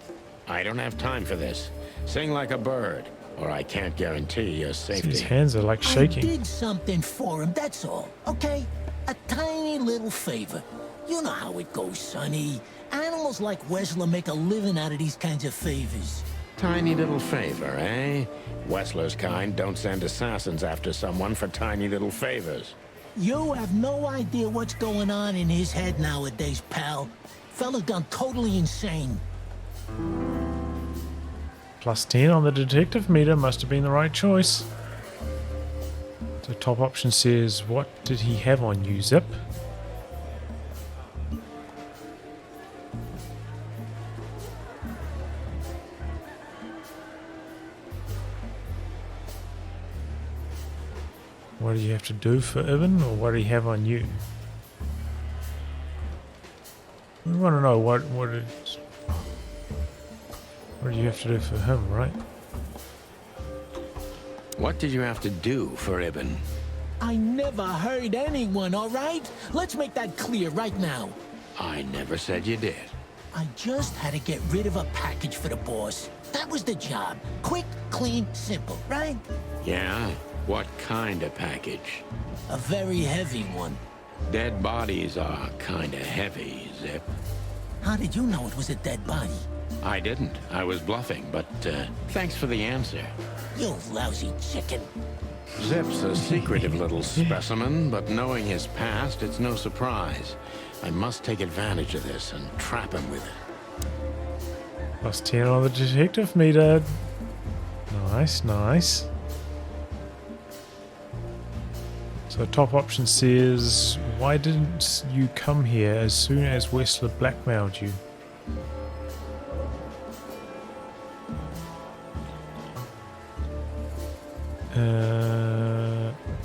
I don't have time for this. Sing like a bird, or I can't guarantee your safety. His hands are like shaking. I did something for him, that's all, okay? A tiny little favor. You know how it goes, Sonny. Animals like Wessler make a living out of these kinds of favors. Tiny little favor, eh? Wessler's kind don't send assassins after someone for tiny little favors. You have no idea what's going on in his head nowadays, pal. Fella gone totally insane. +10 on the detective meter must have been the right choice. The top option says, what did he have on you, Zip? What do you have to do for Ibn, or what do you have on you? We want to know what do you have to do for him, right? What did you have to do for Ibn? I never hurt anyone, all right? Let's make that clear right now. I never said you did. I just had to get rid of a package for the boss. That was the job. Quick, clean, simple, right? Yeah? What kind of package? A very heavy one. Dead bodies are kinda heavy, Zip. How did you know it was a dead body? I didn't. I was bluffing, but thanks for the answer. You lousy chicken. Zip's a secretive little specimen, but knowing his past, it's no surprise. I must take advantage of this and trap him with it. +10 on the detective meter. Nice, nice. So top option says, why didn't you come here as soon as Wessler blackmailed you?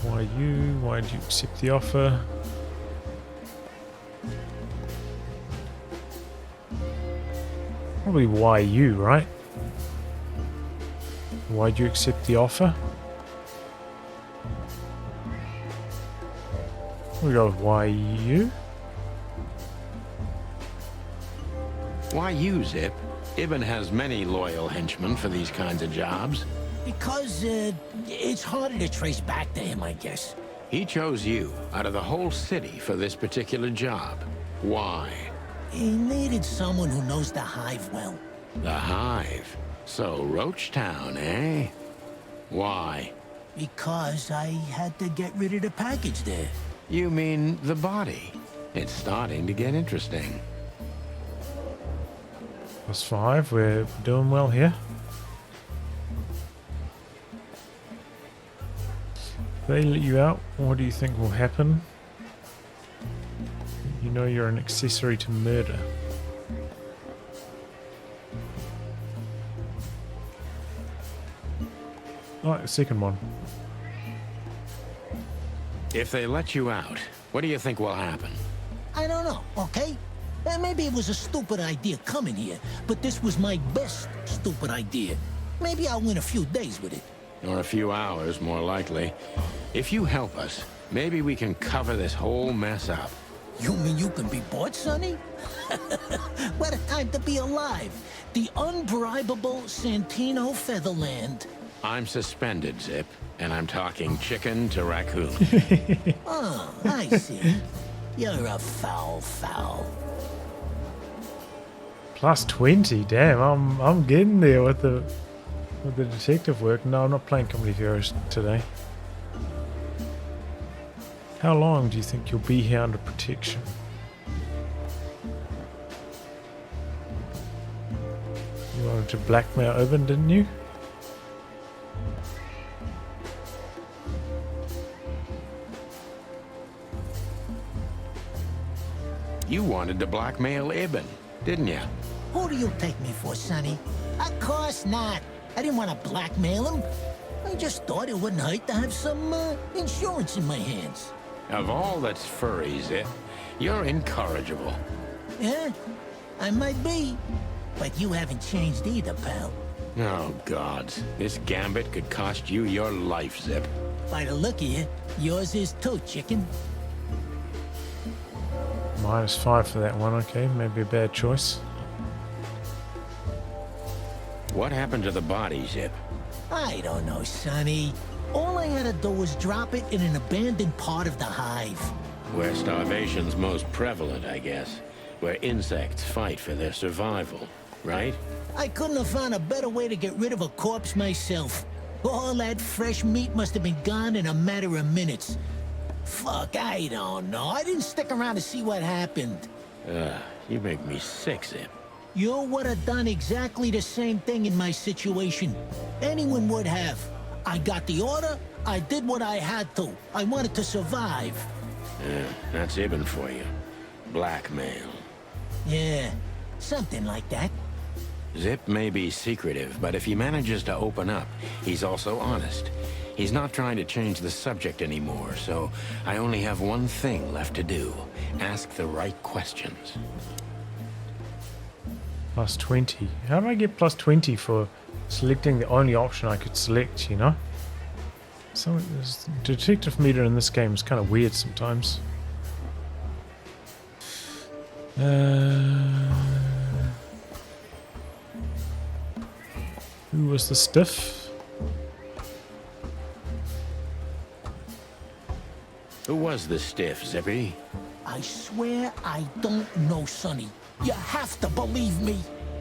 Why you? Why did you accept the offer? Probably why you, right? Why'd you accept the offer? We go with why you? Why you, Zip? Ibn has many loyal henchmen for these kinds of jobs. Because, it's harder to trace back to him, I guess. He chose you out of the whole city for this particular job. Why? He needed someone who knows the Hive well. The Hive? So, Roachtown, eh? Why? Because I had to get rid of the package there. You mean the body? It's starting to get interesting. +5, we're doing well here. If they let you out, what do you think will happen? You know you're an accessory to murder. Oh, the second one. If they let you out, what do you think will happen? I don't know, okay? Maybe it was a stupid idea coming here, but this was my best stupid idea. Maybe I'll win a few days with it. Or a few hours, more likely. If you help us, maybe we can cover this whole mess up. You mean you can be bought, Sonny? What a time to be alive. The unbribable Santino Featherland. I'm suspended, Zip, and I'm talking chicken to raccoon. Oh, I see. You're a foul. Plus 20, damn, I'm getting there with the detective work. No, I'm not playing Comedy Heroes today. How long do you think you'll be here under protection? You wanted to blackmail Urban, didn't you? You wanted to blackmail Ibn, didn't you? Who do you take me for, Sonny? Of course not. I didn't want to blackmail him. I just thought it wouldn't hurt to have some insurance in my hands. Of all that's furry, Zip, you're incorrigible. Yeah, I might be. But you haven't changed either, pal. Oh, gods. This gambit could cost you your life, Zip. By the look of you, yours is too, chicken. -5 for that one, okay. Maybe a bad choice. What happened to the body, Zip? I don't know, Sonny. All I had to do was drop it in an abandoned part of the hive. Where starvation's most prevalent, I guess. Where insects fight for their survival, right? I couldn't have found a better way to get rid of a corpse myself. All that fresh meat must have been gone in a matter of minutes. Fuck, I don't know. I didn't stick around to see what happened. You make me sick, Zip. You would have done exactly the same thing in my situation. Anyone would have. I got the order, I did what I had to. I wanted to survive. That's Ibn for you. Blackmail. Yeah, something like that. Zip may be secretive, but if he manages to open up, he's also honest. He's not trying to change the subject anymore, so I only have one thing left to do. Ask the right questions. Plus 20. How do I get plus 20 for selecting the only option I could select, you know? So the detective meter in this game is kind of weird sometimes. Who was the stiff? Who was the stiff, Zippy? I swear I don't know, Sonny. You have to believe me.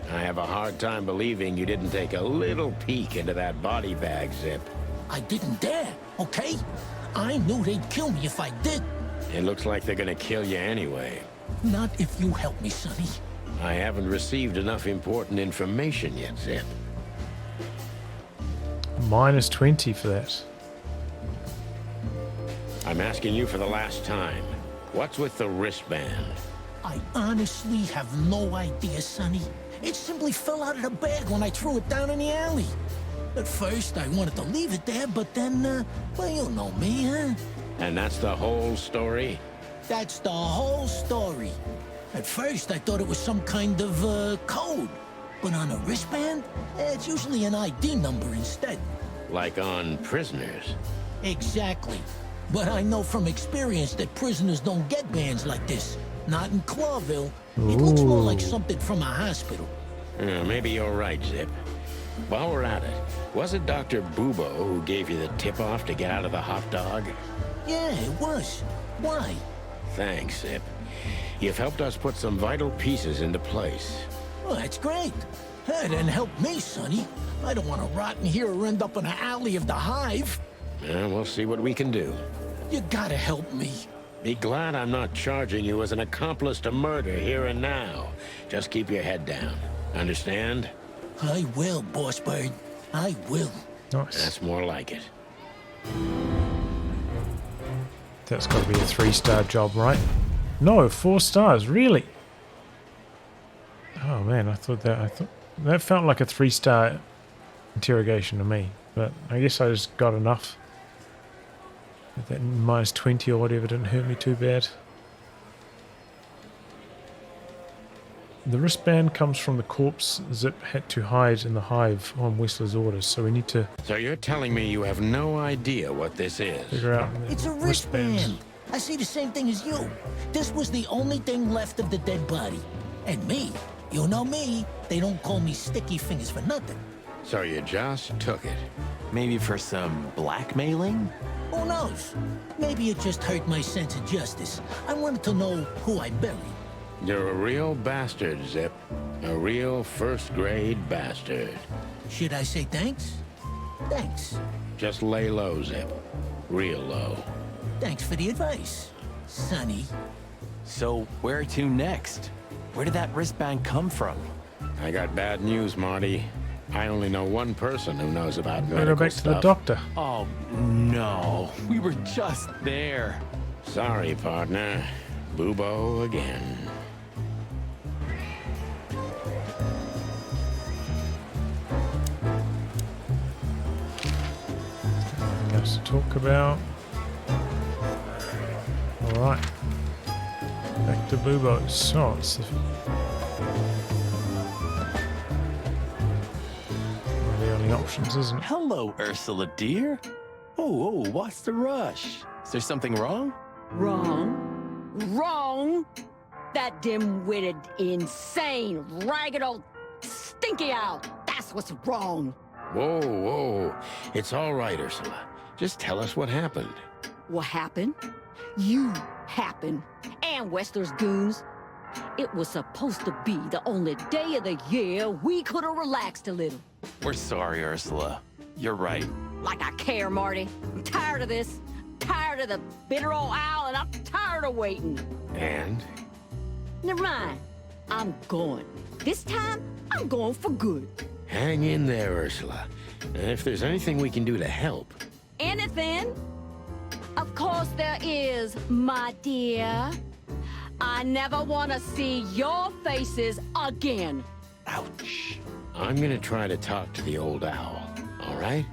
I have a hard time believing you didn't take a little peek into that body bag, Zip. I didn't dare, okay? I knew they'd kill me if I did. It looks like they're gonna kill you anyway. Not if you help me, Sonny. I haven't received enough important information yet, Zip. -20 for that. I'm asking you for the last time. What's with the wristband? I honestly have no idea, Sonny. It simply fell out of the bag when I threw it down in the alley. At first, I wanted to leave it there, but then, well, you know me, huh? And that's the whole story? That's the whole story. At first, I thought it was some kind of, code. But on a wristband, it's usually an ID number instead. Like on prisoners? Exactly. But I know from experience that prisoners don't get bands like this. Not in Clawville. It looks more like something from a hospital. Maybe you're right, Zip. While we're at it, was it Dr. Bubo who gave you the tip-off to get out of the hot dog? Yeah, it was. Why? Thanks, Zip. You've helped us put some vital pieces into place. Well, that's great. Hey, then help me, Sonny. I don't want to rot in here or end up in an alley of the hive. We'll see what we can do. You gotta help me. Be glad I'm not charging you as an accomplice to murder here and now. Just keep your head down. Understand? I will, Boss Bird. I will. Nice. That's more like it. That's got to be a 3-star job, right? No, 4 stars. Really? Oh man, I thought that felt like a 3-star interrogation to me. But I guess I just got enough. That -20 or whatever didn't hurt me too bad. The wristband comes from the corpse Zip had to hide in the hive on Whistler's orders, so we need to... So you're telling me you have no idea what this is? Figure out... It's a wristband. I see the same thing as you. This was the only thing left of the dead body. And me, you know me, they don't call me Sticky Fingers for nothing. So you just took it. Maybe for some blackmailing? Who knows? Maybe it just hurt my sense of justice. I wanted to know who I buried. You're a real bastard, Zip. A real first-grade bastard. Should I say thanks? Thanks. Just lay low, Zip. Real low. Thanks for the advice, Sonny. So where to next? Where did that wristband come from? I got bad news, Marty. I only know one person who knows about Go medical back to the stuff. doctor. Oh, no. We were just there. Sorry, partner. Bubo again. Nothing else to talk about. Alright. Back to Bubo. So, it's the... one of the only options, isn't it? Hello, Ursula, dear. Oh, what's the rush? Is there something wrong? Wrong? Wrong? That dim-witted, insane, ragged old stinky owl. That's what's wrong. Whoa. It's all right, Ursula. Just tell us what happened. What happened? You happened. And Westler's goons. It was supposed to be the only day of the year we could have relaxed a little. We're sorry, Ursula. You're right. Like I care, Marty. I'm tired of this. Tired of the bitter old owl, and I'm tired of waiting. And? Never mind. I'm going. This time, I'm going for good. Hang in there, Ursula. And if there's anything we can do to help... Anything? Of course there is, my dear. I never want to see your faces again. Ouch. I'm gonna try to talk to the old owl, all right?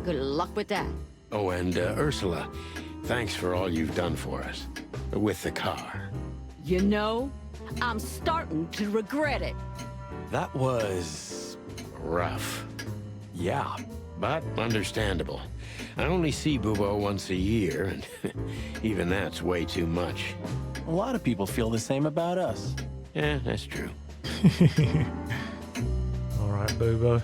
Good luck with that. Oh, and Ursula, thanks for all you've done for us. With the car. You know, I'm starting to regret it. That was... rough. Yeah. But understandable. I only see Bubo once a year, and even that's way too much. A lot of people feel the same about us. Yeah, that's true. Alright, Bubo.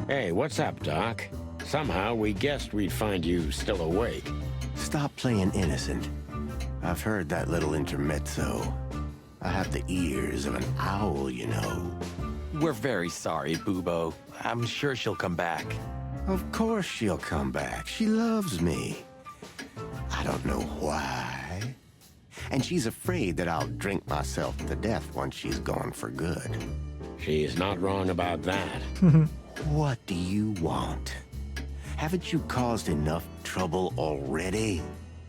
Hey, what's up, Doc? Somehow we guessed we'd find you still awake. Stop playing innocent. I've heard that little intermezzo. I have the ears of an owl, you know. We're very sorry, Bubo. I'm sure she'll come back. Of course she'll come back. She loves me. I don't know why. And she's afraid that I'll drink myself to death once she's gone for good. She's not wrong about that. What do you want? Haven't you caused enough trouble already?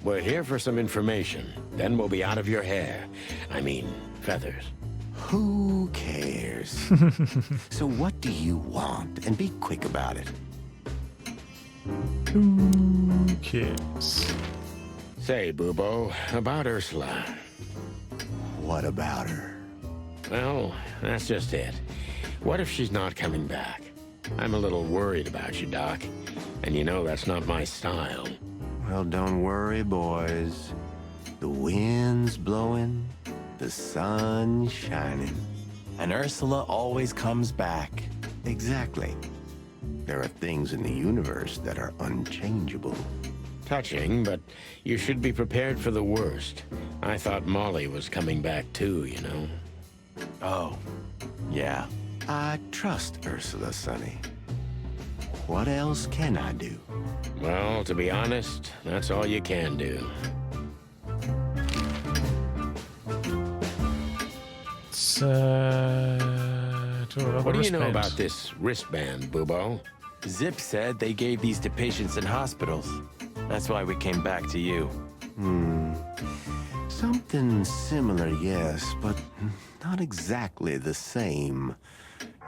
We're here for some information. Then we'll be out of your hair. I mean, feathers. Who cares? So what do you want? And be quick about it. Who cares? Say, Bubo, about Ursula. What about her? Well, that's just it. What if she's not coming back? I'm a little worried about you, Doc. And you know that's not my style. Well, don't worry, boys. The wind's blowing, the sun's shining. And Ursula always comes back. Exactly. There are things in the universe that are unchangeable. Touching, but you should be prepared for the worst. I thought Molly was coming back too, you know. Oh, yeah. I trust Ursula, Sonny. What else can I do? Well, to be honest, that's all you can do. What do you know about this wristband, Bubo? Zip said they gave these to patients in hospitals. That's why we came back to you. Something similar, yes, but not exactly the same.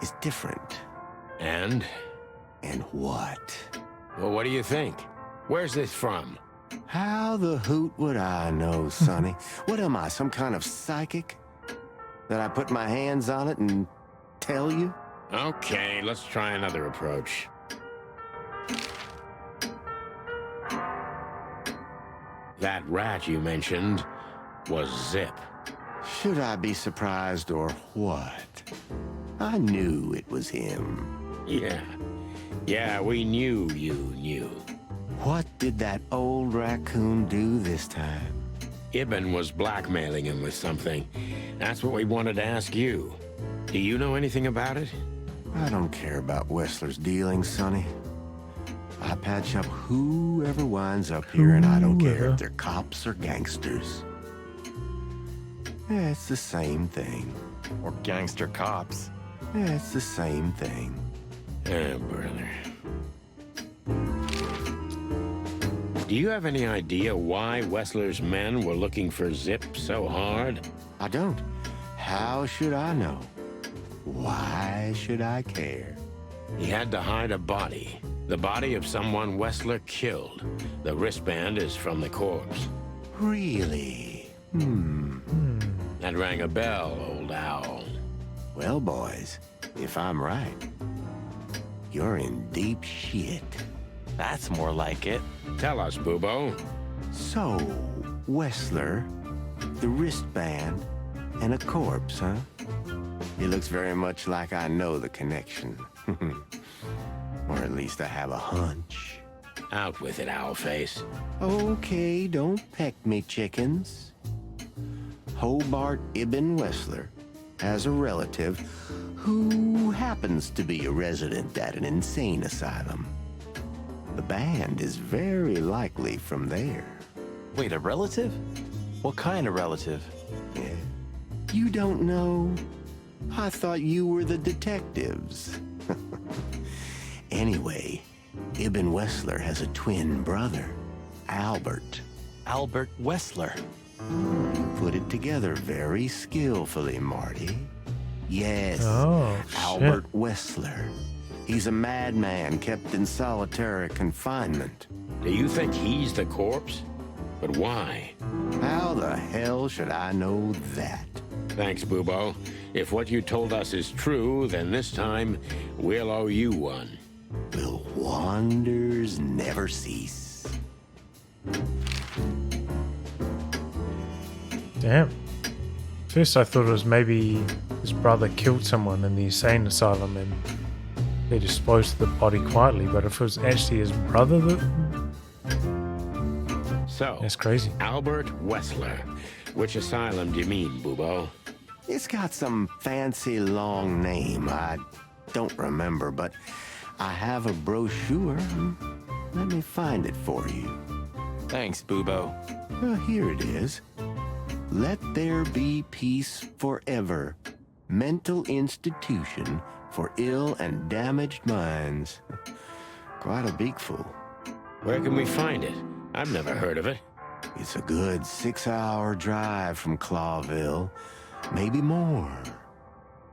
It's different. And? And what? Well, what do you think? Where's this from? How the hoot would I know, Sonny? What am I, some kind of psychic? That I put my hands on it and tell you? Okay, let's try another approach. That rat you mentioned was Zip. Should I be surprised or what? I knew it was him. Yeah, we knew you knew. What did that old raccoon do this time? Ibn was blackmailing him with something. That's what we wanted to ask you. Do you know anything about it? I don't care about Wessler's dealings, Sonny. I patch up whoever winds up here, and I don't care if they're cops or gangsters. Yeah, it's the same thing. Or gangster cops. Yeah, it's the same thing. Oh, brother. Do you have any idea why Wessler's men were looking for Zip so hard? I don't. How should I know? Why should I care? He had to hide a body. The body of someone Wessler killed. The wristband is from the corpse. Really? That rang a bell, old owl. Well, boys, if I'm right, you're in deep shit. That's more like it. Tell us, Bubo. So, Wessler, the wristband, and a corpse, huh? It looks very much like I know the connection. Or at least I have a hunch. Out with it, Owlface. Okay, don't peck me, chickens. Hobart Ibn Wessler has a relative who happens to be a resident at an insane asylum. The band is very likely from there. Wait, a relative? What kind of relative? Yeah. You don't know? I thought you were the detectives. Anyway, Ibn Wessler has a twin brother, Albert. Albert Wessler. You put it together very skillfully, Marty. Yes, Albert Wessler. He's a madman kept in solitary confinement. Do you think he's the corpse? But why? How the hell should I know that? Thanks, Bubo. If what you told us is true, then this time we'll owe you one. Will wonders never cease? Damn. First I thought it was maybe his brother killed someone in the insane asylum and they disposed of the body quietly, but if it was actually his brother So, that's crazy. Albert Wessler. Which asylum do you mean, Bubo? It's got some fancy long name. I don't remember, but I have a brochure. Let me find it for you. Thanks, Bubo. Well, here it is. Let There Be Peace Forever. Mental Institution for Ill and Damaged Minds. Quite a beakful. Where can we find it? I've never heard of it. It's a good 6-hour drive from Clawville. Maybe more.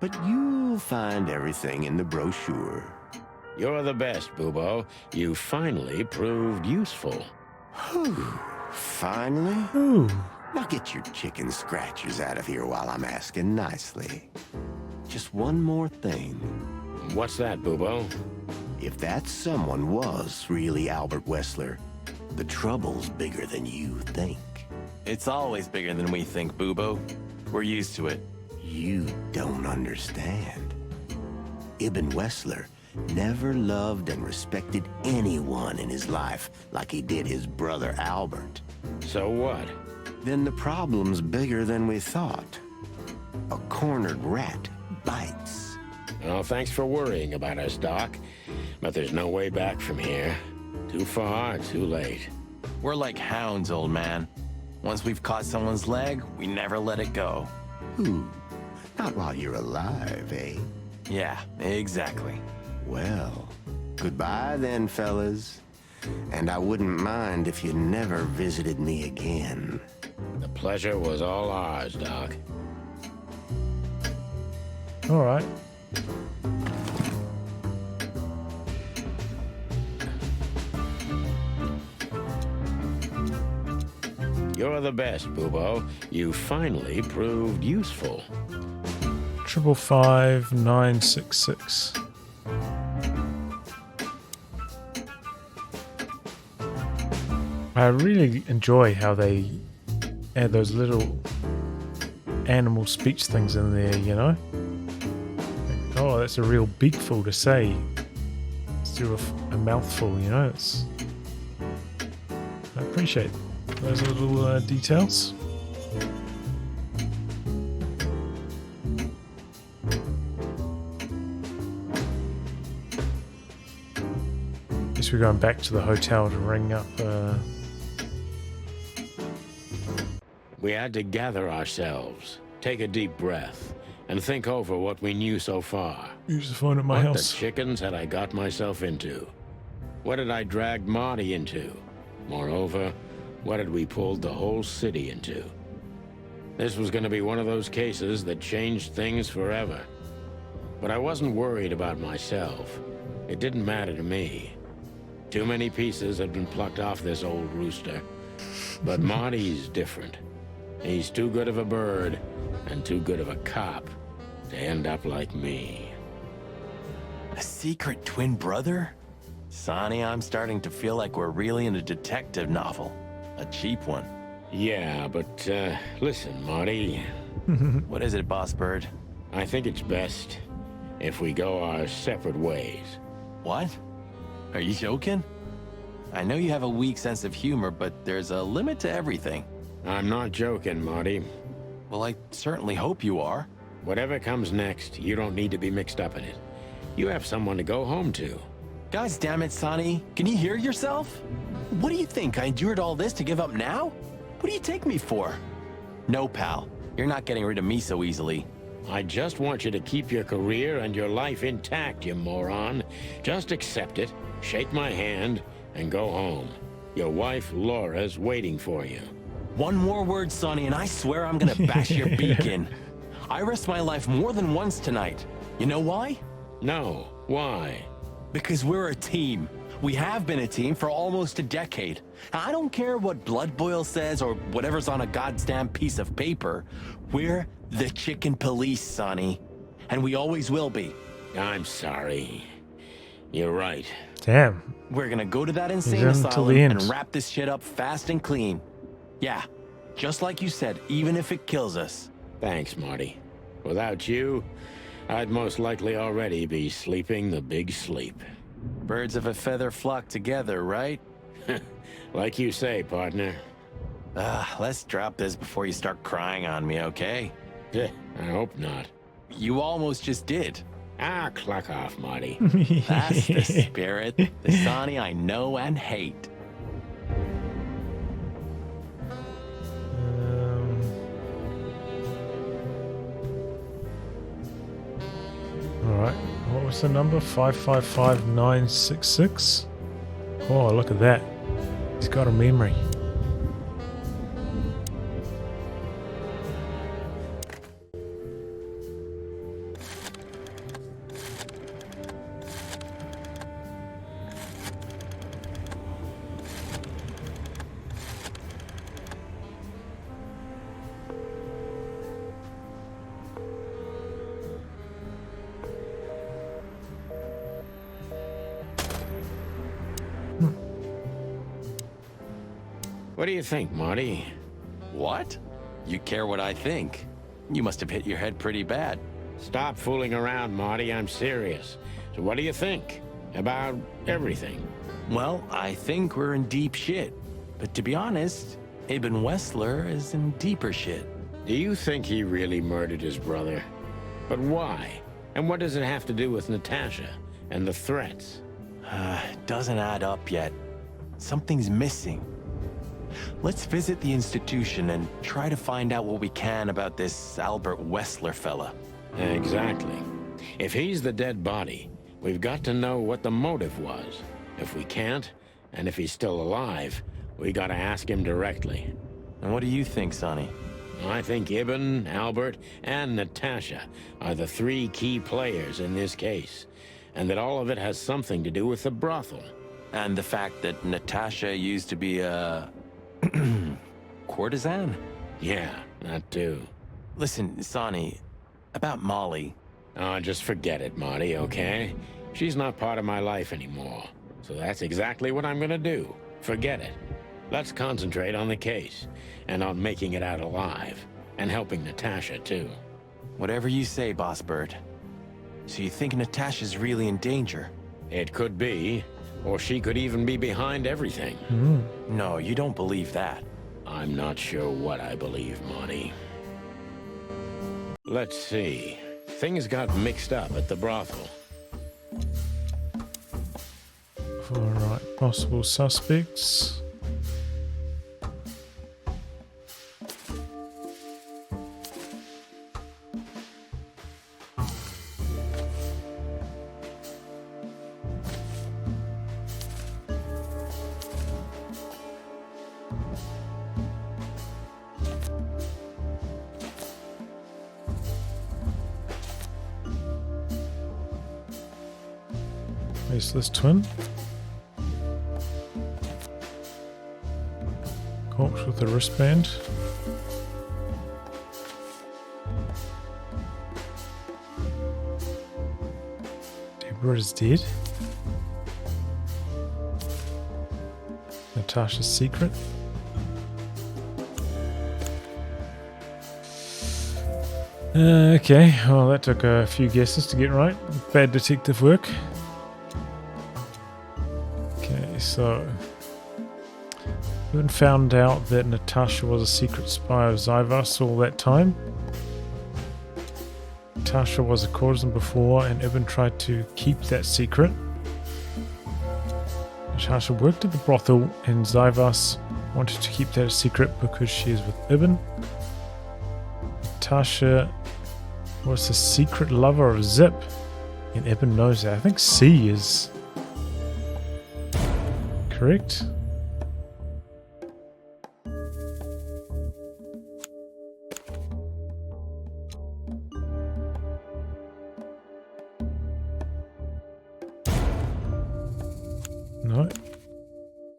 But you'll find everything in the brochure. You're the best, Bubo. You finally proved useful. Whew. Finally? Ooh. Now get your chicken scratchers out of here while I'm asking nicely. Just one more thing. What's that, Bubo? If that someone was really Albert Wessler, the trouble's bigger than you think. It's always bigger than we think, Bubo. We're used to it. You don't understand. Ibn Wessler never loved and respected anyone in his life like he did his brother Albert. So what? Then the problem's bigger than we thought. A cornered rat bites. Well, thanks for worrying about us, Doc. But there's no way back from here. Too far, too late. We're like hounds, old man. Once we've caught someone's leg, we never let it go. Ooh, not while you're alive, eh? Yeah, exactly. Well, goodbye then, fellas. And I wouldn't mind if you never visited me again. The pleasure was all ours, Doc. All right. You're the best, Bubo. You finally proved useful. 555966. I really enjoy how they add those little animal speech things in there, you know? Like, Oh, that's a real beakful to say. Instead of a mouthful, you know. I appreciate those little details. Guess we're going back to the hotel to ring up. We had to gather ourselves, take a deep breath, and think over what we knew so far. Use the phone at my What house. the chickens had I got myself into? What had I dragged Marty into? Moreover, what had we pulled the whole city into? This was going to be one of those cases that changed things forever. But I wasn't worried about myself. It didn't matter to me. Too many pieces had been plucked off this old rooster. But Marty's different. He's too good of a bird and too good of a cop to end up like me. A secret twin brother? Sonny, I'm starting to feel like we're really in a detective novel. A cheap one. Yeah, but listen, Marty. What is it, Boss Bird? I think it's best if we go our separate ways. What? Are you joking? I know you have a weak sense of humor, but there's a limit to everything. I'm not joking, Marty. Well, I certainly hope you are. Whatever comes next, you don't need to be mixed up in it. You have someone to go home to. Guys, damn it, Sonny. Can you hear yourself? What do you think? I endured all this to give up now? What do you take me for? No, pal. You're not getting rid of me so easily. I just want you to keep your career and your life intact, you moron. Just accept it, shake my hand, and go home. Your wife, Laura's waiting for you. One more word, Sonny, and I swear I'm gonna bash your beak in. I risked my life more than once tonight. You know why? No. Why? Because we're a team. We have been a team for almost a decade. I don't care what Blood Boil says or whatever's on a goddamn piece of paper. We're the chicken police, Sonny. And we always will be. I'm sorry. You're right. Damn. We're gonna go to that insane He's in till asylum the and end. wrap this shit up fast and clean. Yeah, just like you said, even if it kills us. Thanks, Marty. Without you, I'd most likely already be sleeping the big sleep. Birds of a feather flock together, right? Like you say, partner. Let's drop this before you start crying on me, okay? I hope not. You almost just did. Cluck off, Marty. That's the spirit, the Sonny I know and hate. Alright, what was the number? 555966? Oh, look at that. He's got a memory. What do you think, Marty? What? You care what I think? You must have hit your head pretty bad. Stop fooling around, Marty. I'm serious. So what do you think? About everything? Well, I think we're in deep shit. But to be honest, Ibn Wessler is in deeper shit. Do you think he really murdered his brother? But why? And what does it have to do with Natasha and the threats? Doesn't add up yet. Something's missing. Let's visit the institution and try to find out what we can about this Albert Wessler fella. Exactly. If he's the dead body, we've got to know what the motive was. If we can't, and if he's still alive, we gotta ask him directly. And what do you think, Sonny? I think Ibn, Albert, and Natasha are the three key players in this case, and that all of it has something to do with the brothel. And the fact that Natasha used to be a... courtesan? Yeah, that too. Listen, Sonny, about Molly. Oh, just forget it, Marty, okay? She's not part of my life anymore. So that's exactly what I'm gonna do. Forget it. Let's concentrate on the case, and on making it out alive, and helping Natasha, too. Whatever you say, Boss Bird. So you think Natasha's really in danger? It could be, or she could even be behind everything. No, you don't believe that. I'm not sure what I believe, Marty. Let's see. Things got mixed up at the brothel. Alright, possible suspects. Faceless twin. Corpse with a wristband. Deborah is dead. Natasha's secret. Okay, well that took a few guesses to get right. Bad detective work. Okay, so Ibn found out that Natasha was a secret spy of Zivas all that time. Natasha was a courtesan before, and Ibn tried to keep that secret. Natasha worked at the brothel, and Zivas wanted to keep that a secret because she is with Ibn. Natasha was the secret lover of Zip, and Ibn knows that. I think C is correct. No.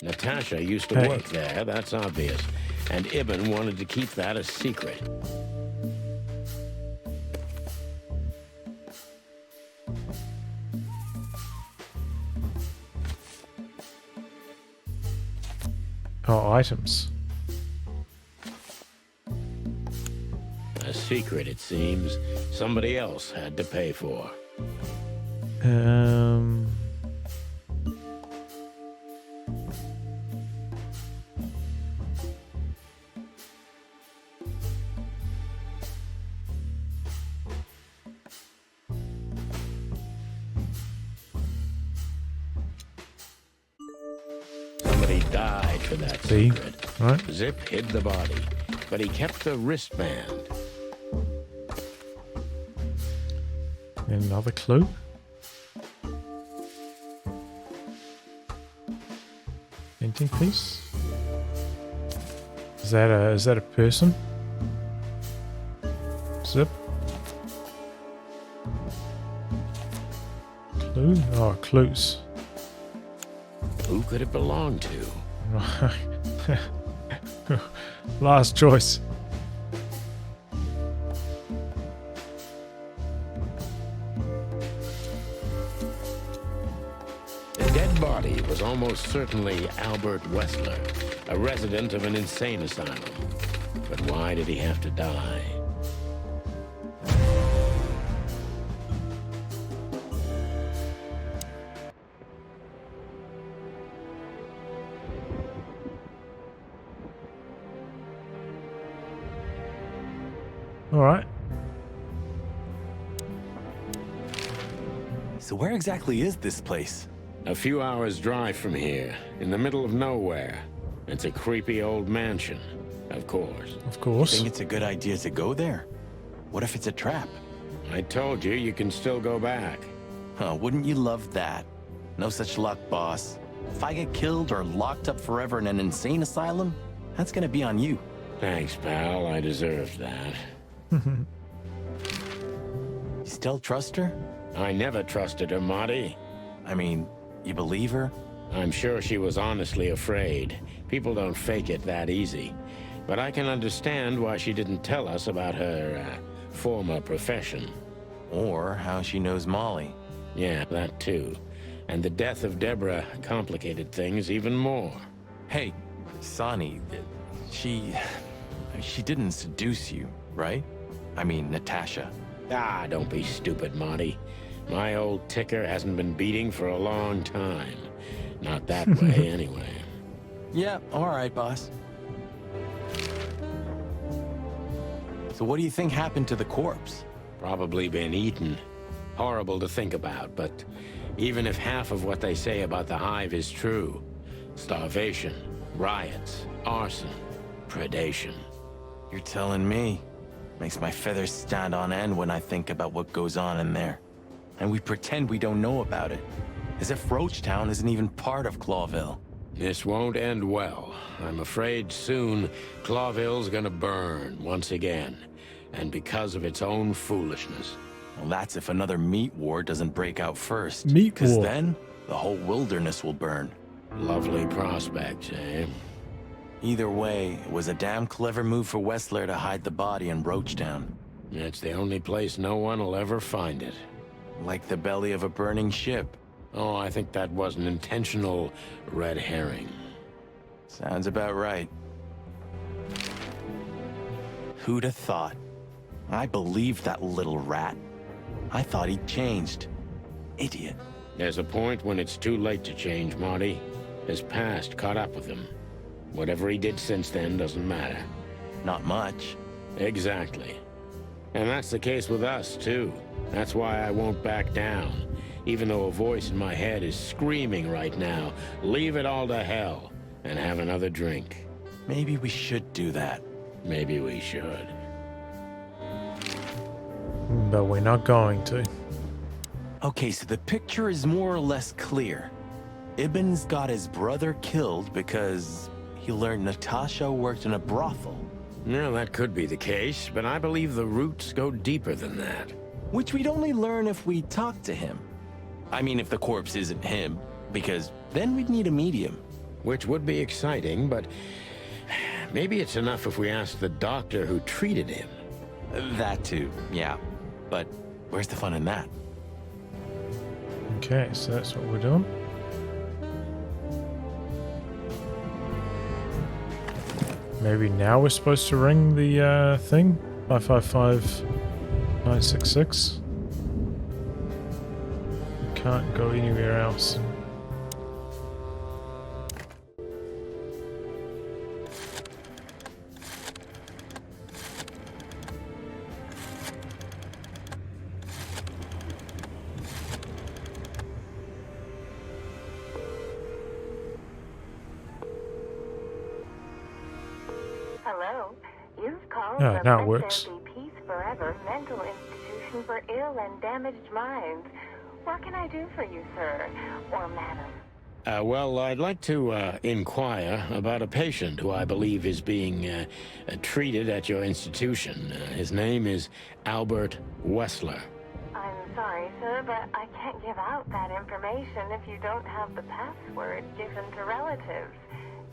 Natasha used to work there, that's obvious. And Ibn wanted to keep that a secret. Oh, items. A secret, it seems. Somebody else had to pay for. Somebody died for that secret. Right. Zip hid the body, but he kept the wristband. Another clue. Painting piece. Is that a person? Zip. Clue? Oh, clues. Who could it belong to? Right. Last choice. The dead body was almost certainly Albert Wessler, a resident of an insane asylum. But why did he have to die? All right. So where exactly is this place? A few hours' drive from here, in the middle of nowhere. It's a creepy old mansion, of course. Of course. You think it's a good idea to go there? What if it's a trap? I told you, you can still go back. Huh, wouldn't you love that? No such luck, boss. If I get killed or locked up forever in an insane asylum, that's gonna be on you. Thanks, pal. I deserved that. You still trust her? I never trusted her, Marty. I mean, you believe her? I'm sure she was honestly afraid. People don't fake it that easy. But I can understand why she didn't tell us about her former profession. Or how she knows Molly. Yeah, that too. And the death of Deborah complicated things even more. Hey, Sonny, she didn't seduce you, right? I mean, Natasha. Ah, don't be stupid, Marty. My old ticker hasn't been beating for a long time. Not that way, anyway. Yeah, all right, boss. So what do you think happened to the corpse? Probably been eaten. Horrible to think about, but even if half of what they say about the hive is true, starvation, riots, arson, predation. You're telling me. Makes my feathers stand on end when I think about what goes on in there. And we pretend we don't know about it. As if Roachtown isn't even part of Clawville. This won't end well. I'm afraid soon Clawville's gonna burn once again. And because of its own foolishness. Well, that's if another meat war doesn't break out first. Meat Because war. then, the whole wilderness will burn. Lovely prospects, eh? Either way, it was a damn clever move for Wessler to hide the body in Roachtown. It's the only place no one will ever find it. Like the belly of a burning ship. Oh, I think that was an intentional red herring. Sounds about right. Who'd have thought? I believed that little rat. I thought he'd changed. Idiot. There's a point when it's too late to change, Marty. His past caught up with him. Whatever he did since then doesn't matter. Not much. Exactly. And that's the case with us, too. That's why I won't back down. Even though a voice in my head is screaming right now, leave it all to hell and have another drink. Maybe we should do that. Maybe we should. But we're not going to. Okay, so the picture is more or less clear. Ibn's got his brother killed because he learned Natasha worked in a brothel. No, that could be the case, but I believe the roots go deeper than that. Which we'd only learn if we talk to him. I mean, if the corpse isn't him, because then we'd need a medium. Which would be exciting, but maybe it's enough if we ask the doctor who treated him. That too, yeah. But where's the fun in that? Okay, so that's what we're doing. Maybe now we're supposed to ring the thing? 555-966. Can't go anywhere else. Hello. You've called Yeah, the now it works. SMB Peace Forever Mental Institution for Ill and Damaged Minds. What can I do for you, sir? Or madam? Well, I'd like to inquire about a patient who I believe is being treated at your institution. His name is Albert Wessler. I'm sorry, sir, but I can't give out that information if you don't have the password given to relatives.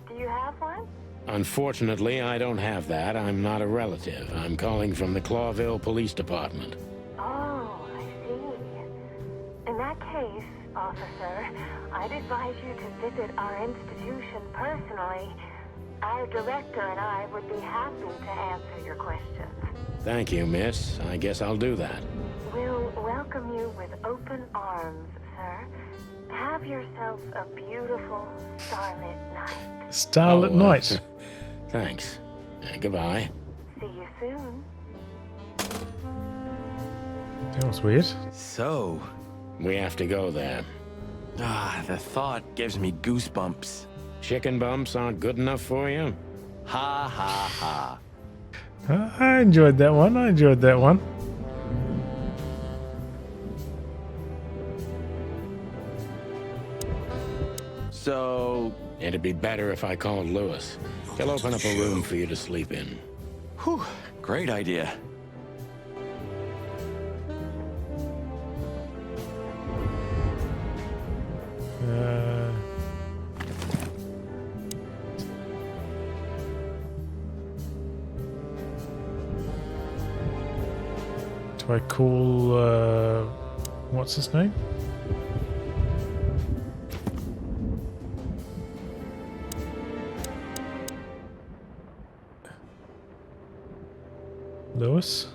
Do you have one? Unfortunately, I don't have that. I'm not a relative. I'm calling from the Clawville Police Department. Oh, I see. In that case, officer, I'd advise you to visit our institution personally. Our director and I would be happy to answer your questions. Thank you, miss. I guess I'll do that. We'll welcome you with open arms, sir. Have yourself a beautiful starlit night. Starlit night. Thanks. Goodbye. See you soon. That was weird. So, we have to go there. The thought gives me goosebumps. Chicken bumps aren't good enough for you? Ha ha ha. I enjoyed that one. So... It'd be better if I called Lewis. He'll open up a room for you to sleep in. Whew, great idea. Do I call, what's his name? Lewis?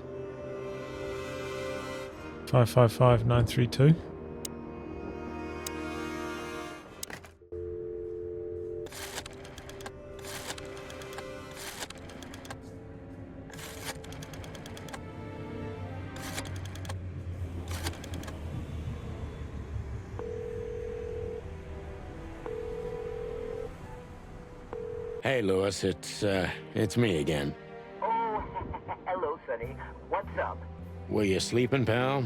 555-932. Hey, Lewis, it's me again. Oh, hello, Sonny. What's up? Were you sleeping, pal?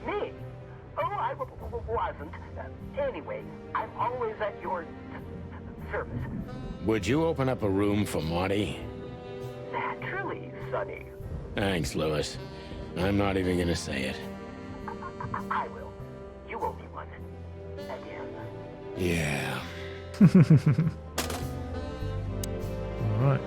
Me? Oh, I wasn't. Anyway, I'm always at your service. Would you open up a room for Marty? Naturally, Sonny. Thanks, Lewis. I'm not even gonna say it. I will. You owe me one. Again. Yeah. Alright.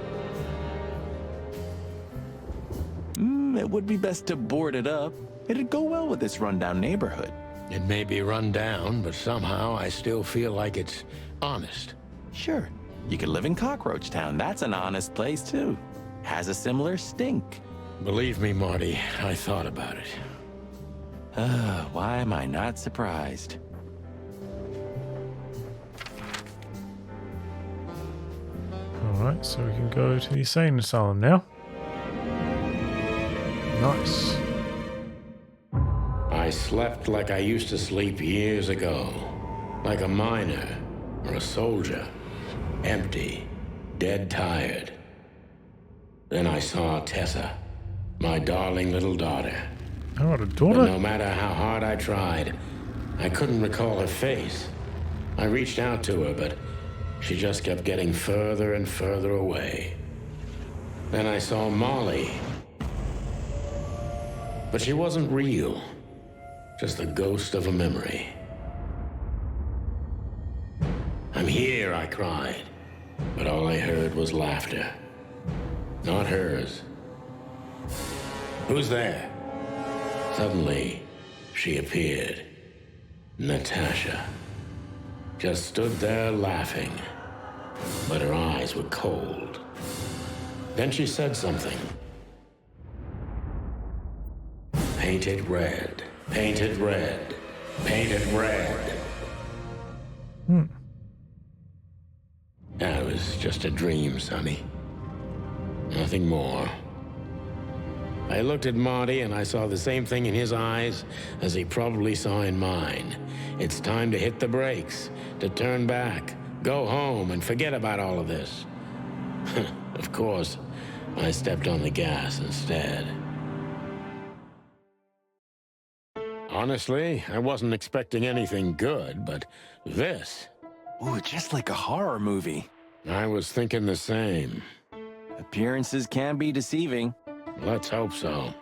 It would be best to board it up. It'd go well with this rundown neighborhood. It may be run down, but somehow I still feel like it's honest. Sure. You could live in Cockroach Town. That's an honest place, too. Has a similar stink. Believe me, Marty, I thought about it. Why am I not surprised? Alright, so we can go to the insane asylum now. Nice. I slept like I used to sleep years ago. Like a miner or a soldier. Empty, dead tired. Then I saw Tessa, my darling little daughter. Oh, what a daughter? But no matter how hard I tried, I couldn't recall her face. I reached out to her, but she just kept getting further and further away. Then I saw Molly. But she wasn't real. Just the ghost of a memory. I'm here, I cried. But all I heard was laughter. Not hers. Who's there? Suddenly, she appeared. Natasha. Just stood there laughing. But her eyes were cold. Then she said something. Painted red. Painted red. Painted red. That was just a dream, Sonny. Nothing more. I looked at Marty and I saw the same thing in his eyes as he probably saw in mine. It's time to hit the brakes, to turn back, go home and forget about all of this. Of course, I stepped on the gas instead. Honestly, I wasn't expecting anything good, but this... Ooh, just like a horror movie. I was thinking the same. Appearances can be deceiving. Let's hope so.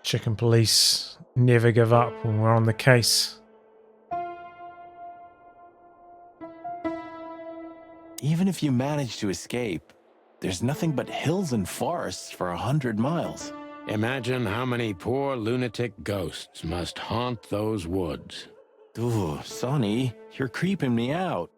Chicken police never give up when we're on the case. Even if you manage to escape, there's nothing but hills and forests for 100 miles. Imagine how many poor lunatic ghosts must haunt those woods. Ooh, Sonny, you're creeping me out.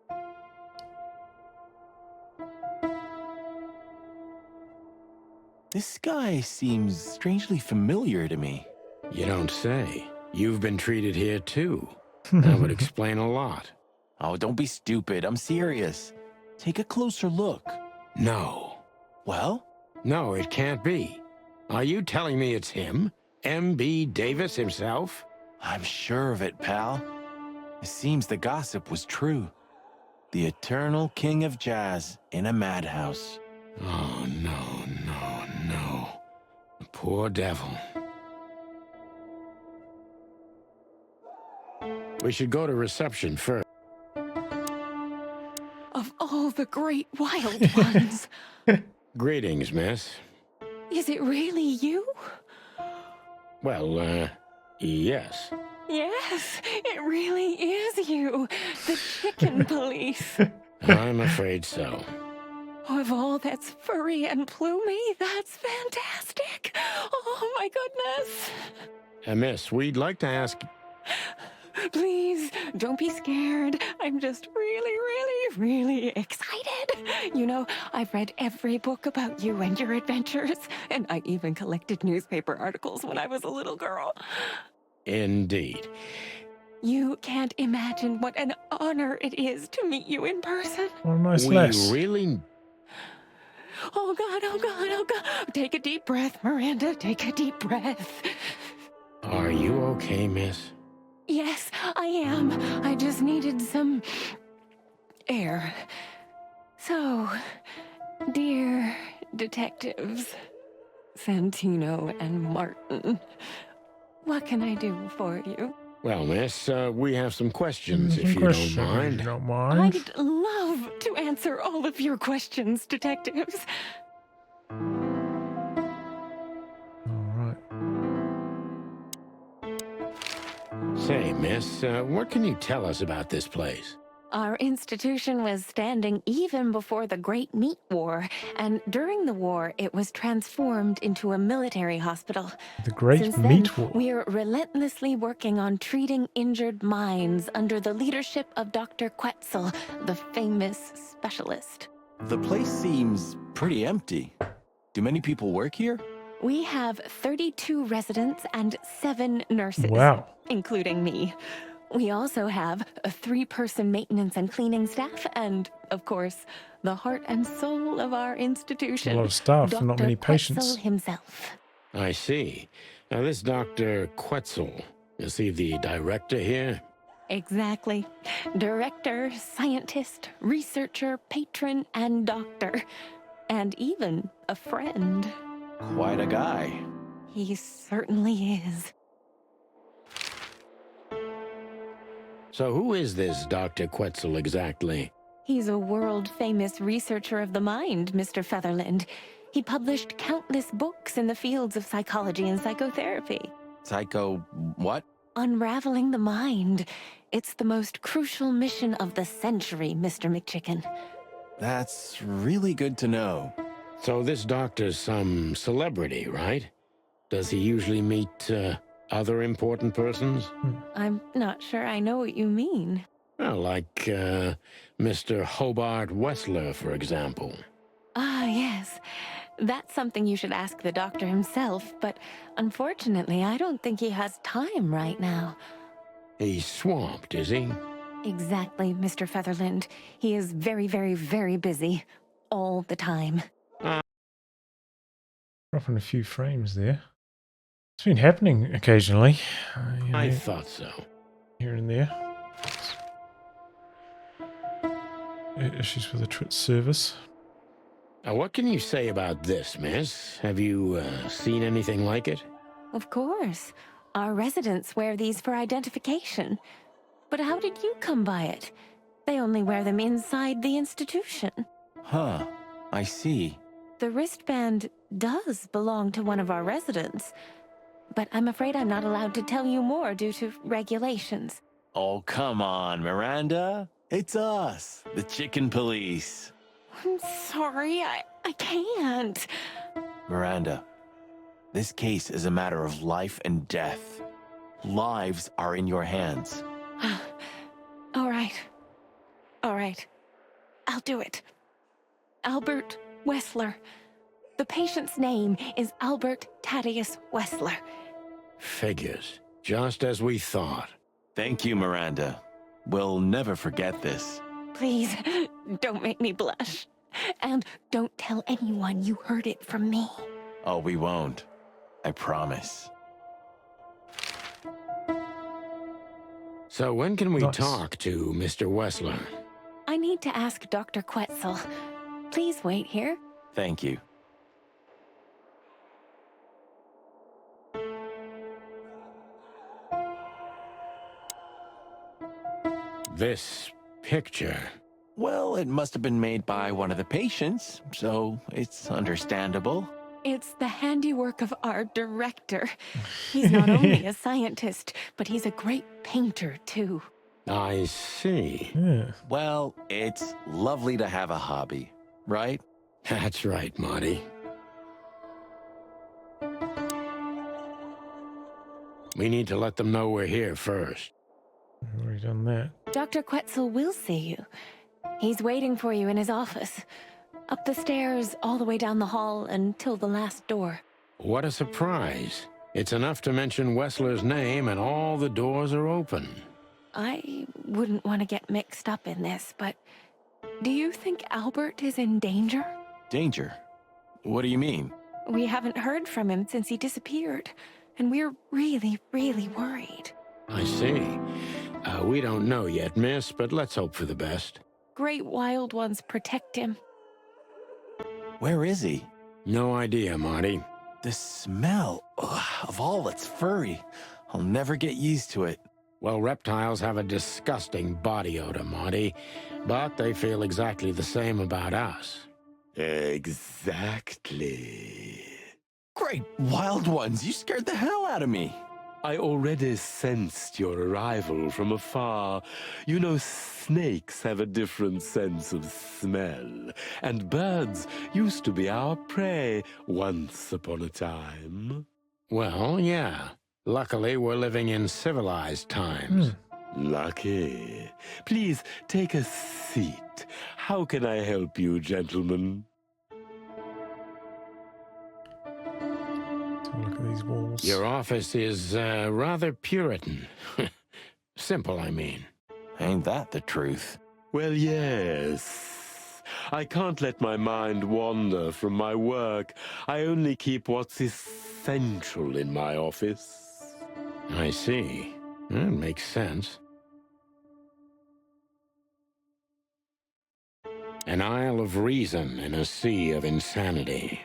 This guy seems strangely familiar to me. You don't say. You've been treated here too. That would explain a lot. Oh, don't be stupid. I'm serious. Take a closer look. No. Well? No, it can't be. Are you telling me it's him? M.B. Davis himself? I'm sure of it, pal. It seems the gossip was true. The eternal king of jazz in a madhouse. Oh, no, no, no. The poor devil. We should go to reception first. Of all the great wild ones. Greetings, miss. Is it really you? Well, yes. Yes, it really is you. The chicken police. I'm afraid so. Of all that's furry and plumy, that's fantastic. Oh, my goodness. Miss, we'd like to ask... Please, don't be scared. I'm just really, really, really excited. You know, I've read every book about you and your adventures, and I even collected newspaper articles when I was a little girl. Indeed. You can't imagine what an honor it is to meet you in person. Oh, nice We lass. really... Oh, God, oh, God, oh, God. Take a deep breath, Miranda. Take a deep breath. Are you okay, miss? Yes, I am. I just needed some air. So, dear detectives, Santino and Martin, what can I do for you? Well, miss, we have some questions, if you don't mind. I'd love to answer all of your questions, detectives. Say, miss, what can you tell us about this place? Our institution was standing even before the Great Meat War, and during the war, it was transformed into a military hospital. The Great Since Meat then, War. we're relentlessly working on treating injured minds under the leadership of Dr. Quetzal, the famous specialist. The place seems pretty empty. Do many people work here? We have 32 residents and 7 nurses, Wow. including me. We also have a 3-person maintenance and cleaning staff, and, of course, the heart and soul of our institution. A lot of staff, and not Dr. many patients. Quetzal himself. I see. Now, this Dr. Quetzal, is he the director here? Exactly. Director, scientist, researcher, patron, and doctor. And even a friend. Quite a guy. He certainly is. So who is this Dr. Quetzal exactly? He's a world-famous researcher of the mind, Mr. Featherland. He published countless books in the fields of psychology and psychotherapy. Psycho what? Unraveling the mind. It's the most crucial mission of the century, Mr. McChicken. That's really good to know. So this doctor's some celebrity, right? Does he usually meet other important persons? I'm not sure I know what you mean. Well, like Mr. Hobart Wessler, for example. Ah, yes. That's something you should ask the doctor himself, but unfortunately, I don't think he has time right now. He's swamped, is he? Exactly, Mr. Featherland. He is very, very, very busy. All the time. Dropping a few frames there. It's been happening occasionally. I thought so. Here and there. Issues with the service. Now, what can you say about this, miss? Have you seen anything like it? Of course. Our residents wear these for identification. But how did you come by it? They only wear them inside the institution. Huh. I see. The wristband does belong to one of our residents, but I'm afraid I'm not allowed to tell you more due to regulations. Oh, come on, Miranda. It's us, the Chicken Police. I'm sorry, I can't. Miranda, this case is a matter of life and death. Lives are in your hands. All right. All right. I'll do it. Albert Wessler. The patient's name is Albert Thaddeus Wessler. Figures. Just as we thought. Thank you, Miranda. We'll never forget this. Please, don't make me blush. And don't tell anyone you heard it from me. Oh, we won't. I promise. So when can we talk to Mr. Wessler? I need to ask Dr. Quetzal. Please wait here. Thank you. This picture. Well, it must have been made by one of the patients, so it's understandable. It's the handiwork of our director. He's not only a scientist, but he's a great painter, too. I see. Yeah. Well, it's lovely to have a hobby, right? That's right, Marty. We need to let them know we're here first. I've already done that. Dr. Quetzal will see you. He's waiting for you in his office. Up the stairs, all the way down the hall, until the last door. What a surprise. It's enough to mention Wessler's name and all the doors are open. I wouldn't want to get mixed up in this, but do you think Albert is in danger? Danger? What do you mean? We haven't heard from him since he disappeared, and we're really, really worried. I see. We don't know yet, miss, but let's hope for the best. Great wild ones protect him. Where is he? No idea, Marty. The smell of all that's furry. I'll never get used to it. Well, reptiles have a disgusting body odor, Marty, but they feel exactly the same about us. Exactly. Great wild ones, you scared the hell out of me. I already sensed your arrival from afar. You know, snakes have a different sense of smell, and birds used to be our prey once upon a time. Well, yeah. Luckily, we're living in civilized times. Lucky. Please, take a seat. How can I help you, gentlemen? Look at these walls. Your office is rather Puritan. Simple, I mean. Ain't that the truth? Well, yes. I can't let my mind wander from my work. I only keep what's essential in my office. I see. That makes sense. An isle of reason in a sea of insanity.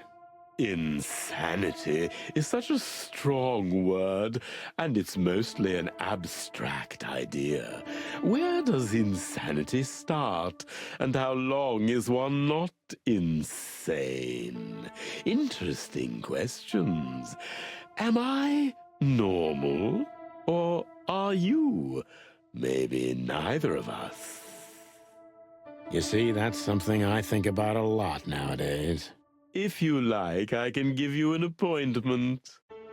Insanity is such a strong word, and it's mostly an abstract idea. Where does insanity start, and how long is one not insane? Interesting questions. Am I normal, or are you? Maybe neither of us. You see, that's something I think about a lot nowadays. If you like, I can give you an appointment.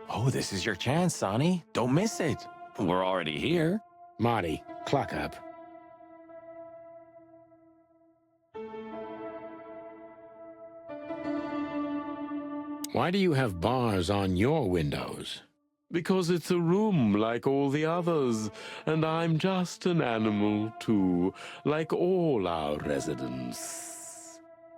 Oh, this is your chance, Sonny. Don't miss it. We're already here. Marty, clock up. Why do you have bars on your windows? Because it's a room like all the others, and I'm just an animal, too, like all our residents.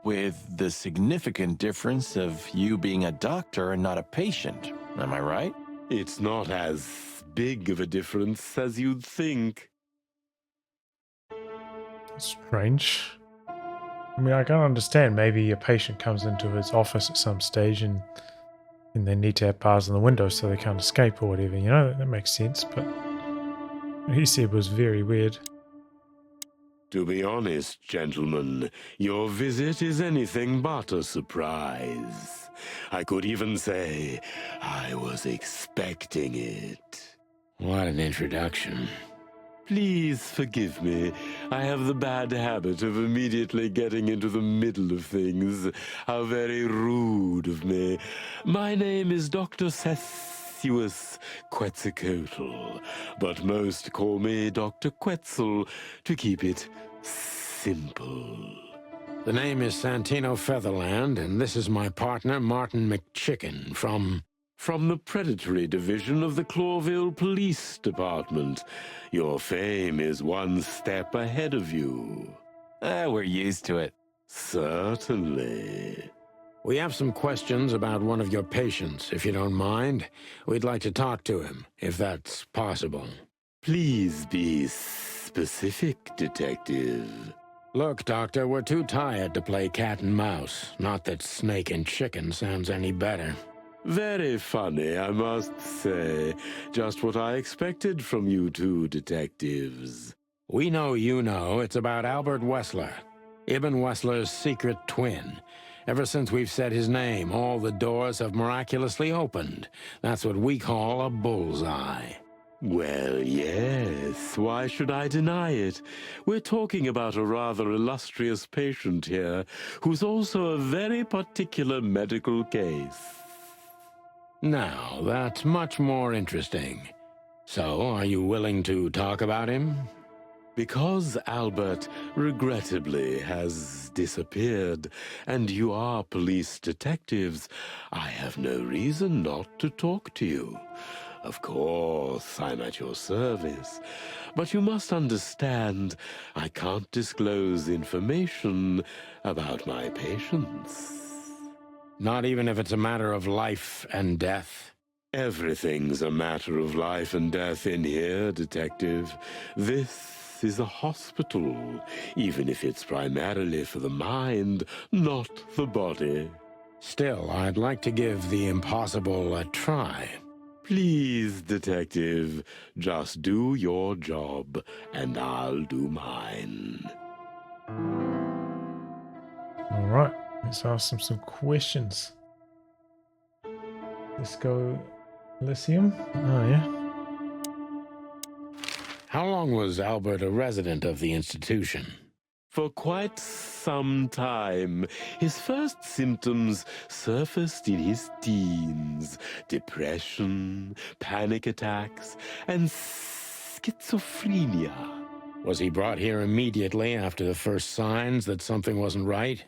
With the significant difference of you being a doctor and not a patient, am I right? It's not as big of a difference as you'd think. Strange. I mean, I can understand maybe a patient comes into his office at some stage and they need to have bars on the windows so they can't escape or whatever, you know, that makes sense, but what he said was very weird. To be honest, gentlemen, your visit is anything but a surprise. I could even say I was expecting it. What an introduction. Please forgive me. I have the bad habit of immediately getting into the middle of things. How very rude of me. My name is Dr. Sessuous Quetzalcoatl, but most call me Dr. Quetzal to keep it simple. The name is Santino Featherland, and this is my partner, Martin McChicken, From the predatory division of the Clawville Police Department. Your fame is one step ahead of you. We're used to it. Certainly. We have some questions about one of your patients, if you don't mind. We'd like to talk to him, if that's possible. Please be specific, Detective. Look, Doctor, we're too tired to play cat and mouse. Not that snake and chicken sounds any better. Very funny, I must say. Just what I expected from you two detectives. We know you know it's about Albert Wessler, Ibn Wessler's secret twin. Ever since we've said his name, all the doors have miraculously opened. That's what we call a bullseye. Well, yes. Why should I deny it? We're talking about a rather illustrious patient here, who's also a very particular medical case. Now, that's much more interesting. So, are you willing to talk about him? Because Albert, regrettably, has disappeared, and you are police detectives, I have no reason not to talk to you. Of course, I'm at your service, but you must understand I can't disclose information about my patients. Not even if it's a matter of life and death? Everything's a matter of life and death in here, Detective. This is a hospital, even if it's primarily for the mind, not the body. Still, I'd like to give the impossible a try. Please, Detective, just do your job, and I'll do mine. All right, let's ask them some questions. Let's go Elysium. Oh, yeah. How long was Albert a resident of the institution? For quite some time. His first symptoms surfaced in his teens. Depression, panic attacks, and schizophrenia. Was he brought here immediately after the first signs that something wasn't right?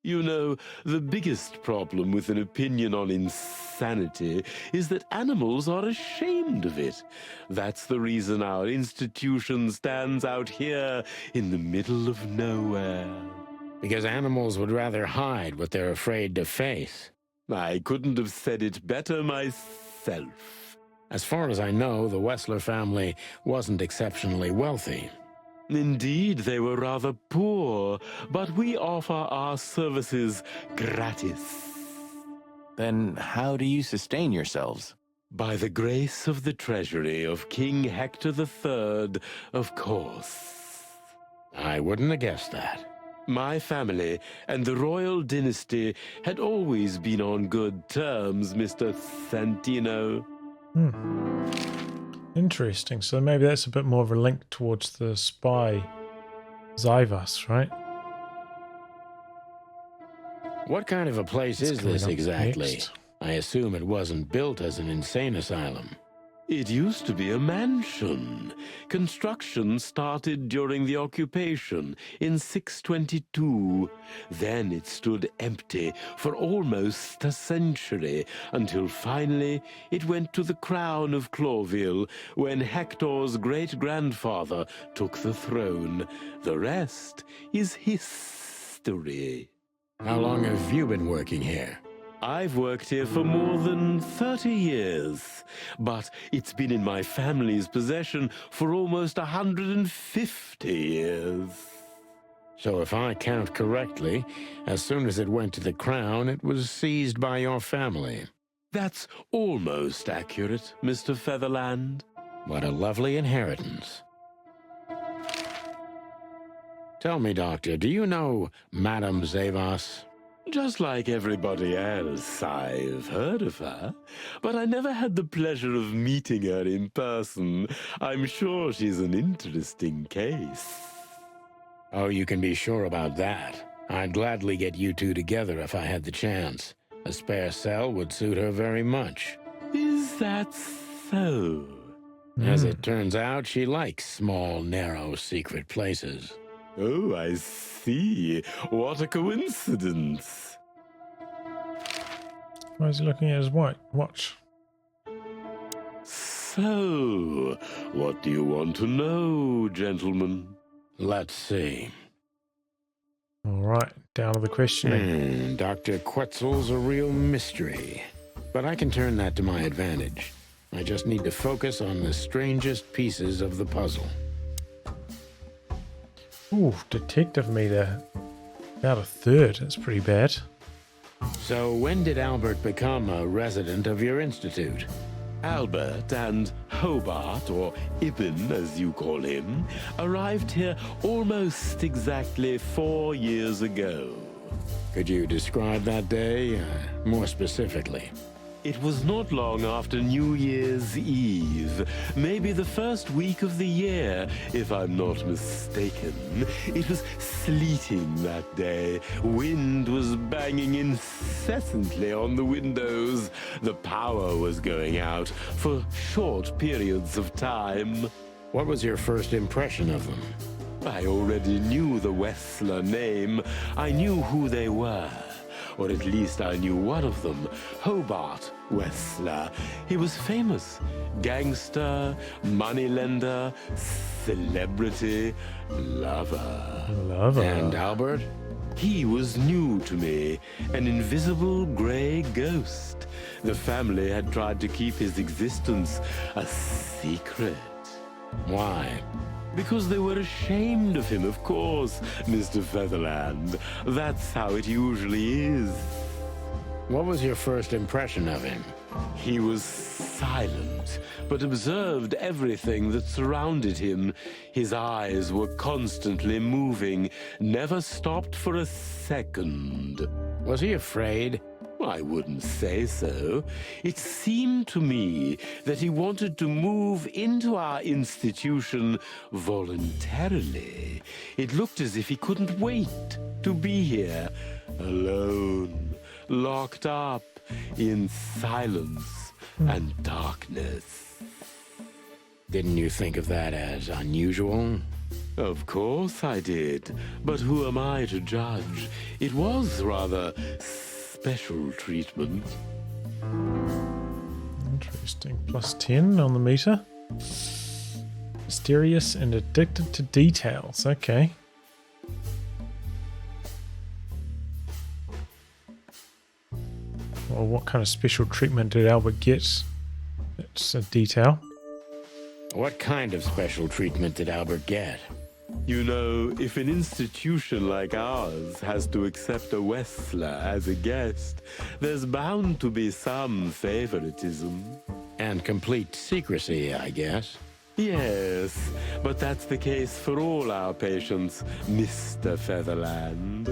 You know, the biggest problem with an opinion on insanity is that animals are ashamed of it. That's the reason our institution stands out here in the middle of nowhere. Because animals would rather hide what they're afraid to face. I couldn't have said it better myself. As far as I know, the Wessler family wasn't exceptionally wealthy. Indeed, they were rather poor, but we offer our services gratis. Then how do you sustain yourselves? By the grace of the treasury of King Hector III, of course. I wouldn't have guessed that. My family and the royal dynasty had always been on good terms, Mr. Santino. Interesting. So maybe that's a bit more of a link towards the spy Zivas, right? What kind of a place is this exactly? I assume it wasn't built as an insane asylum. It used to be a mansion. Construction started during the occupation in 622. Then it stood empty for almost a century, until finally it went to the crown of Cloville when Hector's great-grandfather took the throne. The rest is history. How long have you been working here? I've worked here for more than 30 years, but it's been in my family's possession for almost 150 years. So if I count correctly, as soon as it went to the crown, it was seized by your family. That's almost accurate, Mr. Featherland. What a lovely inheritance. Tell me, Doctor, do you know Madame Zivas? Just like everybody else, I've heard of her, but I never had the pleasure of meeting her in person. I'm sure she's an interesting case. Oh, you can be sure about that. I'd gladly get you two together if I had the chance. A spare cell would suit her very much. Is that so? As it turns out, she likes small, narrow, secret places. Oh, I see. What a coincidence. Why is he looking at his watch? So, what do you want to know, gentlemen? Let's see. All right, down to the questioning. Dr. Quetzal's a real mystery. But I can turn that to my advantage. I just need to focus on the strangest pieces of the puzzle. Ooh, detective meter. About a third. That's pretty bad. So when did Albert become a resident of your institute? Albert and Hobart, or Ibn as you call him, arrived here almost exactly 4 years ago. Could you describe that day more specifically? It was not long after New Year's Eve, maybe the first week of the year, if I'm not mistaken. It was sleeting that day. Wind was banging incessantly on the windows. The power was going out for short periods of time. What was your first impression of them? I already knew the Wessler name. I knew who they were. Or at least I knew one of them, Hobart Wessler. He was famous. Gangster, moneylender, celebrity, lover. Lover. And Albert? He was new to me, an invisible gray ghost. The family had tried to keep his existence a secret. Why? Because they were ashamed of him, of course, Mr. Featherland. That's how it usually is. What was your first impression of him? He was silent, but observed everything that surrounded him. His eyes were constantly moving, never stopped for a second. Was he afraid? I wouldn't say so. It seemed to me that he wanted to move into our institution voluntarily. It looked as if he couldn't wait to be here, alone, locked up in silence and darkness. Didn't you think of that as unusual? Of course I did, but who am I to judge? It was rather special treatment. Interesting. +10 on the meter. Mysterious and addicted to details. Okay. Well, what kind of special treatment did Albert get? It's a detail. What kind of special treatment did Albert get? You know, if an institution like ours has to accept a Wessler as a guest, there's bound to be some favoritism. And complete secrecy, I guess. Yes, but that's the case for all our patients, Mr. Featherland.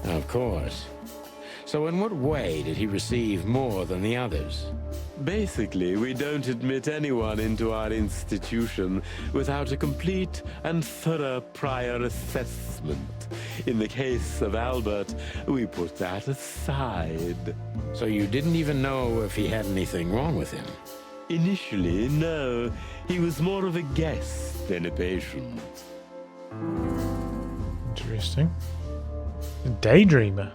Of course. So in what way did he receive more than the others? Basically, we don't admit anyone into our institution without a complete and thorough prior assessment. In the case of Albert, we put that aside. So you didn't even know if he had anything wrong with him? Initially, no. He was more of a guest than a patient. Interesting. A daydreamer.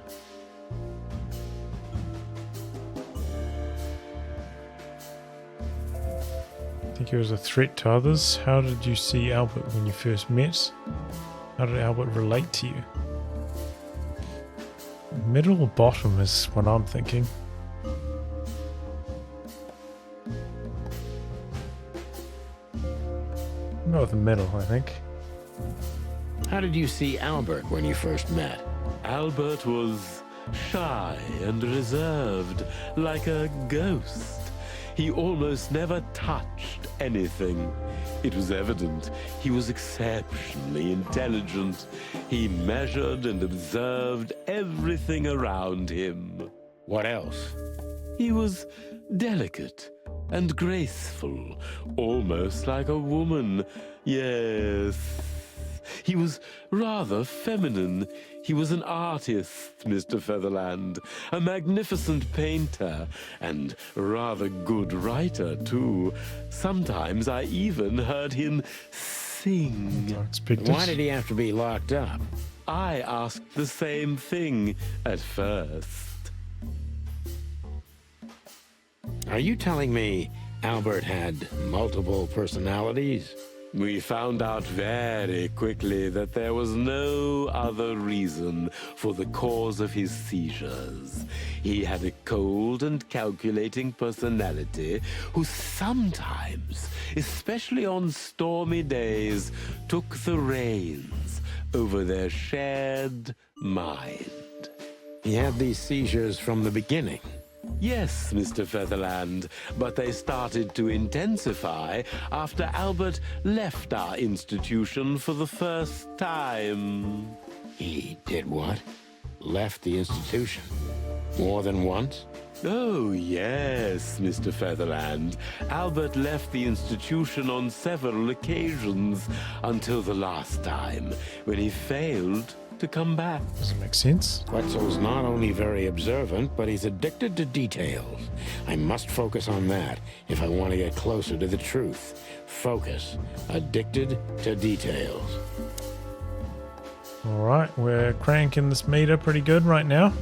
Think he was a threat to others? How did you see Albert when you first met? How did Albert relate to you? Middle or bottom is what I'm thinking. Go with the middle, I think. How did you see Albert when you first met? Albert was shy and reserved, like a ghost. He almost never touched anything. It was evident he was exceptionally intelligent. He measured and observed everything around him. What else? He was delicate and graceful, almost like a woman. Yes, he was rather feminine. He was an artist, Mr. Featherland, a magnificent painter, and rather good writer, too. Sometimes I even heard him sing. Why did he have to be locked up? I asked the same thing at first. Are you telling me Albert had multiple personalities? We found out very quickly that there was no other reason for the cause of his seizures. He had a cold and calculating personality who sometimes, especially on stormy days, took the reins over their shared mind. He had these seizures from the beginning. Yes, Mr. Featherland, but they started to intensify after Albert left our institution for the first time. He did what? Left the institution? More than once? Oh, yes, Mr. Featherland. Albert left the institution on several occasions until the last time, when he failed to come back. Doesn't make sense. Quetzal's not only very observant, but he's addicted to details. I must focus on that if I want to get closer to the truth. Focus. Addicted to details. Alright, we're cranking this meter pretty good right now.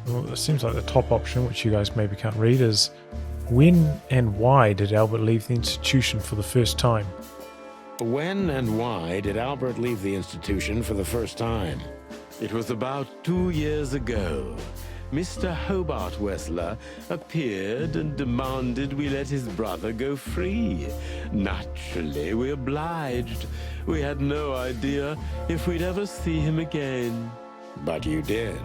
Well, it seems like the top option, which you guys maybe can't read, is when and why did Albert leave the institution for the first time? When and why did Albert leave the institution for the first time? It was about 2 years ago. Mr. Hobart Wessler appeared and demanded we let his brother go free. Naturally, we obliged. We had no idea if we'd ever see him again. But you did.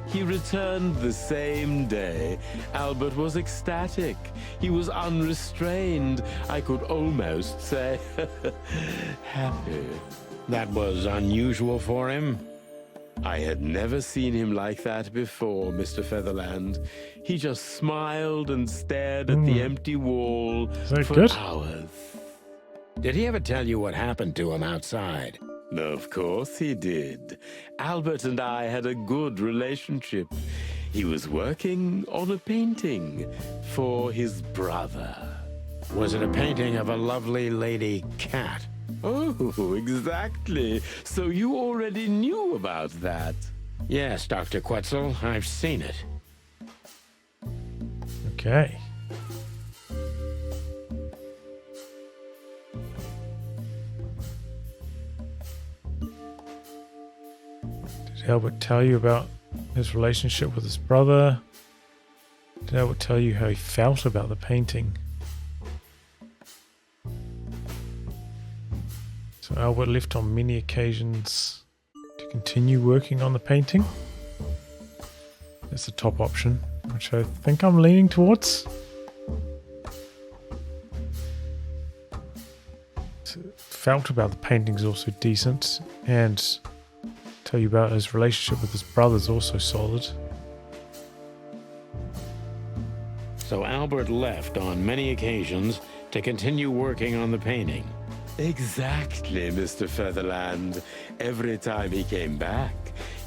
He returned the same day. Albert was ecstatic. He was unrestrained. I could almost say happy. That was unusual for him? I had never seen him like that before, Mr. Featherland. He just smiled and stared at the empty wall for hours. Did he ever tell you what happened to him outside? Of course he did. Albert and I had a good relationship. He was working on a painting for his brother. Was it a painting of a lovely lady cat? Oh, exactly. So you already knew about that? Yes, Dr. Quetzal, I've seen it. Okay. Did Albert tell you about his relationship with his brother? Did Albert tell you how he felt about the painting? So Albert left on many occasions to continue working on the painting. That's the top option, which I think I'm leaning towards. So felt about the painting is also decent, and tell you about his relationship with his brother is also solid. So Albert left on many occasions to continue working on the painting. Exactly, Mr. Featherland. Every time he came back,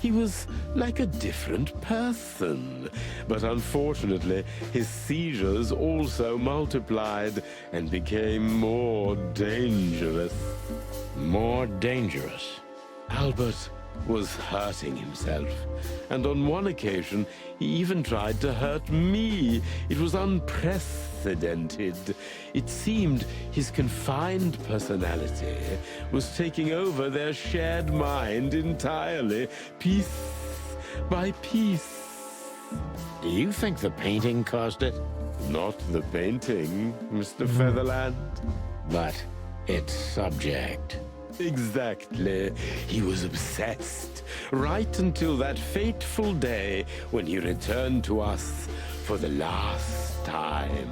he was like a different person. But unfortunately, his seizures also multiplied and became more dangerous. More dangerous? Albert was hurting himself, and on one occasion he even tried to hurt me. It was unprecedented. It seemed his confined personality was taking over their shared mind entirely, piece by piece. Do you think the painting caused it? Not the painting, Mr. Featherland. But its subject. Exactly. He was obsessed, right until that fateful day when he returned to us for the last time.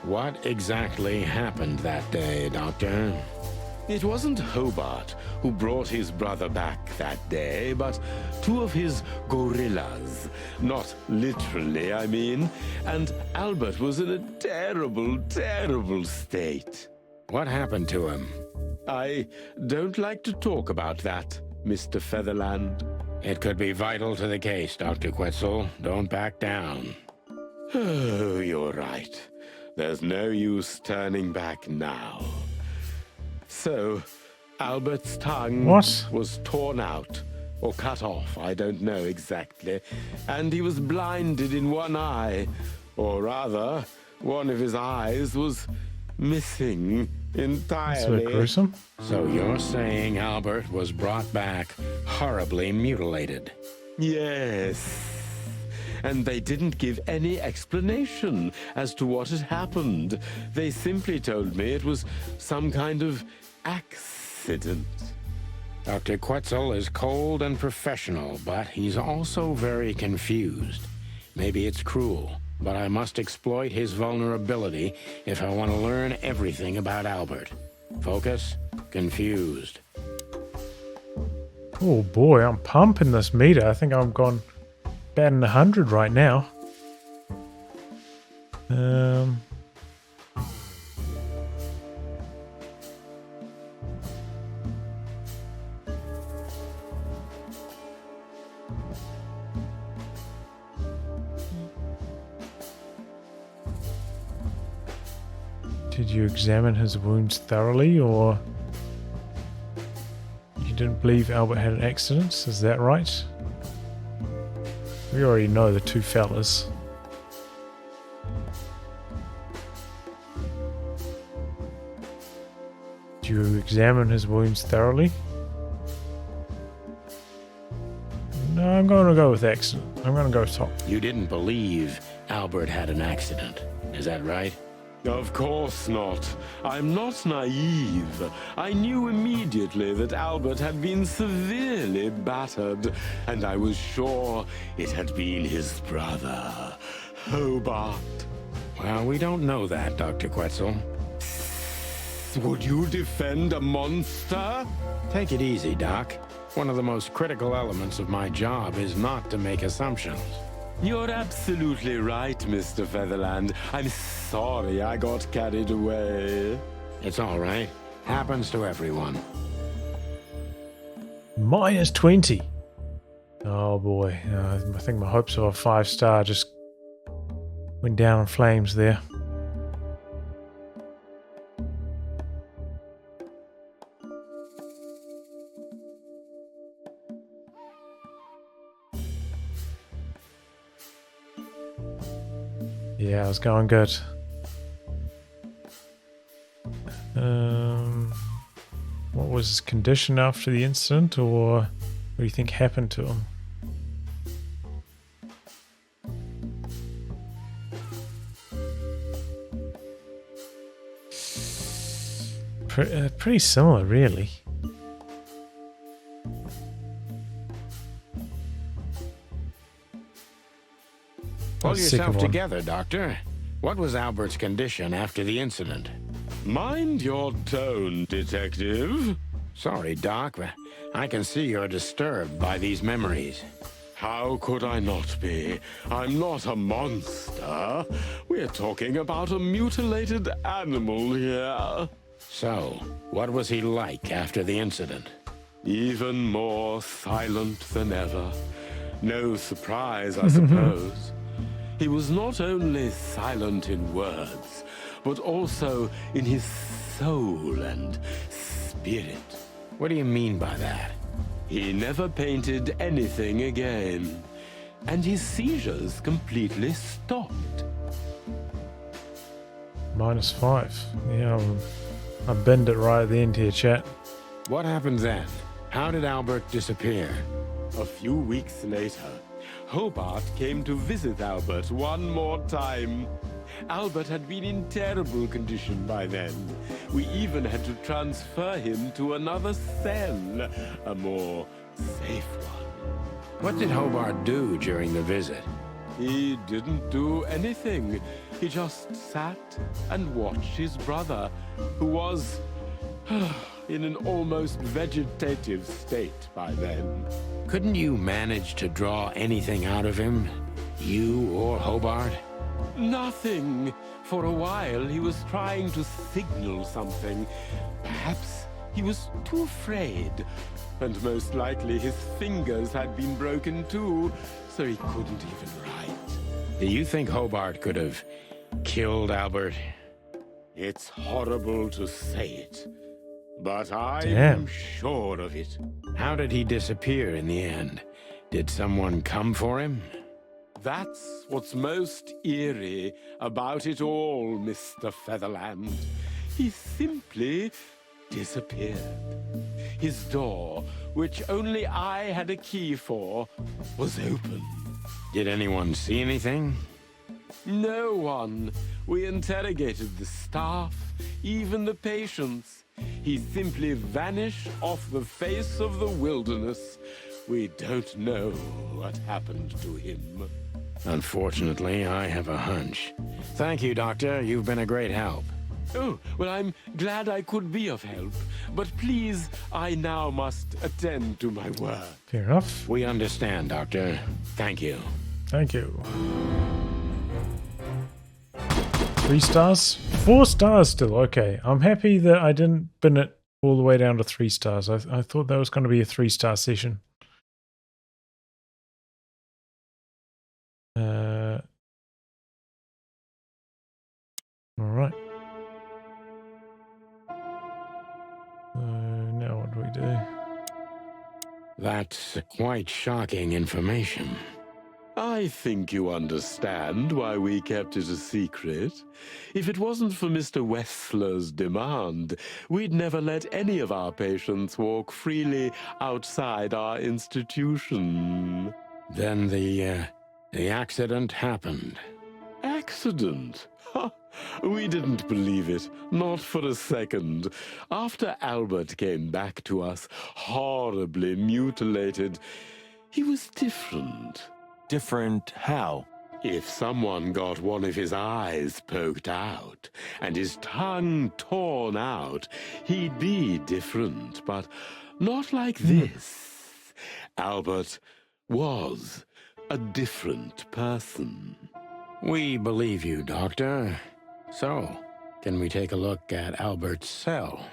What exactly happened that day, Doctor? It wasn't Hobart who brought his brother back that day, but two of his gorillas. Not literally, I mean. And Albert was in a terrible, terrible state. What happened to him? I don't like to talk about that, Mr. Featherland. It could be vital to the case, Dr. Quetzal. Don't back down. Oh, you're right. There's no use turning back now. So, Albert's tongue was torn out, or cut off, I don't know exactly, and he was blinded in one eye, or rather, one of his eyes was missing entirely. That's a bit gruesome. So you're saying Albert was brought back horribly mutilated? Yes. And they didn't give any explanation as to what had happened. They simply told me it was some kind of accident. Dr. Quetzal is cold and professional, but he's also very confused. Maybe it's cruel, but I must exploit his vulnerability if I want to learn everything about Albert. Focus, confused. Oh boy, I'm pumping this meter. I think I'm gone batting 100 right now. Did you examine his wounds thoroughly, or you didn't believe Albert had an accident? Is that right? We already know the two fellas. Did you examine his wounds thoroughly? No, I'm going to go with accident. I'm going to go top. You didn't believe Albert had an accident, is that right? Of course not. I'm not naive. I knew immediately that Albert had been severely battered, and I was sure it had been his brother, Hobart. Well, we don't know that, Dr. Quetzal. Would you defend a monster? Take it easy, Doc. One of the most critical elements of my job is not to make assumptions. You're absolutely right, Mr. Featherland. I'm sorry I got carried away. It's all right. Happens to everyone. Minus 20. Oh boy. I think my hopes of a 5-star just went down in flames there. Yeah, it was going good. What was his condition after the incident, or what do you think happened to him? Pretty similar, really. Pull yourself together, Doctor. What was Albert's condition after the incident? Mind your tone, Detective. Sorry, Doc, but I can see you're disturbed by these memories. How could I not be? I'm not a monster. We're talking about a mutilated animal here. So, what was he like after the incident? Even more silent than ever. No surprise, I suppose. He was not only silent in words, but also in his soul and spirit. What do you mean by that? He never painted anything again, and his seizures completely stopped. Minus 5. Yeah, I bend it right at the end here, chat. What happened then? How did Albert disappear? A few weeks later, Hobart came to visit Albert one more time. Albert had been in terrible condition by then. We even had to transfer him to another cell, a more safe one. What did Hobart do during the visit? He didn't do anything. He just sat and watched his brother, who was in an almost vegetative state by then. Couldn't you manage to draw anything out of him? You or Hobart? Nothing. For a while, he was trying to signal something. Perhaps he was too afraid. And most likely his fingers had been broken too, so he couldn't even write. Do you think Hobart could have killed Albert? It's horrible to say it, but I'm Damn. sure of it. How did he disappear in the end? Did someone come for him? That's what's most eerie about it all, Mr. Featherland. He simply disappeared. His door, which only I had a key for, was open. Did anyone see anything? No one. We interrogated the staff, even the patients. He simply vanished off the face of the wilderness. We don't know what happened to him. Unfortunately, I have a hunch. Thank you, Doctor. You've been a great help. Oh, well, I'm glad I could be of help. But please, I now must attend to my work. Fair enough. We understand, Doctor. Thank you. Thank you. 3 stars? 4 stars still. Okay. I'm happy that I didn't bin it all the way down to 3 stars. I thought that was going to be a 3-star session. All right. That's quite shocking information. I think you understand why we kept it a secret. If it wasn't for Mr. Wessler's demand, we'd never let any of our patients walk freely outside our institution. Then the accident happened. Accident? Ha! We didn't believe it, not for a second. After Albert came back to us, horribly mutilated, he was different. Different how? If someone got one of his eyes poked out and his tongue torn out, he'd be different, but not like this. Albert was a different person. We believe you, Doctor. So, can we take a look at Albert's cell?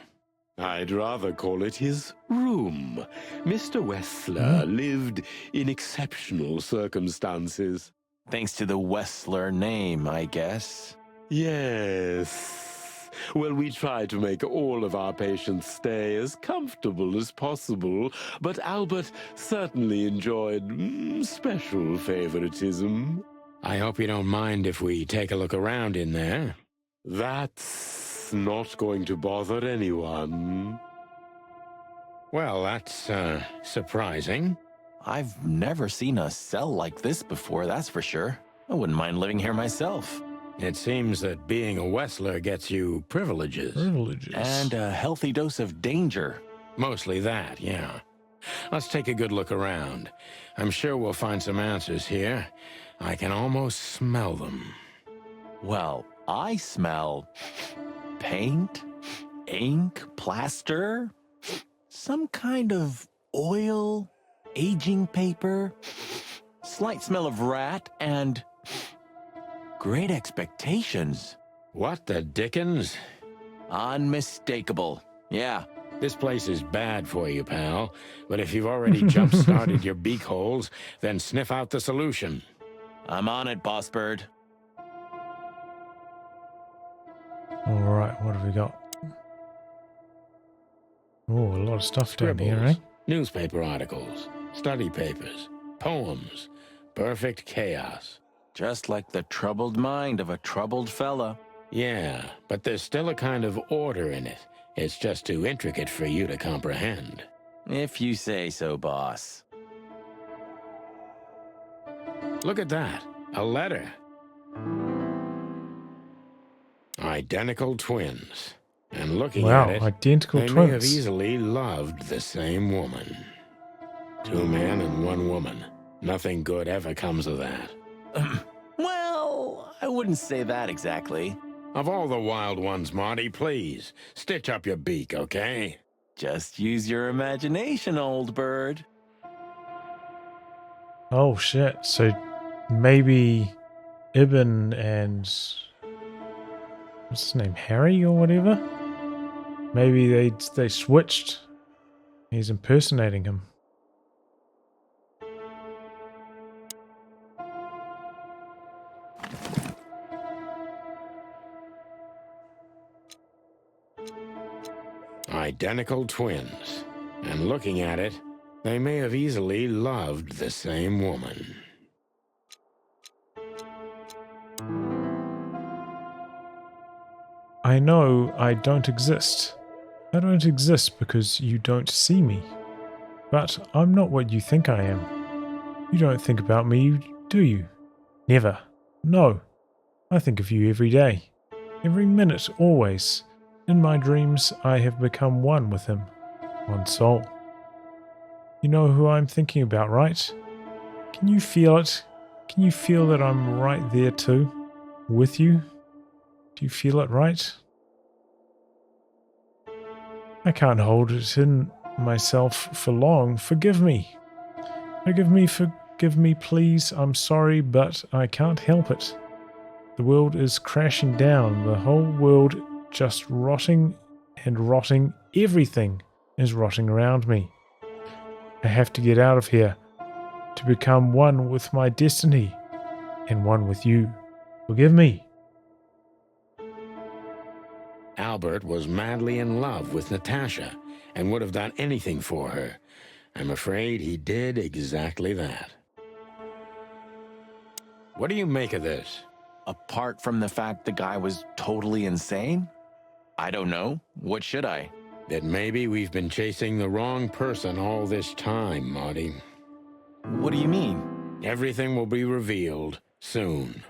I'd rather call it his room. Mr. Wessler lived in exceptional circumstances. Thanks to the Wessler name, I guess. Yes. Well, we try to make all of our patients stay as comfortable as possible, but Albert certainly enjoyed special favoritism. I hope you don't mind if we take a look around in there. That's not going to bother anyone. Well, that's surprising. I've never seen a cell like this before, that's for sure. I wouldn't mind living here myself. It seems that being a Wessler gets you privileges. And a healthy dose of danger. Mostly that, yeah. Let's take a good look around. I'm sure we'll find some answers here. I can almost smell them. Well, I smell paint, ink, plaster, some kind of oil, aging paper, slight smell of rat, and great expectations. What the dickens? Unmistakable. Yeah. This place is bad for you, pal. But if you've already jump-started your beak holes, then sniff out the solution. I'm on it, Boss Bird. All right, what have we got? Oh, a lot of stuff down here, eh? Newspaper articles, study papers, poems, perfect chaos. Just like the troubled mind of a troubled fella. Yeah, but there's still a kind of order in it. It's just too intricate for you to comprehend. If you say so, boss. Look at that. A letter. Identical twins. And looking at it, identical they twins. may have easily loved the same woman. 2 men and 1 woman. Nothing good ever comes of that. Well, I wouldn't say that exactly. Of all the wild ones, Marty, please, stitch up your beak, okay? Just use your imagination, old bird. Oh shit, so maybe Ibn and... what's his name, Harry or whatever? Maybe they switched. He's impersonating him. Identical twins. And looking at it, they may have easily loved the same woman. I know I don't exist. I don't exist because you don't see me. But I'm not what you think I am. You don't think about me, do you? Never. No. I think of you every day. Every minute, always. In my dreams, I have become one with him. One soul. You know who I'm thinking about, right? Can you feel it? Can you feel that I'm right there too? With you? Do you feel it, right? I can't hold it in myself for long. Forgive me. Forgive me, please. I'm sorry, but I can't help it. The world is crashing down. The whole world just rotting and rotting. Everything is rotting around me. I have to get out of here to become one with my destiny and one with you. Forgive me. Albert was madly in love with Natasha and would have done anything for her. I'm afraid he did exactly that. What do you make of this? Apart from the fact the guy was totally insane? I don't know. What should I? That maybe we've been chasing the wrong person all this time, Marty. What do you mean? Everything will be revealed soon.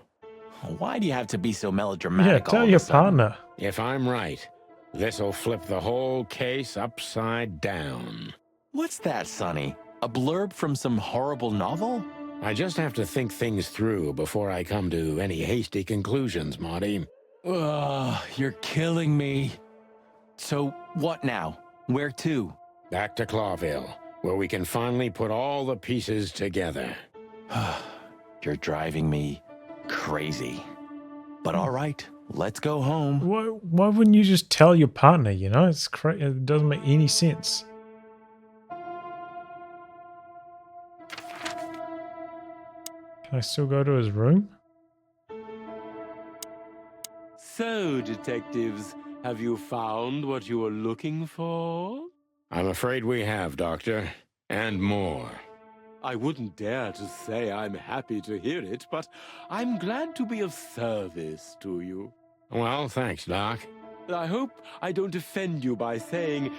Why do you have to be so melodramatic? Yeah, tell your partner. If I'm right, this'll flip the whole case upside down. What's that, Sonny? A blurb from some horrible novel? I just have to think things through before I come to any hasty conclusions, Marty. Ugh, you're killing me. So, what now? Where to? Back to Clawville, where we can finally put all the pieces together. You're driving me crazy. But all right, let's go home. Why wouldn't you just tell your partner, you know? It's it doesn't make any sense. Can I still go to his room? So, detectives, have you found what you were looking for? I'm afraid we have, Doctor. And more. I wouldn't dare to say I'm happy to hear it, but I'm glad to be of service to you. Well, thanks, Doc. I hope I don't offend you by saying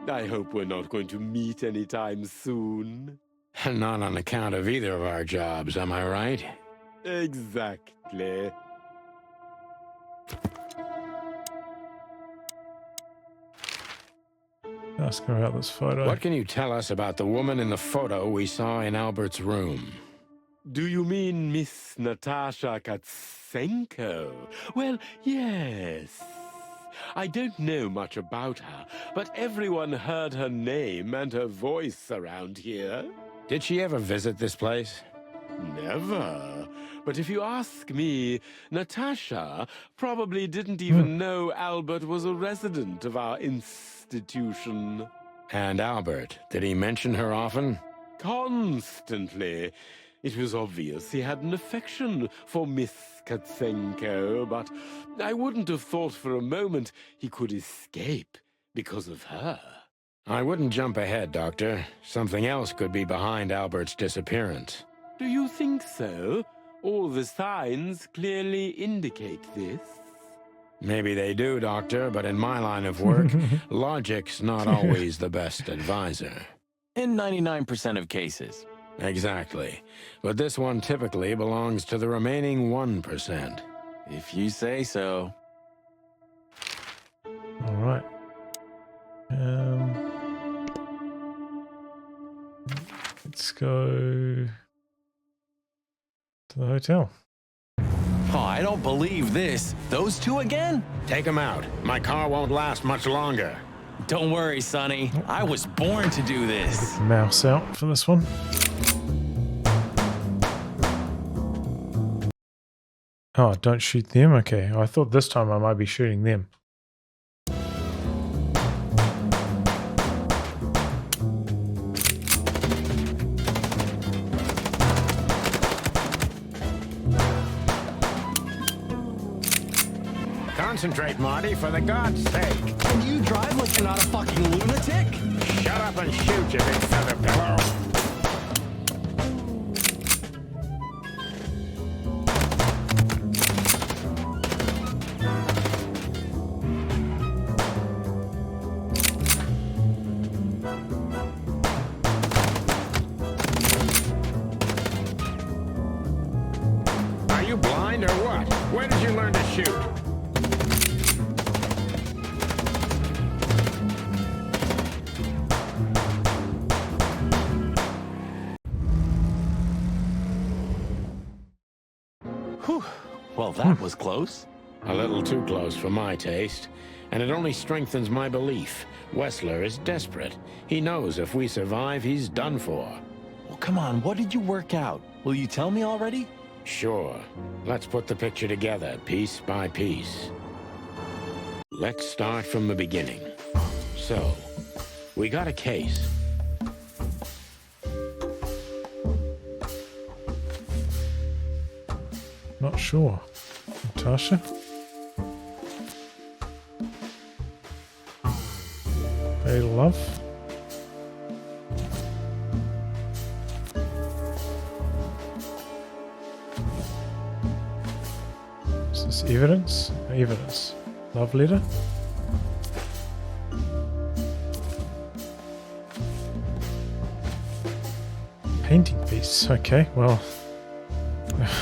I hope we're not going to meet anytime soon. Not on account of either of our jobs, am I right? Exactly. Ask her about this photo. What can you tell us about the woman in the photo we saw in Albert's room? Do you mean Miss Natasha Katsenko? Well, yes. I don't know much about her, but everyone heard her name and her voice around here. Did she ever visit this place? Never. But if you ask me, Natasha probably didn't even know Albert was a resident of our institution. And Albert, did he mention her often? Constantly. It was obvious he had an affection for Miss Katsenko, but I wouldn't have thought for a moment he could escape because of her. I wouldn't jump ahead, Doctor. Something else could be behind Albert's disappearance. Do you think so? All the signs clearly indicate this. Maybe they do, Doctor, but in my line of work, logic's not always the best advisor. In 99% of cases. Exactly. But this one typically belongs to the remaining 1%. If you say so. All right. Let's go to the hotel. Oh, I don't believe this. Those two again? Take them out. My car won't last much longer. Don't worry, Sonny. I was born to do this. Get the mouse out for this one. Oh, don't shoot them? Okay. I thought this time I might be shooting them. Concentrate, Marty, for the God's sake. Can you drive like you're not a fucking lunatic? Shut up and shoot, you big feather pillow. Are you blind or what? Where did you learn to shoot? Well, that was close. A little too close for my taste. And it only strengthens my belief. Wessler is desperate. He knows if we survive, he's done for. Well, come on, what did you work out? Will you tell me already? Sure. Let's put the picture together, piece by piece. Let's start from the beginning. So, we got a case. Not sure. Natasha? Fatal love? Is this evidence? Evidence. Love letter? Painting piece. Okay, well,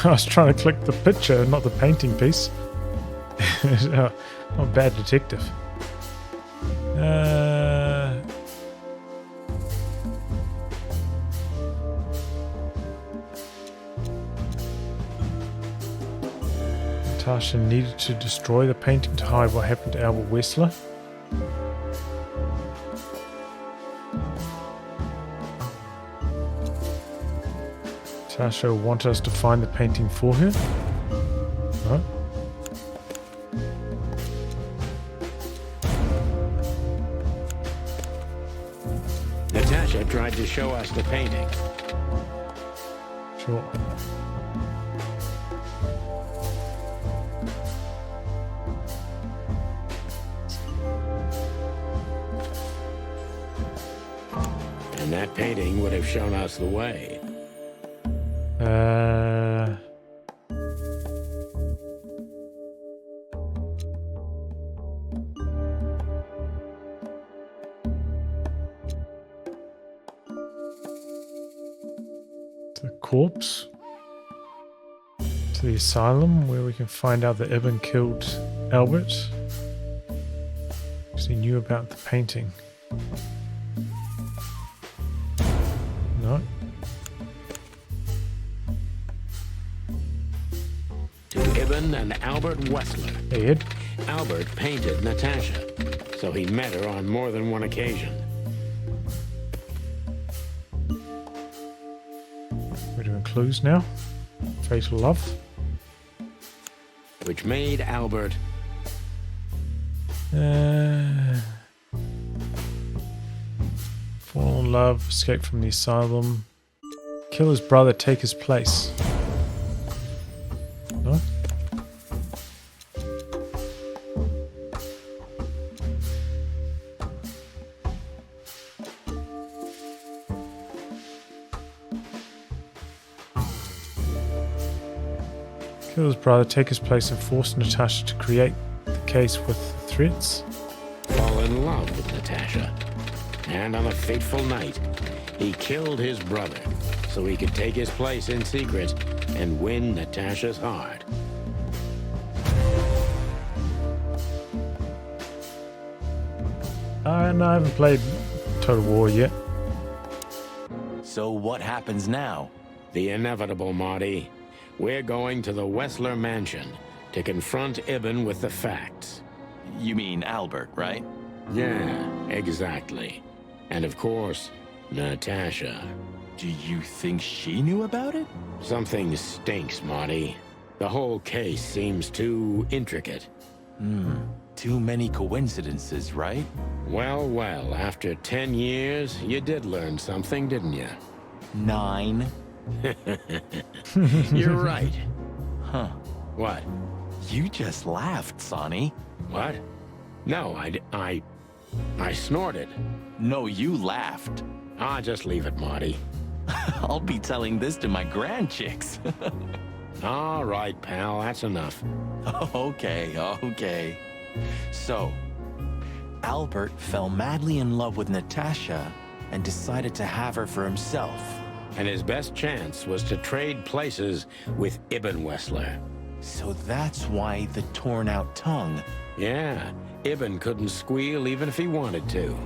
I was trying to click the picture, not the painting piece. Not a bad detective. Natasha needed to destroy the painting to hide what happened to Albert Wessler. Natasha wanted us to find the painting for her. Right. Natasha tried to show us the painting. Sure. And that painting would have shown us the way. The corpse. To the asylum where we can find out that Ibn killed Albert. Because he knew about the painting. No. To Ibn and Albert Wessler. Hey, Ed. Albert painted Natasha, so he met her on more than one occasion. We're doing clues now. Fatal love. Which made Albert... fall in love, escape from the asylum. Kill his brother, take his place. No? Kill his brother, take his place, and force Natasha to create the case with threats. Fall in love with Natasha. And on a fateful night, he killed his brother so he could take his place in secret and win Natasha's heart. No, I haven't played Total War yet. So what happens now? The inevitable, Marty. We're going to the Wessler mansion to confront Ibn with the facts. You mean Albert, right? Yeah, exactly. And of course, Natasha. Do you think she knew about it? Something stinks, Marty. The whole case seems too intricate. Too many coincidences, right? Well, well, after 10 years, you did learn something, didn't you? 9. You're right. Huh. What? You just laughed, Sonny. What? No, I snorted. No, you laughed. Ah, just leave it, Marty. I'll be telling this to my grandchicks. All right, pal, that's enough. Okay. So, Albert fell madly in love with Natasha and decided to have her for himself. And his best chance was to trade places with Ibn Wessler. So that's why the torn-out tongue. Yeah, Ibn couldn't squeal even if he wanted to.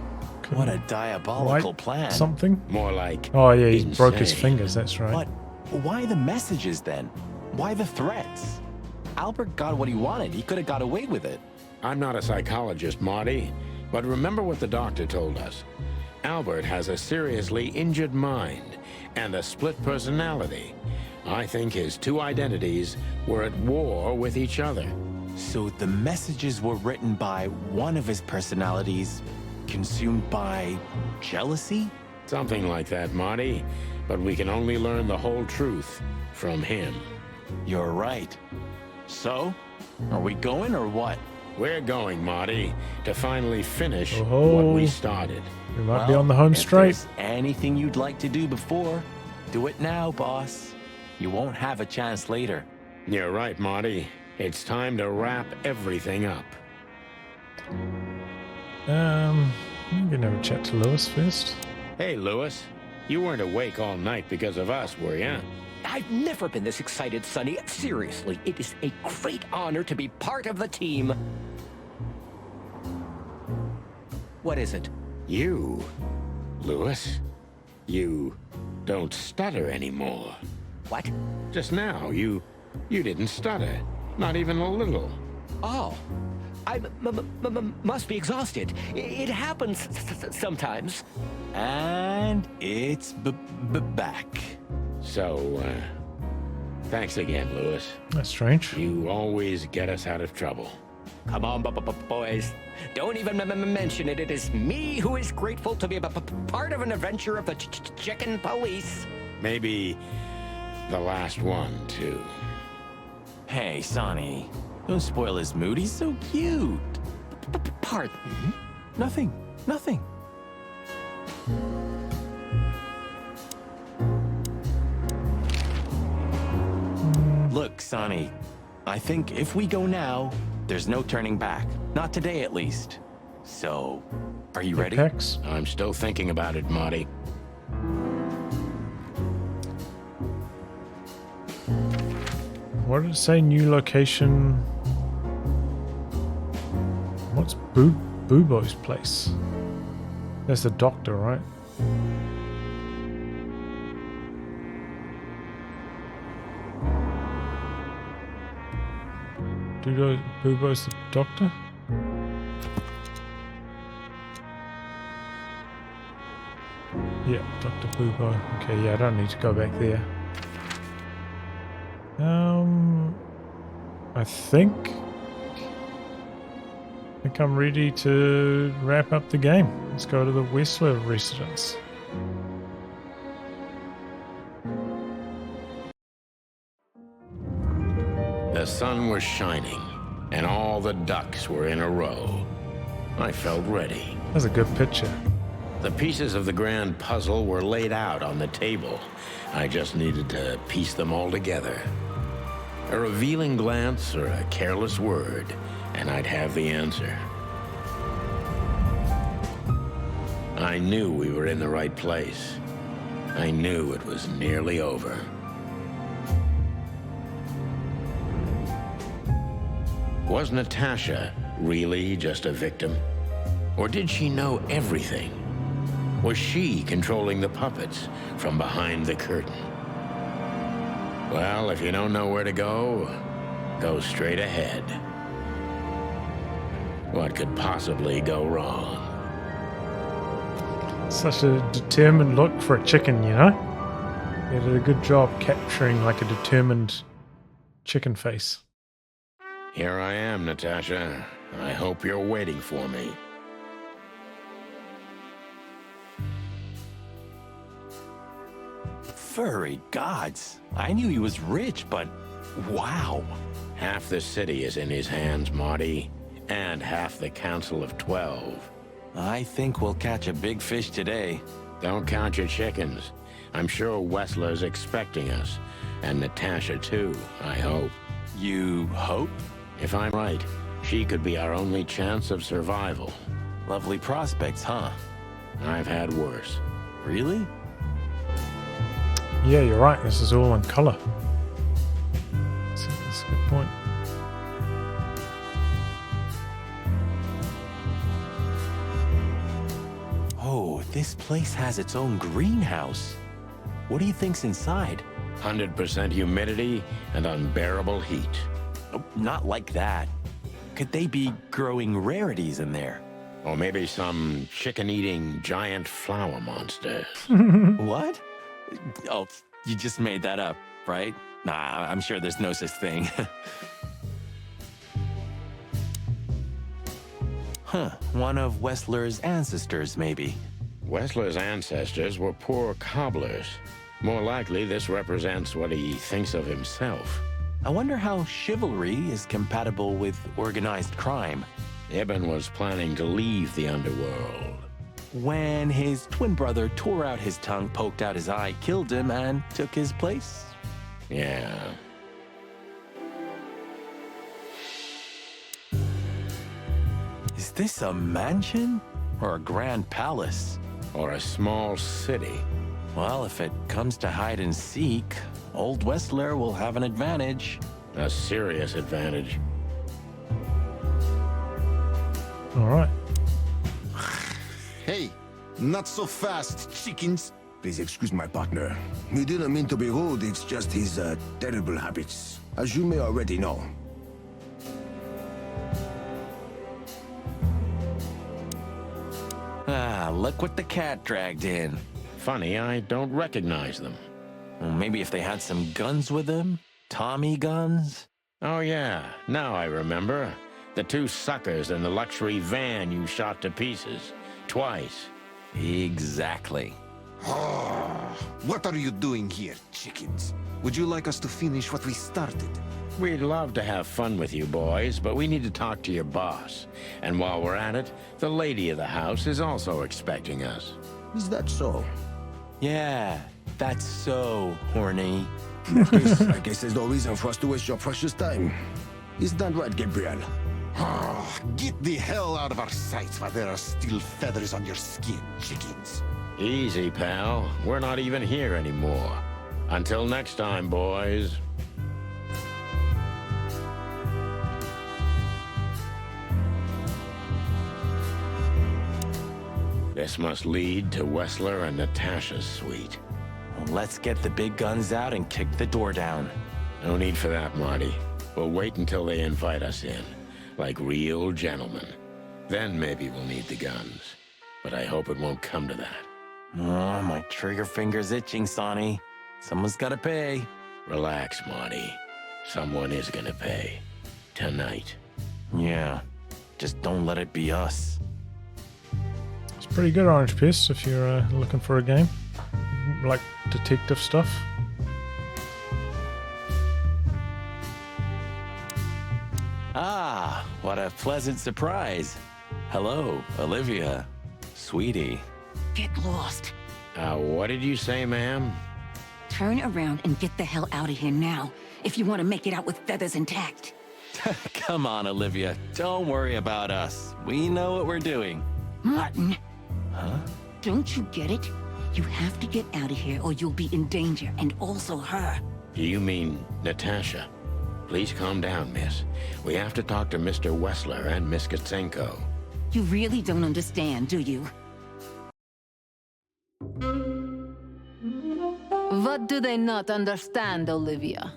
What a diabolical plan. Something? More like... Oh yeah, he insane. broke his fingers, that's right. But why the messages then? Why the threats? Albert got what he wanted. He could have got away with it. I'm not a psychologist, Marty, but remember what the doctor told us. Albert has a seriously injured mind and a split personality. I think his two identities were at war with each other. So the messages were written by one of his personalities, consumed by jealousy? Something like that, Marty. But we can only learn the whole truth from him. You're right. So, are we going or what? We're going, Marty, to finally finish what we started. We might be on the home straight. If there's anything you'd like to do before, do it now, boss. You won't have a chance later. You're right, Marty. It's time to wrap everything up. I'm gonna have a chat to Lewis first. Hey, Lewis. You weren't awake all night because of us, were you? I've never been this excited, Sonny. Seriously, it is a great honor to be part of the team. What is it? You, Lewis, you don't stutter anymore. What? Just now, you didn't stutter. Not even a little. Oh, I must be exhausted. It happens sometimes. And it's back. So, thanks again, Lewis. That's strange. You always get us out of trouble. Come on, boys. Don't even mention it. It is me who is grateful to be a part of an adventure of the chicken police. Maybe the last one, too. Hey, Sonny. Don't spoil his mood. He's so cute. Pardon? Nothing. Look, Sonny. I think if we go now, there's no turning back. Not today, at least. So, are you ready? Apex. I'm still thinking about it, Marty. What did it say? New location. What's Bubo's place? There's the doctor, right? Bubo's the doctor? Yeah, Dr. Bubo. Okay, yeah, I don't need to go back there. I think I'm ready to wrap up the game. Let's go to the Westler residence. The sun was shining, and all the ducks were in a row. I felt ready. That's a good picture. The pieces of the grand puzzle were laid out on the table. I just needed to piece them all together. A revealing glance or a careless word, and I'd have the answer. I knew we were in the right place. I knew it was nearly over. Was Natasha really just a victim? Or did she know everything? Was she controlling the puppets from behind the curtain? Well, if you don't know where to go straight ahead. What could possibly go wrong? Such a determined look for a chicken, you know? They did a good job capturing like a determined chicken face. Here I am, Natasha. I hope you're waiting for me. Furry gods. I knew he was rich, but wow. Half the city is in his hands, Marty, and half the Council of 12. I think we'll catch a big fish today. Don't count your chickens. I'm sure Wessler's expecting us, and Natasha too, I hope. You hope? If I'm right, she could be our only chance of survival. Lovely prospects, huh? I've had worse. Really? Yeah, you're right. This is all in color. That's a good point. Oh, this place has its own greenhouse. What do you think's inside? 100% humidity and unbearable heat. Oh, not like that. Could they be growing rarities in there? Or maybe some chicken-eating giant flower monster. What? Oh, you just made that up, right? Nah, I'm sure there's no such thing. Huh, one of Wessler's ancestors, maybe. Wessler's ancestors were poor cobblers. More likely, this represents what he thinks of himself. I wonder how chivalry is compatible with organized crime. Ibn was planning to leave the underworld. When his twin brother tore out his tongue, poked out his eye, killed him, and took his place? Yeah. this a mansion? Or a grand palace? Or a small city? Well, if it comes to hide and seek, Old Westler will have an advantage. A serious advantage. Alright. Hey, not so fast, chickens. Please excuse my partner. We didn't mean to be rude, it's just his terrible habits, as you may already know. Ah, look what the cat dragged in. Funny, I don't recognize them. Well, maybe if they had some guns with them? Tommy guns? Oh yeah, now I remember. The two suckers in the luxury van you shot to pieces. Twice. Exactly. What are you doing here, chickens? Would you like us to finish what we started? We'd love to have fun with you boys, but we need to talk to your boss. And while we're at it, the lady of the house is also expecting us. Is that so? Yeah, that's so horny. I guess there's no reason for us to waste your precious time. Is that right, Gabriel? Get the hell out of our sight while there are still feathers on your skin, chickens. Easy, pal. We're not even here anymore. Until next time, boys. This must lead to Westler and Natasha's suite. Well, let's get the big guns out and kick the door down. No need for that, Marty. We'll wait until they invite us in, like real gentlemen. Then maybe we'll need the guns. But I hope it won't come to that. Oh, my trigger finger's itching, Sonny. Someone's gotta pay. Relax, Marty. Someone is gonna pay. Tonight. Yeah, just don't let it be us. It's pretty good, Orange Piss, if you're looking for a game. Like detective stuff. Ah, what a pleasant surprise. Hello, Olivia. Sweetie. Get lost. What did you say, ma'am? Turn around and get the hell out of here now, if you want to make it out with feathers intact. Come on, Olivia. Don't worry about us. We know what we're doing. Martin. Huh? Don't you get it? You have to get out of here or you'll be in danger, and also her. Do you mean Natasha? Please calm down, miss. We have to talk to Mr. Westler and Miss Katsenko. You really don't understand, do you? What do they not understand, Olivia?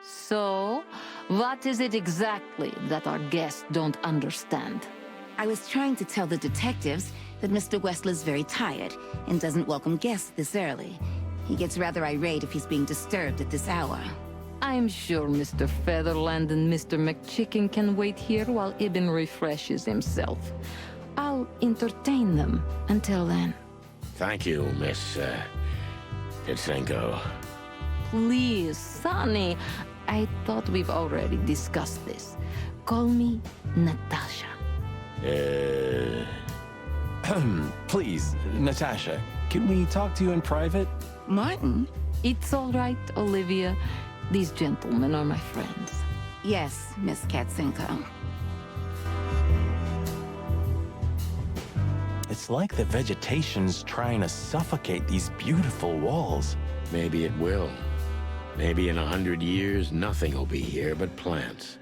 So, what is it exactly that our guests don't understand? I was trying to tell the detectives that Mr. Westler's very tired and doesn't welcome guests this early. He gets rather irate if he's being disturbed at this hour. I'm sure Mr. Featherland and Mr. McChicken can wait here while Ibn refreshes himself. I'll entertain them until then. Thank you, Miss Katsenko. Please, Sonny. I thought we've already discussed this. Call me Natasha. Please, Natasha, can we talk to you in private? Martin? It's all right, Olivia. These gentlemen are my friends. Yes, Miss Katsenko. It's like the vegetation's trying to suffocate these beautiful walls. Maybe it will. Maybe in 100 years, nothing will be here but plants.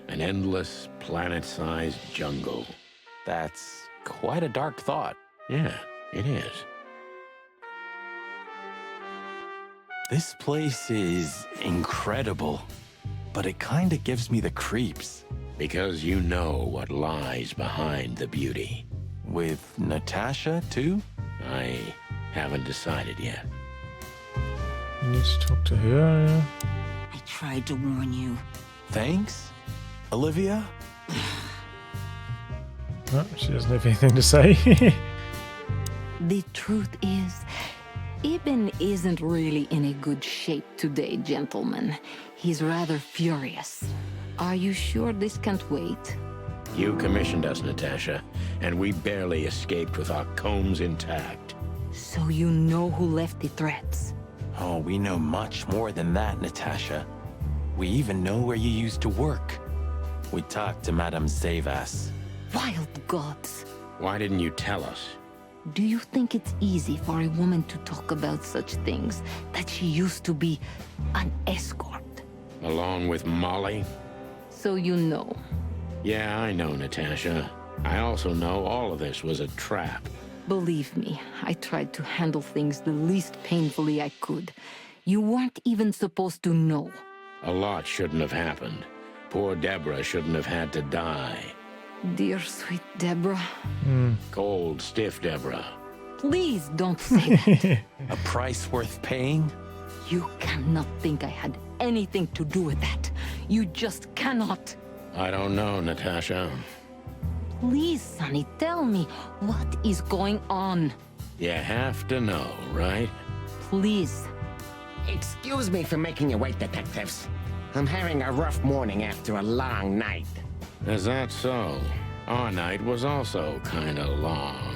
An endless, planet-sized jungle. That's quite a dark thought. Yeah, it is. This place is incredible, but it kinda gives me the creeps. Because you know what lies behind the beauty. With Natasha, too? I haven't decided yet. You need to talk to her, yeah. I tried to warn you. Thanks, Olivia? Oh, she doesn't have anything to say. The truth is, Ibn isn't really in a good shape today, gentlemen. He's rather furious. Are you sure this can't wait? You commissioned us, Natasha, and we barely escaped with our combs intact. So you know who left the threats? Oh, we know much more than that, Natasha. We even know where you used to work. We talked to Madame Zavas. Wild gods. Why didn't you tell us? Do you think it's easy for a woman to talk about such things, that she used to be an escort? Along with Molly? So you know. Yeah, I know, Natasha. I also know all of this was a trap. Believe me, I tried to handle things the least painfully I could. You weren't even supposed to know. A lot shouldn't have happened. Poor Deborah shouldn't have had to die. Dear sweet Deborah. Cold, stiff Deborah. Please don't say that. A price worth paying? You cannot think I had anything to do with that. You just cannot. I don't know, Natasha. Please, Sonny, tell me, what is going on? You have to know, right? Please. Excuse me for making you wait, detectives. I'm having a rough morning after a long night. Is that so? Our night was also kinda long.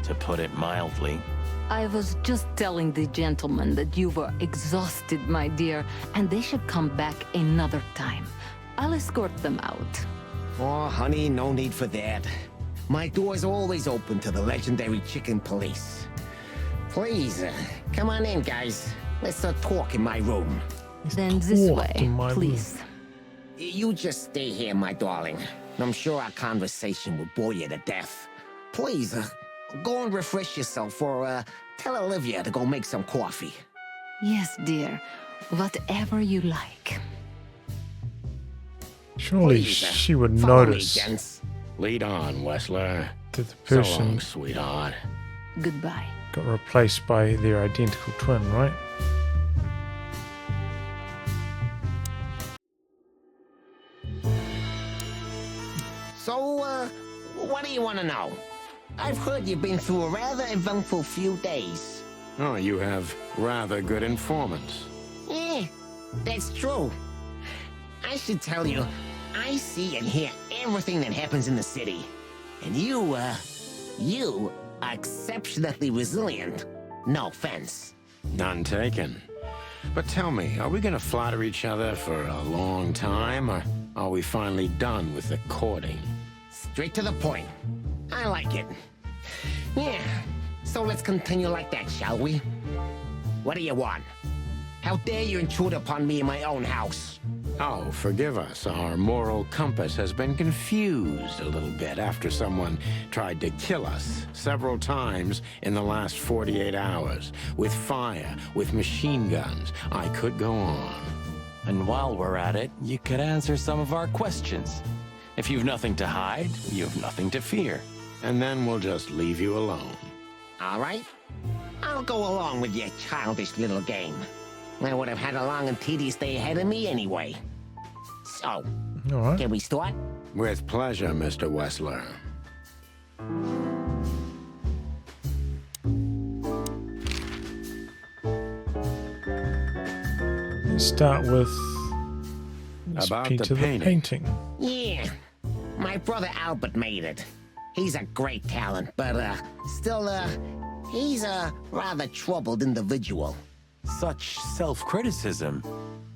To put it mildly. I was just telling the gentlemen that you were exhausted, my dear, and they should come back another time. I'll escort them out. Oh, honey, no need for that. My door's always open to the legendary chicken police. Please, come on in, guys. Let's talk in my room. Then this way, please. You just stay here, my darling. I'm sure our conversation will bore you to death. Please, go and refresh yourself, or tell Olivia to go make some coffee. Yes, dear. Whatever you like. Surely Please, she would follow me, notice gents. Lead on, Wessler. that the So person long, sweetheart. Goodbye. got replaced by their identical twin, right? So, what do you want to know? I've heard you've been through a rather eventful few days. Oh, you have rather good informants. Eh, that's true. I should tell you, I see and hear everything that happens in the city. And you are exceptionally resilient. No offense. None taken. But tell me, are we gonna flatter each other for a long time, or are we finally done with the courting? Straight to the point. I like it. Yeah, so let's continue like that, shall we? What do you want? How dare you intrude upon me in my own house? Oh, forgive us. Our moral compass has been confused a little bit after someone tried to kill us several times in the last 48 hours. With fire, with machine guns. I could go on. And while we're at it, you could answer some of our questions. If you've nothing to hide, you've nothing to fear. And then we'll just leave you alone. All right. I'll go along with your childish little game. I would have had a long and tedious day ahead of me anyway. So, All right. can we start? With pleasure, Mr. Wessler. Let's start with About Peter the painting. Yeah. My brother Albert made it. He's a great talent, but still, he's a rather troubled individual. Such self-criticism.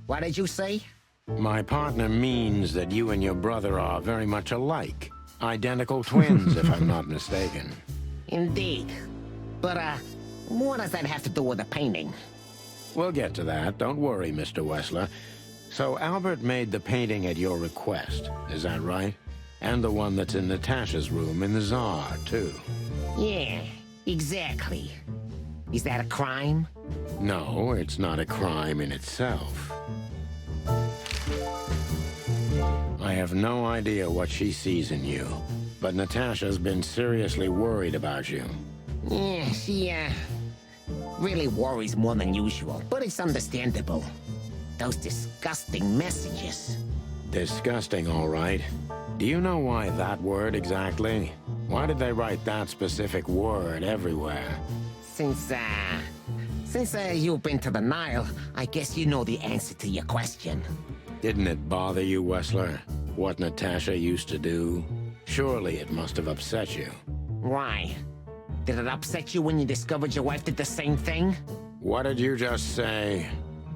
What did you say? My partner means that you and your brother are very much alike. Identical twins, if I'm not mistaken. Indeed. But, what does that have to do with the painting? We'll get to that. Don't worry, Mr. Wessler. So Albert made the painting at your request, is that right? And the one that's in Natasha's room in the Tsar, too. Yeah, exactly. Is that a crime? No, it's not a crime in itself. I have no idea what she sees in you, but Natasha's been seriously worried about you. Yeah, she, really worries more than usual, but it's understandable. Those disgusting messages. Disgusting, all right. Do you know why that word exactly? Why did they write that specific word everywhere? Since you've been to the Nile, I guess you know the answer to your question. Didn't it bother you, Wessler? What Natasha used to do? Surely it must have upset you. Why? Did it upset you when you discovered your wife did the same thing? What did you just say?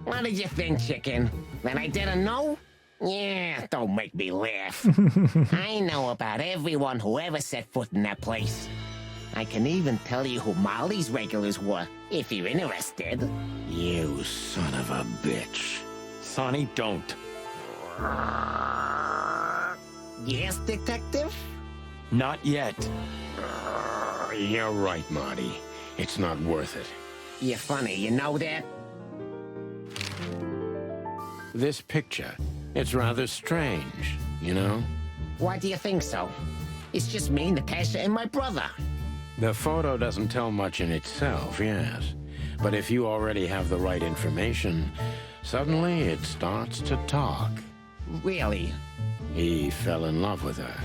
What did you think, chicken? That I didn't know? Yeah, don't make me laugh. I know about everyone who ever set foot in that place. I can even tell you who Molly's regulars were, if you're interested. You son of a bitch. Sonny, don't. Yes, Detective? Not yet. You're right, Marty. It's not worth it. You're funny, you know that? This picture, it's rather strange, you know? Why do you think so? It's just me, Natasha, and my brother. The photo doesn't tell much in itself, yes. But if you already have the right information, suddenly it starts to talk. Really? He fell in love with her,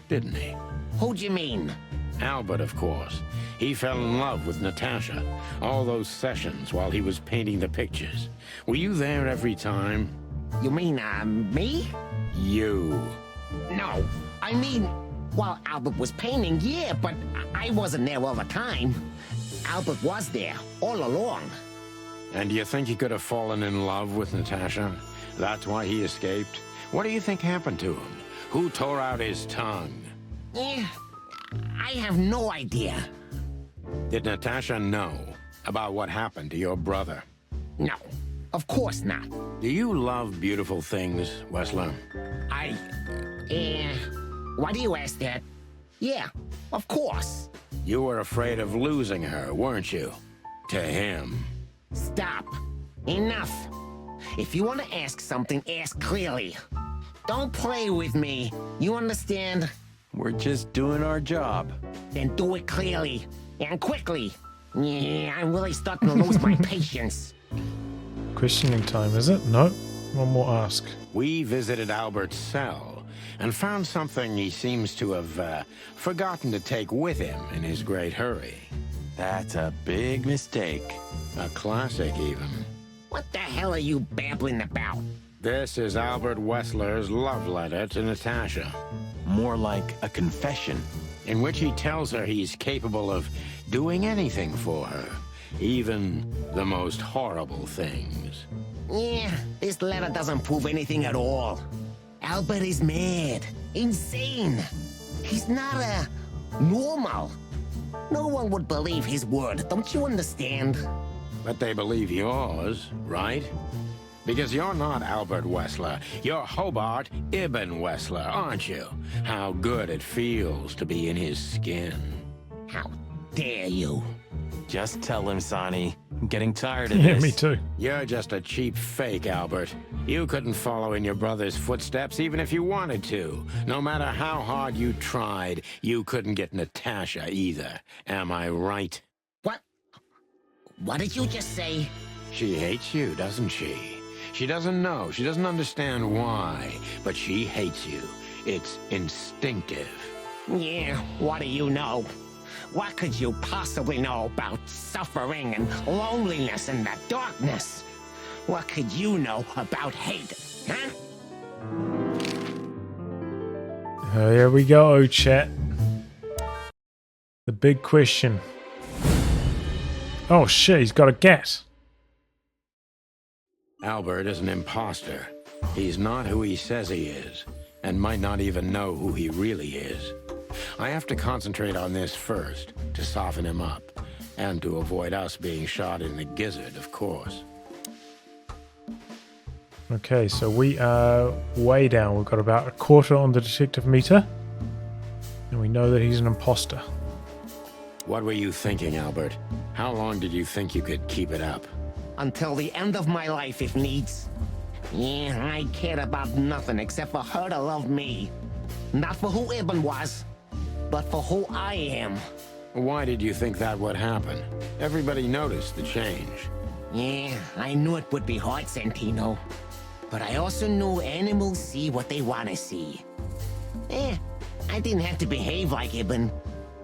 didn't he? Who'd you mean? Albert, of course. He fell in love with Natasha. All those sessions while he was painting the pictures. Were you there every time? You mean, me? You. No, I mean, while Albert was painting, yeah, but I wasn't there all the time. Albert was there, all along. And do you think he could have fallen in love with Natasha? That's why he escaped? What do you think happened to him? Who tore out his tongue? Yeah, I have no idea. Did Natasha know about what happened to your brother? No, of course not. Do you love beautiful things, Wessler? Why do you ask that? Yeah, of course. You were afraid of losing her, weren't you? To him. Stop. Enough. If you want to ask something, ask clearly. Don't play with me. You understand? We're just doing our job. Then do it clearly. And quickly. Yeah, I'm really starting to lose my patience. Questioning time, is it? No. One more ask. We visited Albert's cell and found something he seems to have forgotten to take with him in his great hurry. That's a big mistake. A classic, even. What the hell are you babbling about? This is Albert Wessler's love letter to Natasha. More like a confession. In which he tells her he's capable of doing anything for her, even the most horrible things. Yeah, this letter doesn't prove anything at all. Albert is mad, insane. He's not normal. No one would believe his word, don't you understand? But they believe yours, right? Because you're not Albert Wessler. You're Hobart Ibn Wessler, aren't you? How good it feels to be in his skin. How dare you? Just tell him, Sonny. I'm getting tired of this. Yeah, me too. You're just a cheap fake, Albert. You couldn't follow in your brother's footsteps even if you wanted to. No matter how hard you tried, you couldn't get Natasha either. Am I right? What? What did you just say? She hates you, doesn't she? She doesn't know. She doesn't understand why. But she hates you. It's instinctive. Yeah, what do you know? What could you possibly know about suffering and loneliness and the darkness? What could you know about hate, huh? Here we go, chat. The big question. Oh shit, he's got a gat. Albert is an imposter. He's not who he says he is, and might not even know who he really is. I have to concentrate on this first, to soften him up, and to avoid us being shot in the gizzard, of course. Okay, so we are way down. We've got about a quarter on the detective meter, and we know that he's an imposter. What were you thinking, Albert? How long did you think you could keep it up? Until the end of my life, if needs. Yeah, I cared about nothing except for her to love me. Not for who Ibn was, but for who I am. Why did you think that would happen? Everybody noticed the change. Yeah, I knew it would be hard, Santino. But I also knew animals see what they want to see. I didn't have to behave like Ibn.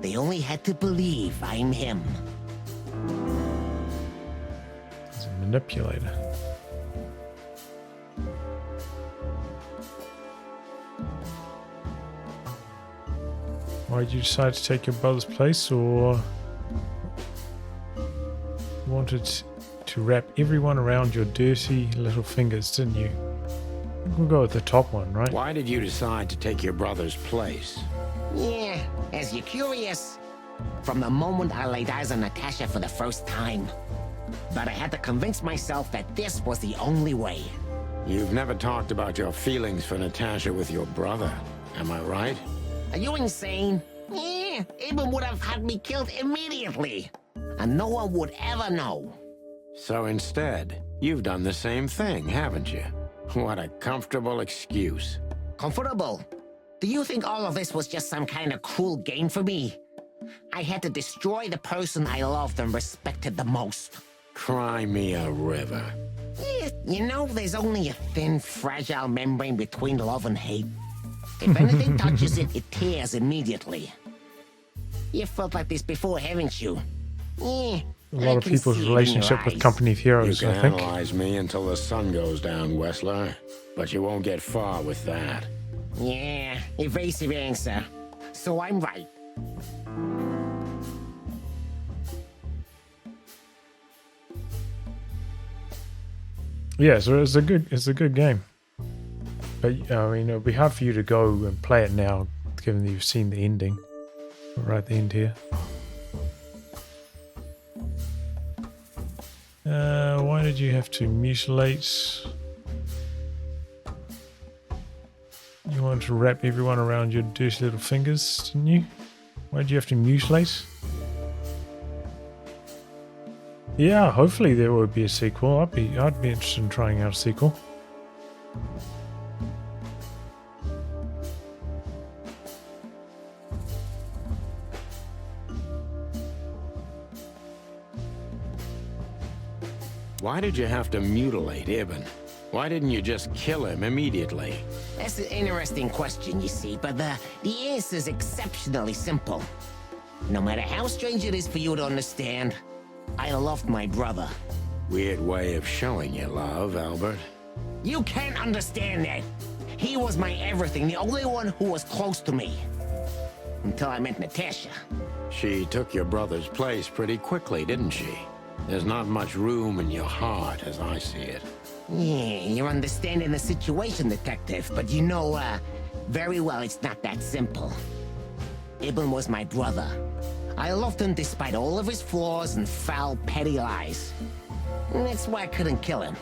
They only had to believe I'm him. He's a manipulator. Why did you decide to take your brother's place, or wanted to wrap everyone around your dirty little fingers, didn't you? We'll go with the top one, right? Why did you decide to take your brother's place? Yeah, as you're curious, from the moment I laid eyes on Natasha for the first time. But I had to convince myself that this was the only way. You've never talked about your feelings for Natasha with your brother, am I right? Are you insane? Yeah, Eben would have had me killed immediately. And no one would ever know. So instead, you've done the same thing, haven't you? What a comfortable excuse. Comfortable? Do you think all of this was just some kind of cruel game for me? I had to destroy the person I loved and respected the most. Cry me a river. Yeah, you know, there's only a thin, fragile membrane between love and hate. If anything touches it, it tears immediately. You felt like this before, haven't you? Yeah. A lot of people's relationship with company of heroes, You can I think. analyze me until the sun goes down, Wessler. But you won't get far with that. Yeah, evasive answer. So I'm right. Yeah, so it's a good game. But I mean, it'll be hard for you to go and play it now, given that you've seen the ending. Right at the end here. Why did you have to mutilate? You wanted to wrap everyone around your dirty little fingers, didn't you? Why did you have to mutilate? Yeah, hopefully there would be a sequel. I'd be interested in trying out a sequel. Why did you have to mutilate Ibn? Why didn't you just kill him immediately? That's an interesting question, you see, but the answer is exceptionally simple. No matter how strange it is for you to understand, I loved my brother. Weird way of showing your love, Albert. You can't understand that. He was my everything, the only one who was close to me. Until I met Natasha. She took your brother's place pretty quickly, didn't she? There's not much room in your heart, as I see it. Yeah, you're understanding the situation, Detective, but you know, very well it's not that simple. Ibn was my brother. I loved him despite all of his flaws and foul, petty lies. And that's why I couldn't kill him.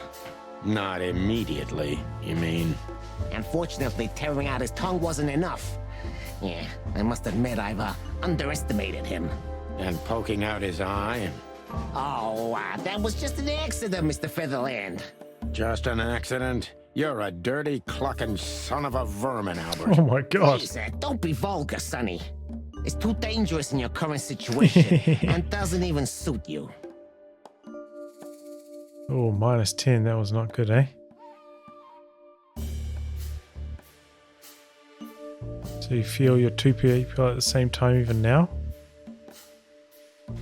Not immediately, you mean? Unfortunately, tearing out his tongue wasn't enough. Yeah, I must admit I've underestimated him. And poking out his eye? Oh, that was just an accident, Mr. Featherland. Just an accident? You're a dirty, clucking son of a vermin, Albert. Oh my god. Please, don't be vulgar, Sonny. It's too dangerous in your current situation, and doesn't even suit you. Oh, -10. That was not good, eh? So you feel you're two people at the same time even now?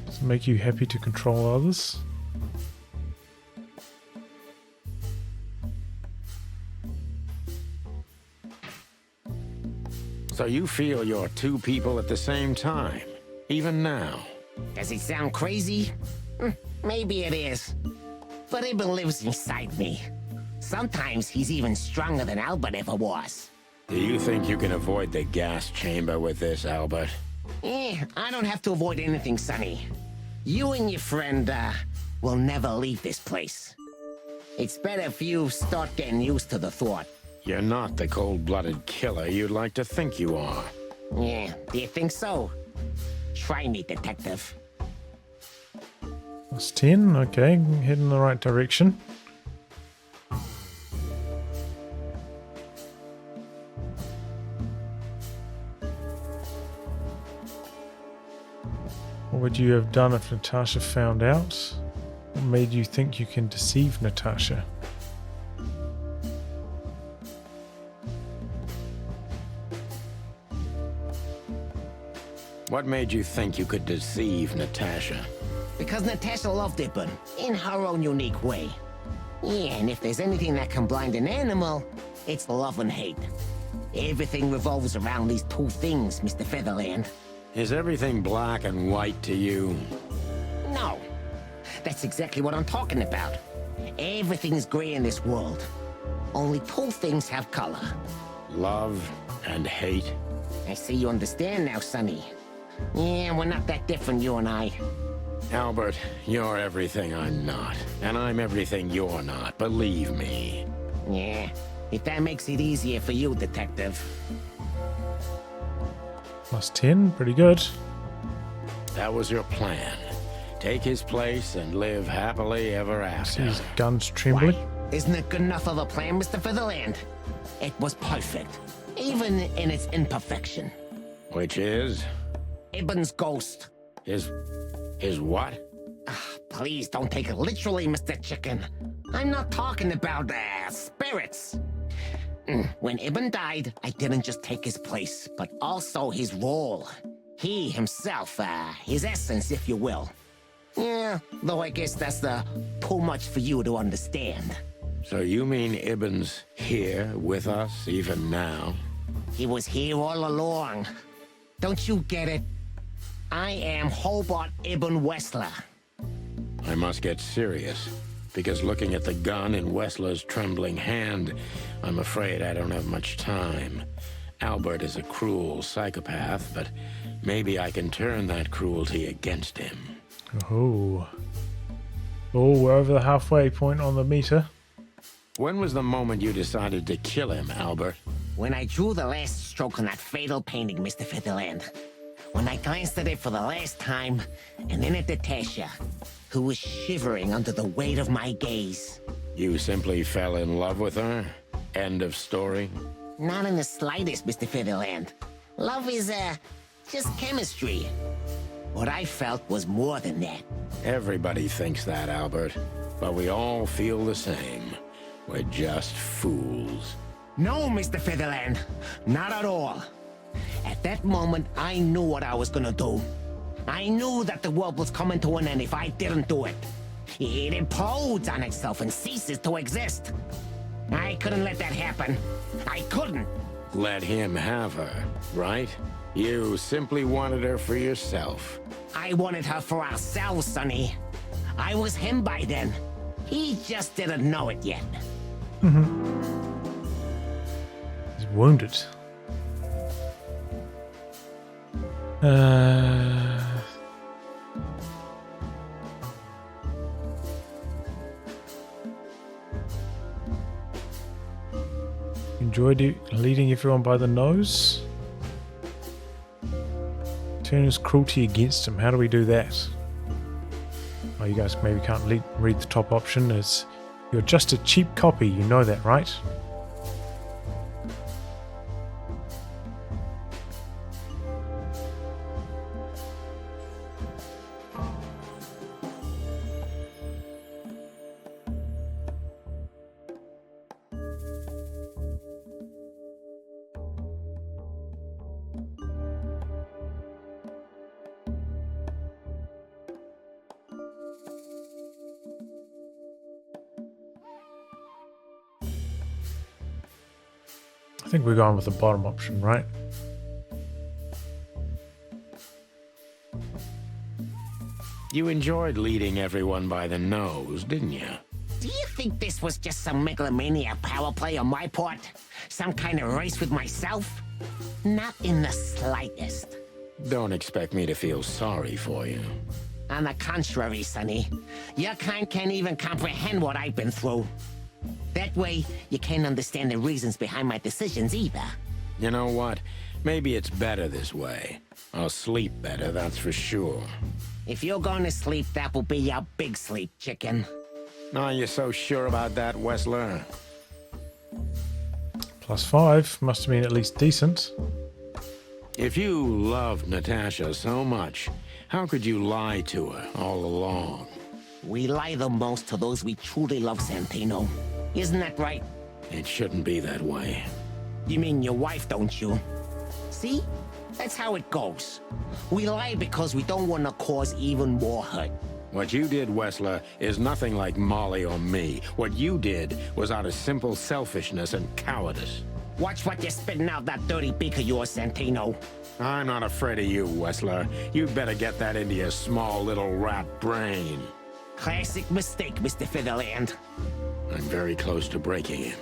Does it make you happy to control others? So you feel you're two people at the same time, even now? Does it sound crazy? Maybe it is. But Ibn lives inside me. Sometimes he's even stronger than Albert ever was. Do you think you can avoid the gas chamber with this, Albert? I don't have to avoid anything, Sonny. You and your friend, will never leave this place. It's better if you start getting used to the thought. You're not the cold-blooded killer you'd like to think you are. Yeah, do you think so? Try me, Detective. +10, okay, head in the right direction. What would you have done if Natasha found out? What made you think you can deceive Natasha? What made you think you could deceive Natasha? Because Natasha loved Ibn, in her own unique way. Yeah, and if there's anything that can blind an animal, it's love and hate. Everything revolves around these two things, Mr. Featherland. Is everything black and white to you? No. That's exactly what I'm talking about. Everything's gray in this world. only two things have color. Love and hate. I see you understand now, Sonny. Yeah, we're not that different, you and I. Albert, you're everything I'm not. And I'm everything you're not, believe me. Yeah, if that makes it easier for you, Detective. Plus 10, pretty good. That was your plan. Take his place and live happily ever after. His gun's trembling. Why? Isn't it good enough of a plan, Mr. Featherland? It was perfect, even in its imperfection. Which is? Ibn's ghost. His what? Please don't take it literally, Mr. Chicken. I'm not talking about spirits. When Ibn died, I didn't just take his place, but also his role. He himself, his essence, if you will. Yeah, though I guess that's too much for you to understand. So you mean Ibn's here with us even now? He was here all along. Don't you get it? I am Hobart Ibn Wessler. I must get serious, because looking at the gun in Wessler's trembling hand, I'm afraid I don't have much time. Albert is a cruel psychopath, but maybe I can turn that cruelty against him. Oh, we're over the halfway point on the meter. When was the moment you decided to kill him, Albert? When I drew the last stroke on that fatal painting, Mr. Featherland. When I glanced at it for the last time, and then at Natasha, who was shivering under the weight of my gaze. You simply fell in love with her? End of story? Not in the slightest, Mr. Featherland. Love is, just chemistry. What I felt was more than that. Everybody thinks that, Albert. But we all feel the same. We're just fools. No, Mr. Featherland. Not at all. At that moment, I knew what I was gonna do. I knew that the world was coming to an end if I didn't do it. It implodes on itself and ceases to exist. I couldn't let that happen. I couldn't. Let him have her, right? You simply wanted her for yourself. I wanted her for ourselves, Sonny. I was him by then. He just didn't know it yet. He's wounded. Enjoyed leading everyone by the nose. Turn his cruelty against him. How do we do that? Oh, you guys maybe can't read the top option. It's you're just a cheap copy. You know that, right? I think we're going with the bottom option, right? You enjoyed leading everyone by the nose, didn't you? Do you think this was just some megalomaniac power play on my part? Some kind of race with myself? Not in the slightest. Don't expect me to feel sorry for you. On the contrary, Sonny. Your kind can't even comprehend what I've been through. That way, you can't understand the reasons behind my decisions either. You know what? Maybe it's better this way. I'll sleep better, that's for sure. If you're going to sleep, that will be your big sleep, chicken. Are you so sure about that, Wessler? +5 must have been at least decent. If you loved Natasha so much, how could you lie to her all along? We lie the most to those we truly love, Santino. Isn't that right? It shouldn't be that way. You mean your wife, don't you? See? That's how it goes. We lie because we don't want to cause even more hurt. What you did, Wessler, is nothing like Molly or me. What you did was out of simple selfishness and cowardice. Watch what you're spitting out that dirty beak of yours, Santino. I'm not afraid of you, Wessler. You'd better get that into your small little rat brain. Classic mistake, Mr. Featherland. I'm very close to breaking him.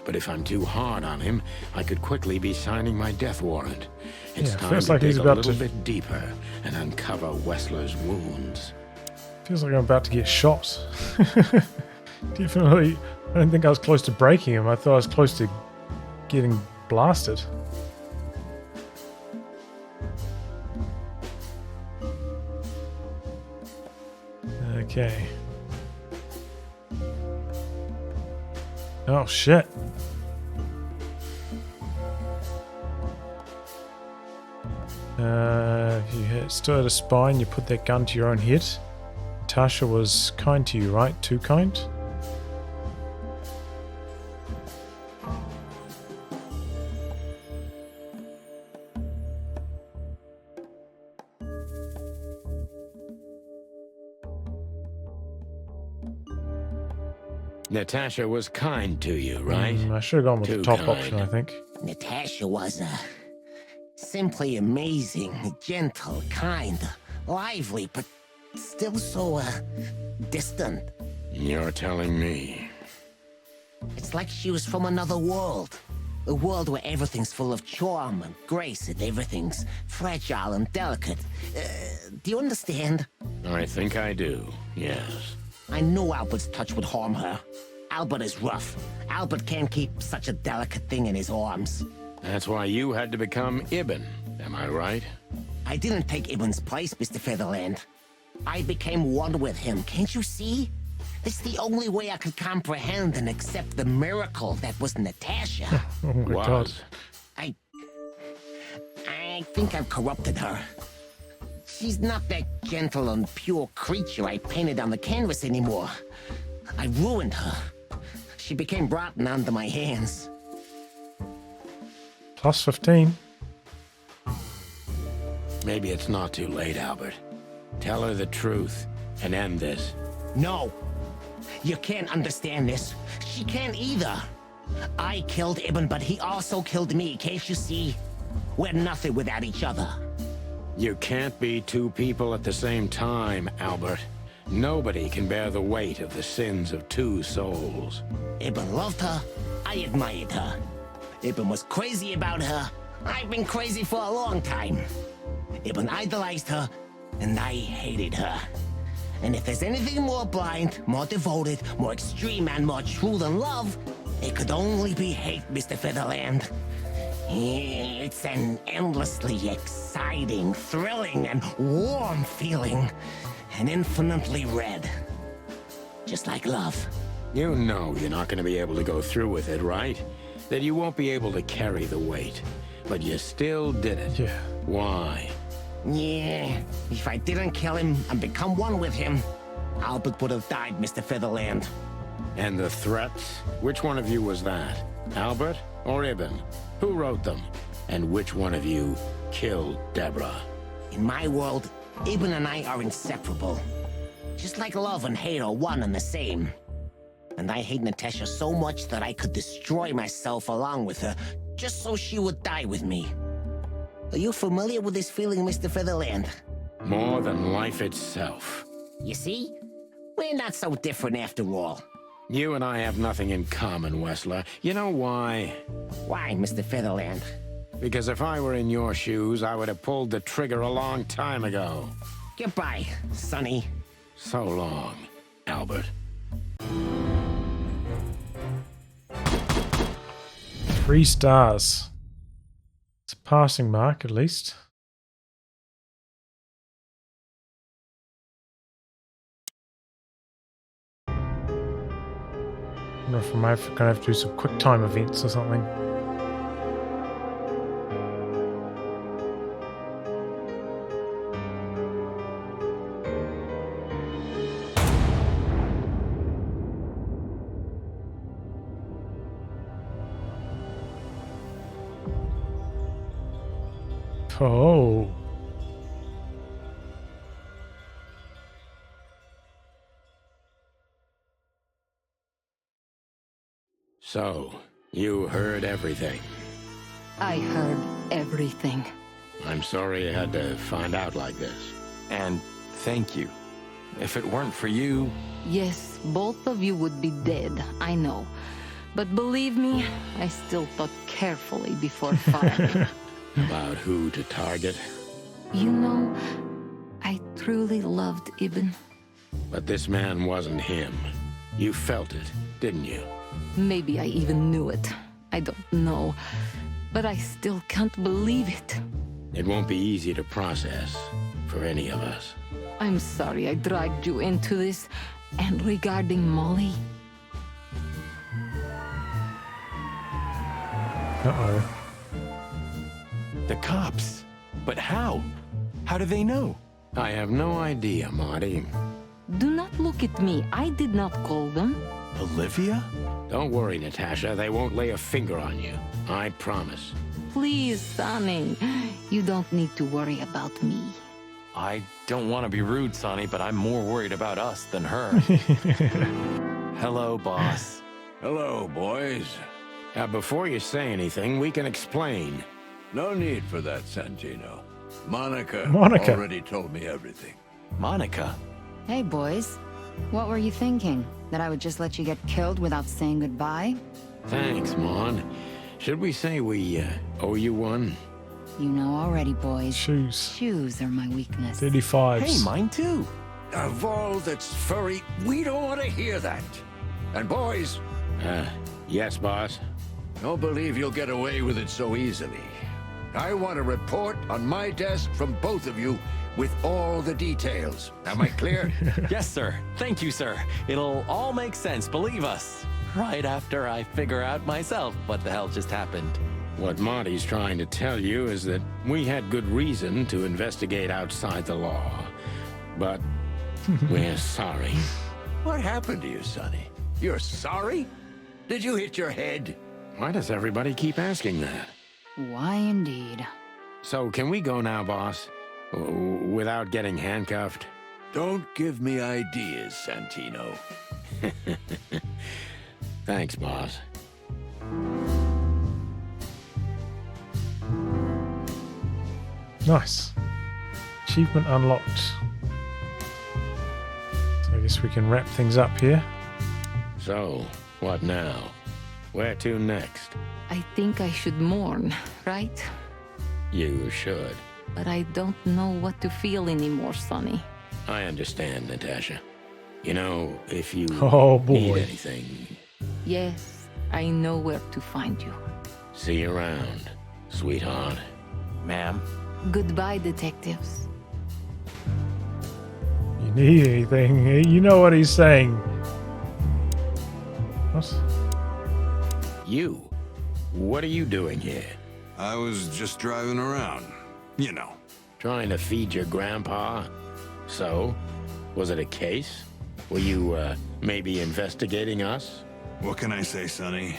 But if I'm too hard on him, I could quickly be signing my death warrant. It's time feels to like dig he's a about little to... bit deeper and uncover Wessler's wounds. Feels like I'm about to get shot. Definitely. I don't think I was close to breaking him. I thought I was close to getting blasted. Okay. Oh shit. If you still had a spine, you put that gun to your own head. Natasha was kind to you, right? Too kind? Natasha was kind to you, right? I should have gone with the top option, I think. Natasha was simply amazing, gentle, kind, lively, but still so distant. You're telling me. It's like she was from another world. A world where everything's full of charm and grace and everything's fragile and delicate. Do you understand? I think I do, yes. I know Albert's touch would harm her. Albert is rough. Albert can't keep such a delicate thing in his arms. That's why you had to become Ibn, am I right? I didn't take Ibn's place, Mr. Featherland. I became one with him, can't you see? It's the only way I could comprehend and accept the miracle that was Natasha. Oh my God. I think I've corrupted her. She's not that gentle and pure creature I painted on the canvas anymore. I ruined her. She became rotten under my hands. Plus 15. Maybe it's not too late, Albert. Tell her the truth and end this. No. You can't understand this. She can't either. I killed Ibn, but he also killed me, can't you see? We're nothing without each other. You can't be two people at the same time, Albert. Nobody can bear the weight of the sins of two souls. Ibn loved her. I admired her. Ibn was crazy about her. I've been crazy for a long time. Ibn idolized her, and I hated her. And if there's anything more blind, more devoted, more extreme, and more true than love, it could only be hate, Mr. Featherland. It's an endlessly exciting, thrilling, and warm feeling. And infinitely red. Just like love. You know you're not going to be able to go through with it, right? That you won't be able to carry the weight. But you still did it. Yeah. Why? Yeah, if I didn't kill him and become one with him, Albert would have died, Mr. Featherland. And the threats? Which one of you was that? Albert or Ibn? Who wrote them? And which one of you killed Deborah? In my world, Ibn and I are inseparable. Just like love and hate are one and the same. And I hate Natasha so much that I could destroy myself along with her, just so she would die with me. Are you familiar with this feeling, Mr. Featherland? More than life itself. You see? We're not so different after all. You and I have nothing in common, Wessler. You know why? Why, Mr. Featherland? Because if I were in your shoes, I would have pulled the trigger a long time ago. Goodbye, Sonny. So long, Albert. 3 stars. It's a passing mark, at least. I wonder if I'm going to have to do some quick time events or something. Oh. So, you heard everything. I heard everything. I'm sorry you had to find out like this. And thank you. If it weren't for you... Yes, both of you would be dead, I know. But believe me, I still thought carefully before firing. About who to target? You know, I truly loved Ibn. But this man wasn't him. You felt it, didn't you? Maybe I even knew it. I don't know. But I still can't believe it. It won't be easy to process for any of us. I'm sorry I dragged you into this. And regarding Molly... Uh-oh. The cops? But how? How do they know? I have no idea, Marty. Do not look at me. I did not call them. Olivia? Don't worry, Natasha. They won't lay a finger on you. I promise. Please, Sonny. You don't need to worry about me. I don't want to be rude, Sonny, but I'm more worried about us than her. Hello, boss. Hello, boys. Before you say anything, we can explain. No need for that, Santino. Monica already told me everything. Monica? Hey, boys. What were you thinking? That I would just let you get killed without saying goodbye? Thanks, Mon. Should we say we owe you one? You know already, boys. Shoes. Shoes are my weakness. 35s. Hey, mine too. Of all that's furry, we don't want to hear that. And boys... Yes, boss? Don't believe you'll get away with it so easily. I want a report on my desk from both of you with all the details. Am I clear? Yes, sir. Thank you, sir. It'll all make sense, believe us. Right after I figure out myself what the hell just happened. What Marty's trying to tell you is that we had good reason to investigate outside the law. But we're sorry. What happened to you, Sonny? You're sorry? Did you hit your head? Why does everybody keep asking that? Why indeed. So can we go now, boss? Without getting handcuffed? Don't give me ideas, Santino. Thanks, boss. Nice. Achievement unlocked. So I guess we can wrap things up here. So, what now? Where to next? I think I should mourn, right? You should. But I don't know what to feel anymore, Sonny. I understand, Natasha. You know, if you boy. need anything... Yes, I know where to find you. See you around, sweetheart. Ma'am. Goodbye, detectives. You need anything? You know what he's saying. What? You? What are you doing here? I was just driving around. You know. Trying to feed your grandpa? So? Was it a case? Were you, maybe investigating us? What can I say, Sonny?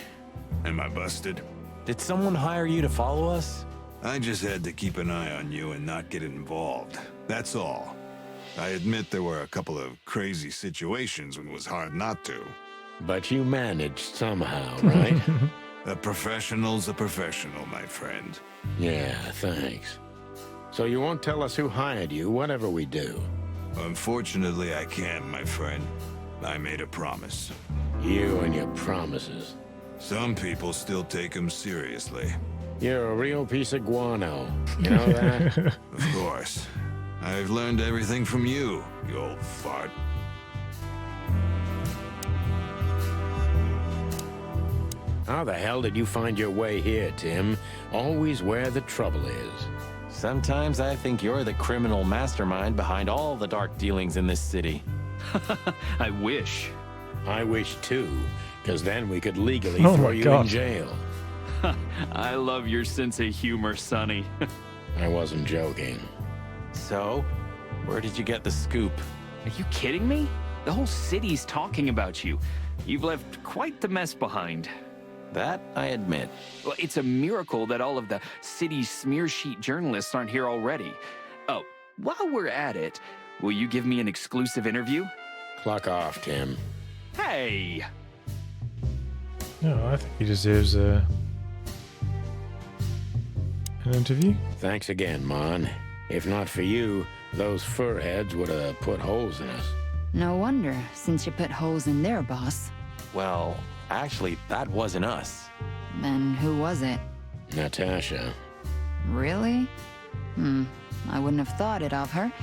Am I busted? Did someone hire you to follow us? I just had to keep an eye on you and not get involved. That's all. I admit there were a couple of crazy situations when it was hard not to. But you managed somehow, right? A professional's a professional, my friend. Yeah, thanks. So you won't tell us who hired you, whatever we do? Unfortunately, I can't, my friend. I made a promise. You and your promises. Some people still take them seriously. You're a real piece of guano. You know that? Of course. I've learned everything from you, you old fart. How the hell did you find your way here, Tim? Always where the trouble is. Sometimes I think you're the criminal mastermind behind all the dark dealings in this city. I wish. I wish too, because then we could legally Oh throw my you God. in jail. I love your sense of humor, Sonny. I wasn't joking. So, where did you get the scoop? Are you kidding me? The whole city's talking about you. You've left quite the mess behind. That I admit. Well, it's a miracle that all of the city's smear sheet journalists aren't here already. Oh, while we're at it, will you give me an exclusive interview? Clock off, Tim. Hey! No, I think he deserves an interview. Thanks again, Mon. If not for you, those fur heads would have put holes in us. No wonder, since you put holes in their boss. Well, Actually, that wasn't us. Then who was it? Natasha. Really? I wouldn't have thought it of her.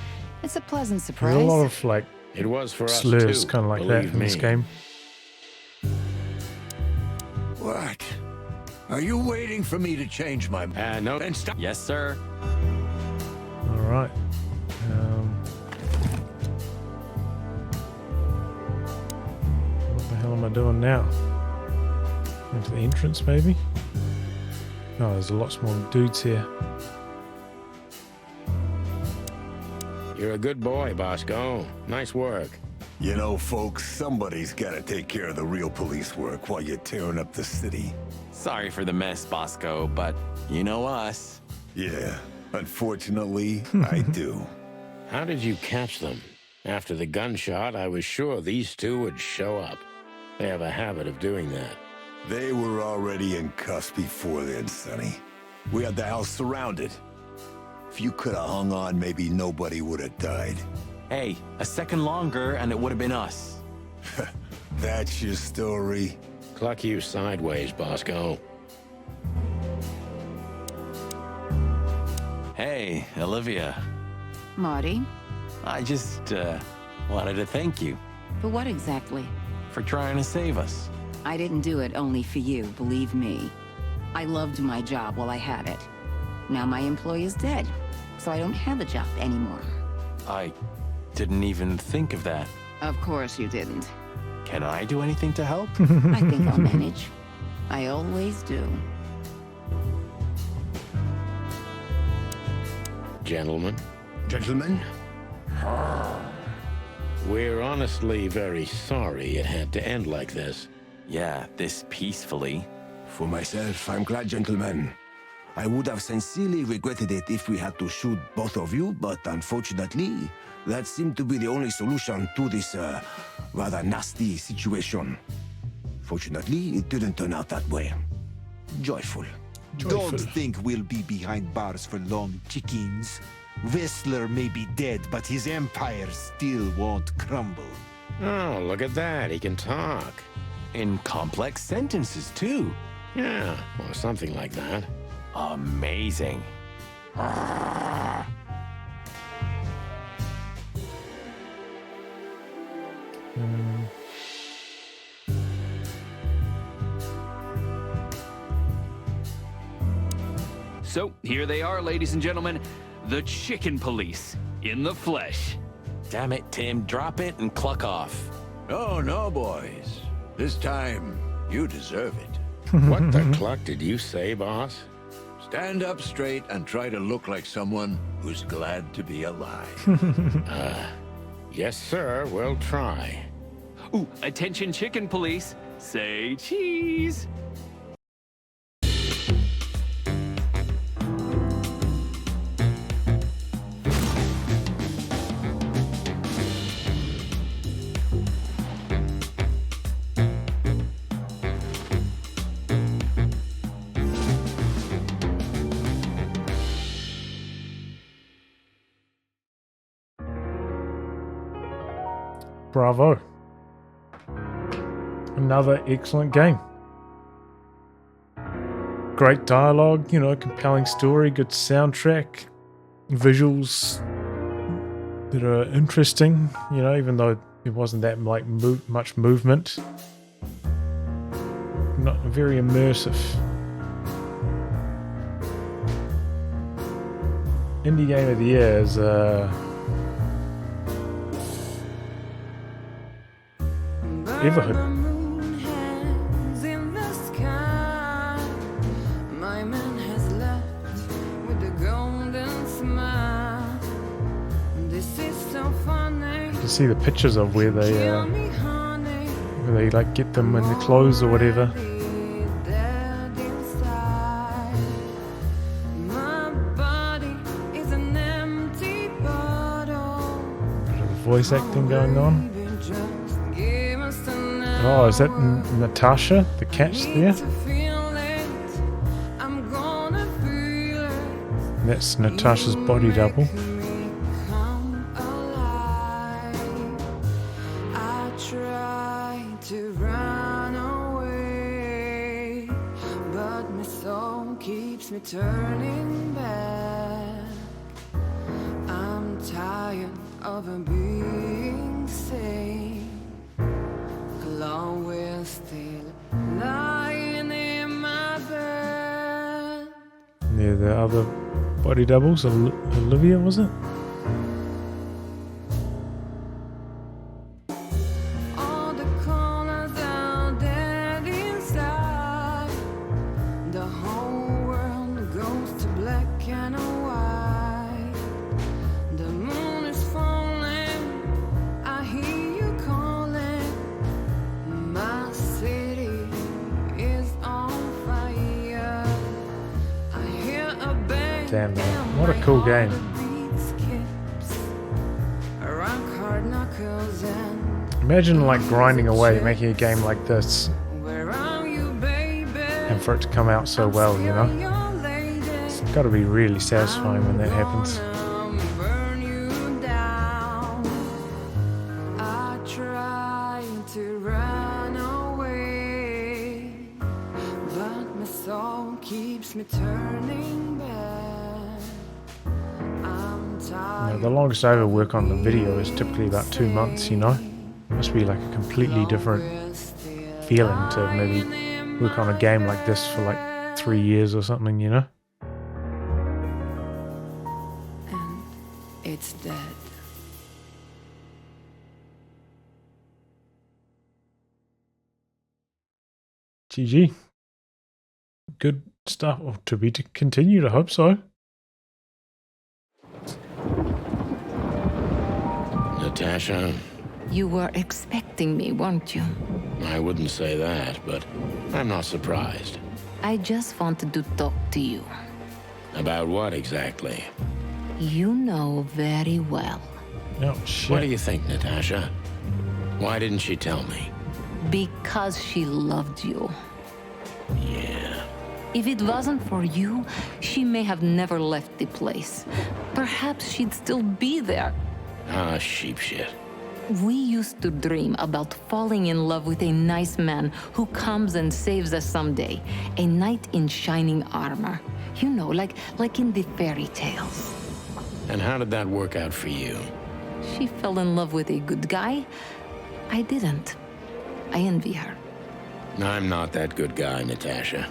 It's a pleasant surprise. There's a lot of like It was for us slurs too, kind of like that believe in this me. game. What? Are you waiting for me to change my mind? No. Then stop. Yes, sir. All right. What the hell am I doing now? Into the entrance, maybe? No, there's lots more dudes here. You're a good boy, Bosco. Nice work. You know, folks, somebody's got to take care of the real police work while you're tearing up the city. Sorry for the mess, Bosco, but you know us. Yeah, unfortunately, I do. How did you catch them? After the gunshot, I was sure these two would show up. They have a habit of doing that. They were already in cuffs before then, Sonny. We had the house surrounded. If you could have hung on, maybe nobody would have died. Hey, a second longer and it would have been us. That's your story? Cluck you sideways, Bosco. Hey, Olivia. Marty? I just wanted to thank you For what exactly? for trying to save us. I didn't do it only for you, believe me. I loved my job while I had it. Now my employee is dead, so I don't have a job anymore. I didn't even think of that. Of course you didn't. Can I do anything to help? I think I'll manage. I always do. Gentlemen. Gentlemen? We're honestly very sorry it had to end like this. Yeah, this peacefully. For myself, I'm glad, gentlemen. I would have sincerely regretted it if we had to shoot both of you, but unfortunately, that seemed to be the only solution to this rather nasty situation. Fortunately, it didn't turn out that way. Joyful. Don't think we'll be behind bars for long, chickens. Whistler may be dead, but his empire still won't crumble. Oh, look at that. He can talk. In complex sentences, too. Yeah, or something like that. Amazing. So, here they are, ladies and gentlemen. The Chicken Police, in the flesh. Damn it, Tim. Drop it and cluck off. Oh, no, boys. This time, you deserve it. What the cluck did you say, boss? Stand up straight and try to look like someone who's glad to be alive. Yes, sir. We'll try. Ooh, attention Chicken Police. Say cheese. Bravo. Another excellent game. Great dialogue, you know, compelling story, good soundtrack, visuals that are interesting, you know, even though there wasn't that like much movement. Not very immersive. Indie Game of the Year is Everhood. You see the pictures of where they like get them in the clothes or whatever. Bit of voice acting going on. Oh, is that Natasha, the cat's there? That's Natasha's body double. keeps me turning back. I'm tired of being sane. Alone we're still lying in my bed. Yeah, the other body doubles, Olivia, was it? All the corners are dead inside. The whole world goes to black and white. The moon is falling, I hear you calling. My city is on fire. I hear a bang. Damn, man. What a cool game. Imagine like grinding away, making a game like this, and for it to come out so well, you know? It's got to be really satisfying when that happens. I try to run away, but my soul keeps me turning back. I'm tired. The longest I ever work on the video is typically about 2 months, you know? It must be like a completely different feeling to maybe work on a game like this for like 3 years or something, you know? And it's dead. GG. Good stuff. Or to be continued, I hope so. Natasha? You were expecting me, weren't you? I wouldn't say that, but I'm not surprised. I just wanted to talk to you. About what exactly? You know very well. Oh, shit. What do you think, Natasha? Why didn't she tell me? Because she loved you. Yeah. If it wasn't for you, she may have never left the place. Perhaps she'd still be there. Ah, sheep shit. We used to dream about falling in love with a nice man who comes and saves us someday. A knight in shining armor. You know, like in the fairy tales. And how did that work out for you? She fell in love with a good guy. I didn't. I envy her. I'm not that good guy, Natasha.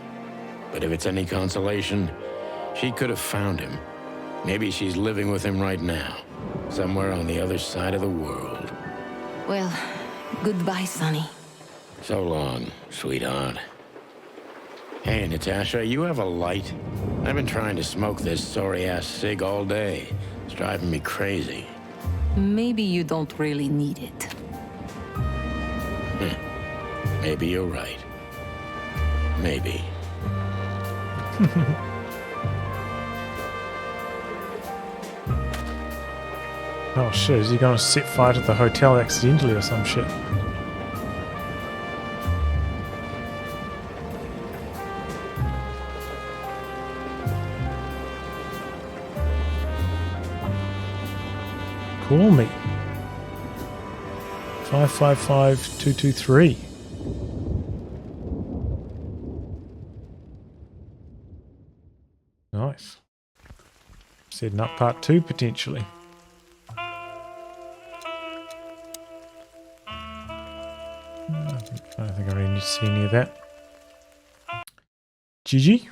But if it's any consolation, she could have found him. Maybe she's living with him right now, somewhere on the other side of the world. Well, goodbye, Sonny. So long, sweetheart. Hey, Natasha, you have a light? I've been trying to smoke this sorry-ass cig all day. It's driving me crazy. Maybe you don't really need it. Maybe you're right. Maybe. Oh shit, is he gonna set fire to the hotel accidentally or some shit? Call me. 555-223. Nice. Setting up part 2 potentially. I don't think I really need to see any of that. GG.